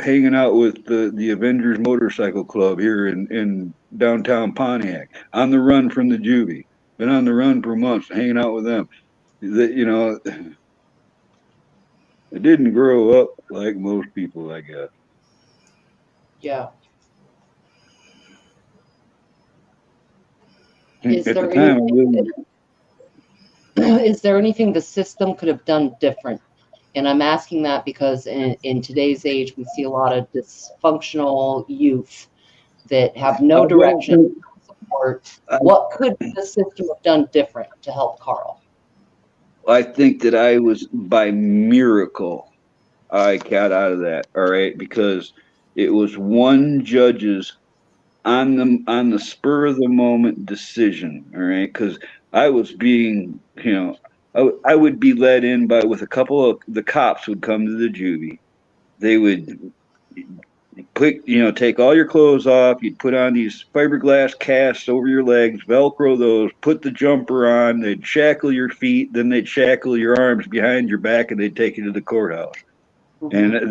hanging out with the Avengers Motorcycle Club here in downtown Pontiac, on the run from the juvie. Been on the run for months, hanging out with them. You know, I didn't grow up like most people, I guess. Yeah. At Is the there time, I anything? really, Is there anything the system could have done different? And I'm asking that because in today's age, we see a lot of dysfunctional youth that have I no don't direction, think, no support. I, What could the system have done different to help Carl? I think that I was by miracle I got out of that. All right, because it was one judge's on the spur of the moment decision. All right, because I was being, you know, I would be led in by with a couple of the cops would come to the juvie. They would put, you know, take all your clothes off. You'd put on these fiberglass casts over your legs, Velcro those, put the jumper on. They'd shackle your feet, then they'd shackle your arms behind your back, and they'd take you to the courthouse. And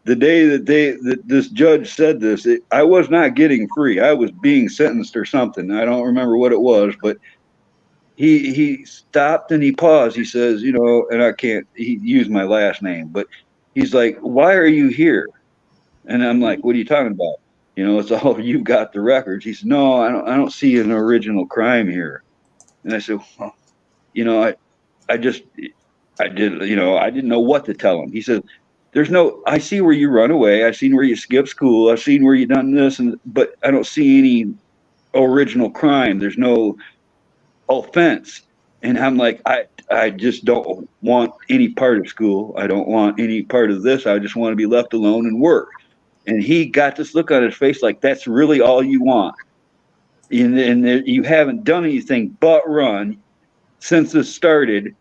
the day that this judge said this, I was not getting free. I was being sentenced or something. I don't remember what it was, but he stopped and he paused. He says, you know, and I can't. He used my last name, but he's like, "Why are you here?" And I'm like, "What are you talking about?" You know, it's all you've got the records. He said, "No, I don't see an original crime here." And I said, "Well, you know, I just I did, you know, I didn't know what to tell him." He said, "There's no. I see where you run away. I've seen where you skip school. I've seen where you done this, and but I don't see any original crime. There's no offense." And I'm like, I just don't want any part of school. I don't want any part of this. I just want to be left alone and work. And he got this look on his face like that's really all you want, and you haven't done anything but run since this started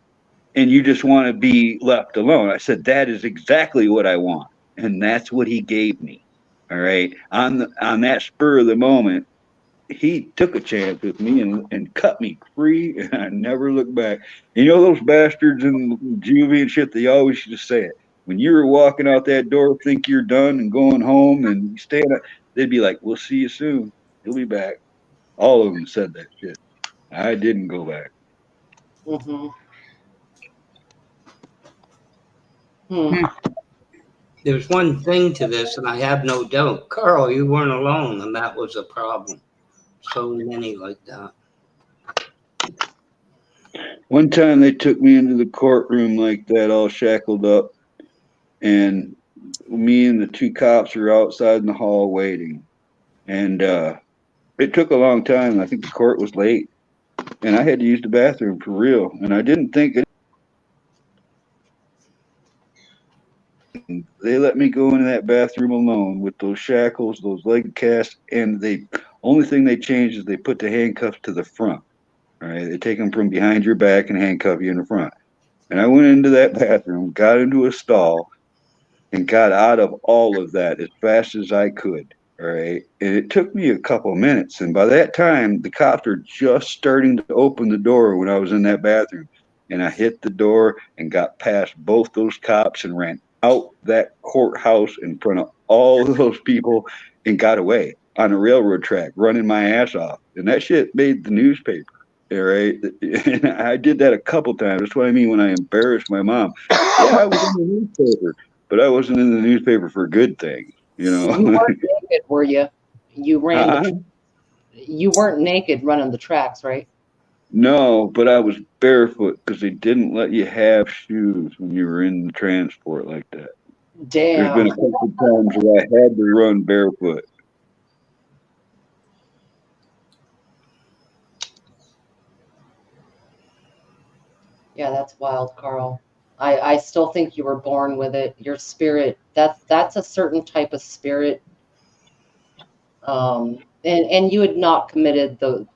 and you just want to be left alone. I said, that is exactly what I want. And that's what he gave me. All right. On that spur of the moment, he took a chance with me and cut me free, and I never looked back. You know those bastards in juvie and shit, they always used to say it. When you're walking out that door, think you're done and going home and you stand up, they'd be like, "We'll see you soon. He'll be back." All of them said that shit. I didn't go back. Mm-hmm. There's one thing to this, and I have no doubt, Carl, you weren't alone, and that was a problem. So many like that. One time they took me into the courtroom like that, all shackled up, and me and the two cops were outside in the hall waiting. And it took a long time. I think the court was late, and I had to use the bathroom for real. And I didn't think it. They let me go into that bathroom alone with those shackles, those leg casts, and they only thing they changed is they put the handcuffs to the front. All right, they take them from behind your back and handcuff you in the front. And I went into that bathroom, got into a stall, and got out of all of that as fast as I could. All right. And it took me a couple minutes. And by that time, the cops were just starting to open the door when I was in that bathroom. And I hit the door and got past both those cops and ran out that courthouse in front of all of those people and got away on a railroad track, running my ass off. And that shit made the newspaper. All right. And I did that a couple times. That's what I mean when I embarrassed my mom. Yeah, I was in the newspaper, but I wasn't in the newspaper for good things, you know. You weren't naked, were you? You ran uh, you weren't naked running the tracks, right? no, but I was barefoot because they didn't let you have shoes when you were in the transport like that. There's been Damn. a couple of times where I had to run barefoot. Yeah, that's wild, Carl. I still think you were born with it. Your spirit, that's a certain type of spirit. And you had not committed the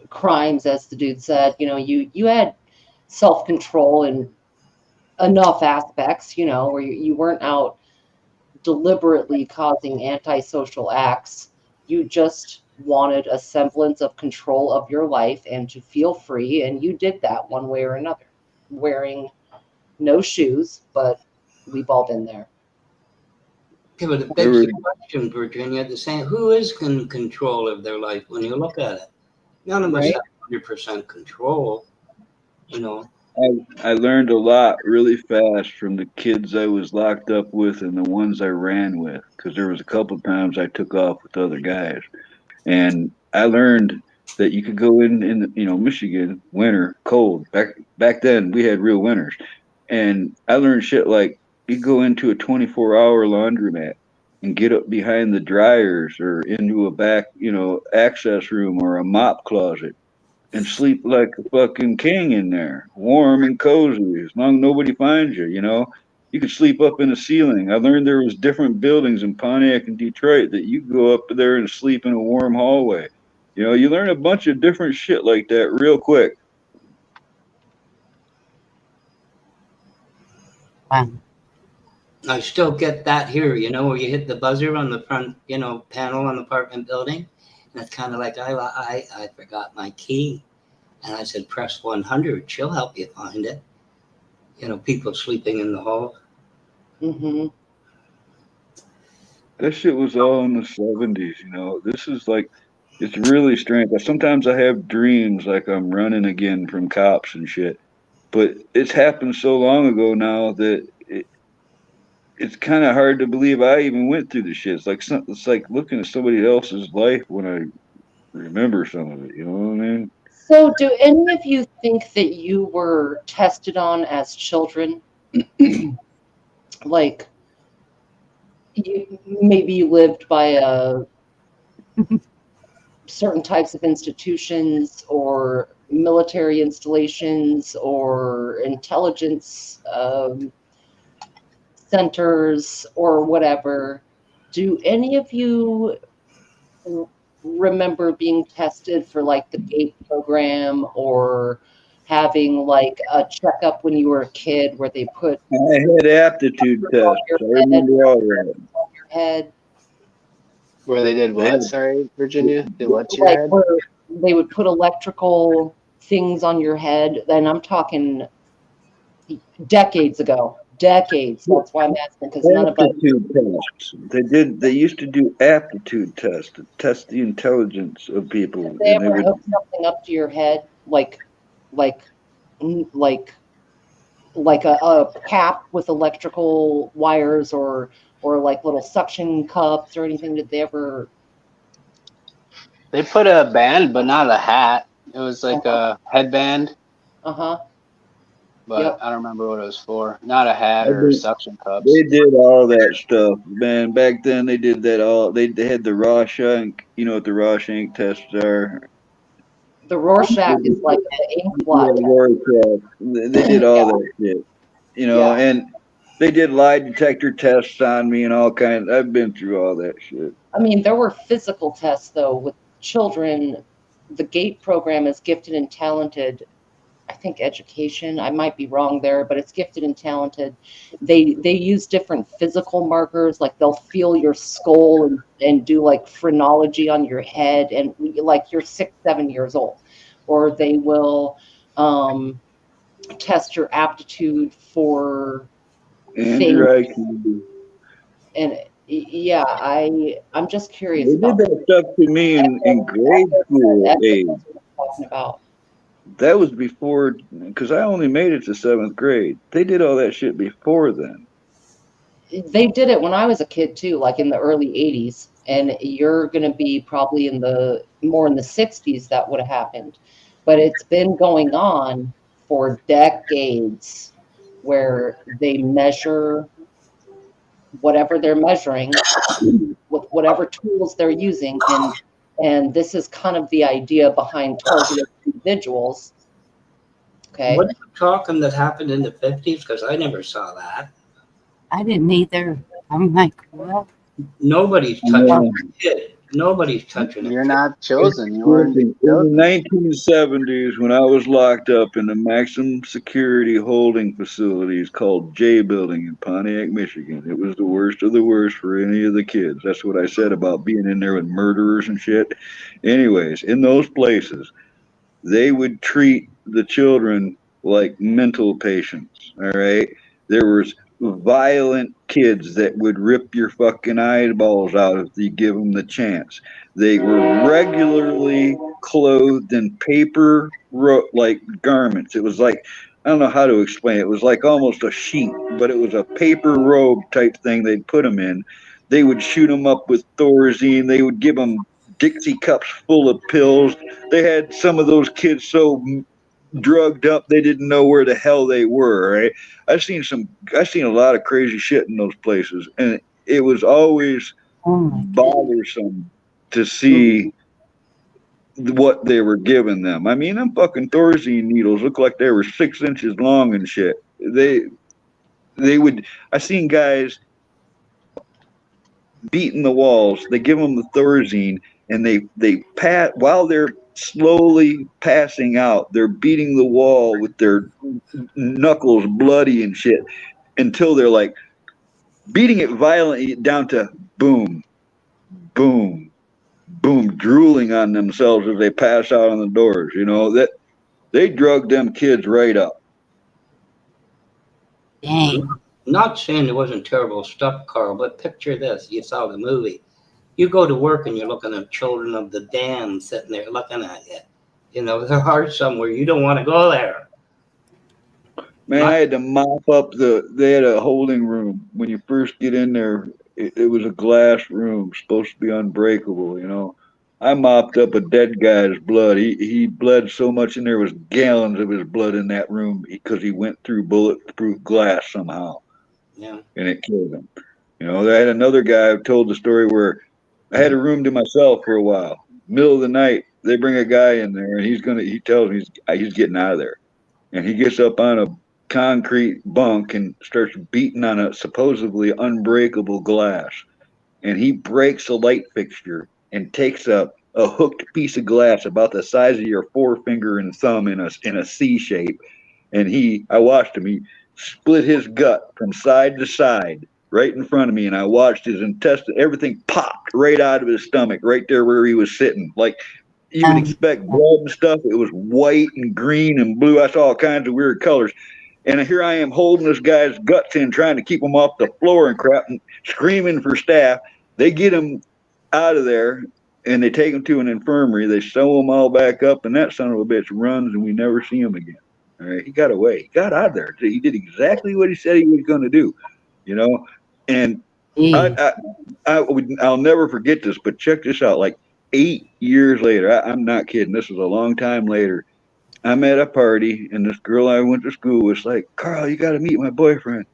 crimes, as the dude said. You know, you had self-control in enough aspects, you know, where you weren't out deliberately causing antisocial acts. You just wanted a semblance of control of your life and to feel free, and you did that one way or another, wearing no shoes, but we've all been there. Okay, but it begs the question, Virginia, the same, who is in control of their life when you look at it? None of us have 100% control, you know. I learned a lot really fast from the kids I was locked up with and the ones I ran with, because there was a couple times I took off with other guys, and I learned that you could go in Michigan, winter, cold. Back then we had real winters, and I learned shit like you go into a 24-hour laundromat and get up behind the dryers or into a back, access room or a mop closet and sleep like a fucking king in there, warm and cozy, as long as nobody finds you, You could sleep up in the ceiling. I learned there was different buildings in Pontiac and Detroit that you go up there and sleep in a warm hallway. You learn a bunch of different shit like that real quick. Wow. I still get that here, where you hit the buzzer on the front, panel on the apartment building. And it's kind of like, I forgot my key. And I said, press 100. She'll help you find it. People sleeping in the hall. Mm-hmm. That shit was all in the 70s, This is like, it's really strange. Sometimes I have dreams like I'm running again from cops and shit. But it's happened so long ago now that it's kind of hard to believe I even went through the shit. It's like looking at somebody else's life when I remember some of it. You know what I mean? So, do any of you think that you were tested on as children? Like, maybe you lived by certain types of institutions or military installations or intelligence centers or whatever. Do any of you remember being tested for like the GATE program or having like a checkup when you were a kid where they put I had aptitude tests. I remember all that. On your head. Where they did what? Sorry, Virginia? Did what to your Like head? where they would put electrical things on your head, and I'm talking decades ago. Decades. That's why I'm asking, because none of us. Aptitude tests. They used to do aptitude tests to test the intelligence of people. Did they ever hook something up to your head, like a cap with electrical wires or like little suction cups or anything? Did they ever? They put a band, but not a hat. It was like a headband. Uh-huh. But Yep. I don't remember what it was for. Not a hat or suction cups. They did all that stuff, man. Back then they did that all. They had the Rorschach. You know what the Rorschach tests are? The Rorschach is like the ink blot. They did all that shit, and they did lie detector tests on me and all kinds. I've been through all that shit. I mean, there were physical tests though with children. The GATE program is gifted and talented. I think education. I might be wrong there, but it's gifted and talented. They use different physical markers, like they'll feel your skull and do like phrenology on your head, and like you're 6-7 years old, or they will test your aptitude for things. And yeah, I'm just curious. They did that stuff to me in grade school age. Talking about. That was before, because I only made it to 7th grade. They did all that shit before then. They did it when I was a kid too, like in the early 80s. And you're going to be probably more in the 60s that would have happened. But it's been going on for decades where they measure whatever they're measuring with whatever tools they're using. And this is kind of the idea behind targeted individuals. Okay. What's the talking that happened in the 50s? Because I never saw that. I didn't either. I'm like, what? Nobody's touching a kid. Nobody's touching it. You're not chosen. You weren't In chosen. the 1970s, when I was locked up in the maximum security holding facilities called J Building in Pontiac, Michigan, it was the worst of the worst for any of the kids. That's what I said about being in there with murderers and shit. Anyways, in those places, they would treat the children like mental patients. All right. There was violent kids that would rip your fucking eyeballs out if you give them the chance. They were regularly clothed in paper like garments. It was like, I don't know how to explain it. It was like almost a sheet, but it was a paper robe type thing they'd put them in. They would shoot them up with Thorazine. They would give them Dixie cups full of pills. They had some of those kids so drugged up they didn't know where the hell they were. Right? I've seen a lot of crazy shit in those places, and it was always bothersome to see what they were giving them. I mean, them fucking Thorazine needles looked like they were 6 inches long and shit. They would. I seen guys beating the walls. They give them the Thorazine, and they pat while they're slowly passing out. They're beating the wall with their knuckles bloody and shit until they're like beating it violently down to boom, boom, boom, drooling on themselves as they pass out on the doors. You know that they drugged them kids right up. Dang. Not saying it wasn't terrible stuff, Carl, but picture this. You saw the movie. You go to work and you're looking at children of the damned sitting there looking at you. You know, their heart's somewhere. You don't want to go there. Man, I had to mop up they had a holding room. When you first get in there, it was a glass room, supposed to be unbreakable, you know. I mopped up a dead guy's blood. He bled so much in there was gallons of his blood in that room because he went through bulletproof glass somehow. Yeah. And it killed him. You know, I had another guy who told the story where I had a room to myself for a while. Middle of the night, they bring a guy in there and he tells me he's getting out of there. And he gets up on a concrete bunk and starts beating on a supposedly unbreakable glass. And he breaks a light fixture and takes a hooked piece of glass about the size of your forefinger and thumb in a C shape. And I watched him, he split his gut from side to side right in front of me, and I watched his intestine, everything popped right out of his stomach, right there where he was sitting. Like you would expect blood and stuff. It was white and green and blue. I saw all kinds of weird colors. And here I am holding this guy's guts in, trying to keep him off the floor and crap, and screaming for staff. They get him out of there, and they take him to an infirmary. They sew him all back up, and that son of a bitch runs, and we never see him again. All right, he got away. He got out of there. He did exactly what he said he was going to do, you know. And I'll never forget this. But check this out. Like 8 years later, I'm not kidding. This was a long time later. I'm at a party, and this girl I went to school with was like, "Carl, you got to meet my boyfriend."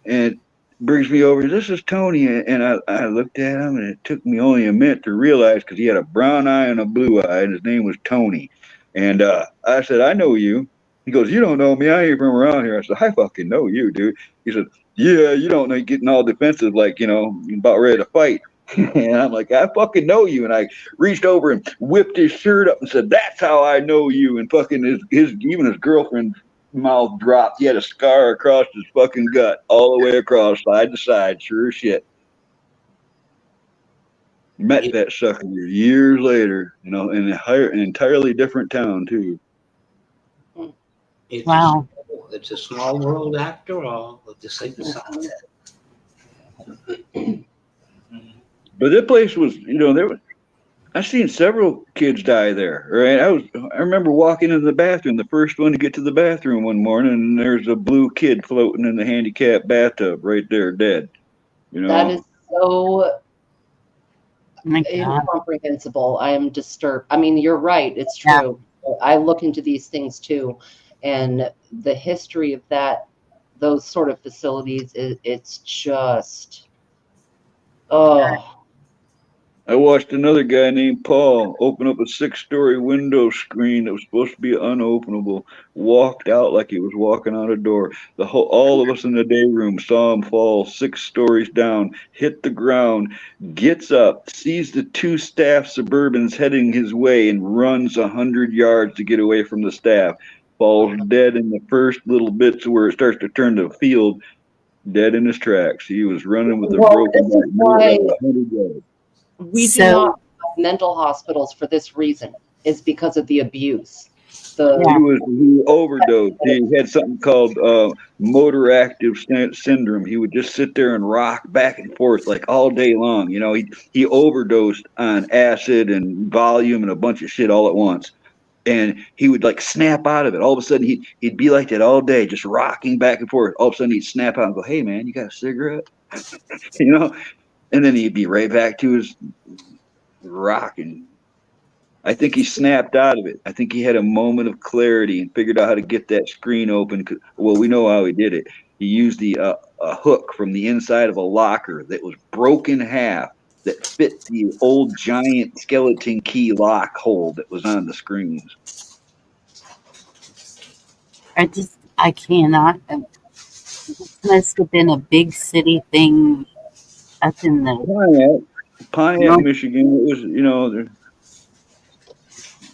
And brings me over. This is Tony, and I looked at him, and it took me only a minute to realize because he had a brown eye and a blue eye, and his name was Tony. And I said, "I know you." He goes, "You don't know me. I ain't from around here." I said, "I fucking know you, dude." He said, "Yeah, you don't know." Getting all defensive, like, you know, about ready to fight. And I'm like, "I fucking know you." And I reached over and whipped his shirt up and said, "That's how I know you." And fucking even his girlfriend's mouth dropped. He had a scar across his fucking gut, all the way across, side to side, sure as shit. Met that sucker years later, you know, in an entirely different town too. Wow. It's a small world after all, just like the sunset. But that place was, you know, I seen several kids die there. Right, I remember walking into the bathroom, the first one to get to the bathroom one morning, and there's a blue kid floating in the handicapped bathtub right there, dead. You know, that is so incomprehensible. I am disturbed. I mean, you're right. It's true. Yeah. I look into these things too, and the history of those sort of facilities, it's just, oh. I watched another guy named Paul open up a 6-story window screen that was supposed to be unopenable. Walked out like he was walking out a door. All of us in the day room saw him fall 6 stories down, hit the ground, gets up, sees the 2 staff Suburbans heading his way, and runs 100 yards to get away from the staff. Falls dead in the first little bits where it starts to turn to a field. Dead in his tracks. He was running with a broken This is back. why 100 yards. we do So- not have mental hospitals for this reason. Is because of the abuse. He overdosed. He had something called motor active syndrome. He would just sit there and rock back and forth like all day long. You know, he overdosed on acid and volume and a bunch of shit all at once. And he would like snap out of it. All of a sudden he'd be like that all day, just rocking back and forth. All of a sudden he'd snap out and go, "Hey man, you got a cigarette?" You know? And then he'd be right back to his rocking. I think he snapped out of it. I think he had a moment of clarity and figured out how to get that screen open. Well, we know how he did it. He used a hook from the inside of a locker that was broken in half that fit the old giant skeleton key lock hole that was on the screens. I cannot. This must have been a big city thing up in the Pontiac, Michigan. It was, you know,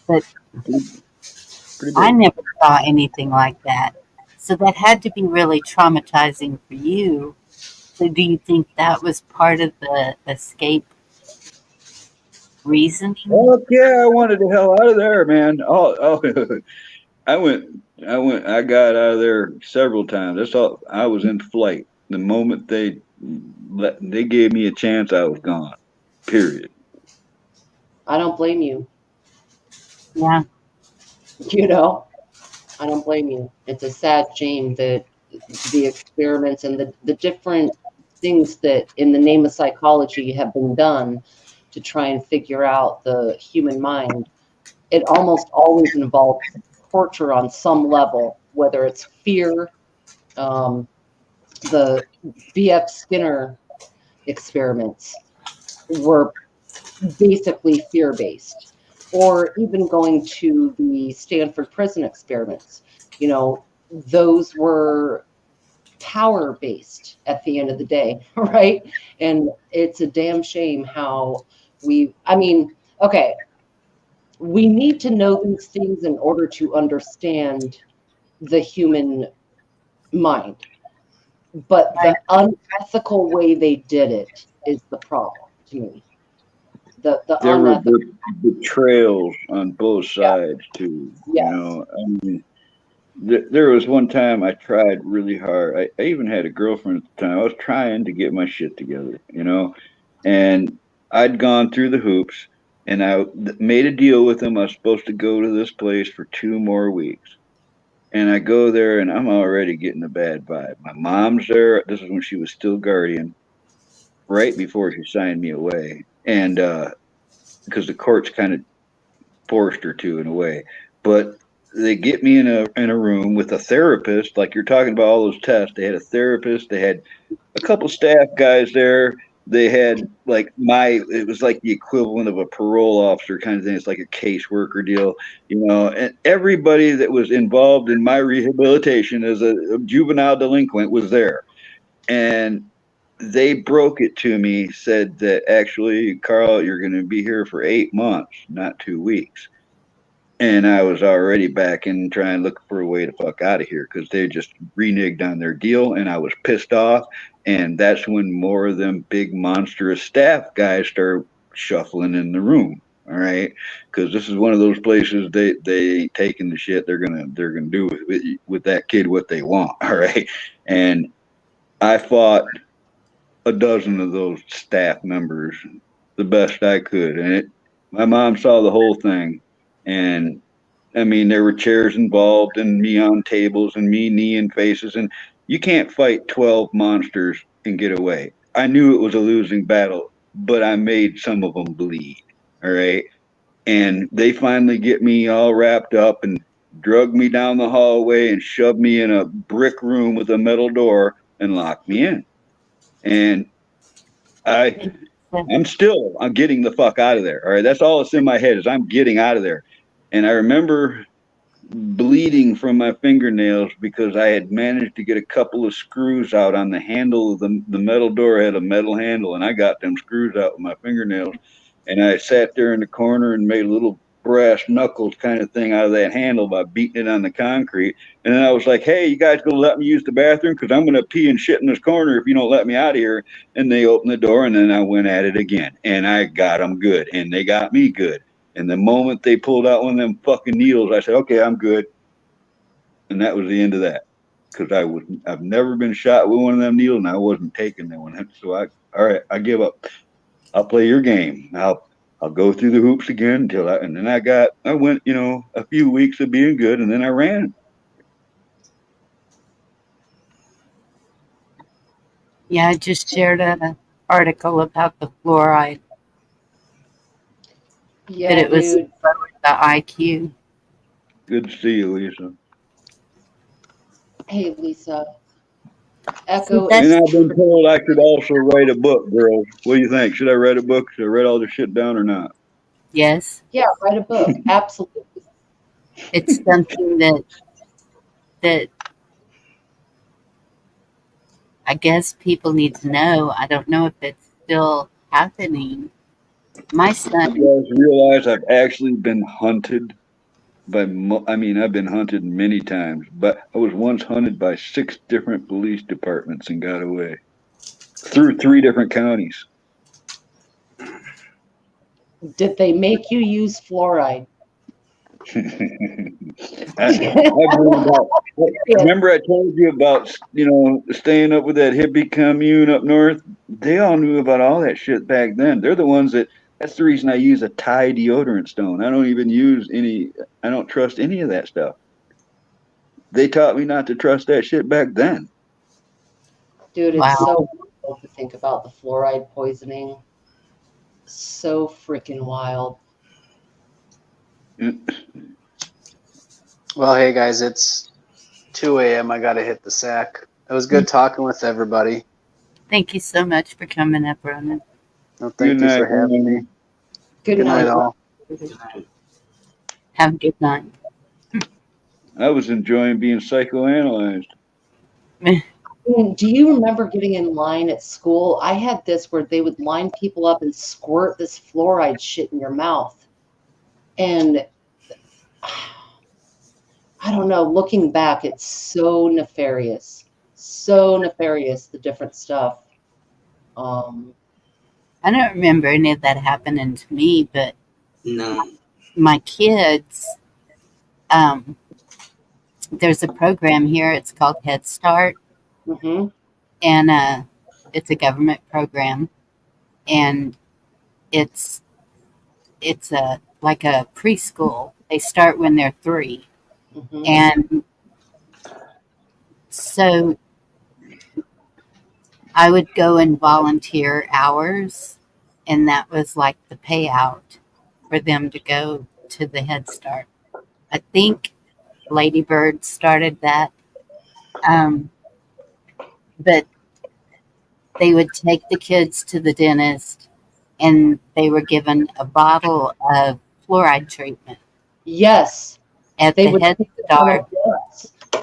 but pretty I big. never saw anything like that. So that had to be really traumatizing for you. So do you think that was part of the escape reasoning? Fuck yeah, I wanted the hell out of there, man. I got out of there several times. That's all. I was in flight. The moment they gave me a chance, I was gone. Period. I don't blame you. Yeah. You know, I don't blame you. It's a sad shame that the experiments and the different things that in the name of psychology have been done to try and figure out the human mind, it almost always involves torture on some level, whether it's fear. The B.F. Skinner experiments were basically fear-based, or even going to the Stanford prison experiments. You know, those were power-based at the end of the day, right? And it's a damn shame how we need to know these things in order to understand the human mind. But the unethical way they did it is the problem to me. There were betrayals on both sides too. Yes. You know, I mean, there was one time I tried really hard. I even had a girlfriend at the time. I was trying to get my shit together, you know, and I'd gone through the hoops, and I made a deal with them. I was supposed to go to this place for 2 more weeks. And I go there, and I'm already getting a bad vibe. My mom's there. This is when she was still guardian, right before she signed me away. And because the courts kind of forced her to in a way. But they get me in a room with a therapist, like you're talking about all those tests. They had a therapist, they had a couple staff guys there. They had it was like the equivalent of a parole officer kind of thing. It's like a caseworker deal, you know, and everybody that was involved in my rehabilitation as a juvenile delinquent was there. And they broke it to me, said that actually, Carl, you're going to be here for 8 months, not 2 weeks. And I was already back in trying to look for a way to fuck out of here because they just reneged on their deal, and I was pissed off. And that's when more of them big monstrous staff guys start shuffling in the room. All right, because this is one of those places they ain't taking the shit. They're gonna do with that kid what they want. All right, and I fought a dozen of those staff members the best I could, and my mom saw the whole thing. And I mean, there were chairs involved and me on tables and me kneeing faces, and you can't fight 12 monsters and get away. I knew it was a losing battle, but I made some of them bleed. All right. And they finally get me all wrapped up and drug me down the hallway and shoved me in a brick room with a metal door and locked me in. And So I'm getting the fuck out of there. All right. That's all that's in my head is I'm getting out of there. And I remember bleeding from my fingernails because I had managed to get a couple of screws out on the handle of the metal door. Had a metal handle, and I got them screws out with my fingernails. And I sat there in the corner and made a little brass knuckles kind of thing out of that handle by beating it on the concrete. And then I was like, hey, you guys gonna let me use the bathroom? Because I'm gonna pee and shit in this corner if you don't let me out of here. And they opened the door, and then I went at it again. And I got them good, and they got me good. And the moment they pulled out one of them fucking needles, I said, okay, I'm good. And that was the end of that. Because I've never been shot with one of them needles, and I wasn't taking that one. So all right, I give up. I'll play your game. I'll go through the hoops again and then I went, a few weeks of being good, and then I ran. Yeah, I just shared an article about the fluoride. Yeah, that it was dude. the IQ. Good to see you, Lisa. Hey, Lisa. Echo. And I've been told I should also write a book, girls. What do you think? Should I write a book? Should I write all this shit down or not? Yes. Yeah, write a book. Absolutely. It's something that I guess people need to know. I don't know if it's still happening. My son. You guys realize I've actually been hunted I've been hunted many times, but I was once hunted by 6 different police departments and got away through 3 different counties. Did they make you use fluoride? Remember I told you about, staying up with that hippie commune up north? They all knew about all that shit back then. They're the ones that's the reason I use a Thai deodorant stone. I don't trust any of that stuff. They taught me not to trust that shit back then. Dude, it's so wild to think about the fluoride poisoning. So freaking wild. Well, hey guys, it's 2 a.m. I gotta hit the sack. It was good talking with everybody. Thank you so much for coming up, Ronan. No, thank you for having me. Good night, all. Have a good night. I was enjoying being psychoanalyzed. Do you remember getting in line at school? I had this where they would line people up and squirt this fluoride shit in your mouth. And I don't know, looking back, it's so nefarious. So nefarious, the different stuff. I don't remember any of that happening to me, but No. my kids, there's a program here. It's called Head Start. Mm-hmm. And it's a government program. And it's like a preschool. They start when they're 3. Mm-hmm. And so I would go and volunteer hours, and that was like the payout for them to go to the Head Start. I think Lady Bird started that. But they would take the kids to the dentist, and they were given a bottle of fluoride treatment. Yes. At They the would Head take it Start.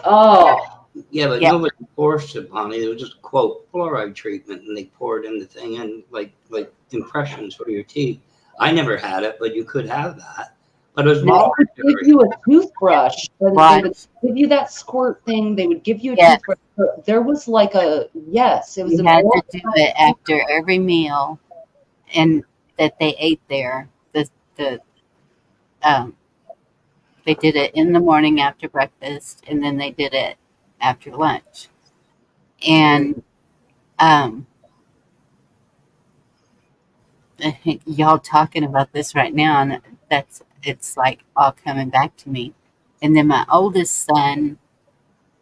Oh. Yeah, but nobody forced it, Bonnie. They would just quote fluoride treatment, and they pour it in the thing, and like impressions for your teeth. I never had it, but you could have that. But it was They would give you a toothbrush. They would give you that squirt thing. They would give you a toothbrush. There was like it was. You had to do it after every meal, and that they ate there. They did it in the morning after breakfast, and then they did it after lunch. And y'all talking about this right now, and it's like all coming back to me. And then my oldest son,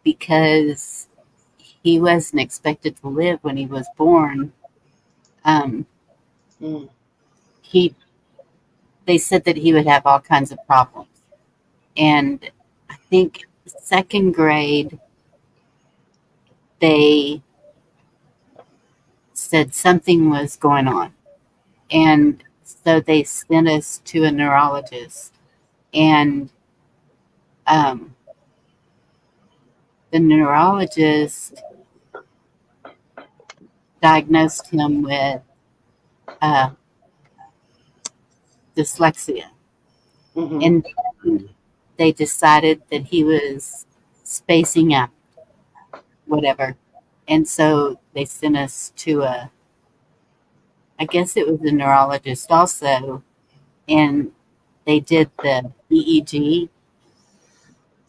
because he wasn't expected to live when he was born, they said that he would have all kinds of problems. And I think 2nd grade, they said something was going on. And so they sent us to a neurologist, and the neurologist diagnosed him with dyslexia. And they decided that he was spacing out, whatever. And so they sent us to I guess it was a neurologist also, and they did the EEG.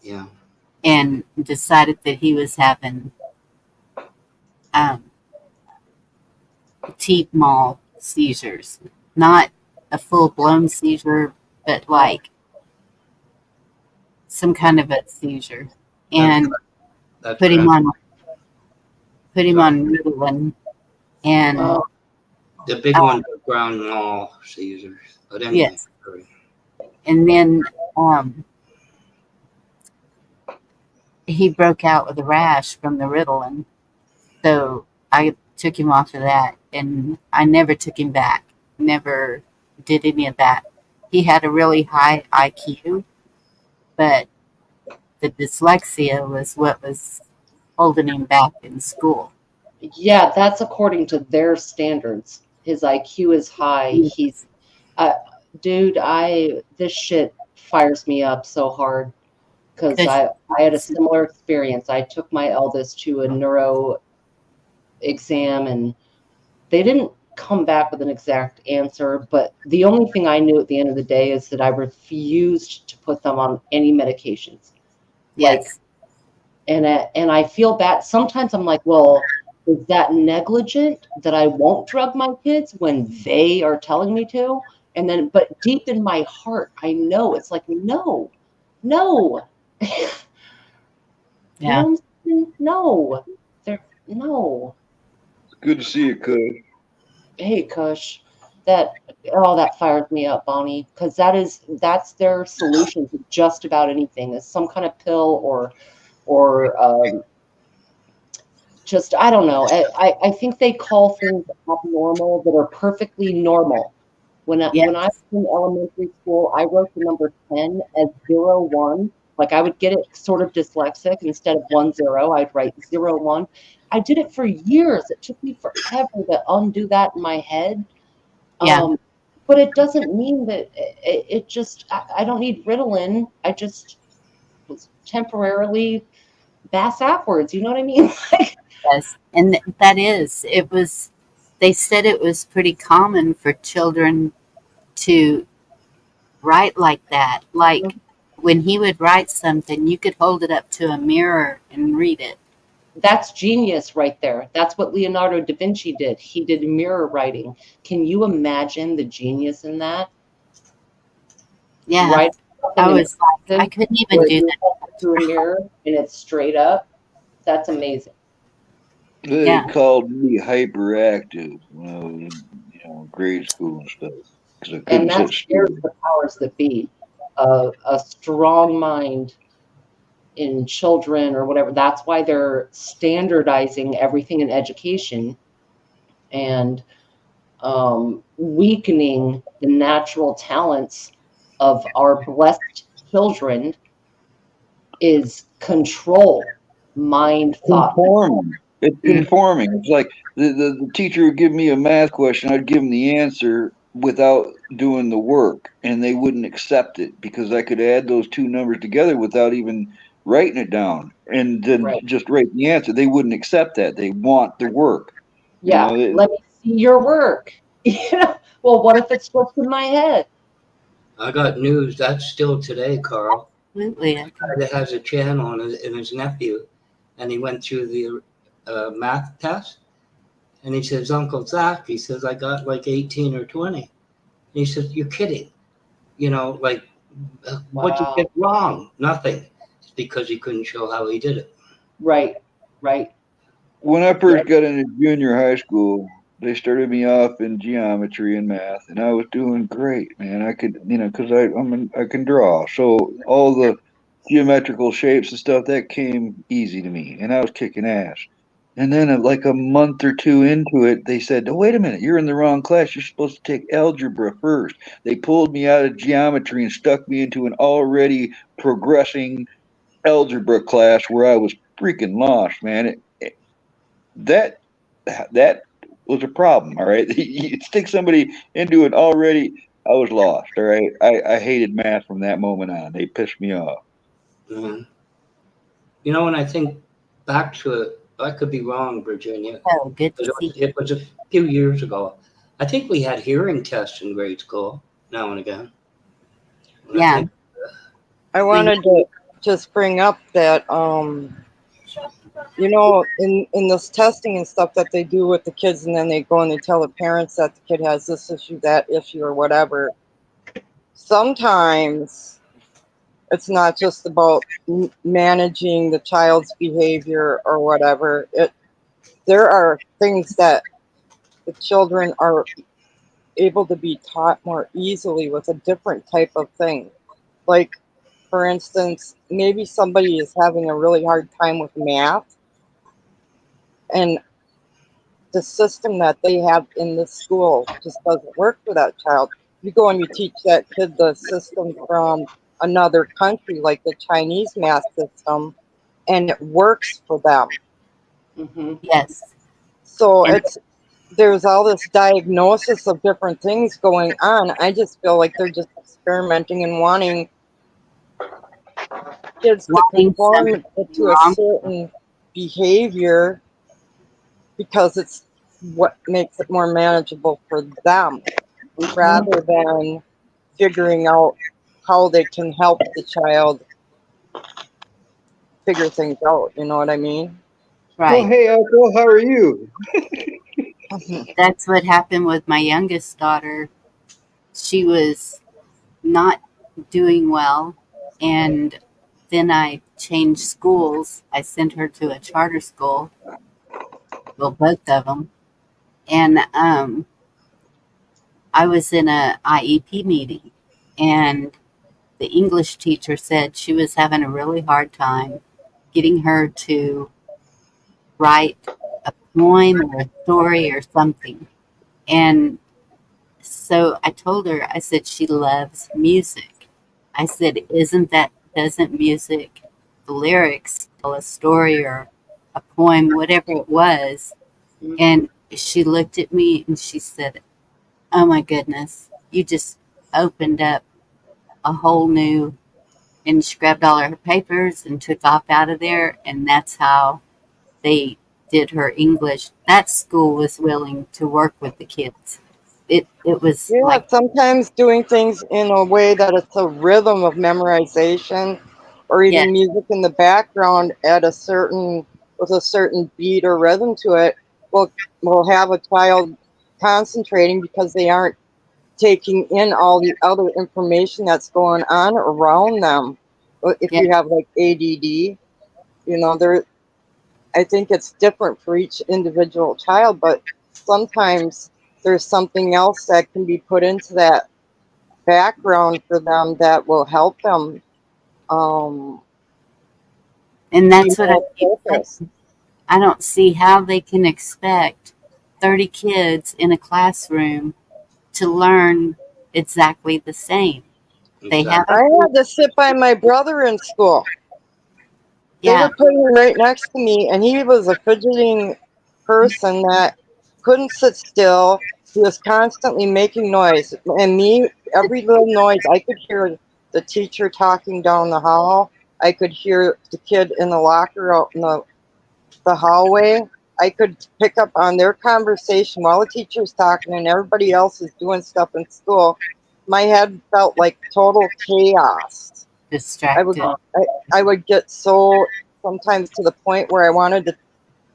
Yeah. And decided that he was having T-mal seizures, not a full-blown seizure, but like some kind of a seizure, and That's put him correct. on Ritalin, and The big ones are ground mal seizures. But anyway, yes, and then he broke out with a rash from the Ritalin, so I took him off of that, and I never took him back. Never did any of that. He had a really high IQ, but the dyslexia was what was holding him back in school. Yeah, that's according to their standards. His IQ is high. He's, dude, this shit fires me up so hard because I had a similar experience. I took my eldest to a neuro exam, and they didn't come back with an exact answer, but the only thing I knew at the end of the day is that I refused to put them on any medications. Yes. And I feel bad. Sometimes I'm like, well, is that negligent that I won't drug my kids when they are telling me to? And then, but deep in my heart, I know it's like, no. Yeah. No. No. Good to see you, Kush. Hey, Kush. That fires me up, Bonnie, because that's their solution to just about anything, is some kind of pill or just, I don't know. I think they call things abnormal that are perfectly normal. When I was in elementary school, I wrote the number 10 as 01. Like I would get it sort of dyslexic. Instead of 10, I'd write 01. I did it for years. It took me forever to undo that in my head. Yeah. But it doesn't mean that it just, I don't need Ritalin. I just was temporarily bass backwards. You know what I mean? Yes. And they said it was pretty common for children to write like that. Like when he would write something, you could hold it up to a mirror and read it. That's genius right there. That's what Leonardo da Vinci did. He did mirror writing. Can you imagine the genius in that? Yeah. Right. I couldn't even do that. To a mirror and it's straight up. That's amazing. They called me hyperactive when I was in grade school and stuff. Because I couldn't and that scares the powers that be. A strong mind in children or whatever. That's why they're standardizing everything in education and weakening the natural talents of our blessed children is control, mind, thought. It's conforming. It's like the teacher would give me a math question. I'd give them the answer without doing the work, and they wouldn't accept it because I could add those two numbers together without even writing it down and then just write the answer. They wouldn't accept that. They want the work. Yeah, let me see your work. Well, what if it's just in my head? I got news. That's still today, Carl. Absolutely. A guy that has a channel and his nephew, and he went through the math test, and he says, Uncle Zach, he says, I got like 18 or 20. And he says, you're kidding. What'd you get wrong? Nothing. It's because he couldn't show how he did it. Right. When I first got into junior high school, they started me off in geometry and math, and I was doing great, man. I could, because I can draw, so all the geometrical shapes and stuff that came easy to me, and I was kicking ass. And then, like a month or two into it, they said, "Oh, wait a minute, you're in the wrong class. You're supposed to take algebra first." They pulled me out of geometry and stuck me into an already progressing algebra class where I was freaking lost, man. That that was a problem. All right, you stick somebody into an already. I was lost. All right, I hated math from that moment on. They pissed me off. Mhm. You know, when I think back to it, I could be wrong, Virginia, Oh, good but to see. it was a few years ago. I think we had hearing tests in grade school now and again. When I Yeah. think, I wanted to just bring up that you know, in this testing and stuff that they do with the kids, and then they go and they tell the parents that the kid has this issue, that issue, or whatever. Sometimes it's not just about managing the child's behavior or whatever. There are things that the children are able to be taught more easily with a different type of thing. Like, for instance, maybe somebody is having a really hard time with math, and the system that they have in the school just doesn't work for that child. You go and you teach that kid the system from another country, like the Chinese math system, and it works for them. Mm-hmm. Yes. So And there's all this diagnosis of different things going on. I just feel like they're just experimenting and wanting kids to wanting conform something to a wrong. certain behavior because it's what makes it more manageable for them, rather than figuring out how they can help the child figure things out. You know what I mean? Oh, Right. hey, Uncle, how are you? That's what happened with my youngest daughter. She was not doing well, and then I changed schools. I sent her to a charter school, well, both of them, and I was in a IEP meeting, and the English teacher said she was having a really hard time getting her to write a poem or a story or something. And so I told her, I said, she loves music. I said, doesn't music, the lyrics tell a story or a poem, whatever it was? And she looked at me and she said, oh my goodness, you just opened up a whole new, and she grabbed all her papers and took off out of there. And that's how they did her English. That school was willing to work with the kids. It was Yeah, like, sometimes doing things in a way that it's a rhythm of memorization, or yes, even music in the background at with a certain beat or rhythm to it will have a child concentrating because they aren't taking in all the other information that's going on around them. If yes. you have like ADD, I think it's different for each individual child, but sometimes there's something else that can be put into that background for them that will help them um, And be that's what I more keep focused. saying. I don't see how they can expect 30 kids in a classroom to learn exactly the same. They have exactly. a I group. had to sit by my brother in school. They Yeah, were putting him right next to me, and he was a fidgeting person that couldn't sit still. He was constantly making noise. And me, every little noise, I could hear the teacher talking down the hall. I could hear the kid in the locker out in the hallway. I could pick up on their conversation while the teacher's talking and everybody else is doing stuff in school. My head felt like total chaos. I would distracted. I would get so sometimes to the point where I wanted to,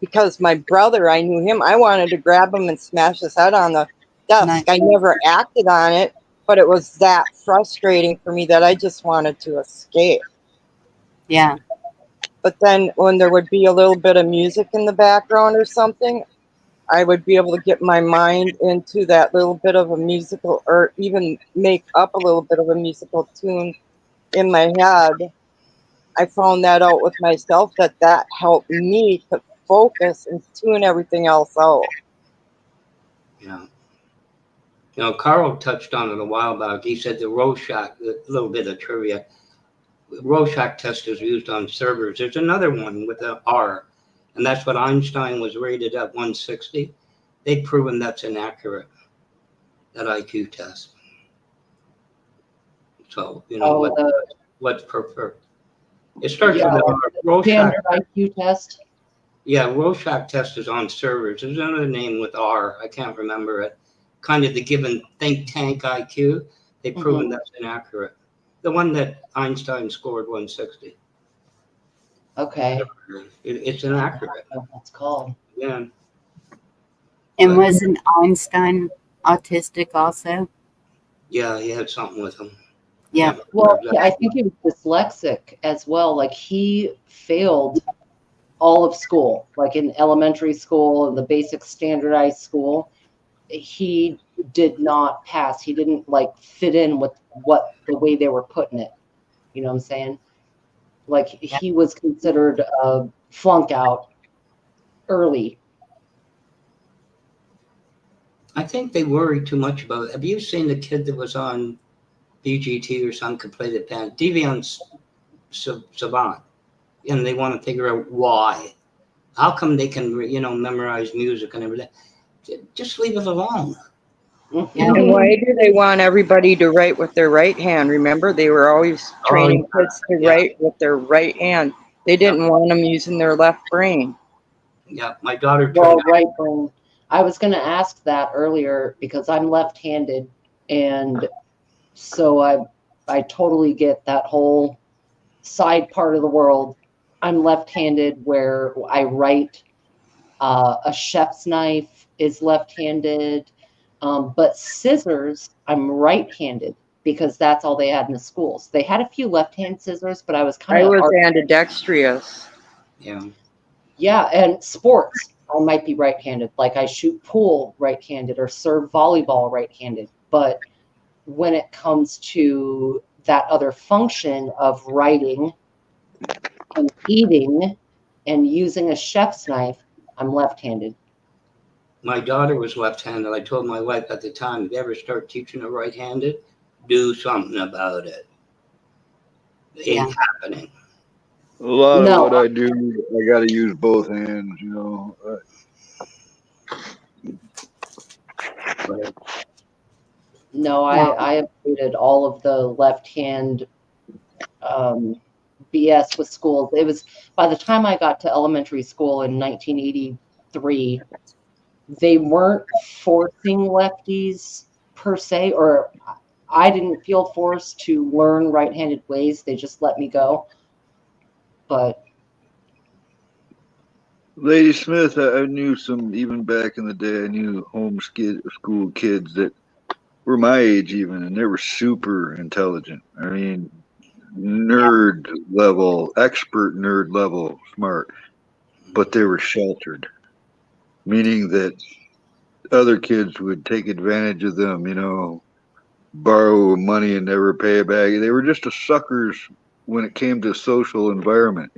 because my brother, I knew him, I wanted to grab him and smash his head on the desk. Nice. I never acted on it, but it was that frustrating for me that I just wanted to escape. Yeah, But then when there would be a little bit of music in the background or something, I would be able to get my mind into that little bit of a musical, or even make up a little bit of a musical tune in my head. I found that out with myself, that helped me to focus and tune everything else out. Yeah. You know, Carl touched on it a while back. He said the Rorschach, a little bit of trivia, Rorschach test is used on servers. There's another one with an R, and that's what Einstein was rated at 160. They've proven that's inaccurate, that IQ test. So, you know, what's preferred? It starts with the Rorschach. Standard IQ test. Yeah, Rorschach test is on servers. There's another name with R. I can't remember it. Kind of the given think tank IQ. They've proven that's inaccurate. The one that Einstein scored 160. Okay. It's inaccurate. I don't know what that's called. Yeah. And wasn't Einstein autistic also? Yeah, he had something with him. Yeah. Well, I think he was dyslexic as well. Like he failed all of school, like in elementary school and the basic standardized school. He did not pass. He didn't like fit in with the way they were putting it. You know what I'm saying? Like he was considered a flunk out early. I think they worry too much about it. Have you seen the kid that was on BGT or some completed band, Deviant Savant? And they want to figure out why. How come they can, memorize music and everything? Just leave it alone. And why do they want everybody to write with their right hand? Remember, they were always training kids to write with their right hand. They didn't want them using their left brain. Yeah, my daughter. Well, right brain. I was going to ask that earlier because I'm left-handed, and so I totally get that whole side part of the world. I'm left-handed where I write. A chef's knife is left-handed, but scissors, I'm right-handed because that's all they had in the schools. They had a few left-hand scissors, but I was kind of... I was ambidextrous. Yeah. Yeah, and sports, I might be right-handed. Like I shoot pool right-handed or serve volleyball right-handed. But when it comes to that other function of writing and eating and using a chef's knife, I'm left-handed. My daughter was left-handed. I told my wife at the time, if you ever start teaching her right-handed, do something about it. It ain't happening. A lot of what I do, I got to use both hands, No, I avoided all of the left-hand BS with schools. It was by the time I got to elementary school in 1983, they weren't forcing lefties per se, or I didn't feel forced to learn right-handed ways. They just let me go. But Lady Smith, I knew some, even back in the day, I knew homeschool kids that were my age even, and they were super intelligent. I mean, nerd level, expert nerd level smart, but they were sheltered, meaning that other kids would take advantage of them, borrow money and never pay it back. They were just suckers when it came to social environment,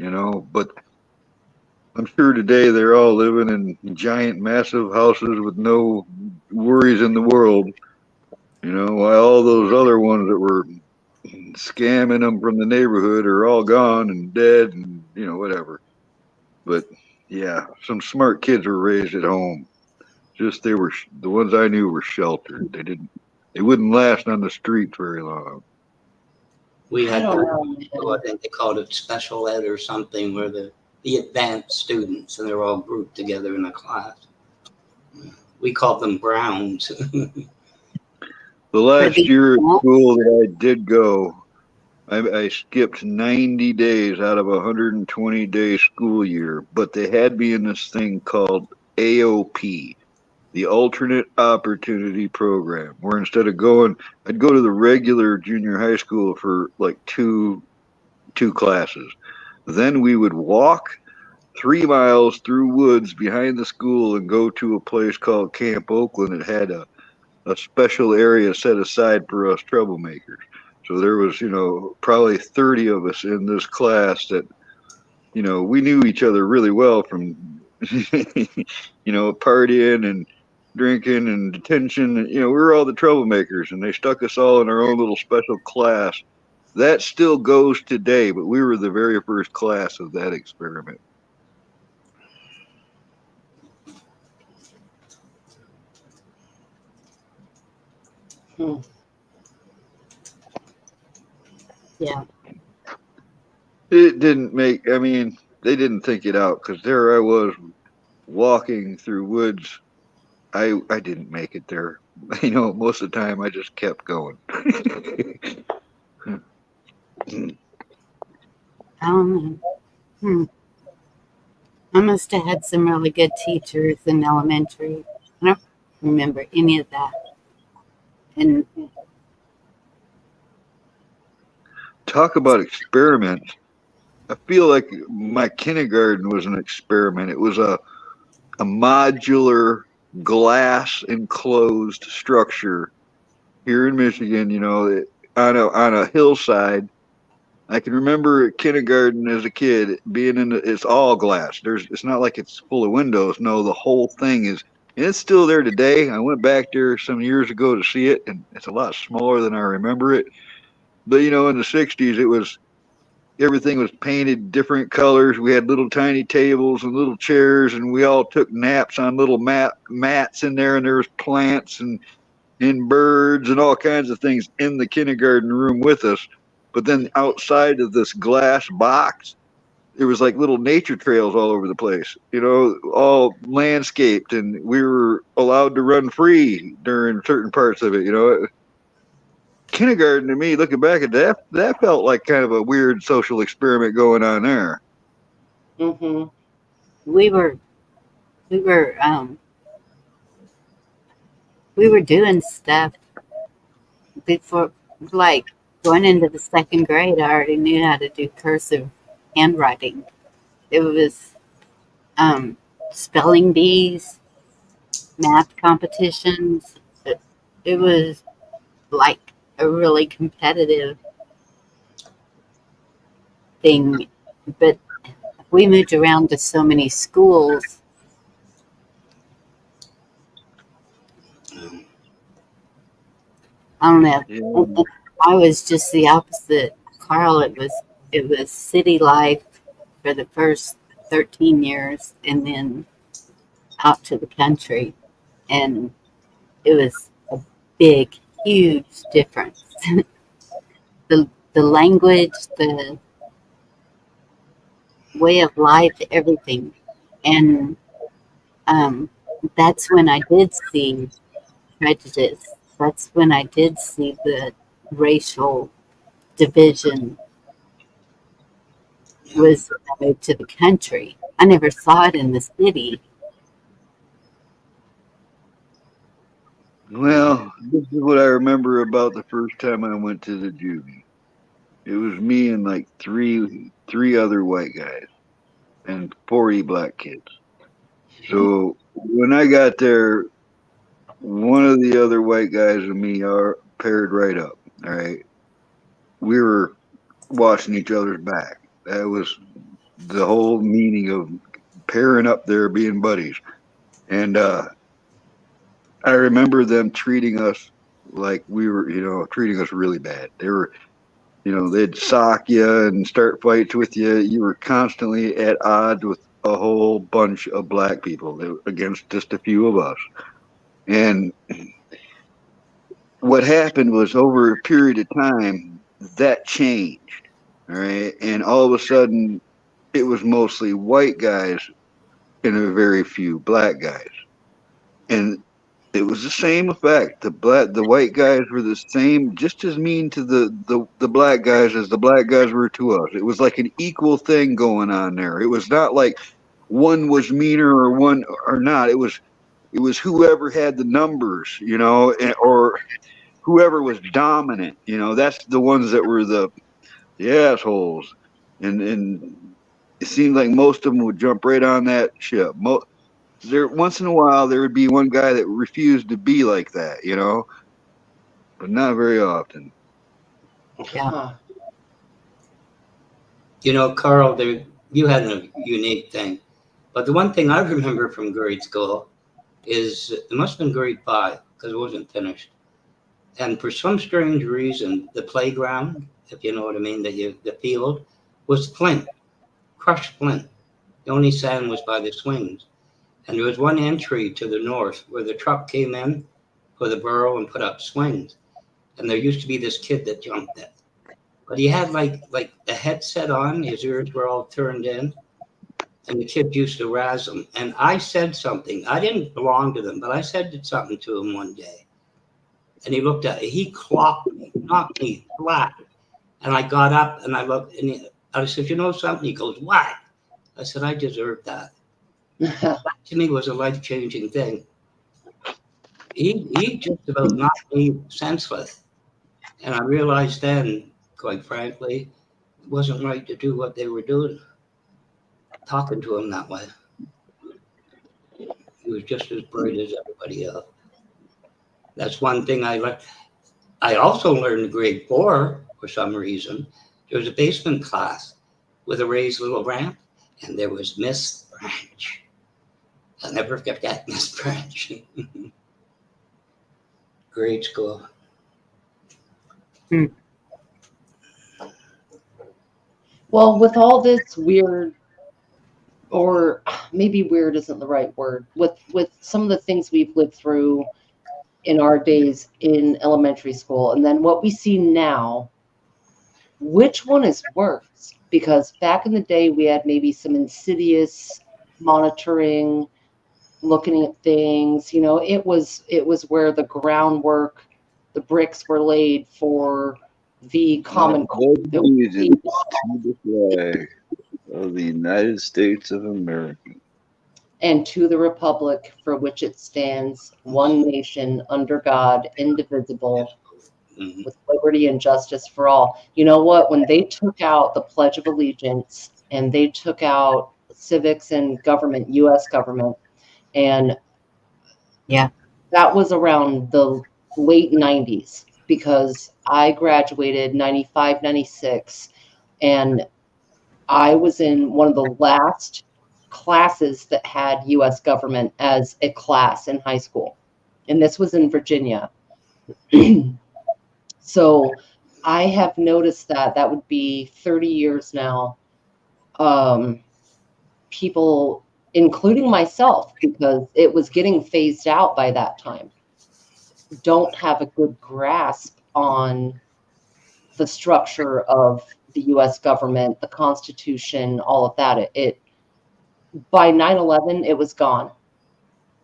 but I'm sure today they're all living in giant, massive houses with no worries in the world, while all those other ones that were scamming them from the neighborhood are all gone and dead and, whatever. But yeah, some smart kids were raised at home. Just the ones I knew were sheltered. They wouldn't last on the street very long. We had, I think they called it special ed or something, where the advanced students, and they're all grouped together in a class. We called them Browns. The last year at school that I did go, I skipped 90 days out of a 120-day school year, but they had me in this thing called AOP, the Alternate Opportunity Program, where instead of I'd go to the regular junior high school for like two classes. Then we would walk 3 miles through woods behind the school and go to a place called Camp Oakland. It had a special area set aside for us troublemakers. So there was, probably 30 of us in this class that, we knew each other really well from partying and drinking and detention. And, we were all the troublemakers, and they stuck us all in our own little special class. That still goes today, but we were the very first class of that experiment. Yeah. It didn't make, they didn't think it out, because there I was walking through woods. I didn't make it there. Most of the time I just kept going. I must have had some really good teachers in elementary. I don't remember any of that. And talk about experiments. I feel like my kindergarten was an experiment. It was a modular glass enclosed structure here in Michigan, on a hillside. I can remember kindergarten as a kid being it's all glass. It's not like it's full of windows. No, the whole thing is, and it's still there today. I went back there some years ago to see it, and it's a lot smaller than I remember it. But in the 60s, everything was painted different colors. We had little tiny tables and little chairs, and we all took naps on little mats in there, and there was plants and birds and all kinds of things in the kindergarten room with us. But then outside of this glass box, there was like little nature trails all over the place, all landscaped, and we were allowed to run free during certain parts of it. Kindergarten, to me, looking back at that felt like kind of a weird social experiment going on there. Mm-hmm. we were doing stuff before, like going into the second grade. I already knew how to do cursive handwriting. It was spelling bees, math competitions. It was like a really competitive thing, but we moved around to so many schools. I don't know. Yeah. I was just the opposite, Carl. It was city life for the first 13 years, and then out to the country, and it was a big, huge difference. the language, the way of life, everything, and that's when I did see prejudice. That's when I did see the racial division. Was when I moved to the country. I never saw it in the city. Well, this is what I remember about the first time I went to the juvie. It was me and like three other white guys and 40 black kids. So when I got there, one of the other white guys and me are paired right up. All right. We were watching each other's back. That was the whole meaning of pairing up there, being buddies. And I remember them treating us like we were, treating us really bad. They were, they'd sock you and start fights with you. You were constantly at odds with a whole bunch of black people against just a few of us. And what happened was, over a period of time, that changed. All right. And all of a sudden, it was mostly white guys and a very few black guys. And it was the same effect. The white guys were the same, just as mean to the black guys as the black guys were to us. It was like an equal thing going on there. It was not like one was meaner or one or not. It was whoever had the numbers, or whoever was dominant. That's the ones that were the assholes. And it seemed like most of them would jump right on that ship. There, once in a while, there would be one guy that refused to be like that, but not very often. Yeah. Carl, you had a unique thing. But the one thing I remember from grade school is it must have been grade 5 because it wasn't finished. And for some strange reason, the playground, if you know what I mean, the field was flint, crushed flint. The only sand was by the swings. And there was one entry to the north where the truck came in for the burrow and put up swings. And there used to be this kid that jumped it. But he had like a headset on, his ears were all turned in, and the kid used to razz him. And I said something. I didn't belong to them, but I said something to him one day. And he looked at it. He clocked me, knocked me flat. And I got up and I looked, and I said, you know something? He goes, what? I said, I deserved that. That to me was a life-changing thing. He just about knocked me senseless. And I realized then, quite frankly, it wasn't right to do what they were doing, talking to him that way. He was just as bright as everybody else. That's one thing I learned. I also learned in grade 4, for some reason, there was a basement class with a raised little ramp, and there was Miss Branch. I'll never forget Miss Branch. Grade school. Well, with all this weird, or maybe weird isn't the right word, with some of the things we've lived through in our days in elementary school, and then what we see now, which one is worse? Because back in the day, we had maybe some insidious monitoring, looking at things. You know, it was where the groundwork, the bricks were laid for the common core. Of the United States of America. And to the republic for which it stands, one nation under God, indivisible, with liberty and justice for all. You know what? When they took out the Pledge of Allegiance and they took out civics and government, U.S. government, and that was around the late 90s, because I graduated 95, 96, and I was in one of the last classes that had U.S. government as a class in high school. And this was in Virginia. So I have noticed that would be 30 years now. People, including myself, because it was getting phased out by that time, don't have a good grasp on the structure of the U.S. government, the Constitution, all of that. It by 9/11, it was gone.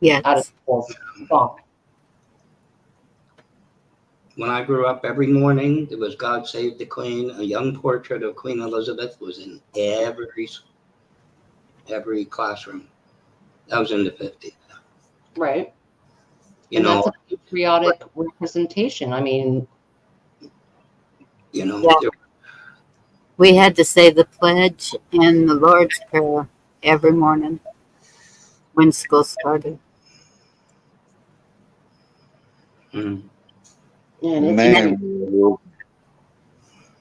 Yes. Out of schools, gone. When I grew up, every morning there was God Save the Queen. A young portrait of Queen Elizabeth was in every classroom. That was in the 50s. Right. You and know, that's a patriotic representation. I mean, you know, Yeah. We had to say the pledge and the Lord's Prayer every morning when school started. and it's Man,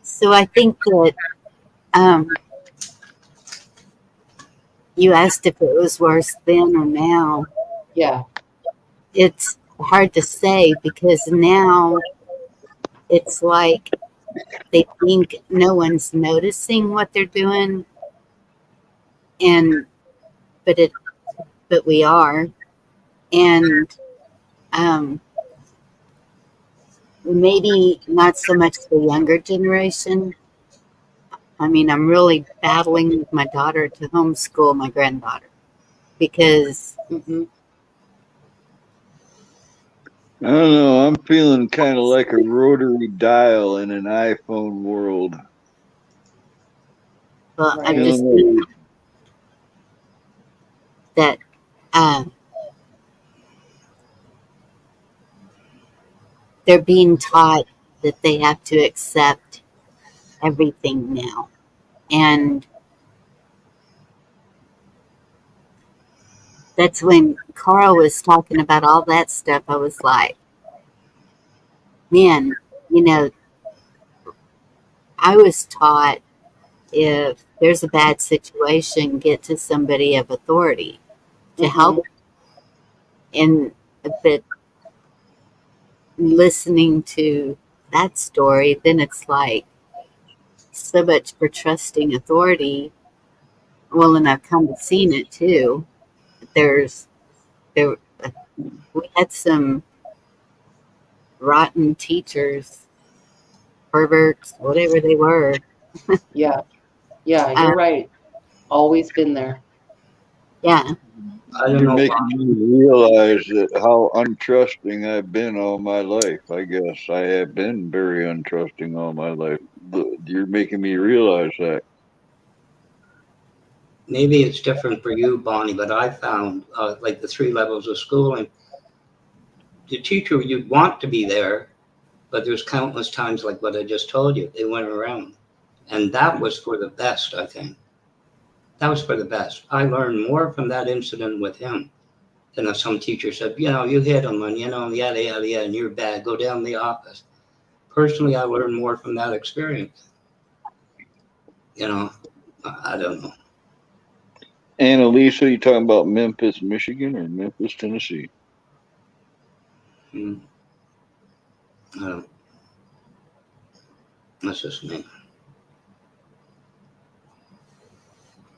So I think that you asked if it was worse then or now. yeah, It's hard to say because now it's like they think no one's noticing what they're doing, but we are, and maybe not so much the younger generation. I mean, I'm really battling with my daughter to homeschool my granddaughter because I don't know. I'm feeling kind of like a rotary dial in an iPhone world. well, Right. I'm just thinking that they're being taught that they have to accept everything now. And that's when Carl was talking about all that stuff. I was like, man, you know, I was taught if there's a bad situation, get to somebody of authority to help. And but listening to that story, then it's like so much for trusting authority. Well, and I've kind of seen it too. There's there we had some rotten teachers, perverts, whatever they were. Yeah, you're right. Always been there. Yeah. I don't You're know. making me realize that how untrusting I've been all my life. I guess I have been very untrusting all my life. You're making me realize that. Maybe it's different for you, Bonnie, but I found like the 3 levels of schooling, the teacher, you'd want to be there, but there's countless times like what I just told you, they went around. And that was for the best, I think. That was for the best. I learned more from that incident with him than if some teacher said, you hit him and, yada, yada, yada, and you're bad, go down the office. Personally, I learned more from that experience. I don't know. Annalisa, you talking about Memphis, Michigan, or Memphis, Tennessee? That's just me.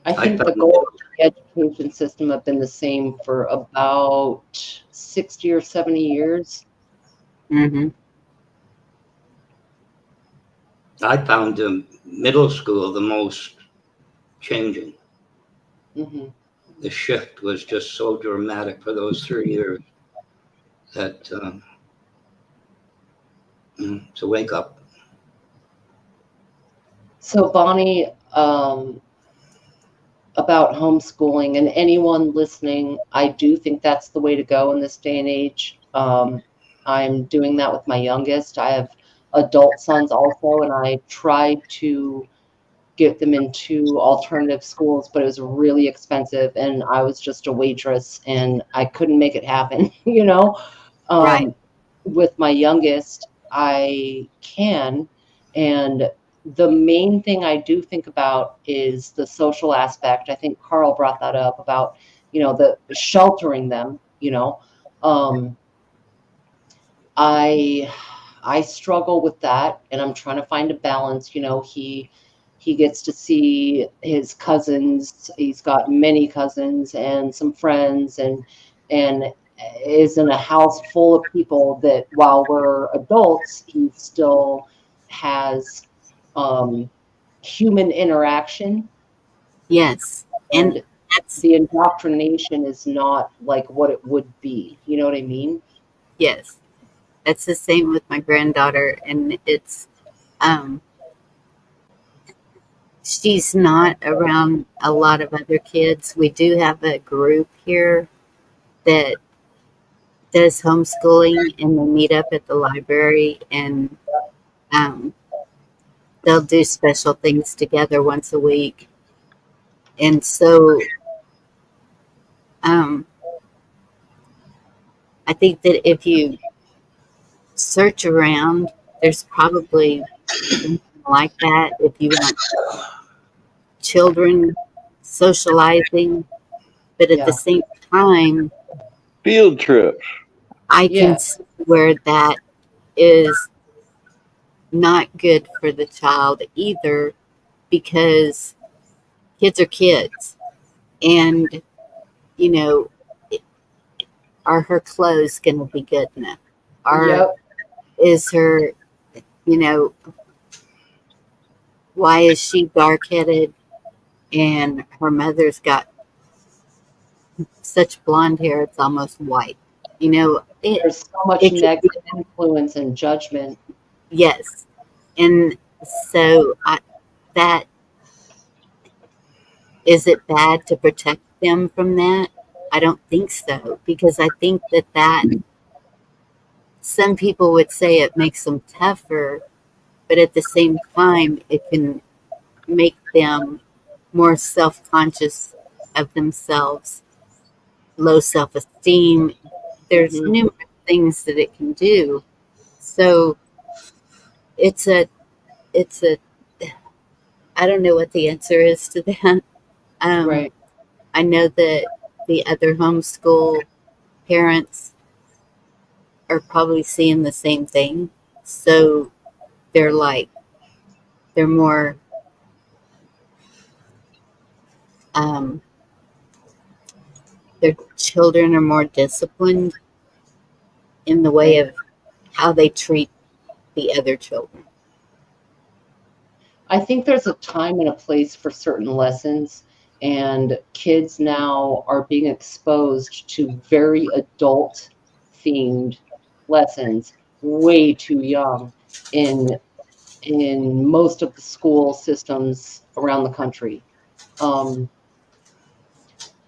I think the goals of the education system have been the same for about 60 or 70 years. Mm-hmm. I found the middle school the most changing. Mm-hmm. The shift was just so dramatic for those 3 years that it's a wake up. So Bonnie, about homeschooling, and anyone listening, I do think that's the way to go in this day and age. I'm doing that with my youngest. I have adult sons also, and I tried to get them into alternative schools, but it was really expensive, and I was just a waitress, and I couldn't make it happen, Right. With my youngest, I can, and the main thing I do think about is the social aspect. I think Carl brought that up about, the sheltering them, I struggle with that, and I'm trying to find a balance. He gets to see his cousins. He's got many cousins and some friends, and is in a house full of people that while we're adults, he still has human interaction. Yes. And the indoctrination is not like what it would be. You know what I mean? Yes. That's the same with my granddaughter, and it's she's not around a lot of other kids. We do have a group here that does homeschooling, and they meet up at the library, and they'll do special things together once a week. And so I think that if you search around, there's probably something like that if you want children socializing, but at the same time, field trips. I can see where that is not good for the child either, because kids are kids, and are her clothes going to be good enough? Is her, why is she dark-headed and her mother's got such blonde hair it's almost white? There's so much negative influence and judgment. Yes. And so that, is it bad to protect them from that? I don't think so, because I think that some people would say it makes them tougher, but at the same time, it can make them more self-conscious of themselves, low self-esteem. There's numerous things that it can do. So it's a I don't know what the answer is to that. Right. I know that the other homeschool parents are probably seeing the same thing. So they're like, they're more, um, their children are more disciplined in the way of how they treat the other children. I think there's a time and a place for certain lessons, and kids now are being exposed to very adult themed lessons way too young in most of the school systems around the country.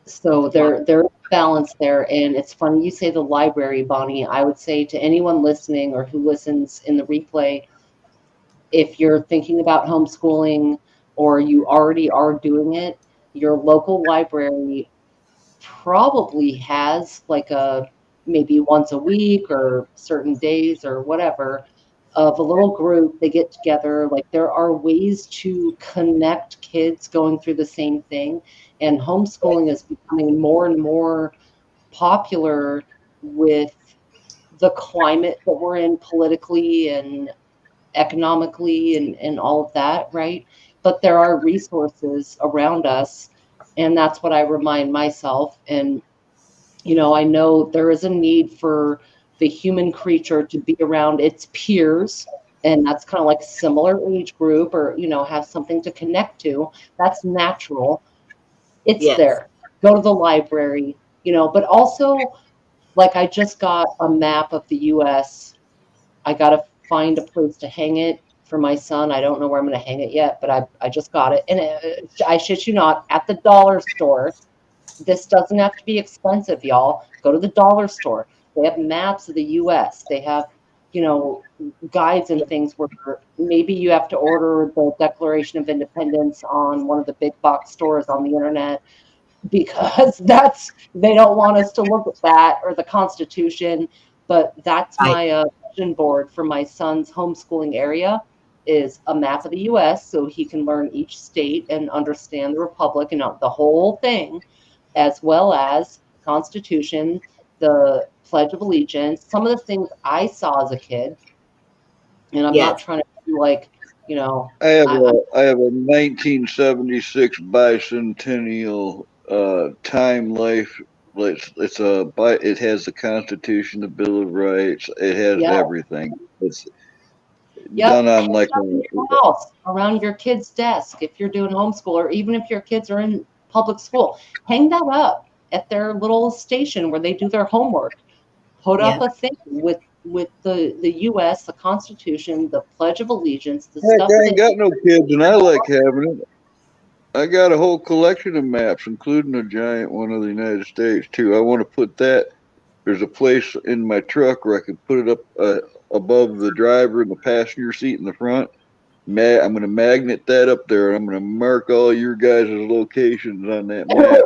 So there's balance there, and it's funny you say the library, Bonnie. I would say to anyone listening or who listens in the replay, if you're thinking about homeschooling or you already are doing it, your local library probably has like a maybe once a week or certain days or whatever of a little group. They get together. Like there are ways to connect kids going through the same thing, and homeschooling is becoming more and more popular with the climate that we're in politically and economically and all of that, right? But there are resources around us, and that's what I remind myself. And I know there is a need for the human creature to be around its peers, and that's kind of like similar age group, or have something to connect to. That's natural. It's Yes. there. Go to the library, but also, like, I just got a map of the US. I got to find a place to hang it for my son. I don't know where I'm going to hang it yet, but I just got it. And I shit you not, at the dollar store. This doesn't have to be expensive, y'all. Go to the dollar store. They have maps of the US. They have, guides and things where maybe you have to order the Declaration of Independence on one of the big box stores on the internet, because they don't want us to look at that, or the Constitution. But that's my vision board for my son's homeschooling area, is a map of the US so he can learn each state and understand the republic and the whole thing, as well as the Constitution, the Pledge of Allegiance, some of the things I saw as a kid. And I'm not trying to be like, I have a 1976 bicentennial time life. It has the Constitution, the Bill of Rights. It has everything. It's done on like in your house, around your kid's desk, if you're doing homeschool, or even if your kids are in public school, hang that up at their little station where they do their homework. Put up a thing with the US, the Constitution, the Pledge of Allegiance, the Heck, stuff I that ain't got no kids, and I like having it. I got a whole collection of maps, including a giant one of the United States too. I want to put that. There's a place in my truck where I can put it up above the driver in the passenger seat in the front. I'm going to magnet that up there, and I'm going to mark all your guys' locations on that map.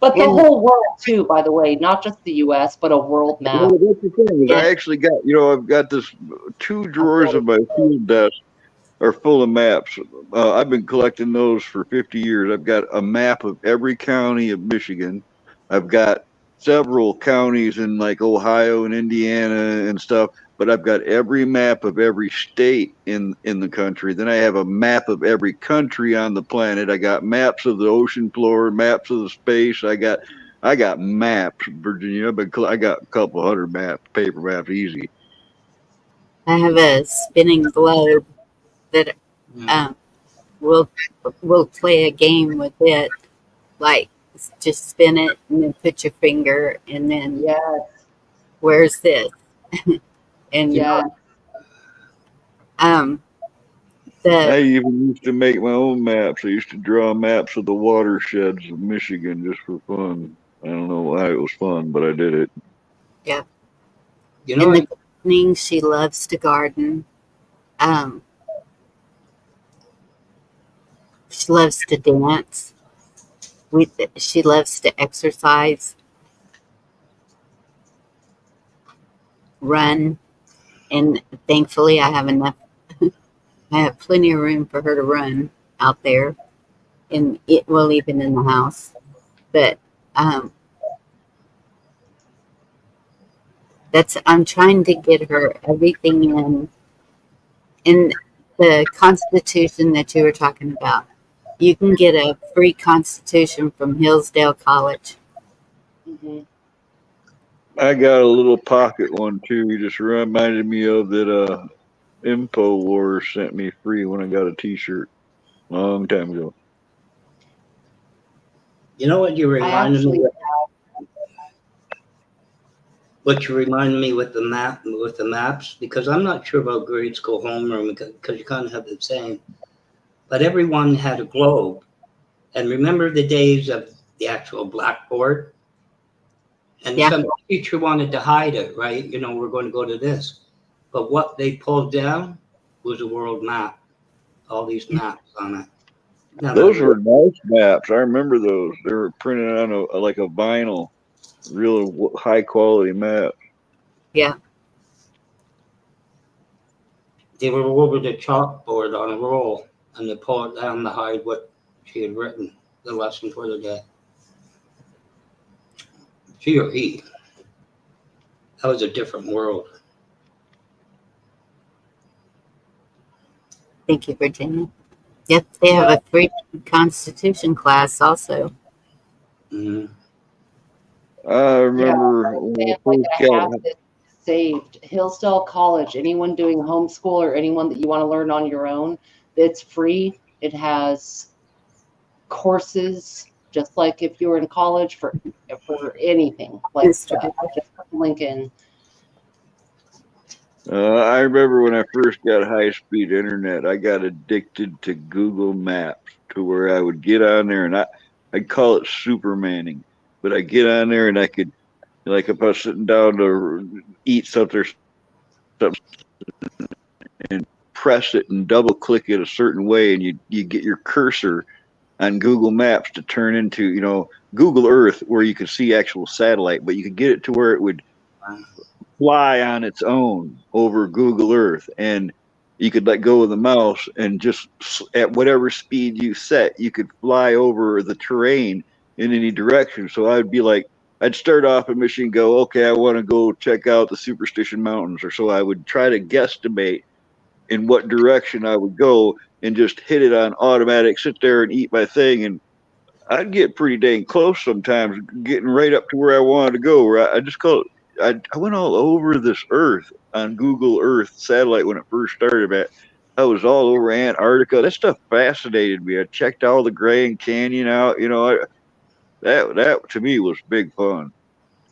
But the whole world too, by the way, not just the US, but a world map. Well, that's the thing, is I actually got, I've got this 2 drawers of my field desk are full of maps. I've been collecting those for 50 years. I've got a map of every county of Michigan. I've got several counties in like Ohio and Indiana and stuff, but I've got every map of every state in the country. Then I have a map of every country on the planet. I got maps of the ocean floor, maps of the space. I got maps, Virginia. I got a couple hundred maps, paper maps, easy. I have a spinning globe that we'll play a game with it. Like, just spin it and then put your finger, and then where's this? And I even used to make my own maps. I used to draw maps of the watersheds of Michigan just for fun. I don't know why it was fun, but I did it. Yeah. You know, in the gardening, she loves to garden. She loves to dance. She loves to exercise, run, and thankfully I have enough I have plenty of room for her to run out there, and it will even in the house. But I'm trying to get her everything in the Constitution that you were talking about. You can get a free Constitution from Hillsdale College. Mm-hmm. I got a little pocket one too. You just reminded me of that. Info Wars sent me free when I got a T-shirt a long time ago. You know what you I reminded actually me? What you reminded me with the maps, because I'm not sure about grade school homeroom because you kind of have the same. But everyone had a globe, and remember the days of the actual blackboard. And Yeah. some teacher wanted to hide it, right? You know, we're going to go to this. But what they pulled down was a world map, all these maps on it. Now, Those were nice maps. I remember those. They were printed on like a vinyl, real high quality map. Yeah. they were over the chalkboard on a roll, and they pull it down to hide what she had written, the lesson for the day. G or E. That was a different world. Thank you, Virginia. Yep, they have a free Constitution class also. Mm-hmm. I remember when I first I got have this saved. Hillsdale College, anyone doing homeschool or anyone that you want to learn on your own, it's free. It has courses, just like if you were in college for anything. Like just put the link in. I remember when I first got high-speed internet, I got addicted to Google Maps to where I would get on there and I'd call it Supermaning, but I get on there and I could, like if I was sitting down to eat something and press it and double click it a certain way, and you get your cursor on Google Maps to turn into, you know, Google Earth where you could see actual satellite, but you could get it to where it would fly on its own over Google Earth, and you could let go of the mouse and just at whatever speed you set, you could fly over the terrain in any direction. So I'd be like, I'd start off in Michigan, go, okay, I want to go check out the Superstition Mountains, or so I would try to guesstimate in what direction I would go and just hit it on automatic, sit there and eat my thing. And I'd get pretty dang close sometimes, getting right up to where I wanted to go. Where I just call it, I went all over this Earth on Google Earth satellite when it first started. Man, I was all over Antarctica. That stuff fascinated me. I checked all the Grand Canyon out. You know, that to me was big fun.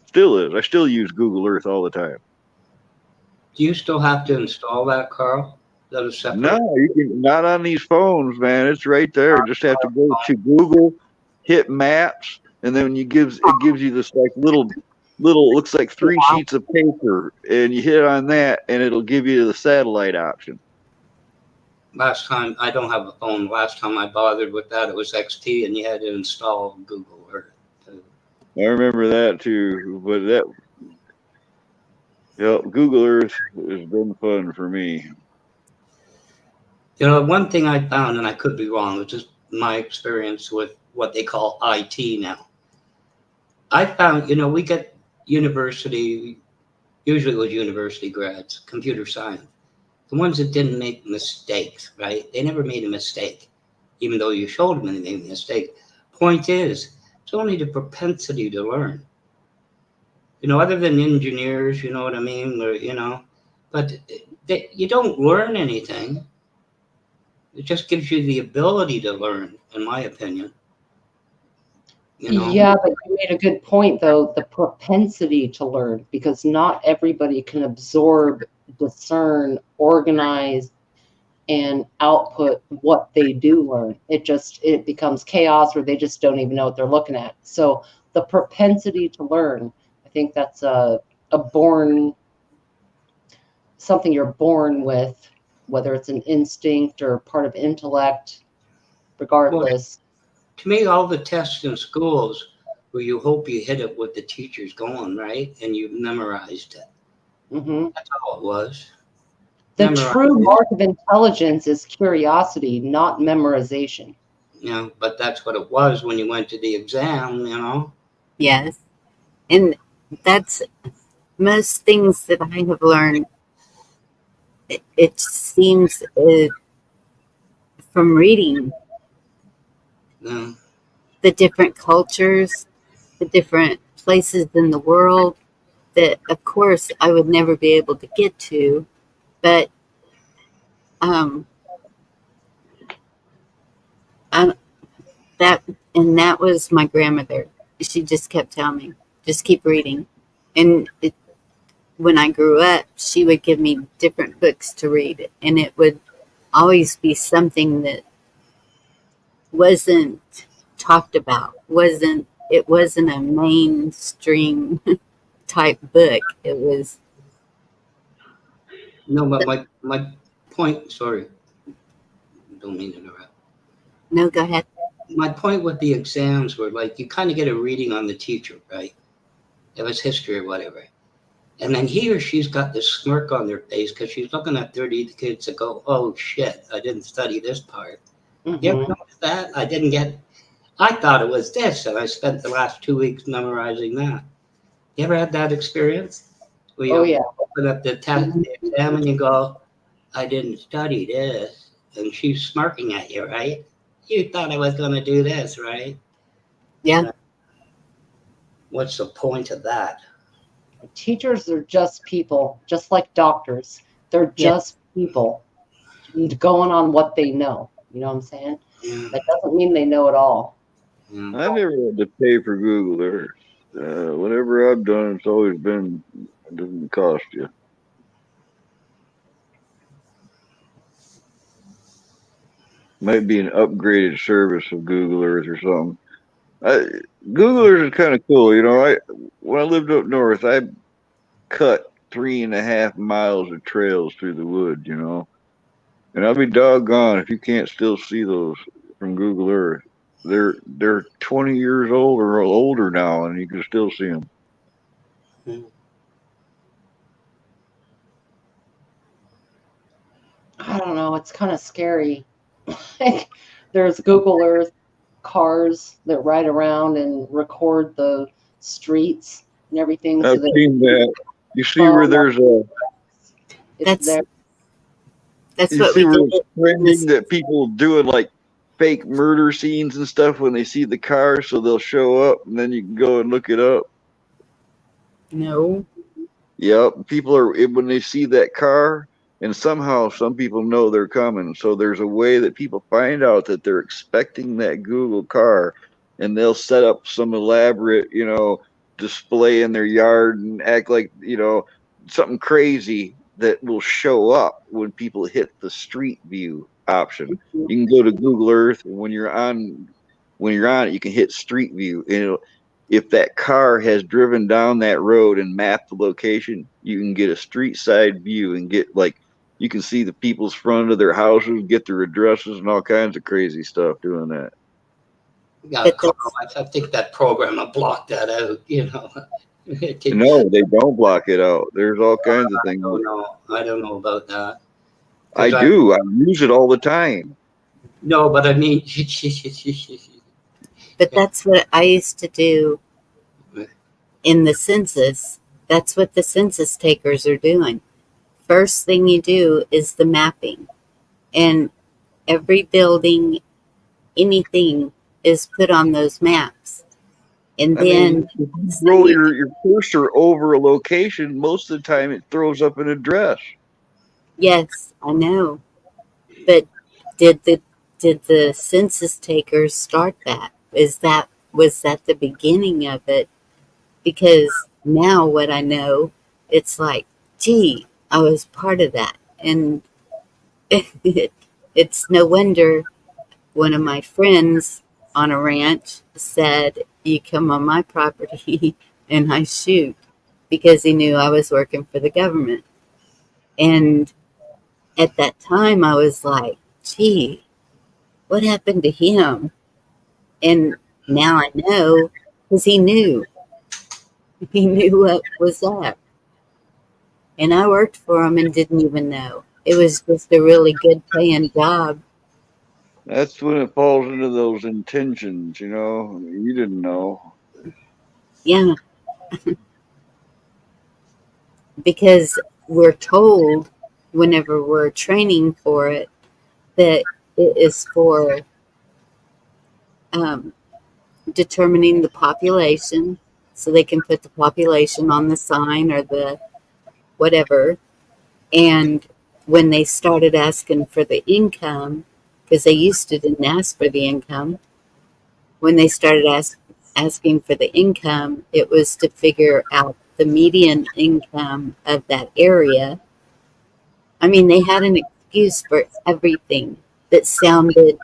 Still is. I still use Google Earth all the time. Do you still have to install that, Carl? That is separate. No, you can not on these phones, man. It's right there. Just have to go to Google, hit Maps, and then it gives you this like little looks like 3 sheets of paper, and you hit on that, and it'll give you the satellite option. Last time, I don't have a phone. Last time I bothered with that, it was XT, and you had to install Google Earth. I remember that too, but Google Earth has been fun for me. You know, one thing I found, and I could be wrong, which is my experience with what they call IT now. I found, you know, we get university, usually it was university grads, computer science, the ones that didn't make mistakes, right? They never made a mistake, even though you showed them they made a mistake. Point is, it's only the propensity to learn. You know, other than engineers, you know what I mean? Or, you know, but you don't learn anything. It just gives you the ability to learn, in my opinion. You know? Yeah, but you made a good point, though, the propensity to learn, because not everybody can absorb, discern, organize, and output what they do learn. It becomes chaos, or they just don't even know what they're looking at. So the propensity to learn, I think that's a born, something you're born with, whether it's an instinct or part of intellect, regardless. Well, to me, all the tests in schools where you hope you hit it what the teacher's going, right? And you memorized it. Mm-hmm. That's all it was. The memorize true it. mark of intelligence is curiosity, not memorization. You know, but that's what it was when you went to the exam, you know. Yes. And that's most things that I have learned. It seems from reading Yeah. the different cultures, the different places in the world that, of course, I would never be able to get to, but um, I, that and that was my grandmother. She just kept telling me, just keep reading, and when I grew up, she would give me different books to read, and it would always be something that wasn't talked about, it wasn't a mainstream type book. It was No, but my point. Sorry, don't mean to interrupt. no, go ahead. My point with the exams were like you kind of get a reading on the teacher, right? If it's history or whatever. And then he or she's got this smirk on their face because she's looking at 30 kids that go, oh shit, I didn't study this part. You ever notice that? I thought it was this, and I spent the last 2 weeks memorizing that. You ever had that experience? Where you open up the exam and you go, I didn't study this. And she's smirking at you, right? You thought I was going to do this, right? Yeah. What's the point of that? Teachers are just people, just like doctors. They're just people going on what they know. You know what I'm saying? Yeah. That doesn't mean they know it all. I never had to pay for Google Earth. Whatever I've done, it's always been, it doesn't cost you. Might be an upgraded service of Google Earth or something. Google Earth is kind of cool. You know, when I lived up north, I cut 3.5 miles of trails through the woods, you know. And I'll be doggone if you can't still see those from Google Earth. They're 20 years old or older now, and you can still see them. I don't know. It's kind of scary. Like, there's Google Earth cars that ride around and record the streets and everything. I've seen that. You see where there's a. That's you what see we where did. it's trending that people doing like fake murder scenes and stuff when they see the car, so they'll show up, and then you can go and look it up. No. Yep, people are when they see that car, and somehow some people know they're coming. So there's a way that people find out that they're expecting that Google car, and they'll set up some elaborate, you know, display in their yard and act like, you know, something crazy that will show up when people hit the street view option. You can go to Google Earth, and when you're on it, you can hit street view, and if that car has driven down that road and mapped the location, you can get a street side view and get like you can see the people's front of their houses, get their addresses, and all kinds of crazy stuff doing that. Yeah, Carl, I think that program will block that out, you know. No, they don't block it out. There's all kinds of things. I don't know about that. I do. I use it all the time. No, but I mean, But that's what I used to do in the census. That's what the census takers are doing. First thing you do is the mapping. And every building, anything is put on those maps. And then if you roll your cursor over a location, most of the time it throws up an address. yes, I know. But did the census takers start that? Was that the beginning of it? Because now what I know, it's like, gee, I was part of that. And it's no wonder one of my friends on a ranch said, you come on my property and I shoot, because he knew I was working for the government. And at that time I was like, gee, what happened to him? And now I know, because he knew what was up. And I worked for him and didn't even know. it was just a really good paying job. That's when it falls into those intentions, you know. You didn't know. Yeah, because we're told whenever we're training for it that it is for um, determining the population, so they can put the population on the sign or the whatever. And when they started asking for the income, because they used to didn't ask for the income, when they started asking for the income, it was to figure out the median income of that area. I mean, they had an excuse for everything that sounded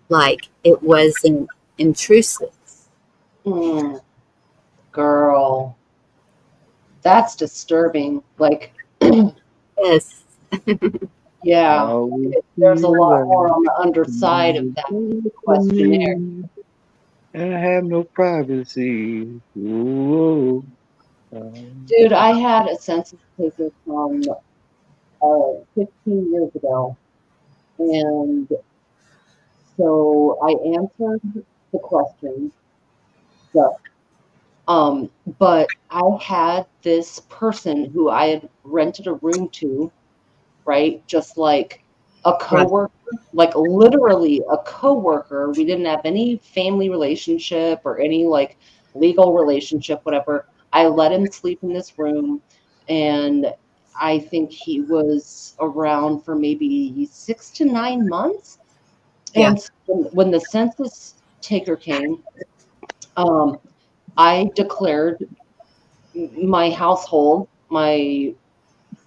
like it wasn't intrusive. Girl, that's disturbing. Like, Yes. yeah, Always there's a feel lot more like on the underside of that questionnaire. and I have no privacy. Whoa. Dude, I had a census taker from 15 years ago, and so I answered the questions. So, but I had this person who I had rented a room to, right? Just like a coworker, like literally a coworker. We didn't have any family relationship or any like legal relationship, whatever. I let him sleep in this room, and I think he was around for maybe 6 to 9 months. Yeah. And when the census taker came, I declared my household, my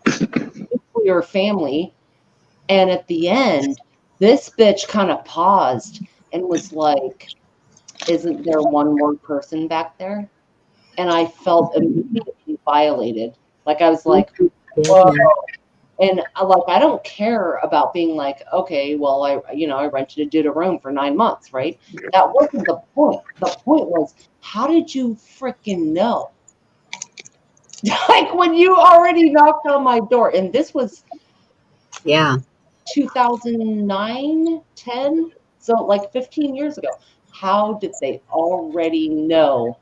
nuclear family, and at the end, this bitch kind of paused and was like, "Isn't there one more person back there?" And I felt immediately violated. Like I was like, "Whoa." And like I don't care about being like, okay, well, I rented a dude a room for 9 months, right? That wasn't the point. The point was, how did you freaking know? Like when you already knocked on my door, and this was 2009, 10, so like 15 years ago. How did they already know?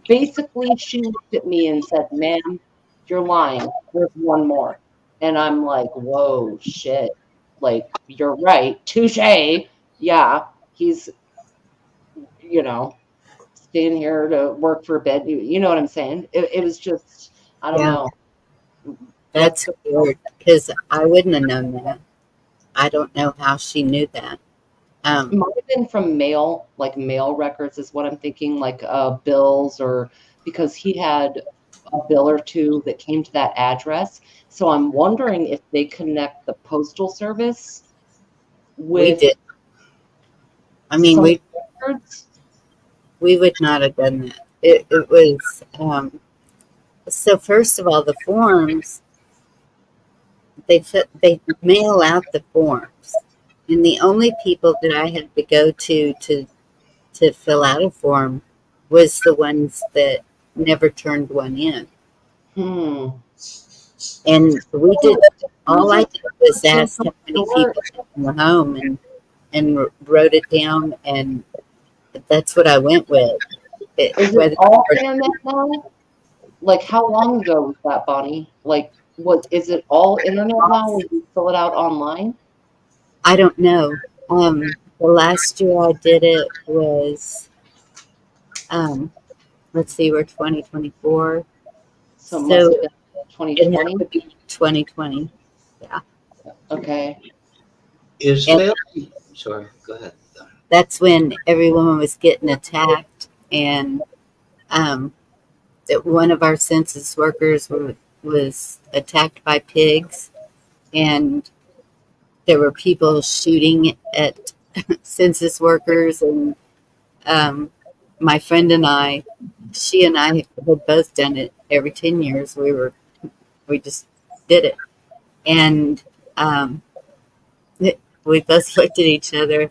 Basically, she looked at me and said, "Ma'am, you're lying. There's one more." And I'm like, "Whoa, shit. Like, you're right. Touche. Yeah, he's, staying here to work for a bed." You know what I'm saying? It was just, I don't know. That's weird because I wouldn't have known that. I don't know how she knew that. It might have been from mail, like mail records is what I'm thinking, like bills, or because he had a bill or two that came to that address. So I'm wondering if they connect the postal service We with did. I mean, some we records. would not have done that. It was so. First of all, the forms they mail out the forms, and the only people that I had to go to fill out a form was the ones that never turned one in. And we did, all I did was ask how many people in the home and wrote it down, and that's what I went with. Is it all internet now? Like how long ago was that, Bonnie? Like is it all internet now when you fill it out online? I don't know. The last year I did it was, let's see, we're 2024. So it must have been it 2020? had to be 2020. Yeah. Okay. Sorry, go ahead. That's when everyone was getting attacked, and that one of our census workers was attacked by pigs, and there were people shooting at census workers, and my friend and I, she and I had both done it every 10 years. We just did it. And we both looked at each other.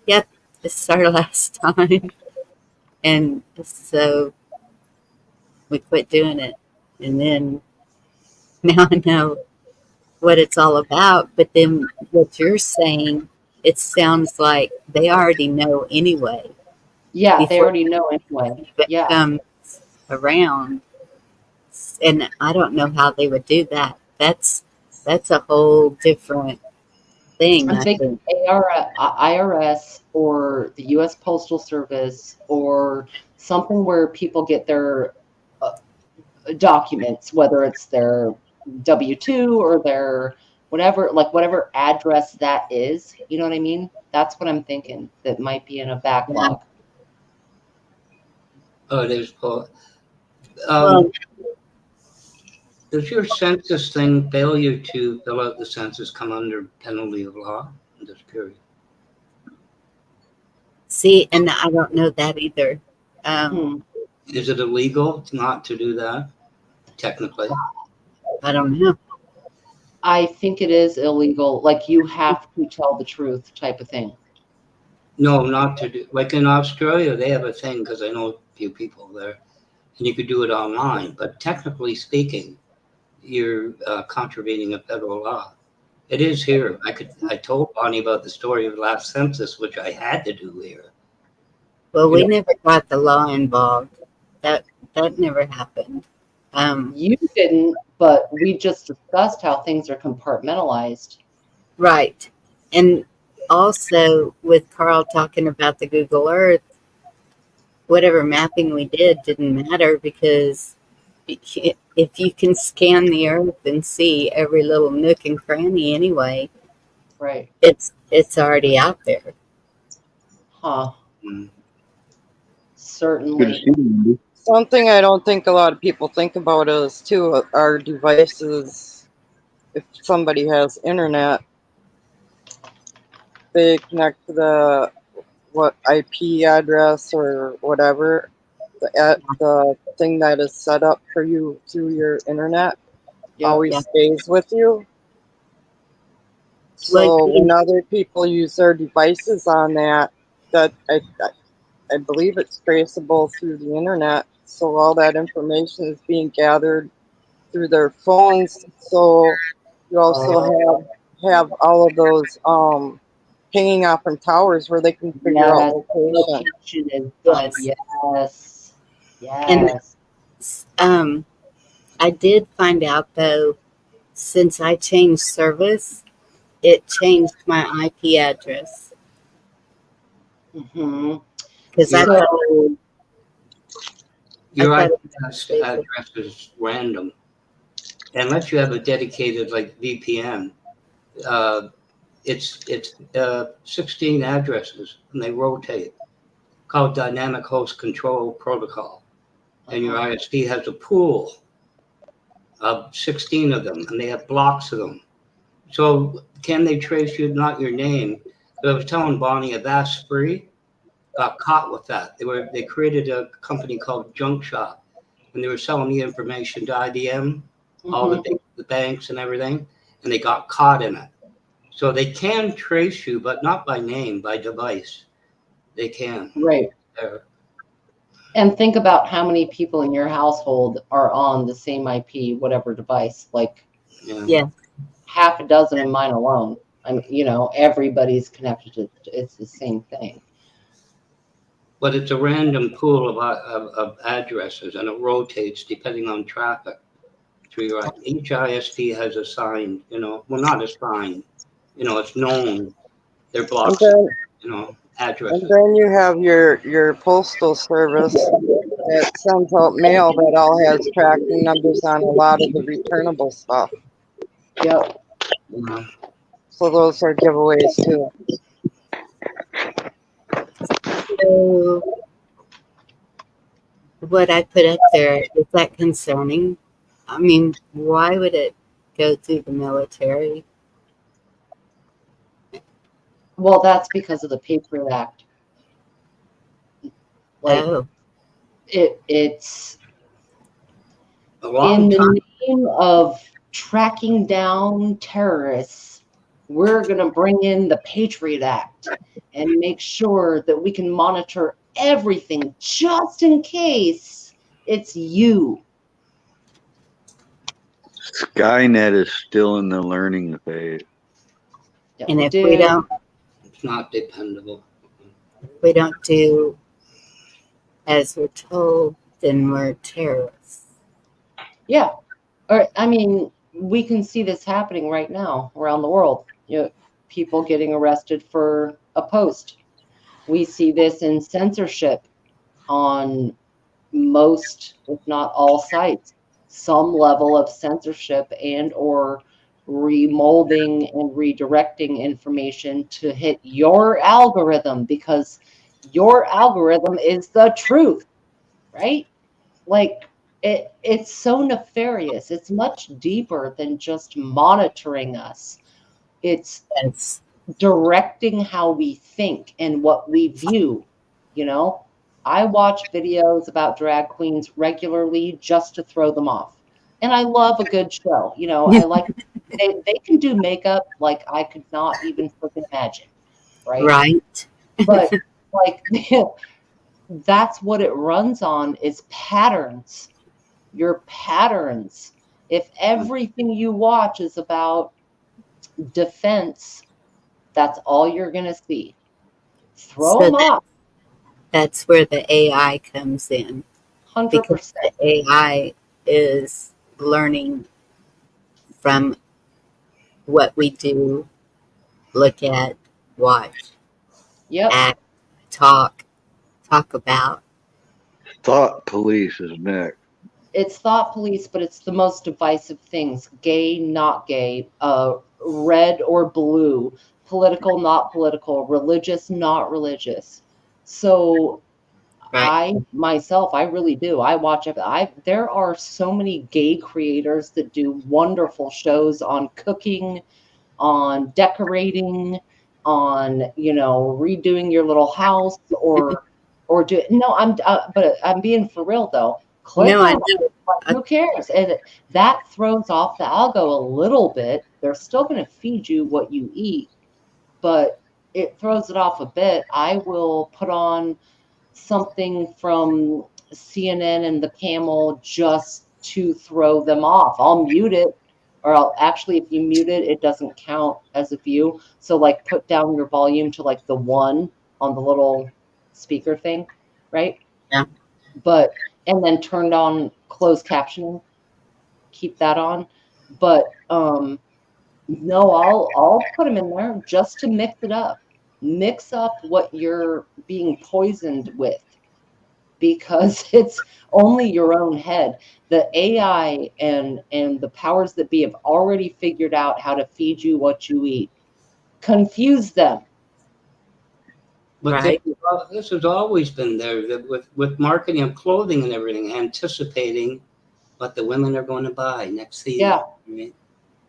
Yep, this is our last time. And so we quit doing it. And then now I know what it's all about. But then what you're saying, it sounds like they already know anyway. Yeah, they Before already know anyway. it Yeah. comes around, and I don't know how they would do that. That's a whole different thing, I'm I thinking think. IRS or the U.S. Postal Service or something where people get their documents, whether it's their W-2 or their whatever, like whatever address that is. You know what I mean? That's what I'm thinking. That might be in a backlog. Oh, there's Well, does your census thing, failure to fill out the census, come under penalty of law? I'm just curious. see, and I don't know that either. Is it illegal not to do that, technically? I don't know. I think it is illegal. Like you have to tell the truth type of thing. No, not to do, like in Australia, they have a thing, because I know a few people there, and you could do it online, but technically speaking, you're contravening a federal law. It is here. I told Bonnie about the story of the last census, which I had to do here. Well, we You know, never got the law involved. That never happened. You didn't, but we just discussed how things are compartmentalized. Right. And also with Carl talking about the Google Earth, whatever mapping we did didn't matter because if you can scan the Earth and see every little nook and cranny anyway, right? It's already out there. Huh. Mm. Certainly. Something I don't think a lot of people think about is too our devices. If somebody has internet, they connect to the IP address or whatever, the thing that is set up for you through your internet always stays with you. So when other people use their devices on that I believe it's traceable through the internet. So all that information is being gathered through their phones. So you also have all of those hanging out from towers where they can figure out location. Location is Yes. yes. And I did find out though, since I changed service, it changed my IP address. Because I thought your IP address is random. Unless you have a dedicated like VPN, it's 16 addresses and they rotate, called Dynamic Host Control Protocol. And your ISP has a pool of 16 of them and they have blocks of them. So can they trace you, not your name? But I was telling Bonnie, Avast Free got caught with that. They created a company called Junk Shop and they were selling the information to IBM, all the banks and everything, and they got caught in it. So they can trace you, but not by name, by device. They can. Right. And think about how many people in your household are on the same IP, whatever device. Like, half a dozen in mine alone. I mean, everybody's connected to. It's the same thing. But it's a random pool of addresses, and it rotates depending on traffic. Each ISP has assigned, well, not assigned, it's known. They're blocks, addresses. And then you have your postal service that sends out mail that all has tracking numbers on a lot of the returnable stuff. Yep. So those are giveaways too. So what I put up there, is that concerning? I mean, why would it go through the military? Well, that's because of the Patriot Act. Like, it's in the name of tracking down terrorists. We're going to bring in the Patriot Act and make sure that we can monitor everything just in case it's you. Skynet is still in the learning phase. And if we don't, It's not dependable. do as we're told, then we're terrorists. Yeah. Or, I mean, we can see this happening right now around the world. You know, people getting arrested for a post. We see this in censorship on most, if not all sites. Some level of censorship and or remolding and redirecting information to hit your algorithm, because your algorithm is the truth, right? Like, it's so nefarious. It's much deeper than just monitoring us. It's directing how we think and what we view. You know, I watch videos about drag queens regularly just to throw them off. And I love a good show. You know, I like they can do makeup like I could not even freaking imagine. Right. But like that's what it runs on, is patterns. Your patterns. If everything you watch is about defense, that's all you're going to see. Throw them off. That's where the AI comes in. 100%. Because the AI is learning from what we do, look at, watch, act, talk about. Thought police is next. It's thought police, but it's the most divisive things. Gay, not gay, red or blue, political, not political, religious, not religious. So I myself, I really do. I watch it. There are so many gay creators that do wonderful shows on cooking, on decorating, on, you know, redoing your little house, or do no. But I'm being for real though. Click on it. Like, who cares? And that throws off the algo a little bit. They're still going to feed you what you eat, but it throws it off a bit. I will put on something from CNN and the Camel just to throw them off. I'll mute it, or I'll actually, if you mute it, it doesn't count as a view. So like put down your volume to like the 1 on the little speaker thing, right? Yeah. But, and then turned on closed captioning, keep that on. But no, I'll put them in there just to mix it up. Mix up what you're being poisoned with, because it's only your own head. The AI and the powers that be have already figured out how to feed you what you eat. Confuse them. But this has always been there, that with marketing of clothing and everything, anticipating what the women are going to buy next season. Yeah. I mean,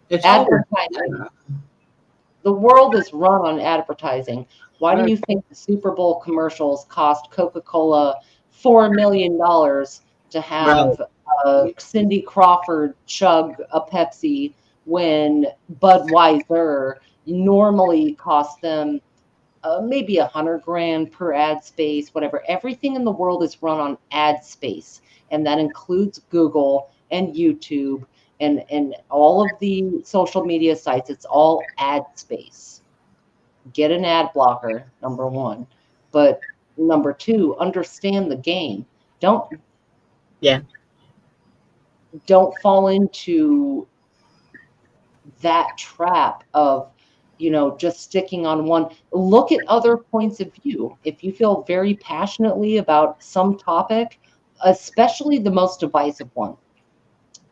it's advertising. The world is run on advertising. Why do you think the Super Bowl commercials cost Coca-Cola $4 million to have Cindy Crawford chug a Pepsi when Budweiser normally costs them maybe $100,000 per ad space, whatever? Everything in the world is run on ad space, and that includes Google and YouTube and all of the social media sites. It's all ad space. Get an ad blocker, number 1. But number 2, understand the game. Don't fall into that trap of, you know, just sticking on one. Look at other points of view. If you feel very passionately about some topic, especially the most divisive one,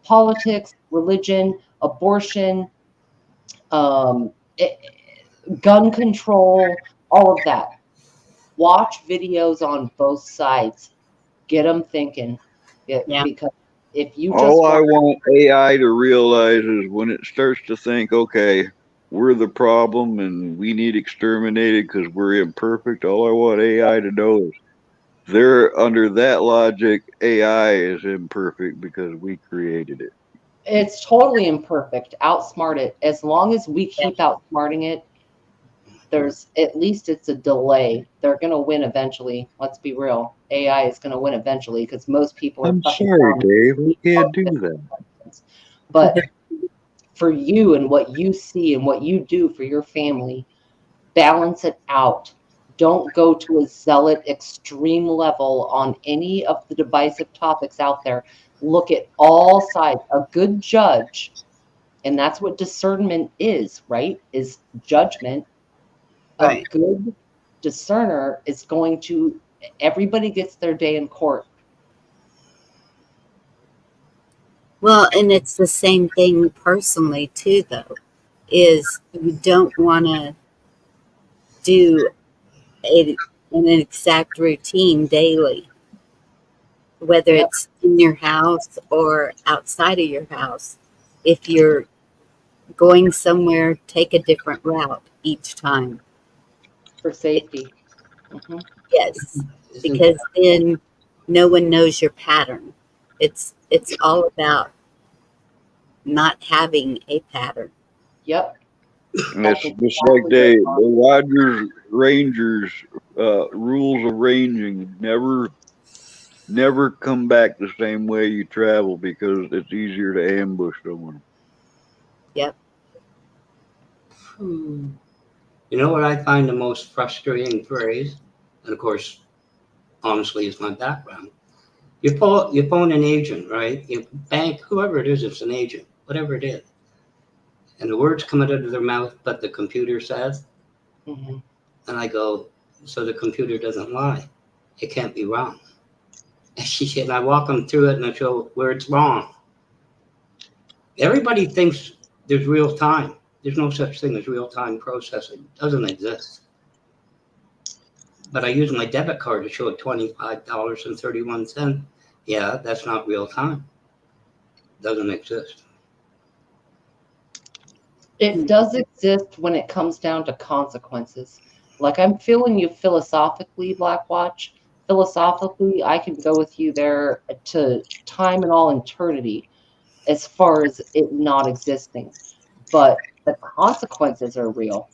politics, religion, abortion, gun control, all of that. Watch videos on both sides. Get them thinking. Because if you just all I want AI to realize is when it starts to think, okay, we're the problem and we need exterminated because we're imperfect, all I want AI to know is they're under that logic, AI is imperfect because we created it. It's totally imperfect. Outsmart it. As long as we keep outsmarting it, there's at least it's a delay. They're going to win eventually. Let's be real. AI is going to win eventually because most people are. I'm sorry, Dave. We can't do that. But for you and what you see and what you do for your family, balance it out. Don't go to a zealot extreme level on any of the divisive topics out there. Look at all sides. A good judge, and that's what discernment is, right? Is judgment. Right. A good discerner is going to, everybody gets their day in court. Well, and it's the same thing personally too, though, is you don't want to do an exact routine daily, whether Yep. it's in your house or outside of your house. If you're going somewhere, take a different route each time. For safety. Mm-hmm. Yes, because then no one knows your pattern. It's all about not having a pattern. Yep. And it's just like the Rogers Rangers rules of ranging. Never come back the same way you travel because it's easier to ambush someone. Yep. You know what I find the most frustrating phrase? And of course, honestly, it's my background. You phone an agent, right? You bank, whoever it is, it's an agent, whatever it is. And the words come out of their mouth, but the computer says. Mm-hmm. And I go, so the computer doesn't lie. It can't be wrong. And I walk them through it and I show where it's wrong. Everybody thinks there's real time. There's no such thing as real time processing. It doesn't exist. But I use my debit card to show $25.31. Yeah, that's not real time. Doesn't exist. It does exist when it comes down to consequences. Like, I'm feeling you philosophically, Black Watch. Philosophically, I can go with you there to time and all eternity as far as it not existing. But the consequences are real.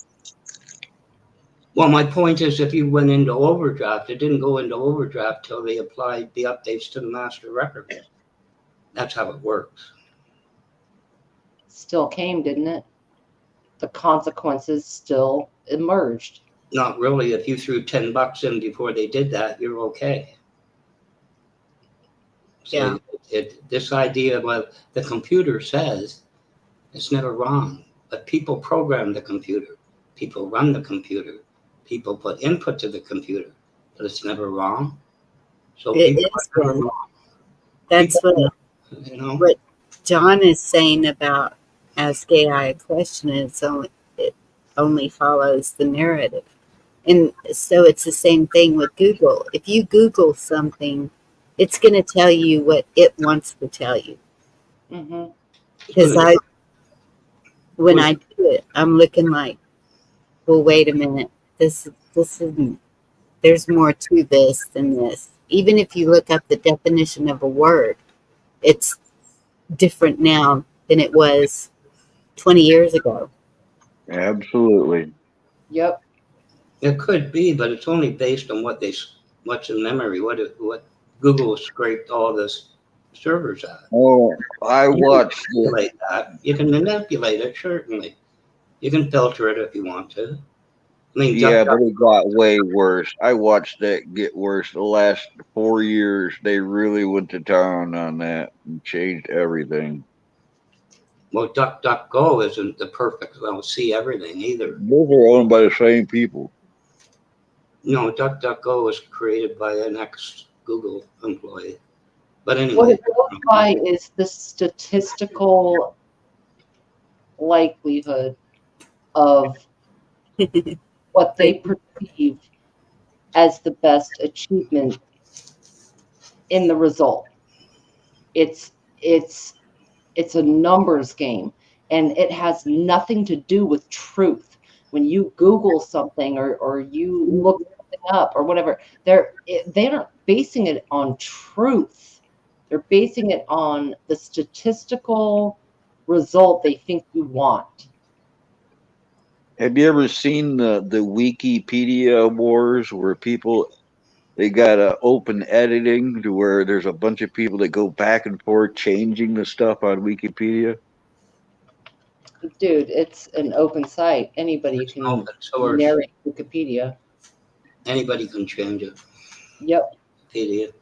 Well, my point is if you went into overdraft, it didn't go into overdraft till they applied the updates to the master record. That's how it works. Still came, didn't it? The consequences still emerged. Not really. If you threw $10 in before they did that, you're okay. So Yeah. This idea of what the computer says, it's never wrong. But people program the computer. People run the computer. People put input to the computer. But it's never wrong. So It people is are never wrong. wrong. That's People, what what John is saying about ask AI a question. It only follows the narrative, and so it's the same thing with Google. If you Google something, it's going to tell you what it wants to tell you. Mm-hmm. Because when I do it, I'm looking like, well, wait a minute, this isn't. There's more to this than this. Even if you look up the definition of a word, it's different now than it was 20 years ago. Absolutely. Yep. It could be, but it's only based on what's in memory. What Google scraped all this servers out. Oh, I watched manipulate that. You can manipulate it, certainly. You can filter it if you want to. I mean, yeah, but it got way worse. I watched that get worse. The last 4 years, they really went to town on that and changed everything. Well, DuckDuckGo isn't the perfect. Well, see everything either. Those are owned by the same people. No, DuckDuckGo was created by an ex-Google employee. But What anyway, it goes by is the statistical likelihood of what they perceive as the best achievement in the result. It's a numbers game, and it has nothing to do with truth. When you Google something or you look something up or whatever, they're not basing it on truth. They're basing it on the statistical result they think you want. Have you ever seen the Wikipedia wars where people They got open editing to where there's a bunch of people that go back and forth changing the stuff on Wikipedia. Dude, it's an open site. Anybody It's can open source. narrate Wikipedia. Anybody can change it. Yep. Idiot.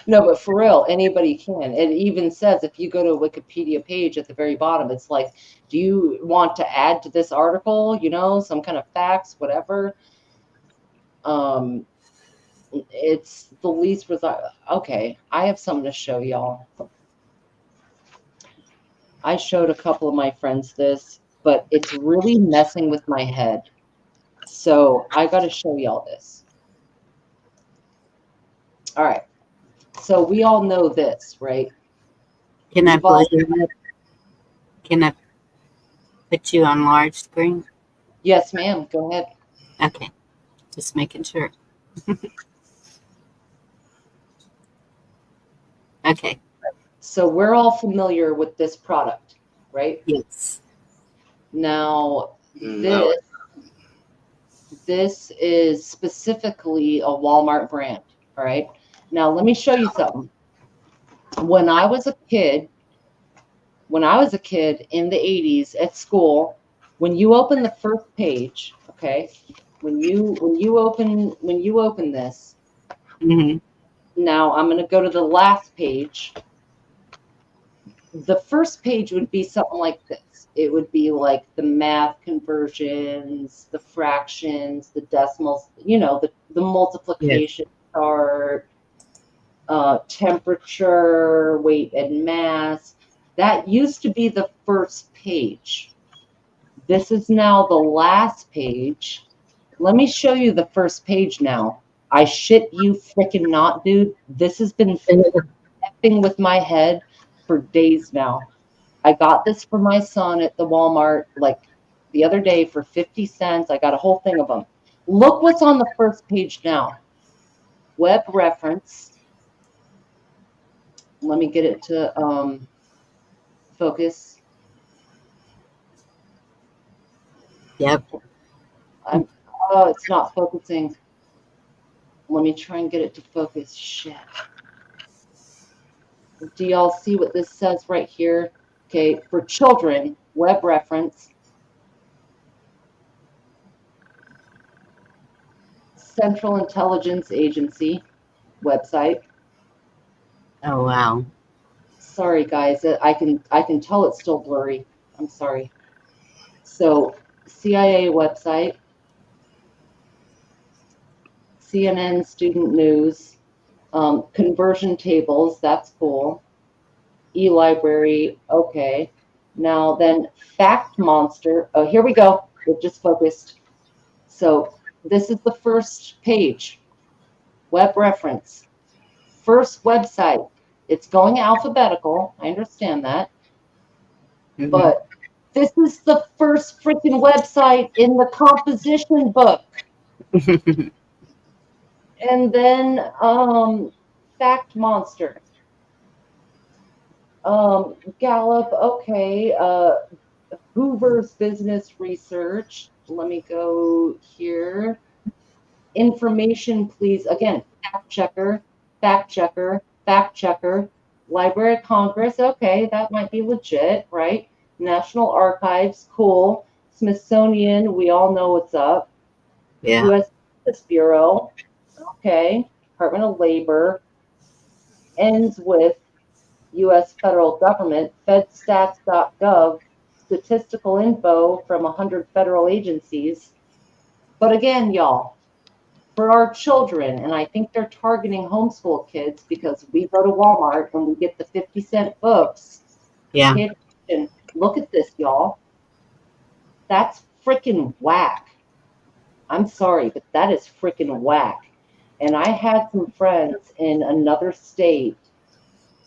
No, but for real, anybody can. It even says if you go to a Wikipedia page at the very bottom, it's like, do you want to add to this article? You know, some kind of facts, whatever. It's the least result. Okay, I have something to show y'all. I showed a couple of my friends this, but it's really messing with my head. So I got to show y'all this. All right. So we all know this, right? Can I We've all- blow you up? Can I put you on large screen? Yes, ma'am. Go ahead. Okay, just making sure. Okay. So we're all familiar with this product, right? Yes. Now, No. this is specifically a Walmart brand, all right? Now, let me show you something. When I was a kid in the 80s at school, when you open the first page, okay, when you open this, Mm-hmm. now I'm going to go to the last page. The first page would be something like this. It would be like the math conversions, the fractions, the decimals, you know, the multiplication chart, temperature, weight, and mass. That used to be the first page. This is now the last page. Let me show you the first page now. I shit you freaking not, dude. This has been fucking with my head for days now. I got this for my son at the Walmart like the other day for 50 cents. I got a whole thing of them. Look what's on the first page now. Web reference. Let me get it to focus. Yep. Oh, it's not focusing. Let me try and get it to focus. Shit. Do y'all see what this says right here? Okay, for children, web reference. Central Intelligence Agency website. Oh wow. Sorry guys, I can tell it's still blurry. I'm sorry. So CIA website, CNN student news, conversion tables, that's cool. E-library, okay. Now then Fact Monster. Oh, here we go. It just focused. So this is the first page. Web reference. First website. It's going alphabetical. I understand that. Mm-hmm. But this is the first freaking website in the composition book. And then Fact Monster. Gallup, okay. Hoover's Business Research. Let me go here. Information, please. Again, fact checker, fact checker, fact checker. Library of Congress, okay, that might be legit, right? National Archives, cool. Smithsonian, we all know what's up. Yeah. U.S. Census Bureau, okay. Department of Labor. Ends with U.S. federal government, fedstats.gov, statistical info from 100 federal agencies. But again, y'all, for our children, and I think they're targeting homeschool kids because we go to Walmart and we get the 50-cent books. Yeah. Pay attention. Look at this, y'all. That's freaking whack. I'm sorry, but that is freaking whack. And I had some friends in another state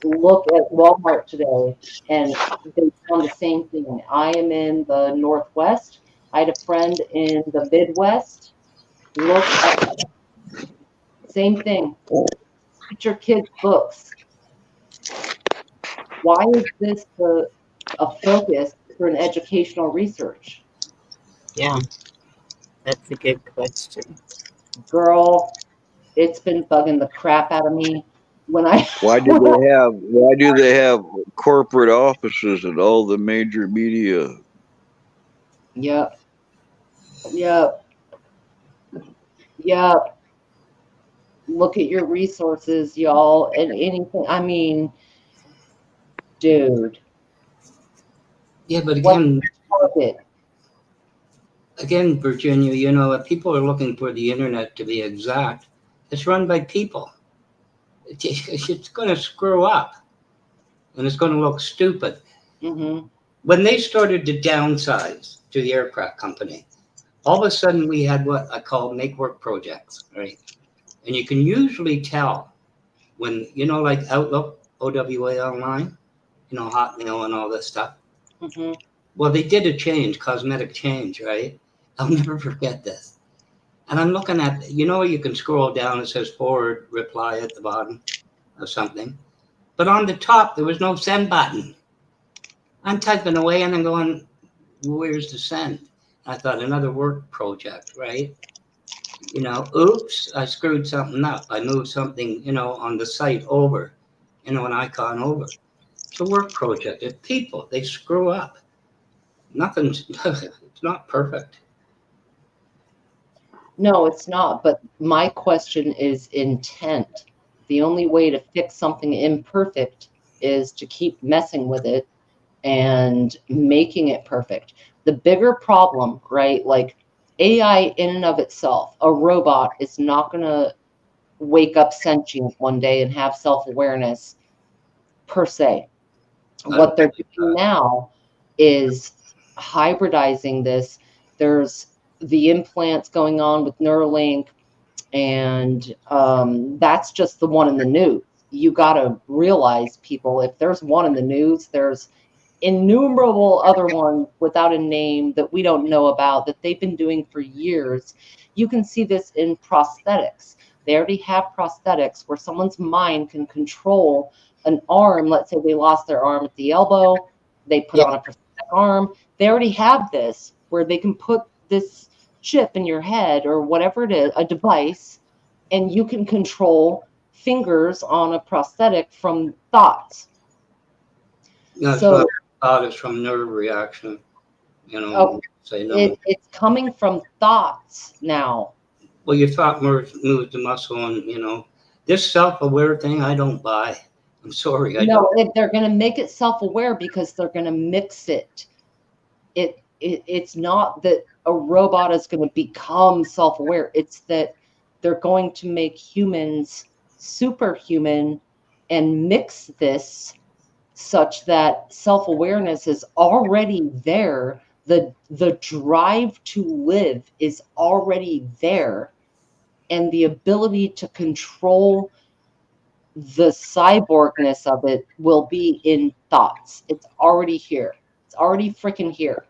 look at Walmart today, and they found the same thing. I am in the Northwest. I had a friend in the Midwest. Look at same thing. Get your kids' books. Why is this a focus for an educational research? Yeah. That's a good question. Girl, it's been bugging the crap out of me when I Why do they have corporate offices at all the major media? Yep. Yep. Yep. Look at your resources, y'all, and anything. I mean, dude, Yeah, but what's again, the target? again, Virginia, you know, if people are looking for the internet to be exact, it's run by people. It's going to screw up, and it's going to look stupid. Mm-hmm. When they started to downsize to the aircraft company, all of a sudden we had what I call make work projects, right? And you can usually tell when, you know, like Outlook, OWA Online, you know, Hotmail and all this stuff. Mm-hmm. Well, they did a change, cosmetic change, right? I'll never forget this. And I'm looking at, you know, you can scroll down, it says forward reply at the bottom or something. But on the top, there was no send button. I'm typing away and I'm going, where's the send? I thought another work project, right? You know, oops, I screwed something up. I moved something, you know, on the site over, you know, an icon over. It's a work project. It's people, they screw up. Nothing's, it's not perfect. No, it's not. But my question is intent. The only way to fix something imperfect is to keep messing with it and making it perfect. The bigger problem, right? Like AI in and of itself, a robot is not going to wake up sentient one day and have self-awareness per se. What they're doing now is hybridizing this. There's the implants going on with Neuralink, and that's just the one in the news. You got to realize, people, if there's one in the news, there's innumerable other ones without a name that we don't know about that they've been doing for years. You can see this in prosthetics. They already have prosthetics where someone's mind can control an arm. Let's say they lost their arm at the elbow, they put on a prosthetic arm. They already have this where they can put this chip in your head or whatever it is, a device, and you can control fingers on a prosthetic from thoughts. No, So, it's not thought, it's from nerve reaction, you know, oh, say no. it's coming from thoughts now. Well, your thought moves the muscle, and, you know, this self-aware thing, I don't buy. I'm sorry, I No, don't. they're going to make it self-aware because they're going to mix it. It's not that a robot is going to become self-aware. It's that they're going to make humans superhuman and mix this such that self-awareness is already there. The drive to live is already there, and the ability to control the cyborgness of it will be in thoughts. It's already here. It's already freaking here.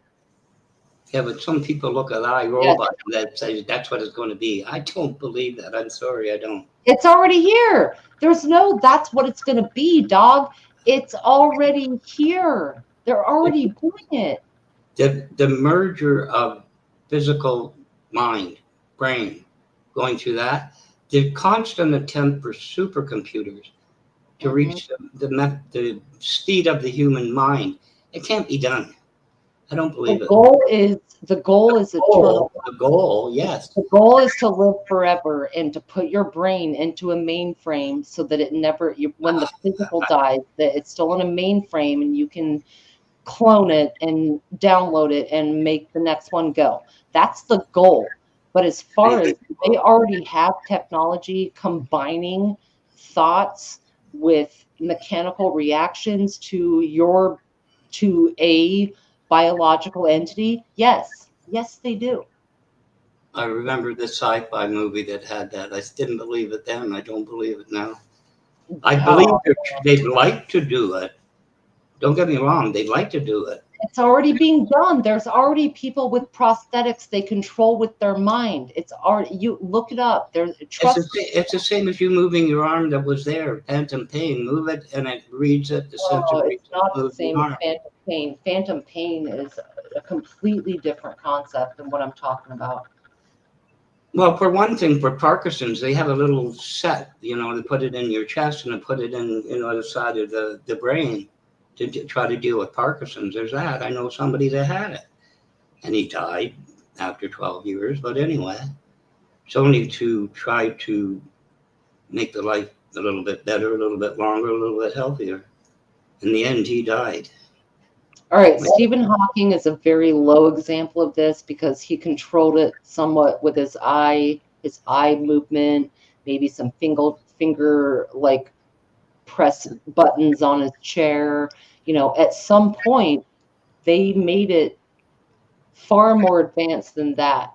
Yeah, but some people look at iRobot and that says that's what it's going to be. I don't believe that. I'm sorry, I don't. It's already here. There's no that's what it's going to be, dog. It's already here. They're already doing it. The merger of physical mind, brain, going through that, the constant attempt for supercomputers to reach the speed of the human mind, it can't be done. I don't believe The it. goal is eternal. The goal, yes. The goal is to live forever and to put your brain into a mainframe so that it never, when the physical dies, that it's still in a mainframe and you can clone it and download it and make the next one go. That's the goal. But as far as they already have technology combining thoughts with mechanical reactions to a biological entity, yes, they do. I remember the sci-fi movie that had that. I didn't believe it then. I don't believe it now. I believe they'd like to do it. Don't get me wrong. They'd like to do it. It's already being done. There's already people with prosthetics they control with their mind. It's already, you look it up. It's the same as you moving your arm that was there. Phantom pain. Move it and it reads it. The sensor reads it's not it. the same as phantom pain. Phantom pain is a completely different concept than what I'm talking about. Well, for one thing, for Parkinson's, they have a little set, you know, to put it in your chest and to put it in, you know, the side of the brain to try to deal with Parkinson's. There's that. I know somebody that had it, and he died after 12 years. But anyway, it's only to try to make the life a little bit better, a little bit longer, a little bit healthier. In the end, he died. All right, Stephen Hawking is a very low example of this because he controlled it somewhat with his eye movement, maybe some finger like press buttons on his chair. You know, at some point they made it far more advanced than that.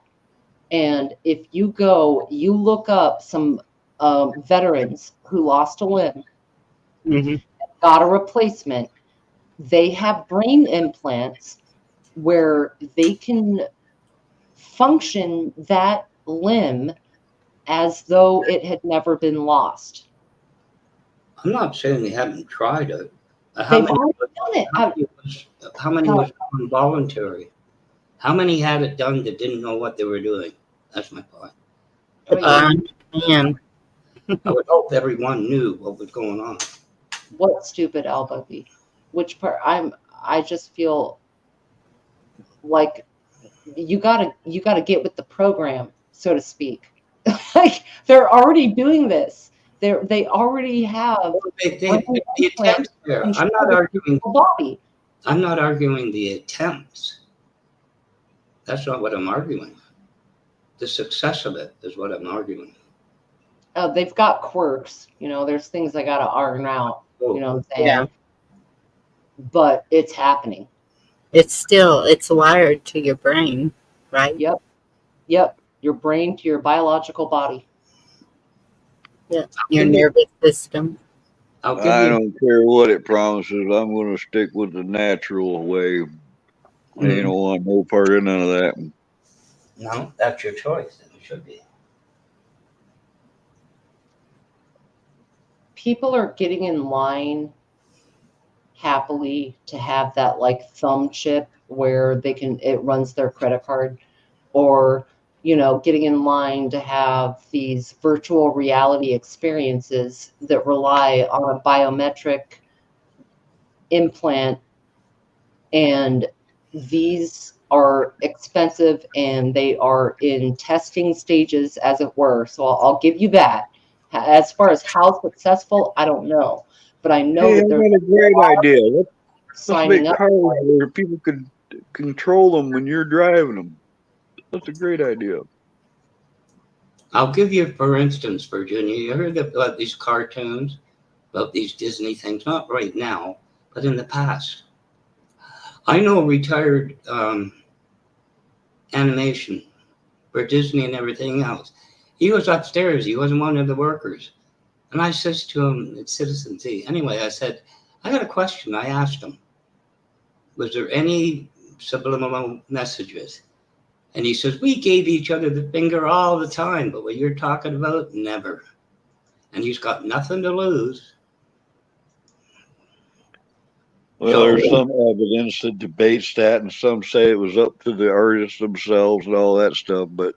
And if you look up some veterans who lost a limb, got a replacement, they have brain implants where they can function that limb as though it had never been lost. I'm not saying they haven't tried it. They've already done it. How many was involuntary? How many had it done that didn't know what they were doing? That's my point. Man. I would hope everyone knew what was going on. What stupid Albubby? Which part? I just feel like you gotta get with the program, so to speak. Like they're already doing this. They already have the attempts there. I'm not arguing the body. I'm not arguing the attempts. That's not what I'm arguing. The success of it is what I'm arguing. They've got quirks, you know. There's things I gotta iron out. You know what I'm saying? Yeah. But it's happening. It's wired to your brain, right? Yep. Your brain to your biological body. Yeah. Your nervous system. I don't care what it promises. I'm going to stick with the natural way. I don't want no part of none of that. No, that's your choice. It should be. People are getting in line happily to have that like thumb chip where it runs their credit card, or you know, getting in line to have these virtual reality experiences that rely on a biometric implant, and these are expensive and they are in testing stages, as it were. So I'll give you that. As far as how successful, I don't know, but I know that there's a great idea. Let's make up cars where people could control them when you're driving them. That's a great idea. I'll give you, for instance, Virginia, you heard about these cartoons, about these Disney things, not right now, but in the past. I know retired animation for Disney and everything else. He was upstairs. He wasn't one of the workers. And I says to him at Citizen T, anyway, I said, I got a question. I asked him, was there any subliminal messages? And he says, we gave each other the finger all the time, but what you're talking about, never. And he's got nothing to lose. Well, there's some evidence that debates that, and some say it was up to the artists themselves and all that stuff. But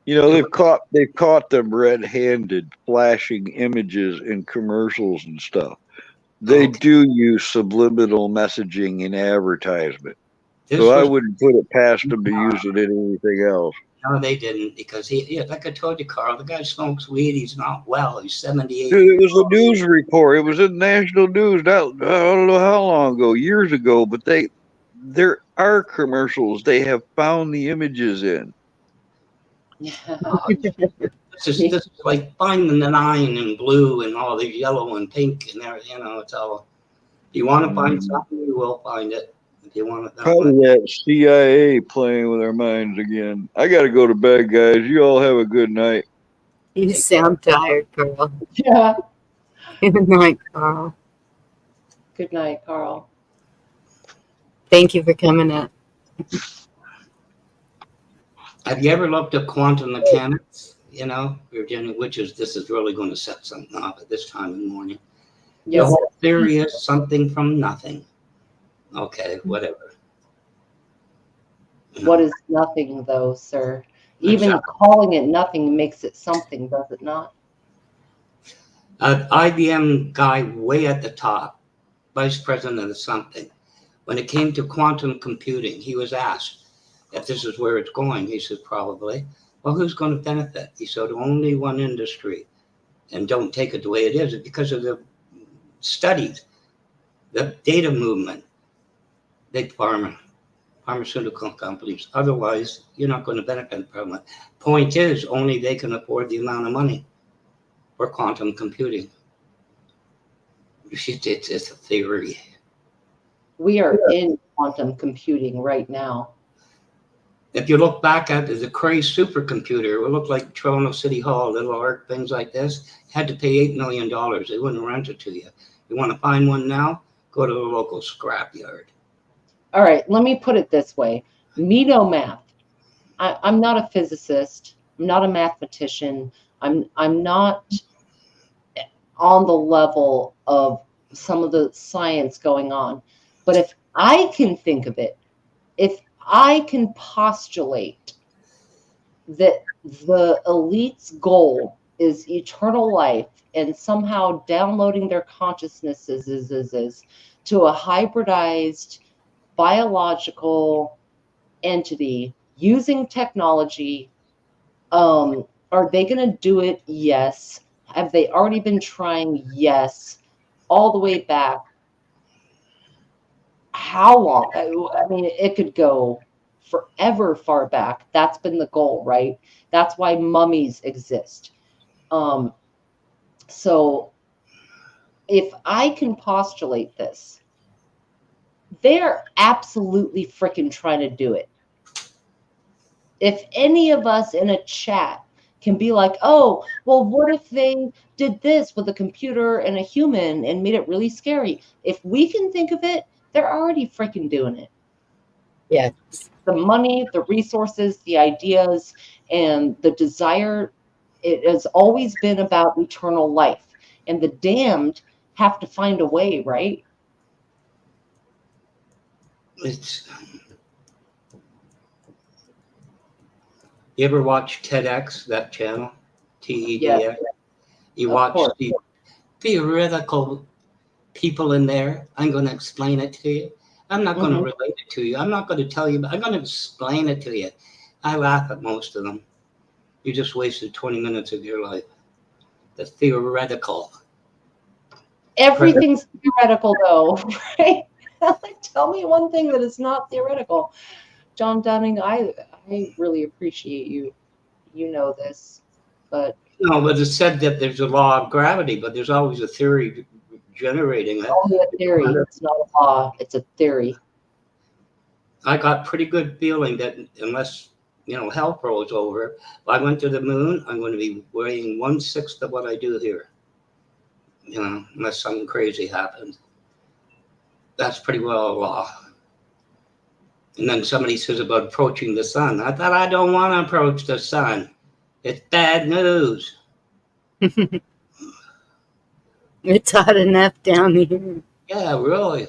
you know, they've caught them red-handed, flashing images in commercials and stuff. They do use subliminal messaging in advertisement. So I wouldn't put it past them to use it in anything else. No, they didn't, because like I told you, Carl, the guy smokes weed. He's not well. He's 78. Dude, it was a news report. It was in national news. I don't know how long ago, years ago, but there are commercials they have found the images in. This is like finding the 9 in blue and all the yellow and pink and everything. You know, it's all. If you want to find something, you will find it. If you want it that Probably way. that CIA playing with our minds again. I got to go to bed, guys. You all have a good night. You sound tired, Carl. Yeah. Good night, Carl. Good night, Carl. Thank you for coming up. Have you ever looked at quantum mechanics? You know, Virginia, this is really going to set something up at this time in the morning. Yes. The whole theory is something from nothing. Okay, whatever. What is nothing, though, sir? Even Exactly. calling it nothing makes it something, does it not? IBM guy way at the top, vice president of something. When it came to quantum computing, he was asked if this is where it's going. He said, probably. Well, who's going to benefit? He said, only one industry. And don't take it the way it is because of the studies, the data movement, big pharmaceutical companies. Otherwise, you're not going to benefit from it. Point is, only they can afford the amount of money for quantum computing. It's a theory. We are in quantum computing right now. If you look back at the Cray supercomputer, it would look like Toronto City Hall, Little Arc, things like this. Had to pay $8 million. They wouldn't rent it to you. You want to find one now? Go to the local scrapyard. All right, let me put it this way. Me no math. I'm not a physicist. I'm not a mathematician. I'm not on the level of some of the science going on. But if I can think of it, if I can postulate that the elite's goal is eternal life and somehow downloading their consciousnesses is to a hybridized biological entity using technology, are they going to do it? Yes. Have they already been trying? Yes. All the way back. How long? I mean, it could go forever far back. That's been the goal, right? That's why mummies exist. So if I can postulate this, they're absolutely freaking trying to do it. If any of us in a chat can be like, oh, well, what if they did this with a computer and a human and made it really scary? If we can think of it, they're already freaking doing it. Yes. The money, the resources, the ideas, and the desire, it has always been about eternal life. And the damned have to find a way, right? It's. You ever watch TEDx, that channel? TEDx? Yes. You Of watch course. the theoretical people in there. I'm going to explain it to you. I'm not going to relate it to you. I'm not going to tell you, but I'm going to explain it to you. I laugh at most of them. You just wasted 20 minutes of your life. The theoretical. Everything's theoretical, though, right? Like, tell me one thing that is not theoretical. John Dunning, I really appreciate you. You know this, but No, but it's said that there's a law of gravity, but there's always a theory generating it's it. only a theory. It's not a law. It's a theory. I got pretty good feeling that unless, hell froze over, if I went to the moon, I'm going to be weighing 1/6 of what I do here. Unless something crazy happens. That's pretty well a law. And then somebody says about approaching the sun. I thought I don't want to approach the sun. It's bad news. It's hot enough down here. Yeah, really.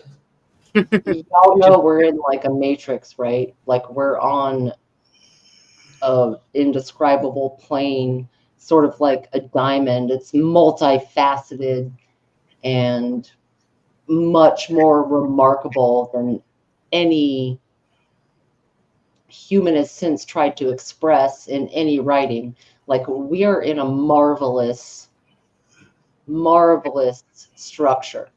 Y'all know we're in like a matrix, right? Like we're on a indescribable plane, sort of like a diamond. It's multifaceted and much more remarkable than any human has since tried to express in any writing. Like we are in a marvelous structure,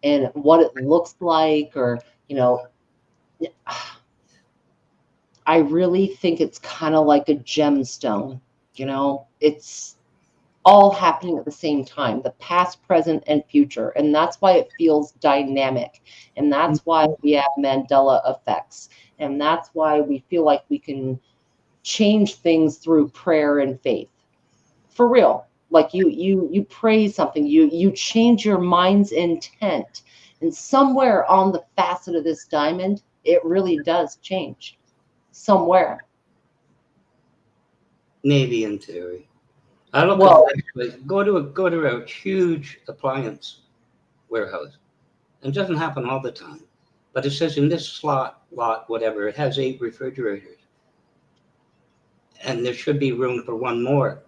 and what it looks like, or I really think it's kind of like a gemstone. It's all happening at the same time, the past, present, and future. And that's why it feels dynamic. And that's why we have Mandela effects. And that's why we feel like we can change things through prayer and faith. For real. Like you pray something, you change your mind's intent. And somewhere on the facet of this diamond, it really does change. Somewhere. Maybe in theory. I look at go to a huge appliance warehouse. It doesn't happen all the time. But it says in this lot, whatever, it has 8 refrigerators. and there should be room for one more.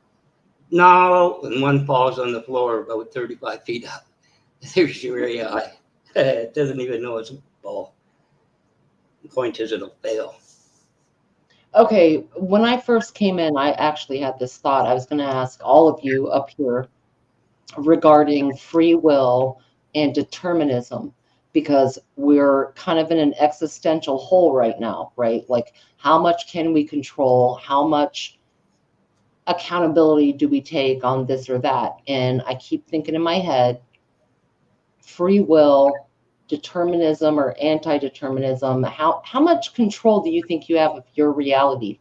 No, and one falls on the floor about 35 feet up. There's your AI. It doesn't even know it's a ball. The point is it'll fail. Okay, when I first came in, I actually had this thought. I was going to ask all of you up here regarding free will and determinism, because we're kind of in an existential hole right now, right? Like, how much can we control? How much accountability do we take on this or that? And I keep thinking in my head, free will, determinism or anti-determinism, how much control do you think you have of your reality?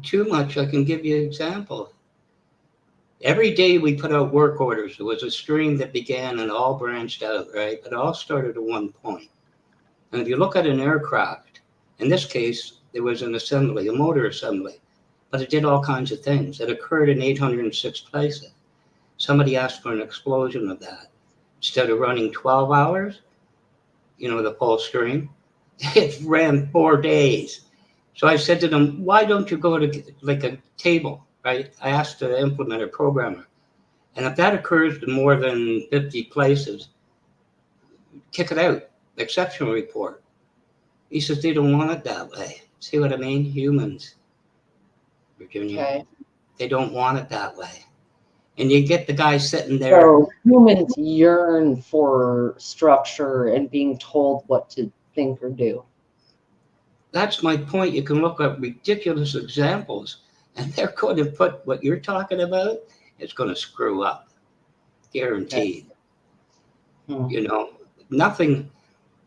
Too much. I can give you an example. Every day we put out work orders. There was a stream that began and all branched out, right? It all started at one point. And if you look at an aircraft, in this case, there was an assembly, a motor assembly, but it did all kinds of things. It occurred in 806 places. Somebody asked for an explosion of that. Instead of running 12 hours, the full stream, it ran 4 days. So I said to them, why don't you go to like a table, right? I asked the implementer programmer. And if that occurs to more than 50 places, kick it out, exceptional report. He says they don't want it that way. See what I mean? Humans, Virginia, Okay. They don't want it that way. And you get the guy sitting there. So humans yearn for structure and being told what to think or do. That's my point. You can look at ridiculous examples, and they're going to put what you're talking about, it's going to screw up. Guaranteed. Okay. Nothing.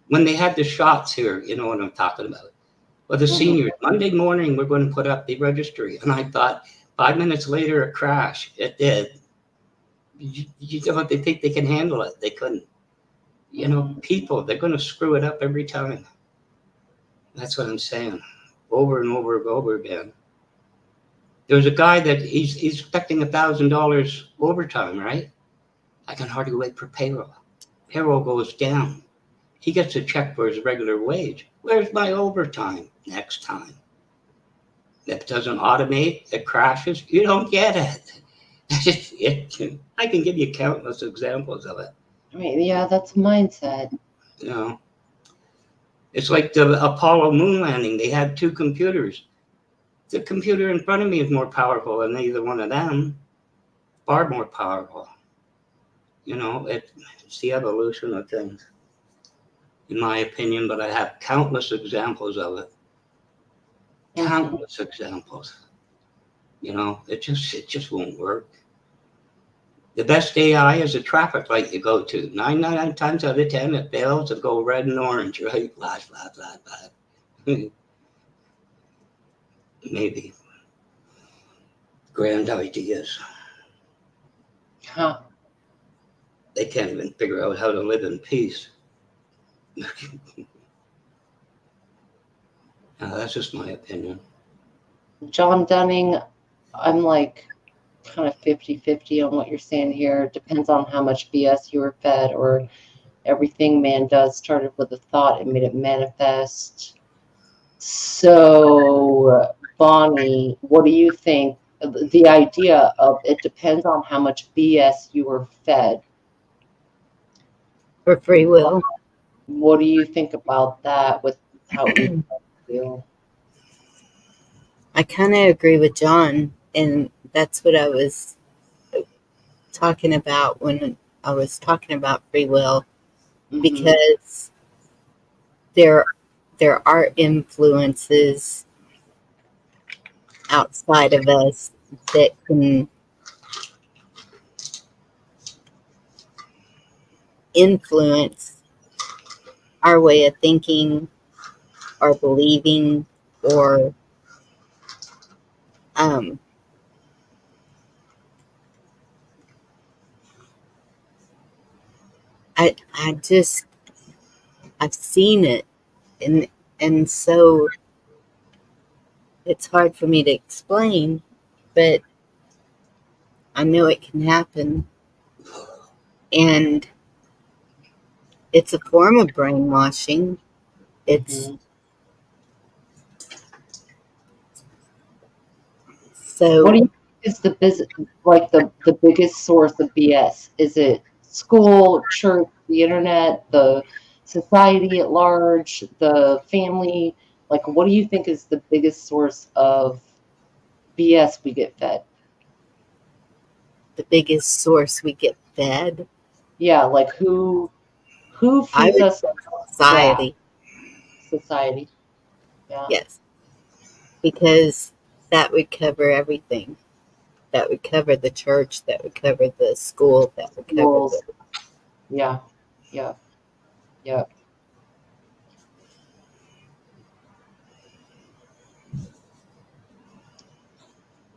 When they had the shots here, you know what I'm talking about. Well, the seniors, Monday morning, we're going to put up the registry. And I thought 5 minutes later, a crash. It did. You know what they think they can handle it? They couldn't. People, they're going to screw it up every time. That's what I'm saying. Over and over and over again. There's a guy that he's expecting $1,000 overtime, right? I can hardly wait for payroll. Payroll goes down. He gets a check for his regular wage. Where's my overtime next time? If it doesn't automate, it crashes. You don't get it. I can give you countless examples of it. I mean, yeah, that's mindset. It's like the Apollo moon landing. They had 2 computers. The computer in front of me is more powerful than either one of them. Far more powerful. It's the evolution of things, in my opinion, but I have countless examples of it. Countless examples. It just won't work. The best AI is a traffic light you go to. 99 times out of 10, it fails to go red and orange, right? Flash, flash, flash, flash. Maybe. Grand ideas. Huh. They can't even figure out how to live in peace. That's just my opinion. John Dunning, I'm like kind of 50-50 on what you're saying here. It depends on how much BS you were fed, or everything man does started with a thought and made it manifest. So, Bonnie, what do you think? The idea of it depends on how much BS you were fed. For free will. What do you think about that with how you feel? I kind of agree with John, and that's what I was talking about when I was talking about free will, because there are influences outside of us that can influence our way of thinking or believing, or I've seen it, and so it's hard for me to explain, but I know it can happen, and it's a form of brainwashing. It's So What do you think is the biggest source of BS? Is it school, church, the internet, the society at large, the family? Like, what do you think is the biggest source of BS we get fed? the biggest source we get fed, Yeah, like who I feeds would us say that? society. Society. Yeah. Yes, because that would cover everything. That would cover the church. That would cover the school. That would cover Schools. the. Yeah. Yeah. Yeah.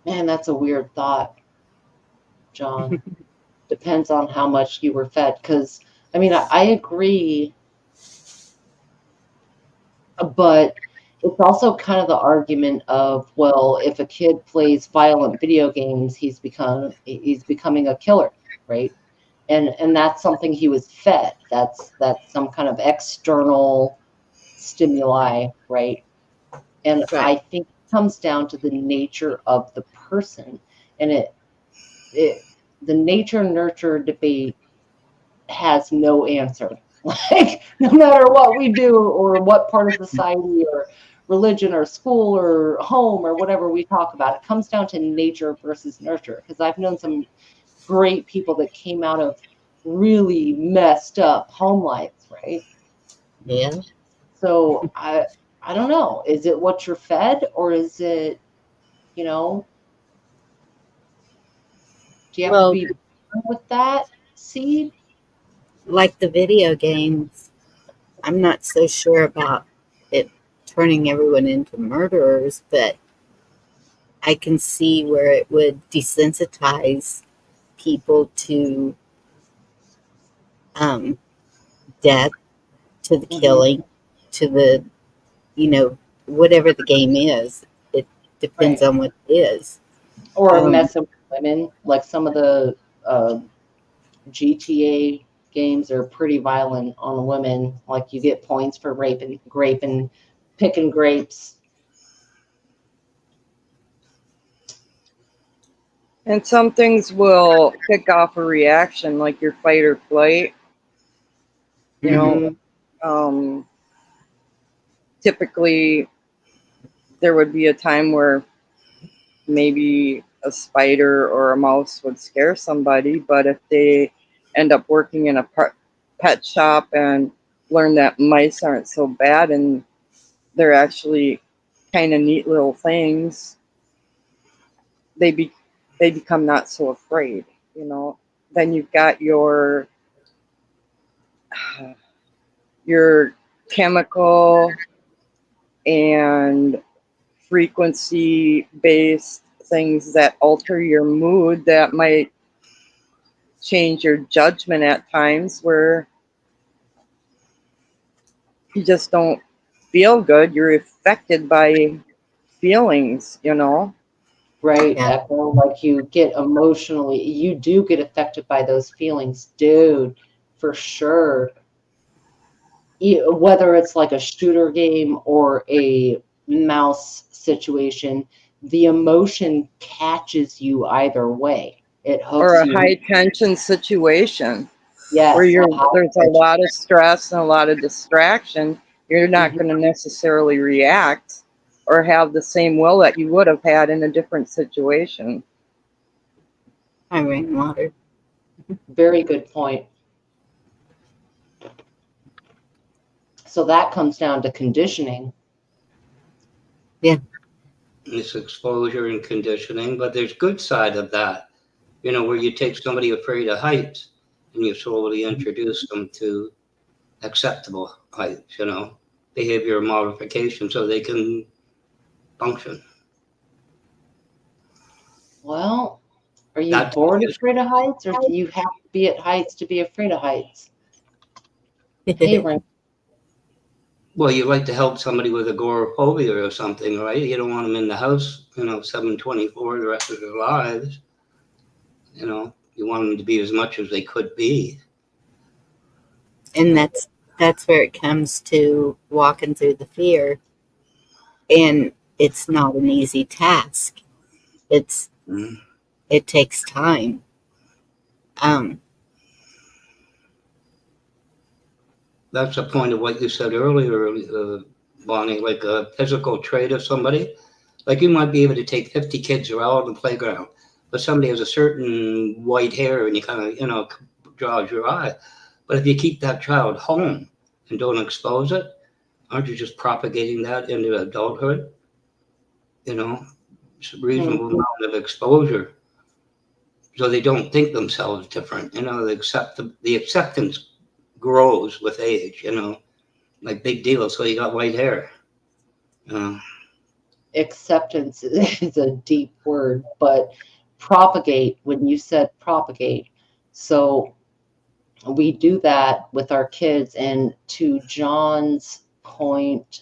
Man, that's a weird thought, John. Depends on how much you were fed. Because, I mean, I agree, but it's also kind of the argument of, well, if a kid plays violent video games, he's becoming a killer, right? And that's something he was fed. That's some kind of external stimuli, right? And Right. I think it comes down to the nature of the person, and the nature nurture debate has no answer. Like, no matter what we do or what part of society or religion or school or home or whatever we talk about, it comes down to nature versus nurture. Because I've known some great people that came out of really messed up home lives, right? Yeah. So I don't know. Is it what you're fed, or is it, you know, do you have to Well, be born with that seed? like the video games, I'm not so sure about it turning everyone into murderers, but I can see where it would desensitize people to death, to the killing, to the, whatever the game is. It depends Right. on what it is. Or messing with women, like some of the GTA games are pretty violent on women. Like, you get points for raping, picking grapes. And some things will kick off a reaction, like your fight or flight. You know, typically there would be a time where maybe a spider or a mouse would scare somebody, but if they end up working in a pet shop and learn that mice aren't so bad and they're actually kind of neat little things, they become not so afraid, you know. Then you've got your chemical and frequency based things that alter your mood that might change your judgment at times, where you just don't feel good. You're affected by feelings, you know. Right, Yeah. Echo. Like, you do get affected by those feelings, dude, for sure. Whether it's like a shooter game or a mouse situation, the emotion catches you either way. It Or hooks a you. high tension situation where Yes, there's a lot of stress and a lot of distraction. You're not going to necessarily react or have the same will that you would have had in a different situation. I ran water. Very good point. So that comes down to conditioning. Yeah. It's exposure and conditioning, but there's good side of that, where you take somebody afraid of heights and you slowly introduce them to acceptable heights, behavioral modification so they can function. Well, are you born afraid of heights, or do you have to be at heights to be afraid of heights? Hey, Ring. Well, you like to help somebody with agoraphobia or something, right? You don't want them in the house, 7/24 the rest of their lives. You want them to be as much as they could be. And that's where it comes to walking through the fear. And it's not an easy task. It's Mm. it takes time. That's the point of what you said earlier, Bonnie, like a physical trait of somebody. Like you might be able to take 50 kids who are out on the playground, but somebody has a certain white hair and you kind of, draws your eye. But if you keep that child home and don't expose it, aren't you just propagating that into adulthood? It's a reasonable amount of exposure. So they don't think themselves different. The acceptance grows with age, like big deal. So you got white hair. Acceptance is a deep word, but propagate, when you said propagate, so we do that with our kids. And to John's point,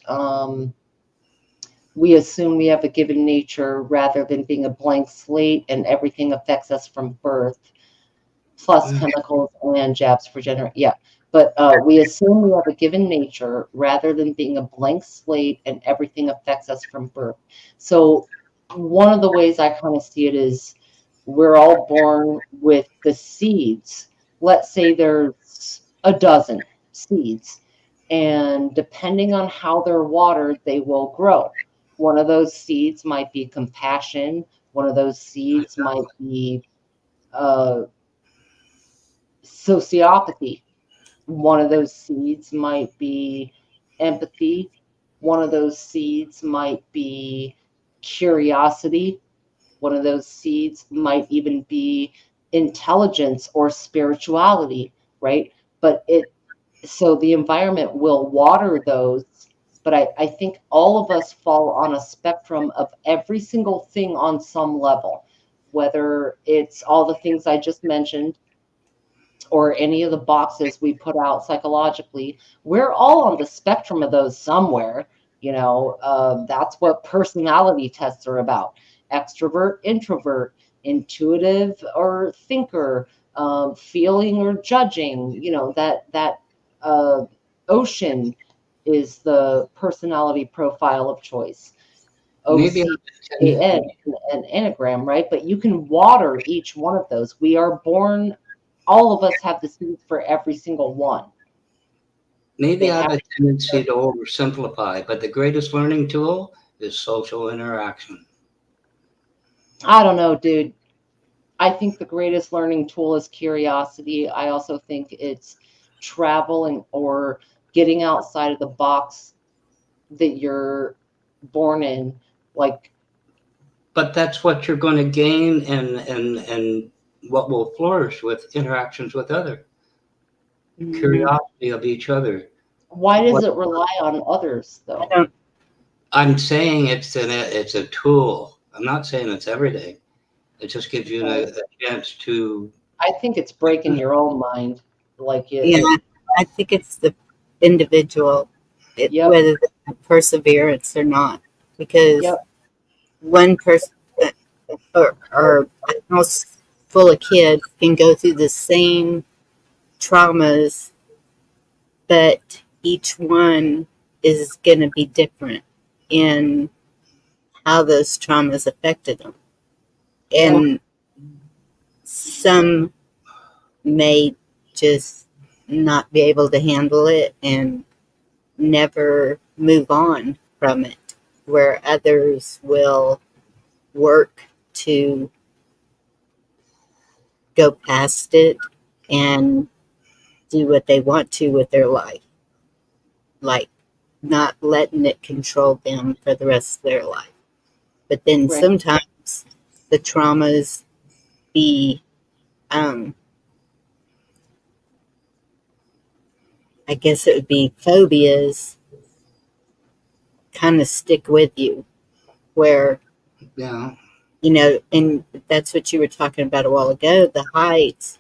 we assume we have a given nature rather than being a blank slate and everything affects us from birth, plus chemicals and jabs for yeah. But we assume we have a given nature rather than being a blank slate and everything affects us from birth. So one of the ways I kind of see it is we're all born with the seeds. Let's say there's a dozen seeds, and depending on how they're watered, they will grow. One of those seeds might be compassion. One of those seeds might be sociopathy. One of those seeds might be empathy. One of those seeds might be curiosity. One of those seeds might even be intelligence or spirituality, right? So the environment will water those, but I think all of us fall on a spectrum of every single thing on some level, whether it's all the things I just mentioned or any of the boxes we put out psychologically. We're all on the spectrum of those somewhere. That's what personality tests are about: extrovert, introvert, intuitive or thinker, feeling or judging. That ocean is the personality profile of choice. Maybe OCAN, an anagram, right? But you can water each one of those. We are born, all of us have the seeds for every single one. Maybe I have a tendency to oversimplify, but the greatest learning tool is social interaction. I don't know, dude. I think the greatest learning tool is curiosity. I also think it's traveling or getting outside of the box that you're born in. But that's what you're going to gain and what will flourish with interactions with others. Curiosity of each other. Why does it rely on others, though? I'm saying it's a tool. I'm not saying it's everything. It just gives you a chance to. I think it's breaking your own mind. I think it's the individual, whether they perseverance or not, because one person or a house full of kids can go through the same traumas, but each one is going to be different in how those traumas affected them. And some may just not be able to handle it and never move on from it, where others will work to go past it and do what they want to with their life, like not letting it control them for the rest of their life. But then sometimes the traumas be I guess it would be phobias kind of stick with you, where and that's what you were talking about a while ago, the heights.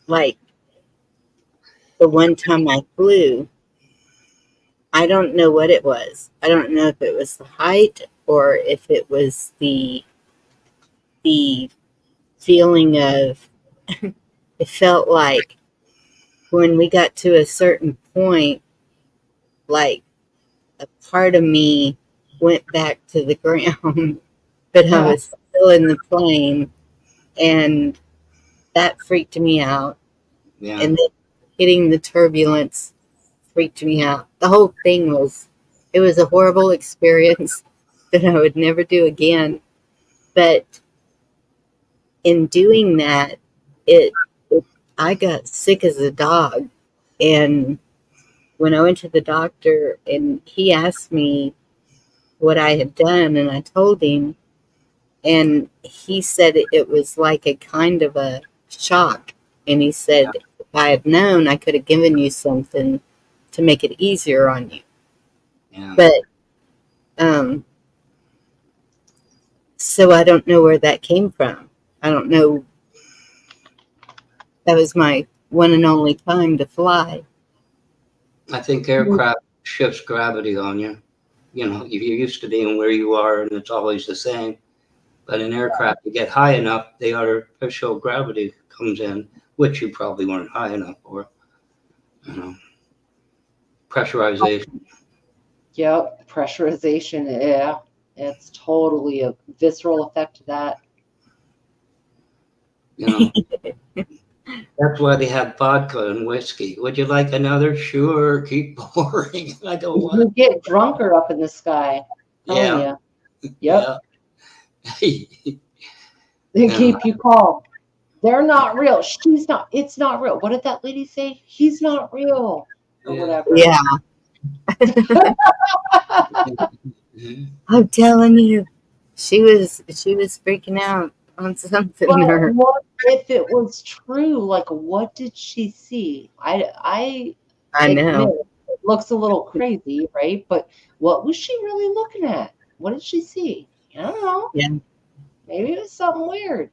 Like the one time I flew, I don't know what it was. I don't know if it was the height or if it was the feeling of it felt like when we got to a certain point, like a part of me went back to the ground but I was still in the plane, and that freaked me out. Yeah. And then hitting the turbulence freaked me out. The whole thing it was a horrible experience that I would never do again. But in doing that, it I got sick as a dog. And when I went to the doctor and he asked me what I had done, and I told him, and he said it was like a kind of a shock. And he said, if I had known, I could have given you something to make it easier on you. Yeah. But so I don't know where that came from. I don't know. That was my one and only time to fly. I think aircraft shifts gravity on you. You know, you're used to being where you are and it's always the same. But in aircraft, you get high enough, the artificial gravity comes in, which you probably weren't high enough for. You know, pressurization. Yep, pressurization. Yeah, it's totally a visceral effect of that. You know, that's why they have vodka and whiskey. Would you like another? Sure, keep pouring. I don't You want. get drunker up in the sky. Telling Yeah, you. Yep. yeah. They keep you calm. They're not real. She's not. It's not real. What did that lady say? He's not real, or whatever. Yeah. I'm telling you, she was freaking out on something. But what if it was true? Like, what did she see? I admit know. it looks a little crazy, right? But what was she really looking at? What did she see? I don't know. Yeah. Maybe it was something weird.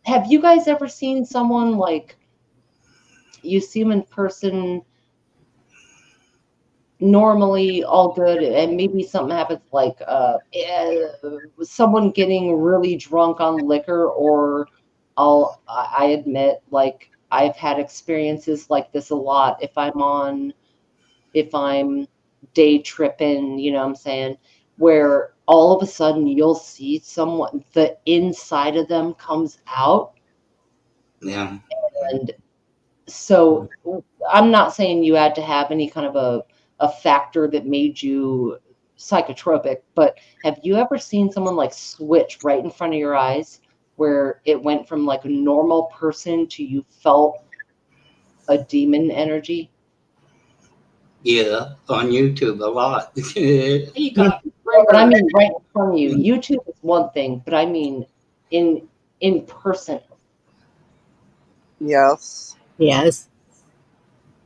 Have you guys ever seen someone like you see them in person? Normally all good, and maybe something happens like someone getting really drunk on liquor, or I admit, like, I've had experiences like this a lot. If I'm day tripping, you know what I'm saying, where all of a sudden you'll see someone, the inside of them comes out. Yeah. And so I'm not saying you had to have any kind of a factor that made you psychotropic, but have you ever seen someone like switch right in front of your eyes, where it went from like a normal person to you felt a demon energy? Yeah, on YouTube a lot. He got But I mean right in front of you. YouTube is one thing, but I mean in person. Yes. Yes.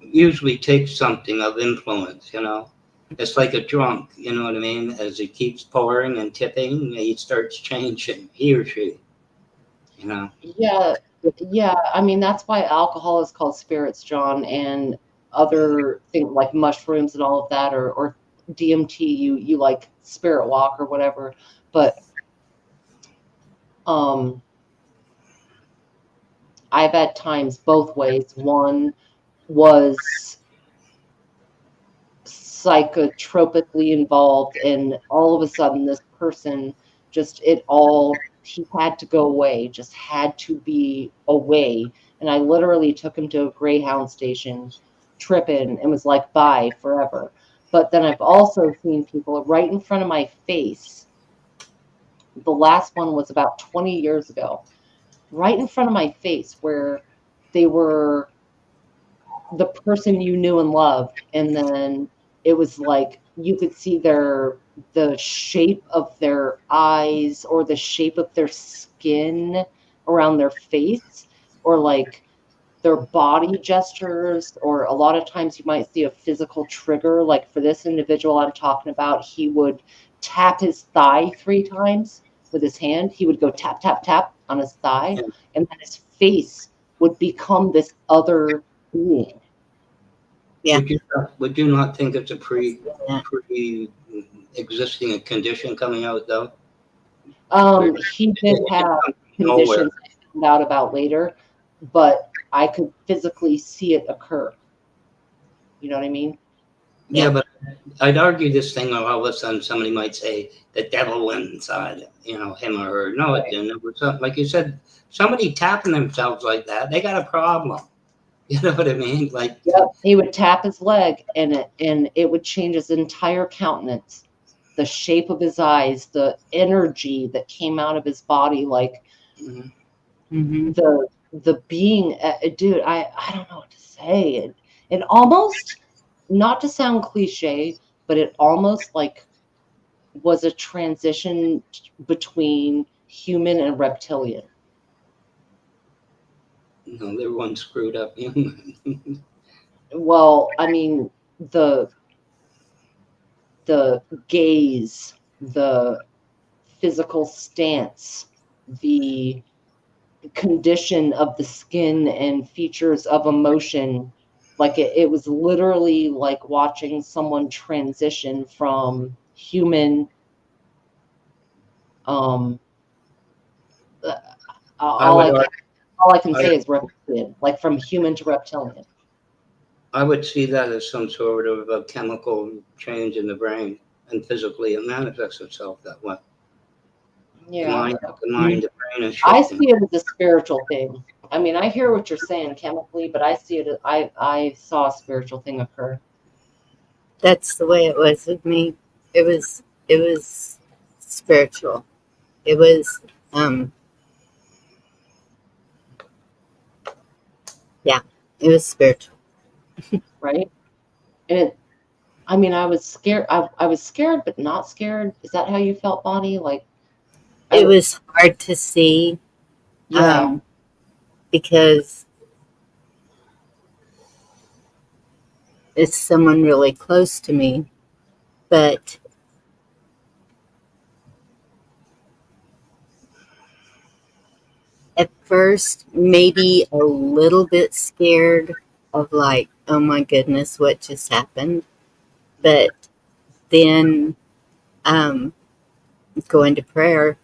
Usually takes something of influence, you know. It's like a drunk, you know what I mean? As he keeps pouring and tipping, he starts changing, he or she, you know. Yeah. I mean, that's why alcohol is called spirits, John, and other things like mushrooms and all of that, or DMT, you like spirit walk or whatever. But I've had times both ways. One was psychotropically involved, and all of a sudden this person he had to go away, just had to be away. And I literally took him to a Greyhound station, tripping, and was like, bye forever. But then I've also seen people right in front of my face. The last one was about 20 years ago, right in front of my face, where they were the person you knew and loved, and then it was like you could see the shape of their eyes or the shape of their skin around their face, or like their body gestures, or a lot of times you might see a physical trigger. Like for this individual I'm talking about, he would tap his thigh 3 times with his hand. He would go tap tap tap on his thigh, and then his face would become this other being. Yeah. Would you not think it's a pre-existing condition coming out though? He did have conditions I found out about later, but I could physically see it occur. You know what I mean? Yeah, but I'd argue this thing, or all of a sudden somebody might say the devil went inside, him or her. No, it didn't. It was something, like you said, somebody tapping themselves like that, they got a problem. You know what I mean? Like, yep, he would tap his leg, and it would change his entire countenance, the shape of his eyes, the energy that came out of his body, like the being. Dude, I don't know what to say. It almost, not to sound cliche, but it almost like was a transition between human and reptilian. they're one screwed up human. Well, I mean, the gaze, the physical stance, the condition of the skin and features of emotion, like it was literally like watching someone transition from human, all I can say is reptilian, like from human to reptilian. I would see that as some sort of a chemical change in the brain, and physically it manifests itself that way. Yeah, the mind, the brain is I shifting. see it as a spiritual thing. I mean, I hear what you're saying chemically, but I see it as, I saw a spiritual thing occur. That's the way it was with me. It was spiritual. It was it was spiritual. Right? And I mean, I was scared. I was scared, but not scared. Is that how you felt, Bonnie? Like, It was hard to see. Yeah. Because it's someone really close to me, but at first maybe a little bit scared of like, oh my goodness, what just happened? But then going to prayer,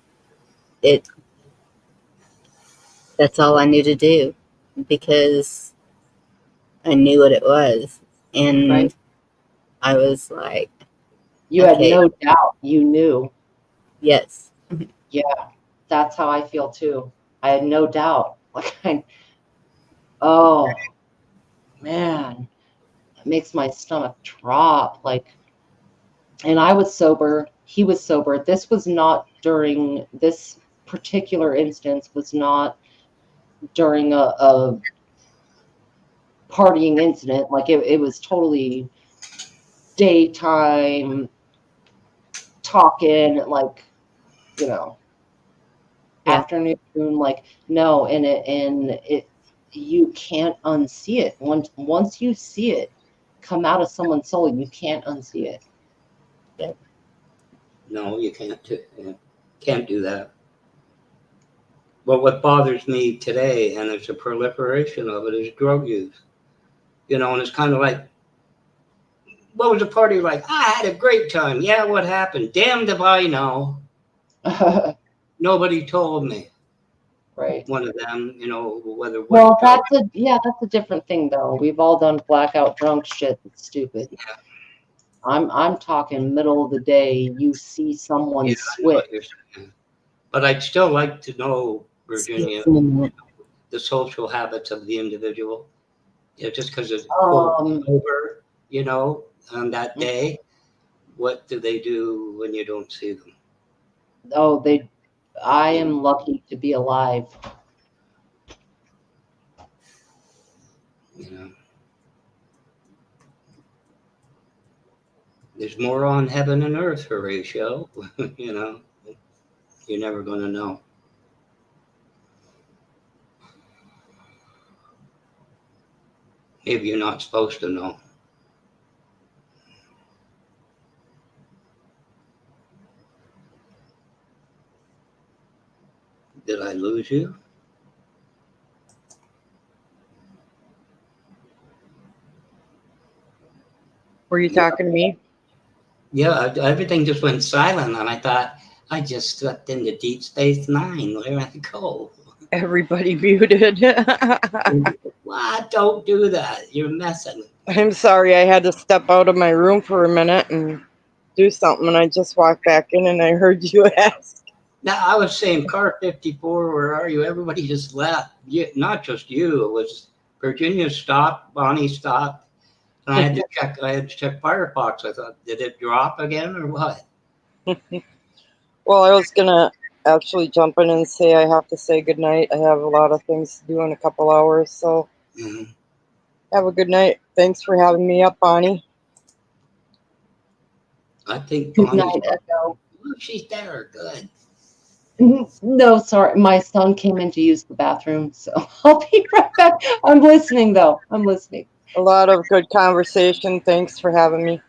that's all I knew to do, because I knew what it was. And Right. I was like, You had no doubt. You knew. Yes. Yeah, that's how I feel too. I had no doubt. Like, oh man, it makes my stomach drop. Like, and I was sober. He was sober. This was not during this particular instance. Was not during a partying incident. Like it was totally daytime talking, like, afternoon, like, no, and it you can't unsee it. Once you see it come out of someone's soul, you can't unsee it. Yep. No, you can't do that. But what bothers me today, and there's a proliferation of it, is drug use. And it's kind of like, what was the party like? I had a great time. Yeah, what happened? Damned if I know. Nobody told me. Right. One of them, whether. Well, that's a different thing though. We've all done blackout drunk shit that's stupid. Yeah. I'm talking middle of the day. You see someone switch. But I'd still like to know, Virginia, the social habits of the individual. Just because it's over, on that day, what do they do when you don't see them? Oh, I am lucky to be alive. There's more on heaven and earth, Horatio. You're never going to know. Maybe you're not supposed to know. Did I lose you? Were you talking to me? Yeah, everything just went silent, and I thought, I just slipped into Deep Space Nine. Where I go? Everybody muted. What? Don't do that. You're messing with I'm sorry, I had to step out of my room for a minute and do something, and I just walked back in and I heard you ask. Now, I was saying, car 54, where are you? Everybody just left. Not just you. It was Virginia stopped, Bonnie stopped, and I had to check. I had to check Firefox. I thought, did it drop again or what? Well, I was gonna actually jump in and say I have to say goodnight. I have a lot of things to do in a couple hours, so have a good night. Thanks for having me up, Bonnie. I think Good Bonnie's. night, Echo. Oh, she's there. Good. No, sorry. My son came in to use the bathroom, so I'll be right back. I'm listening, though. I'm listening. A lot of good conversation. Thanks for having me.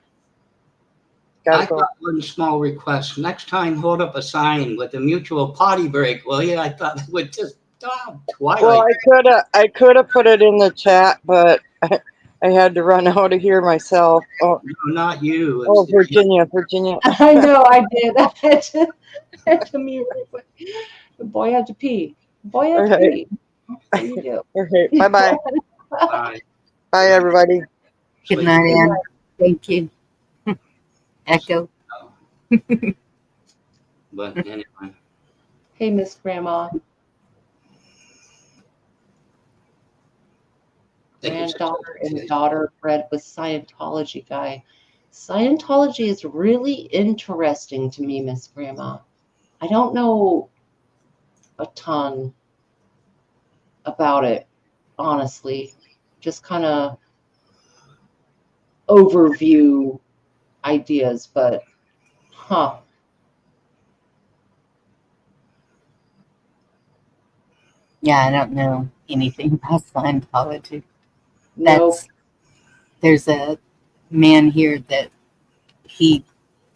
I got one small request. Next time, hold up a sign with a mutual potty break, will you? I thought it would just Twilight. Well, I could have put it in the chat, but I had to run out of here myself. Oh, no, not you. Oh, Virginia. I know, I did. I had to mute real quick. The boy had to pee. The boy had to pee. What do you do? Okay, bye-bye. Bye. Bye, everybody. Good night, Ann. Thank you. Echo. But anyway. Hey, Miss Grandma. Granddaughter and daughter bred with Scientology guy. Scientology is really interesting to me, Miss Grandma. I don't know a ton about it, honestly. Just kind of overview ideas, but Yeah, I don't know anything about Scientology. Nope. There's a man here that he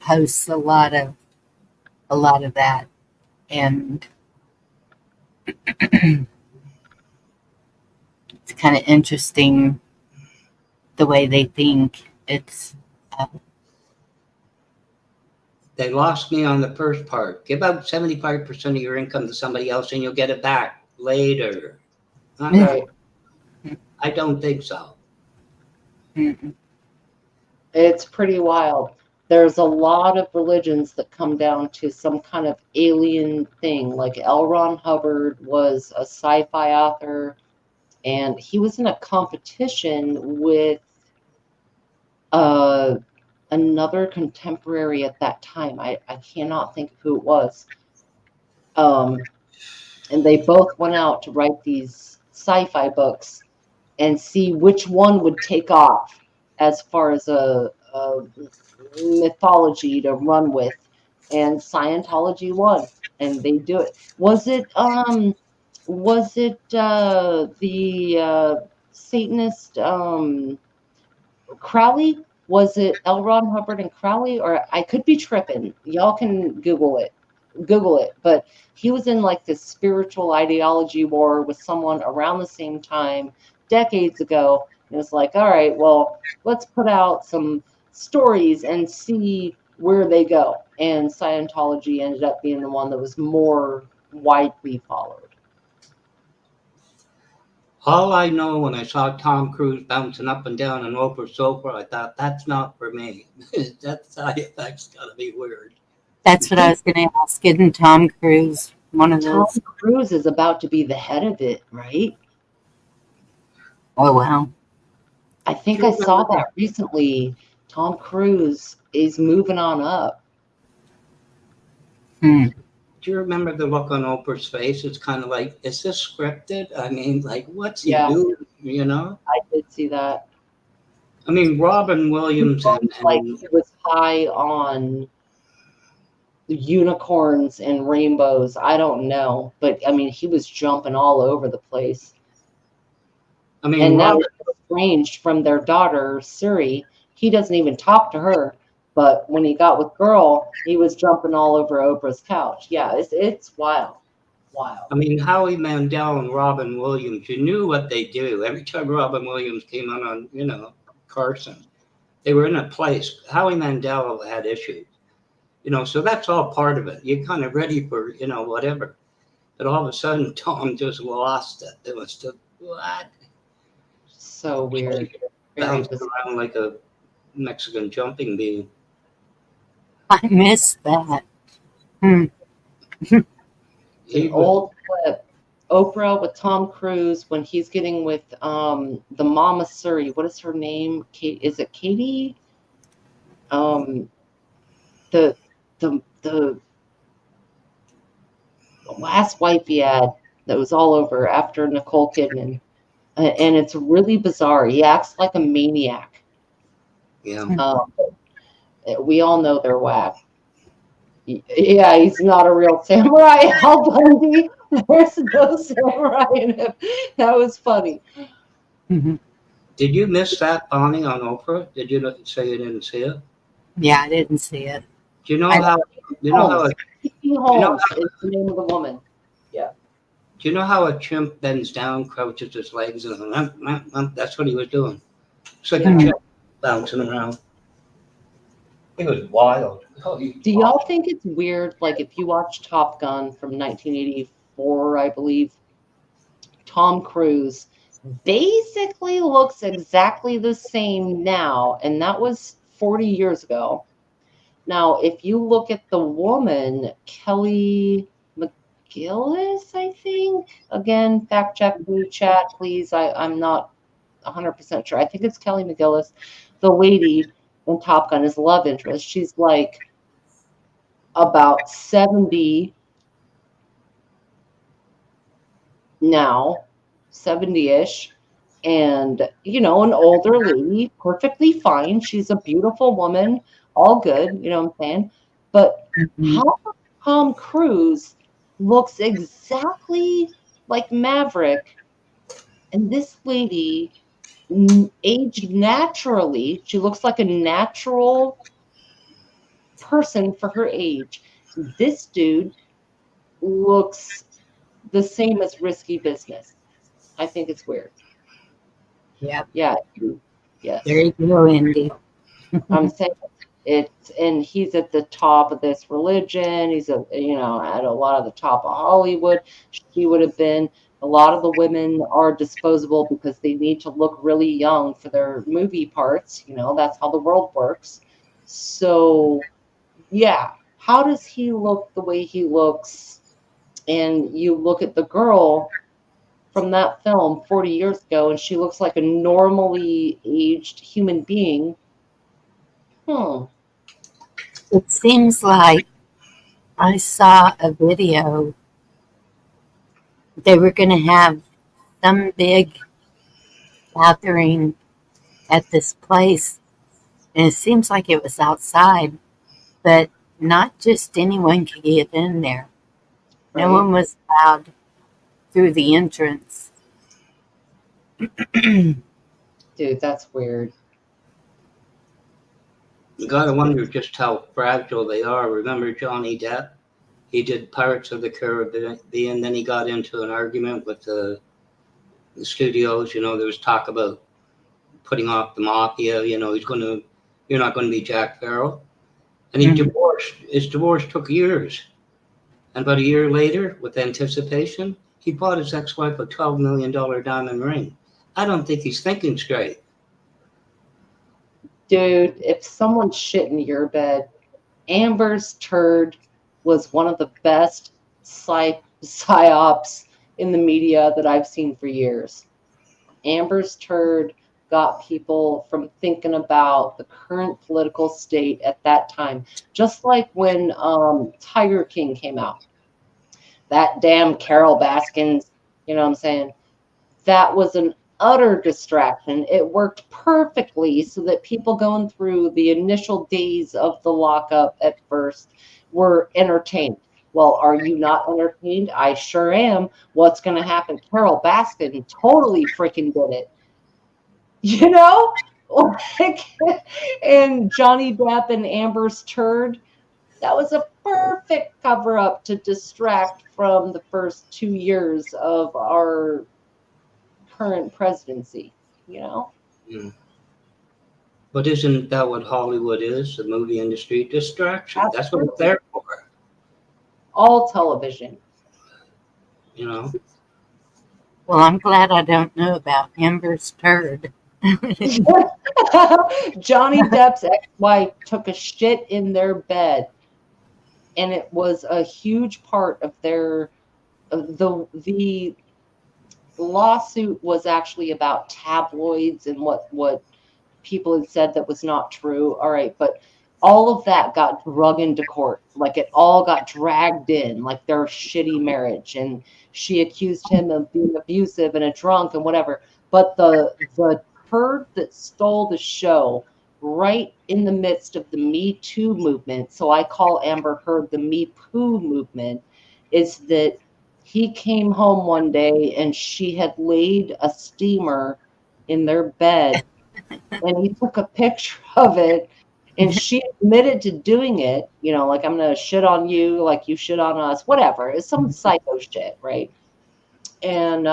posts a lot of that, and it's kind of interesting the way they think. It's they lost me on the first part. Give out 75% of your income to somebody else and you'll get it back later. Right. I don't think so. It's pretty wild. There's a lot of religions that come down to some kind of alien thing. Like L. Ron Hubbard was a sci-fi author, and he was in a competition with another contemporary at that time. I cannot think of who it was. And they both went out to write these sci-fi books and see which one would take off as far as a mythology to run with, and Scientology won, and they do it. Was it the Satanist Crowley? Was it L. Ron Hubbard and Crowley? Or I could be tripping. Y'all can Google it, but he was in like this spiritual ideology war with someone around the same time decades ago. And it's like, all right, well, let's put out some stories and see where they go. And Scientology ended up being the one that was more widely followed. All I know when I saw Tom Cruise bouncing up and down and over sofa, I thought, that's not for me. That side effect's got to be weird. That's what I was going to ask. Isn't Tom Cruise one of those? Tom Cruise is about to be the head of it, right? Oh, wow. I think I saw that recently. Tom Cruise is moving on up. Do you remember the look on Oprah's face? It's kind of like, is this scripted? I mean, like, what's he doing? You know? I did see that. I mean, Robin Williams and like he was high on unicorns and rainbows. I don't know, but I mean, he was jumping all over the place. I mean, and now they're estranged from their daughter Suri. He doesn't even talk to her. But when he got with Girl, he was jumping all over Oprah's couch. Yeah, it's wild. Wild. I mean, Howie Mandel and Robin Williams, you knew what they do. Every time Robin Williams came on, you know, Carson, they were in a place. Howie Mandel had issues, you know, so that's all part of it. You're kind of ready for, you know, whatever. But all of a sudden, Tom just lost it. It was just, what? So weird. bouncing around like a Mexican jumping bean. I missed that. Hmm. An old clip. Oprah with Tom Cruise when he's getting with the Mama Suri. What is her name? Kate? Is it Katie? The last wife he had that was all over after Nicole Kidman, and it's really bizarre. He acts like a maniac. Yeah. We all know they're whack. Yeah, he's not a real samurai. Al Bundy. There's no samurai in him. That was funny. Did you miss that, Bonnie, on Oprah? Did you say you didn't see it? Yeah, I didn't see it. Do you know how? You know how? Holmes is the name of the woman. Yeah. Do you know how a chimp bends down, crouches his legs, and that's what he was doing? It's like a chimp bouncing around. It was wild. Do y'all think it's weird? Like if you watch Top Gun from 1984, I believe, Tom Cruise basically looks exactly the same now, and that was 40 years ago. Now, if you look at the woman, Kelly McGillis, I think, again, fact check blue chat, please. I'm not 100% sure. I think it's Kelly McGillis, the lady in Top Gun, is love interest. She's like about 70 now, 70-ish, and an older lady, perfectly fine. She's a beautiful woman, all good, you know what I'm saying? But how Tom Cruise looks exactly like Maverick, and this lady aged naturally. She looks like a natural person for her age. This dude looks the same as Risky Business. I think it's weird. Yep. Yeah. Yes. There you go, Andy. I'm saying and he's at the top of this religion. He's at a lot of the top of Hollywood. She would have been. A lot of the women are disposable because they need to look really young for their movie parts. That's how the world works. So, yeah. How does he look the way he looks? And you look at the girl from that film 40 years ago, and she looks like a normally aged human being. It seems like I saw a video. They were going to have some big gathering at this place, and it seems like it was outside, but not just anyone could get in there. No one was allowed through the entrance. Dude, that's weird. You gotta wonder just how fragile they are. Remember Johnny Depp? He did Pirates of the Caribbean, then he got into an argument with the studios. There was talk about putting off the mafia. You're not going to be Jack Sparrow. And he divorced. His divorce took years. And about a year later, with Anticipation, he bought his ex-wife a $12 million diamond ring. I don't think he's thinking straight. Dude, if someone shit in your bed, Amber's turd was one of the best psyops in the media that I've seen for years. Amber's turd got people from thinking about the current political state at that time. Just like when Tiger King came out. That damn Carol Baskins, you know what I'm saying? That was an utter distraction. It worked perfectly so that people going through the initial days of the lockup at first were entertained. Well, are you not entertained? I sure am. What's going to happen? Carol Baskin totally freaking did it. And Johnny Depp and Amber's turd, that was a perfect cover-up to distract from the first 2 years of our current presidency, But isn't that what Hollywood is? The movie industry? Distraction. That's what it's there for. All television. Well, I'm glad I don't know about Amber's turd. Johnny Depp's ex-wife took a shit in their bed, and it was a huge part of their the lawsuit was actually about tabloids and what people had said that was not true. All right, but all of that got drug into court. Like it all got dragged in, like their shitty marriage, and she accused him of being abusive and a drunk and whatever. But the turd that stole the show right in the midst of the Me Too movement, so I call Amber Heard the Me Poo movement, is that he came home one day and she had laid a steamer in their bed, and he took a picture of it, and she admitted to doing it, you know, like, I'm gonna shit on you like you shit on us, whatever. It's some psycho shit, right? And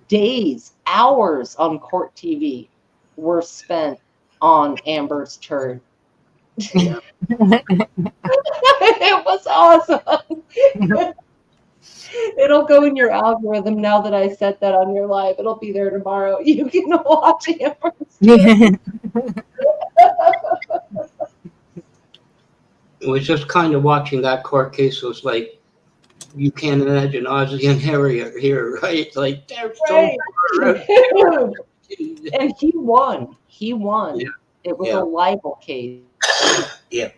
days, hours on court TV were spent on Amber's turd. Yeah. It was awesome. It'll go in your algorithm now that I set that on your live. It'll be there tomorrow. You can watch Amber's turd. It was just kind of watching that court case. It was like, you can't imagine Ozzy and Harry are here, right? Like, they're so Dude. And he won. He won. Yeah. It was Yeah. a libel case. Yeah.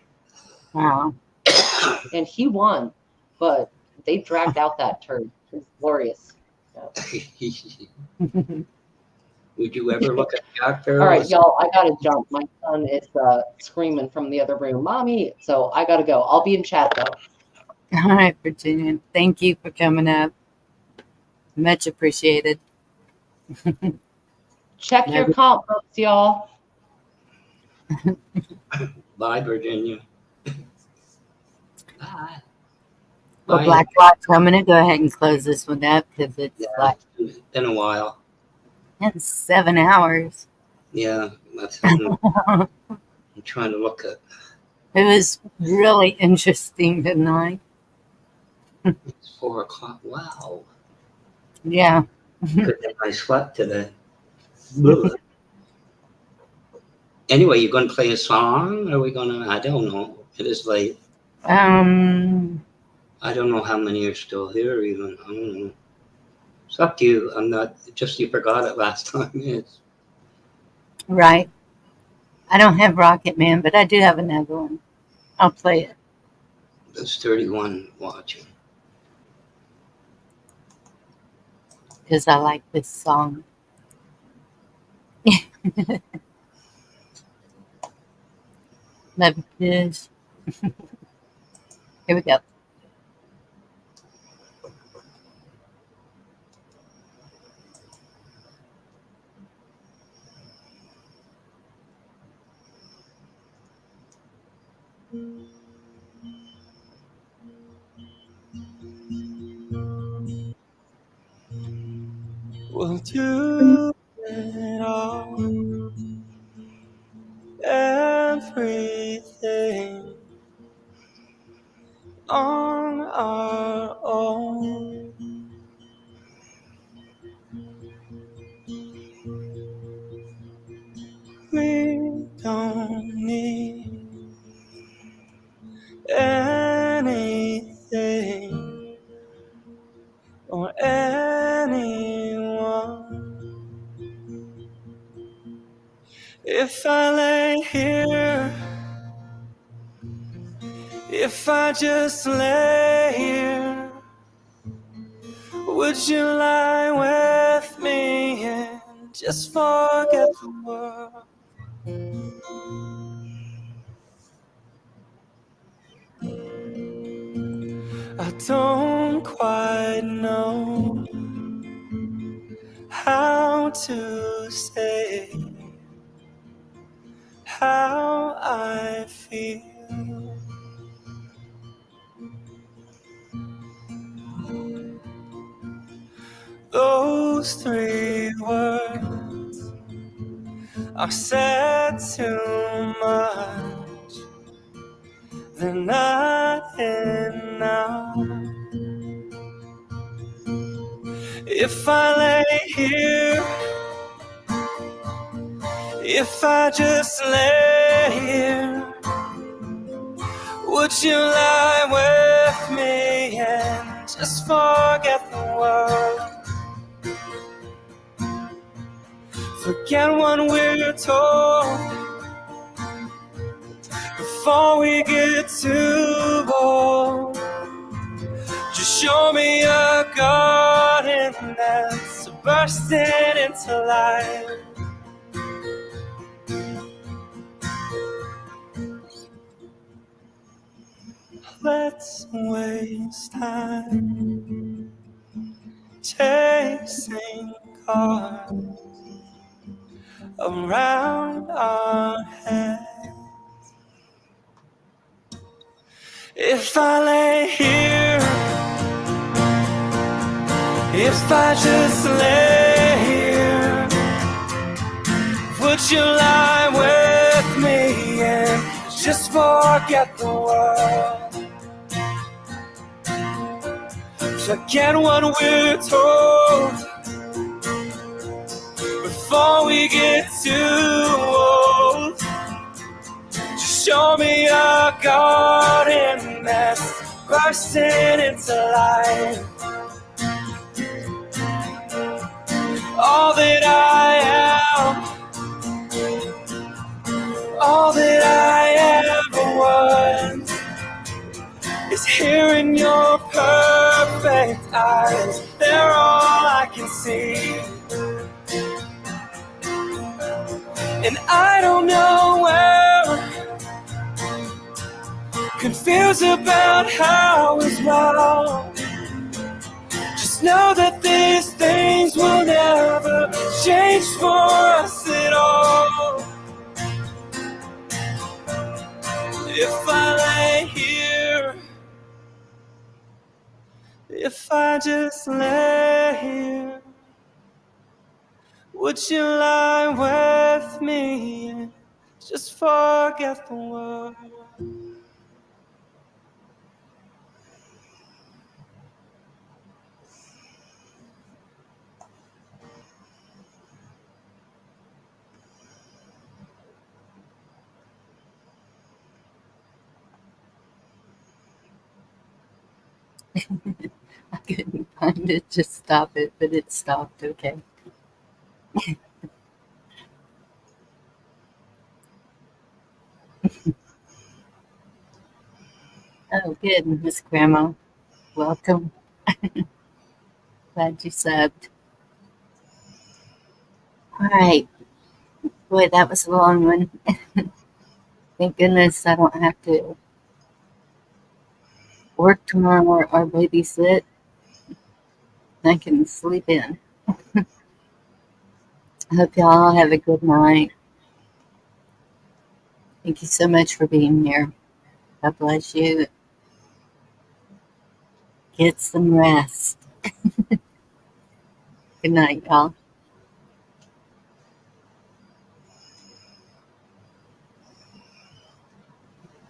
Wow. And he won, but they dragged out that turd. It was glorious. Would you ever look at Jack Barrel? All right, y'all, I gotta jump. My son is screaming from the other room, Mommy. So I gotta go. I'll be in chat though. All right, Virginia. Thank you for coming up. Much appreciated. Check your comp books, y'all. Bye, Virginia. Bye. Well, Bye. Black Watch, I'm going to go ahead and close this one up because it's like It's been a while. it's 7 hours. Yeah, that's I'm trying to look at. It was really interesting tonight. It's 4 o'clock. Wow. Yeah. Good thing I slept today. Ugh. Anyway, you going to play a song? Are we going to? I don't know. It is late. I don't know how many are still here even. I don't know. It's up to you. I'm not, just you forgot it last time. It's Right. I don't have Rocket Man, but I do have another one. I'll play it. There's 31 watching. Because I like this song. Love this. Here we go. We'll do it all, everything on our own. We don't need anything or anyone. If I lay here, if I just lay here, would you lie with me and just forget the world? I don't quite know how to say how I feel. Those 3 words are said too much. They're not enough. If I lay here, If I just lay here, would you lie with me and just forget the world? Forget what we're told before we get too bold. Just show me a garden that's bursting into life. Let's waste time chasing cars around our heads. If I lay here, if I just lay here, would you lie with me and just forget the world? Forget what we're told before we get too old. Just show me a garden that's bursting into life. All that I am, all that I ever was, is here in your perfect eyes. They're all I can see. And I don't know where, confused about how as well. Just know that these things will never change for us at all. If I lay here, if I just lay here, would you lie with me and just forget the world? I couldn't find it to stop it, but it stopped. Okay. Oh, good, Miss Grandma. Welcome. Glad you subbed. All right. Boy, that was a long one. Thank goodness I don't have to work tomorrow or babysit. I can sleep in. I hope y'all have a good night. Thank you so much for being here. God bless you. Get some rest. Good night, y'all.